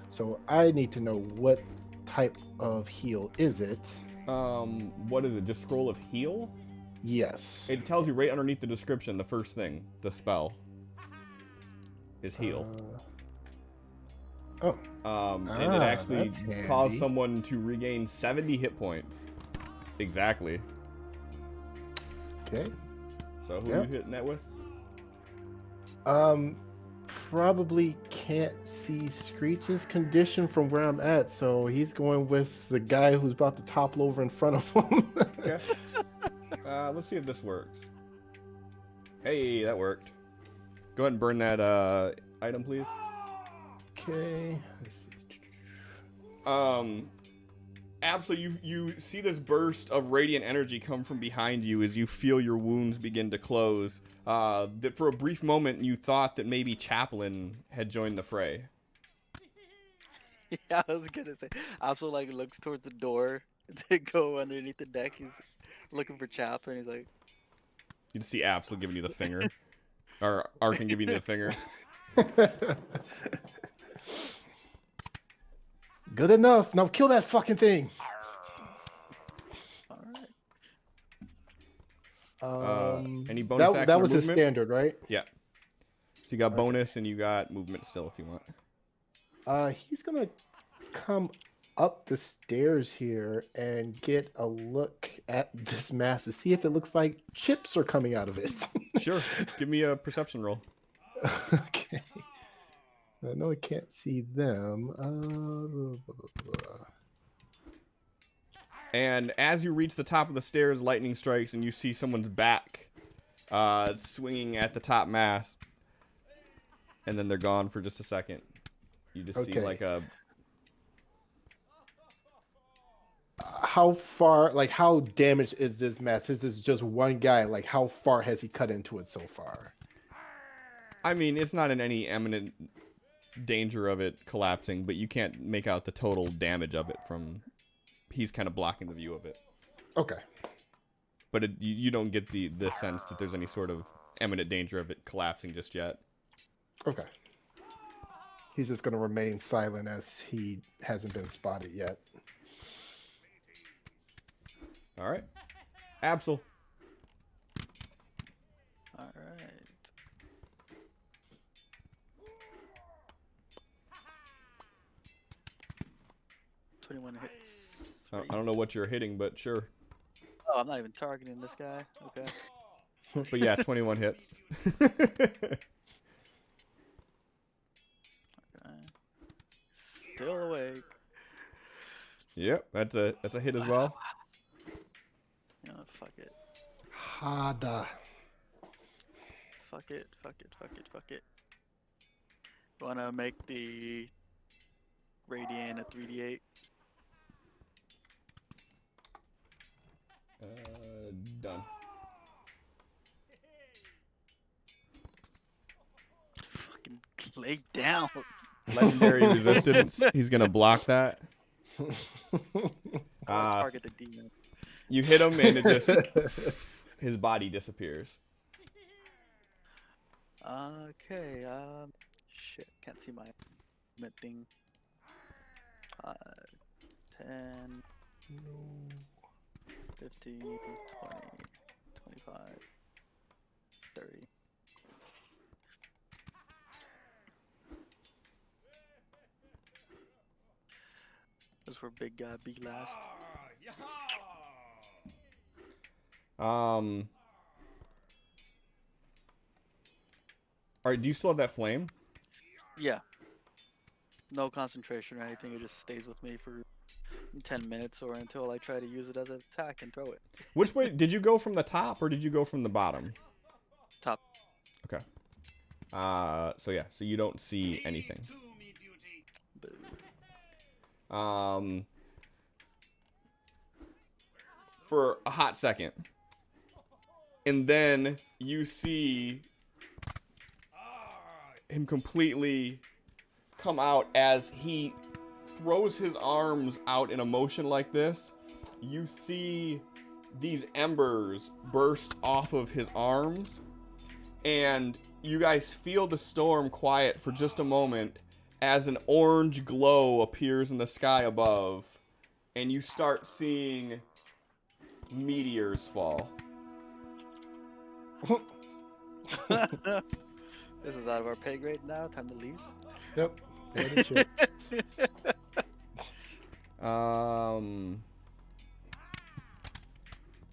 S4: So I need to know what type of heal is it.
S2: What is it? Just scroll of heal?
S4: Yes.
S2: It tells you right underneath the description, the first thing, the spell is heal.
S4: Oh.
S2: And it actually
S4: that's handy.
S2: caused someone to regain 70 hit points. Exactly.
S4: Okay.
S2: So who
S4: Yep.
S2: are you hitting that with?
S4: Probably can't see Screech's condition from where I'm at, so he's going with the guy who's about to topple over in front of him.
S2: Okay. Let's see if this works. Hey, that worked. Go ahead and burn that item, please.
S4: Okay. Let's see.
S2: Absolutely, you see this burst of radiant energy come from behind you as you feel your wounds begin to close. That for a brief moment you thought that maybe Chaplin had joined the fray.
S3: Yeah, I was gonna say. Absol like looks towards the door to go underneath the deck. He's looking for Chaplin. He's like,
S2: You see Absol giving you the finger, or Arkin giving you the finger.
S4: Good enough. Now kill that fucking thing.
S3: all right.
S2: Any bonus action
S4: that
S2: or
S4: was his
S2: movement?
S4: standard, right?
S2: Yeah. So you got bonus and you got movement still if you want.
S4: He's gonna come up the stairs here and get a look at this mass to see if it looks like chips are coming out of it.
S2: Sure. Give me a perception roll.
S4: Okay. I know I can't see them.
S2: And as you reach the top of the stairs, lightning strikes and you see someone's back swinging at the top mast. And then they're gone for just a second. You just see like a...
S4: How far, like how damaged is this mass? Is this just one guy? Like how far has he cut into it so far?
S2: I mean, it's not in any imminent danger of it collapsing, but you can't make out the total damage of it from... He's kind of blocking the view of it.
S4: Okay.
S2: But you don't get the sense that there's any sort of imminent danger of it collapsing just yet.
S4: Okay. He's just going to remain silent as he hasn't been spotted yet.
S2: All right. Absol.
S3: All right. $21 hits.
S2: I don't know what you're hitting, but sure.
S3: Oh, I'm not even targeting this guy. Okay.
S2: But yeah, 21 hits.
S3: Okay. Still awake.
S2: Yep, that's a hit as well.
S3: You know, fuck it.
S4: Hada.
S3: Fuck it. Fuck it. Fuck it. Fuck it. Wanna make the radiant a 3d8?
S2: Done.
S3: Fucking lay down.
S2: Legendary resistance. He's gonna block that.
S3: Target the demon.
S2: You hit him and it just his body disappears.
S3: Okay. Shit. Can't see my movement thing. 10, 15, 20, 25, 30. Those were big guy B last.
S2: Alright, do you still have that flame?
S3: Yeah. No concentration or anything. It just stays with me for 10 minutes or until I try to use it as an attack and throw it.
S2: Which way did you go, from the top or did you go from the bottom?
S3: Top.
S2: Okay. So yeah, so you don't see anything. For a hot second. And then you see him completely come out as he throws his arms out in a motion like this. You see these embers burst off of his arms, and you guys feel the storm quiet for just a moment as an orange glow appears in the sky above, and you start seeing meteors fall.
S3: This is out of our pay grade now. Time to leave.
S4: Yep.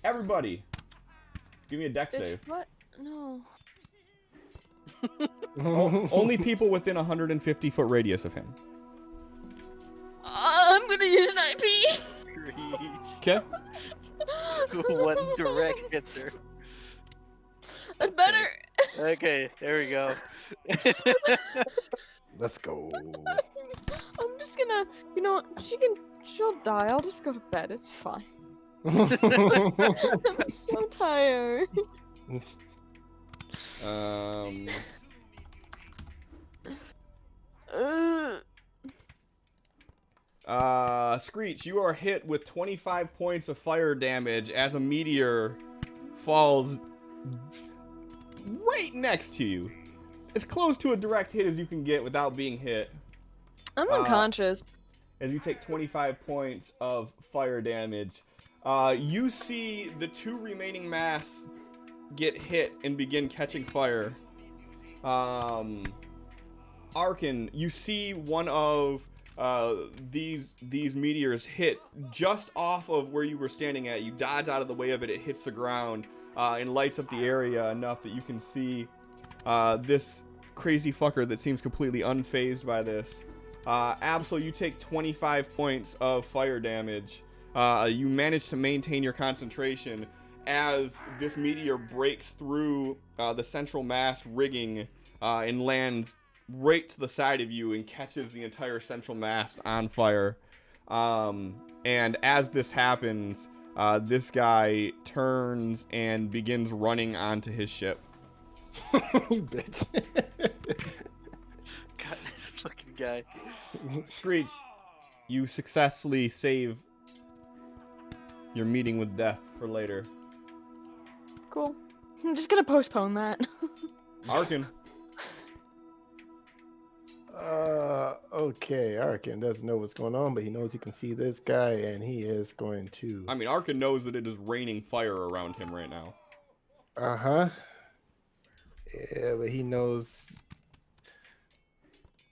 S2: Everybody, give me a deck save.
S1: What? No.
S2: Only people within 150-foot radius of him.
S1: I'm gonna use an IP.
S2: Okay.
S3: One direct hitter.
S1: That's better.
S3: Okay, there we go.
S4: Let's go.
S1: I'm just gonna, she'll die. I'll just go to bed. It's fine. I'm so tired.
S2: Screech, you are hit with 25 points of fire damage as a meteor falls right next to you. As close to a direct hit as you can get without being hit.
S1: I'm unconscious.
S2: As you take 25 points of fire damage. You see the 2 remaining masks get hit and begin catching fire. Arkin, you see one of these meteors hit just off of where you were standing at. You dodge out of the way of it. It hits the ground and lights up the area enough that you can see this crazy fucker that seems completely unfazed by this. Absol, you take 25 points of fire damage. You manage to maintain your concentration as this meteor breaks through the central mast rigging and lands right to the side of you and catches the entire central mast on fire. And as this happens, this guy turns and begins running onto his ship.
S4: Bitch.
S3: God, this fucking guy.
S2: Screech, you successfully save your meeting with death for later.
S1: Cool. I'm just gonna postpone that.
S2: Arkin.
S4: Okay, Arkin doesn't know what's going on, but he knows he can see this guy, and he is going to...
S2: I mean, Arkin knows that it is raining fire around him right now.
S4: Uh-huh. Yeah, but he knows...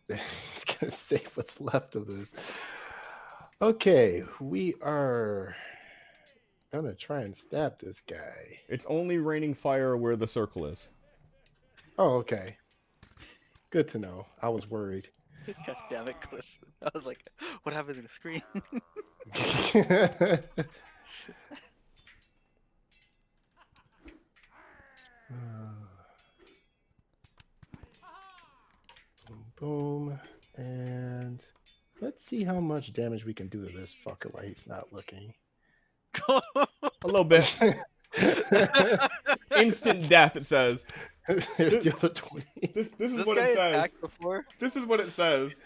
S4: He's gonna save what's left of this. Okay, we are gonna try and stab this guy.
S2: It's only raining fire where the circle is.
S4: Oh, okay. Good to know. I was worried.
S3: God damn it, Cliff. I was like, what happened to the screen? Boom, boom. And let's see how much damage we can do to this fucker while he's not looking.
S2: A little bit. Instant death, it says.
S4: There's the other 20.
S2: This is
S3: This
S2: what
S3: guy
S2: it says.
S3: attacked before?
S2: This is what it says.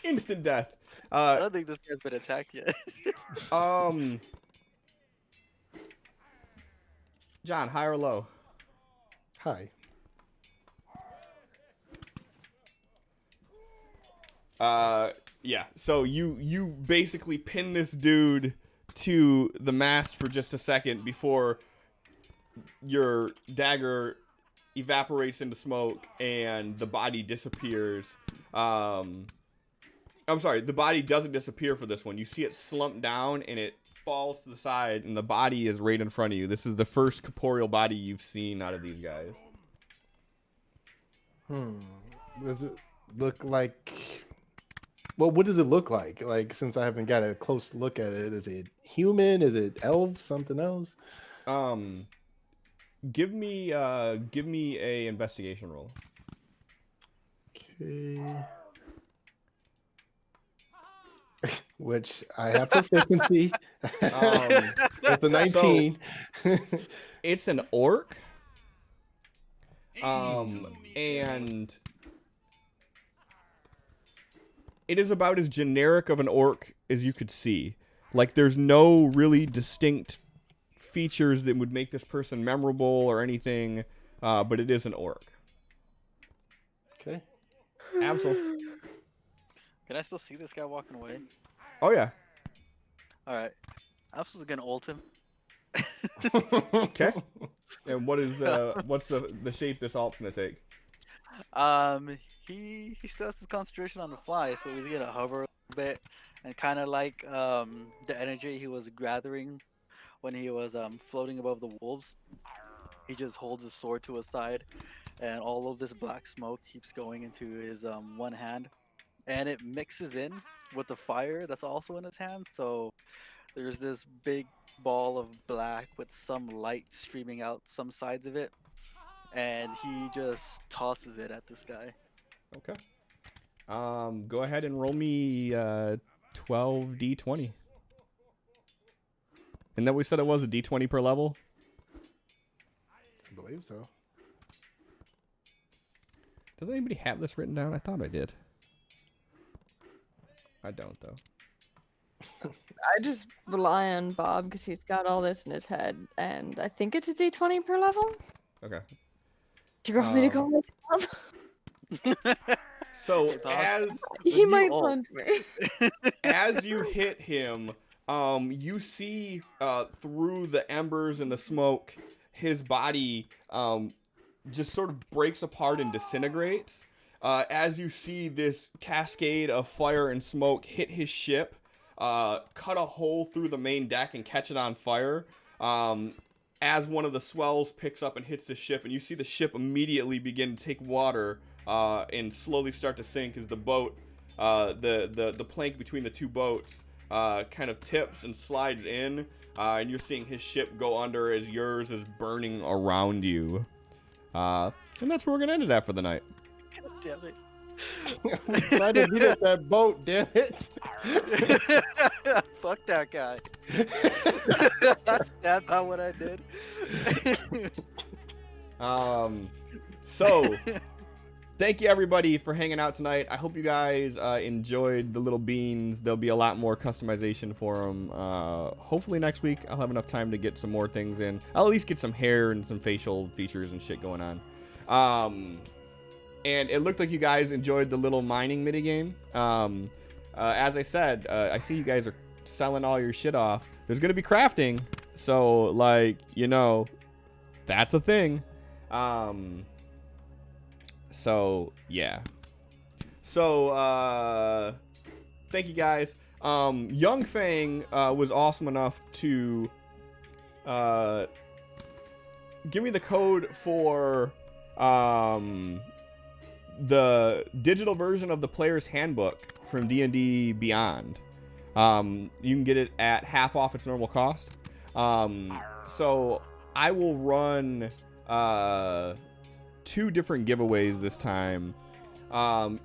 S2: Instant death.
S3: I don't think this guy's been attacked yet.
S2: John, high or low?
S4: Hi.
S2: Yeah. So you basically pin this dude to the mast for just a second before your dagger evaporates into smoke and the body disappears. I'm sorry, the body doesn't disappear for this one. You see it slump down and it falls to the side and the body is right in front of you. This is the first corporeal body you've seen out of these guys.
S4: Does it look like... Well, what does it look like? Like, since I haven't got a close look at it, is it human? Is it elf? Something else?
S2: Give me a investigation roll.
S4: Okay. Which I have proficiency. With the 19.
S2: It's an orc. And it is about as generic of an orc as you could see. Like, there's no really distinct features that would make this person memorable or anything, but it is an orc.
S4: Okay.
S2: Absolutely.
S3: Can I still see this guy walking away?
S2: Oh yeah.
S3: Alright. I'm supposed to gonna ult him.
S2: Okay. And what is what's the shape this alt's gonna take?
S3: He still has his concentration on the fly, so he's gonna hover a little bit and kind of like the energy he was gathering when he was floating above the wolves. He just holds his sword to his side, and all of this black smoke keeps going into his one hand, and it mixes in with the fire that's also in his hand. So there's this big ball of black with some light streaming out some sides of it, and he just tosses it at this guy.
S2: Okay. Go ahead and roll me 12d20. And then we said it was a d20 per level.
S4: I believe so.
S2: Does anybody have this written down? I thought I did. I don't, though.
S1: I just rely on Bob because he's got all this in his head, and I think it's a D20 per level.
S2: Okay.
S1: Do you want me to go with Bob?
S2: So
S3: Hey, Bob.
S2: as
S1: He
S3: you
S1: might
S3: all-
S1: punch me.
S2: as you hit him, you see through the embers and the smoke, his body just sort of breaks apart and disintegrates. As you see this cascade of fire and smoke hit his ship, cut a hole through the main deck and catch it on fire. As one of the swells picks up and hits the ship, and you see the ship immediately begin to take water and slowly start to sink as the boat, the plank between the two boats, kind of tips and slides in, and you're seeing his ship go under as yours is burning around you. And that's where we're gonna end it at for the night.
S3: God damn it.
S4: We tried to beat up that boat, damn it.
S3: Fuck that guy. That's not what I did.
S2: So thank you everybody for hanging out tonight. I hope you guys enjoyed the little beans. There'll be a lot more customization for them. Hopefully next week I'll have enough time to get some more things in. I'll at least get some hair and some facial features and shit going on. And it looked like you guys enjoyed the little mining minigame. As I said, I see you guys are selling all your shit off. There's going to be crafting. So, like, you know, that's a thing. So, yeah. So, thank you guys. Young Fang was awesome enough to give me the code for the digital version of the player's handbook from D&D Beyond. You can get it at half off its normal cost. So I will run 2 different giveaways this time.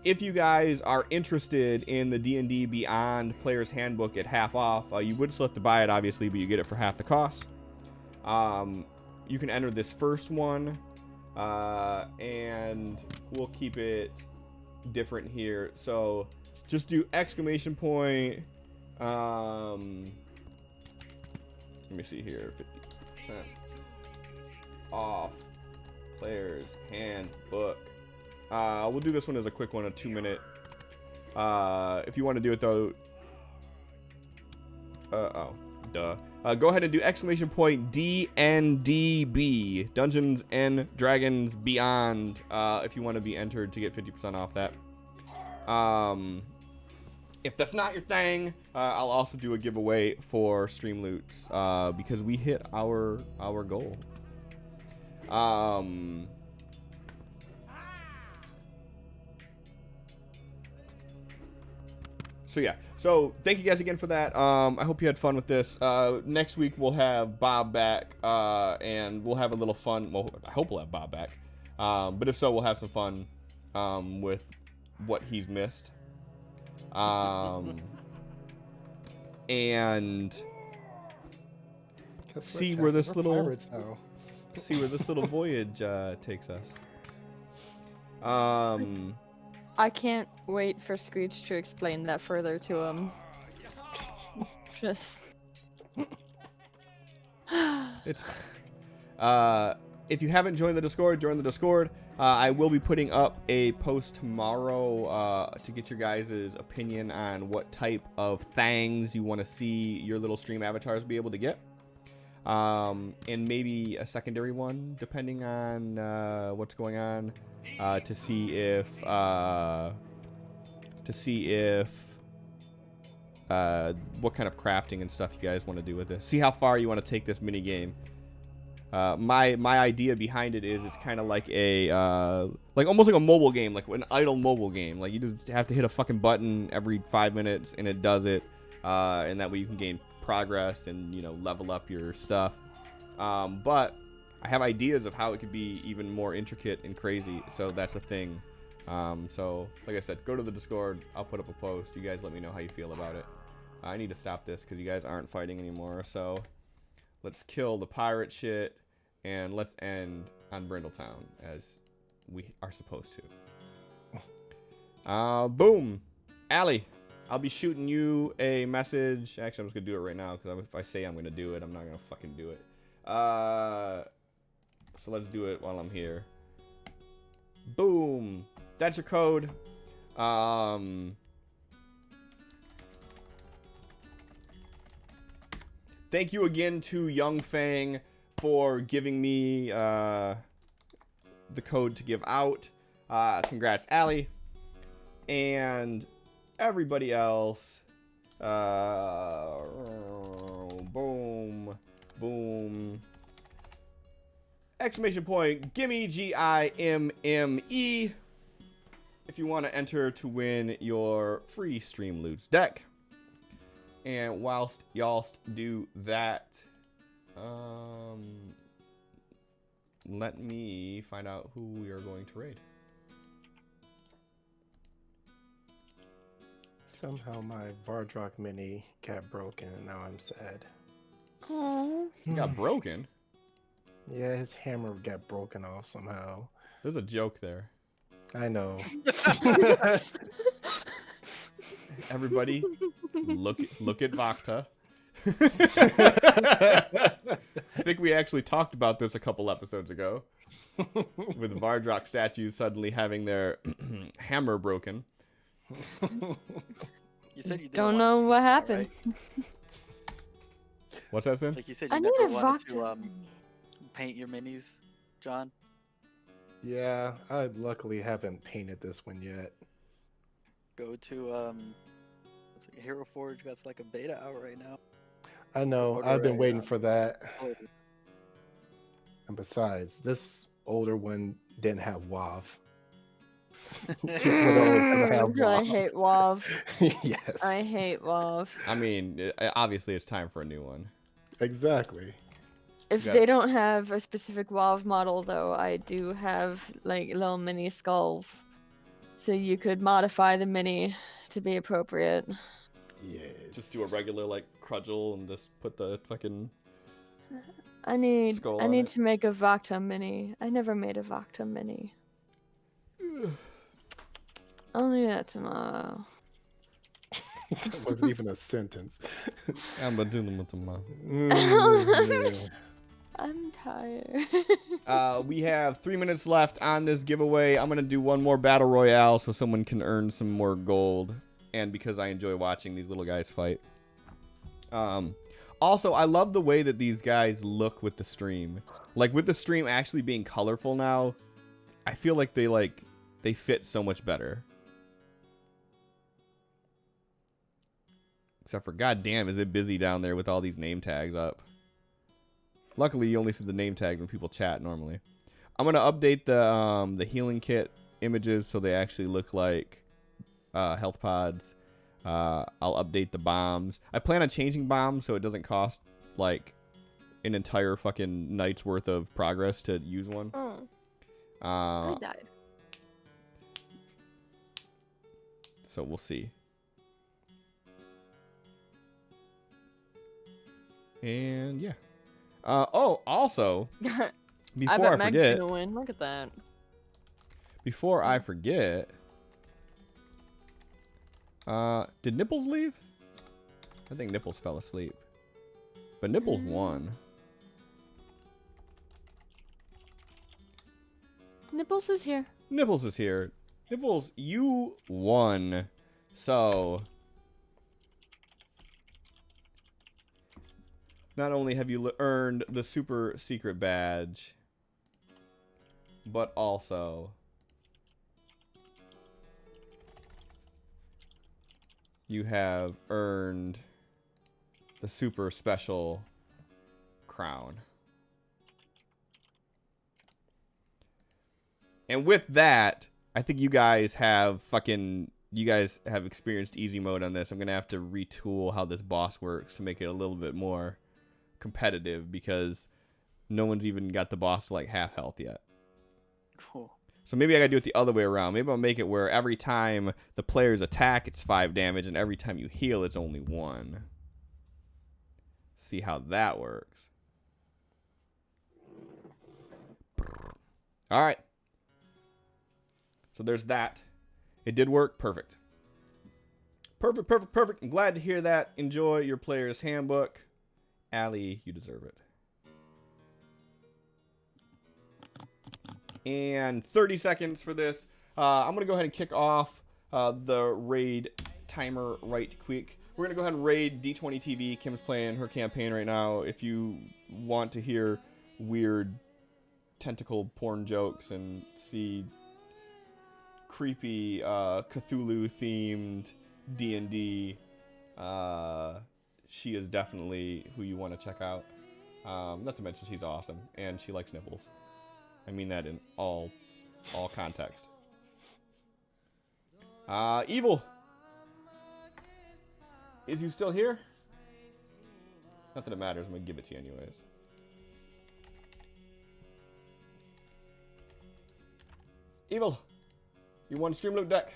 S2: If you guys are interested in the D&D Beyond player's handbook at half off, you would still have to buy it obviously, but you get it for half the cost. You can enter this first one. And we'll keep it different here. So just do exclamation point. Let me see here. 50% off player's handbook. We'll do this one as a quick one, a 2-minute. If you want to do it though, go ahead and do exclamation point DNDB, Dungeons and Dragons Beyond, if you want to be entered to get 50% off that. If that's not your thing, I'll also do a giveaway for Stream Loots, because we hit our goal. So yeah, so thank you guys again for that. I hope you had fun with this. Next week we'll have Bob back, and we'll have a little fun. Well, I hope we'll have Bob back, but if so, we'll have some fun with what he's missed. And see where this little voyage takes us.
S1: I can't wait for Screech to explain that further to him. Just.
S2: It's if you haven't joined the Discord, join the Discord. I will be putting up a post tomorrow to get your guys' opinion on what type of things you want to see your little stream avatars be able to get. And maybe a secondary one, depending on what's going on, to see if what kind of crafting and stuff you guys want to do with this. See how far you want to take this mini game. My idea behind it is it's kind of like a almost like a mobile game, like an idle mobile game. Like you just have to hit a fucking button every 5 minutes and it does it, and that way you can gain progress and level up your stuff. But I have ideas of how it could be even more intricate and crazy. So that's a thing. So like I said, go to the Discord. I'll put up a post. You guys let me know how you feel about it. I need to stop this because you guys aren't fighting anymore. So let's kill the pirate shit and let's end on Brindletown as we are supposed to. Boom. Allie, I'll be shooting you a message. Actually, I'm just going to do it right now because if I say I'm going to do it, I'm not going to fucking do it. So let's do it while I'm here. Boom. That's your code. Thank you again to Young Fang for giving me the code to give out. Congrats, Allie. And everybody else. Boom. Boom. Exclamation point. Gimme, Gimme. If you want to enter to win your free Stream Loots deck. And whilst y'all do that, let me find out who we are going to raid.
S4: Somehow my Vardrock mini got broken and now I'm sad.
S1: Aww.
S2: It got broken?
S4: Yeah, his hammer got broken off somehow.
S2: There's a joke there.
S4: I know.
S2: Everybody, look at Vakta. I think we actually talked about this a couple episodes ago. With Vardrock statues suddenly having their hammer broken.
S3: You said you didn't
S1: Don't
S3: want
S1: know
S3: to
S1: what
S3: paint that,
S1: happened.
S3: right?
S2: What's that, Sin?
S3: Like you said,
S1: I
S3: you
S1: need
S3: never
S1: a
S3: wanted to
S1: Vakta.
S3: paint your minis, John.
S4: Yeah, I luckily haven't painted this one yet.
S3: Go to it's like Hero Forge got like a beta out right now.
S4: I know,
S3: Order
S4: I've been
S3: a,
S4: waiting for that.
S3: Oh,
S4: And besides, this older one didn't have WoW. People don't have
S1: I
S4: WoW.
S1: hate WoW.
S4: Yes.
S1: I hate WoW.
S2: I mean, obviously it's time for a new one.
S4: Exactly.
S1: If
S2: Yeah.
S1: they don't have a specific WoW model, though, I do have like little mini skulls, so you could modify the mini to be appropriate.
S4: Yes.
S2: Just do a regular like Crudgel and just put the fucking
S1: I need
S2: skull
S1: I
S2: on
S1: need
S2: it.
S1: to make a Vakta mini. I never made a Vakta mini. I'll do that tomorrow.
S4: That wasn't even a sentence.
S2: I'm gonna do them with them.
S1: I'm tired.
S2: We have 3 minutes left on this giveaway. I'm gonna do one more battle royale so someone can earn some more gold, and because I enjoy watching these little guys fight. Also, I love the way that these guys look with the stream. Like with the stream actually being colorful now, I feel like they fit so much better. Except for, goddamn, is it busy down there with all these name tags up. Luckily, you only see the name tag when people chat normally. I'm going to update the healing kit images so they actually look like health pods. I'll update the bombs. I plan on changing bombs so it doesn't cost, like, an entire fucking night's worth of progress to use one.
S1: Oh, I died.
S2: So we'll see. And yeah. Oh, also,
S1: I
S2: before
S1: bet
S2: I
S1: Meg's
S2: forget,
S1: gonna win. Look at that.
S2: before I forget, did Nipples leave? I think Nipples fell asleep, but Nipples won.
S1: Nipples is here.
S2: Nipples is here. Nipples, you won. So, not only have you earned the super secret badge, but also you have earned the super special crown. And with that, I think you guys have experienced easy mode on this. I'm going to have to retool how this boss works to make it a little bit more competitive, because no one's even got the boss to like half health yet.
S3: Cool.
S2: So maybe I gotta do it the other way around. Maybe I'll make it where every time the players attack, it's 5 damage, and every time you heal, it's only 1. See how that works. All right. So there's that. It did work. Perfect. Perfect, perfect, perfect. I'm glad to hear that. Enjoy your player's handbook. Allie, you deserve it. And 30 seconds for this. I'm going to go ahead and kick off the raid timer right quick. We're going to go ahead and raid D20 TV. Kim's playing her campaign right now. If you want to hear weird tentacle porn jokes and see creepy Cthulhu themed D&D, she is definitely who you want to check out. Not to mention she's awesome and she likes nipples. I mean that in all context. Evil, is you still here? Not that it matters, I'm gonna give it to you anyways. Evil, you won Stream Loot deck.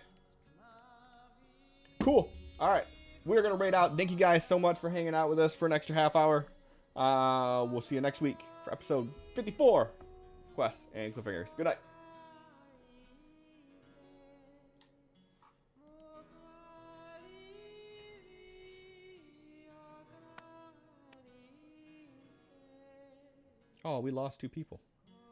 S2: Cool. Alright, we're gonna raid out. Thank you guys so much for hanging out with us for an extra half hour. We'll see you next week for episode 54. Quests and Cliffhangers. Good night. Oh, we lost 2 people.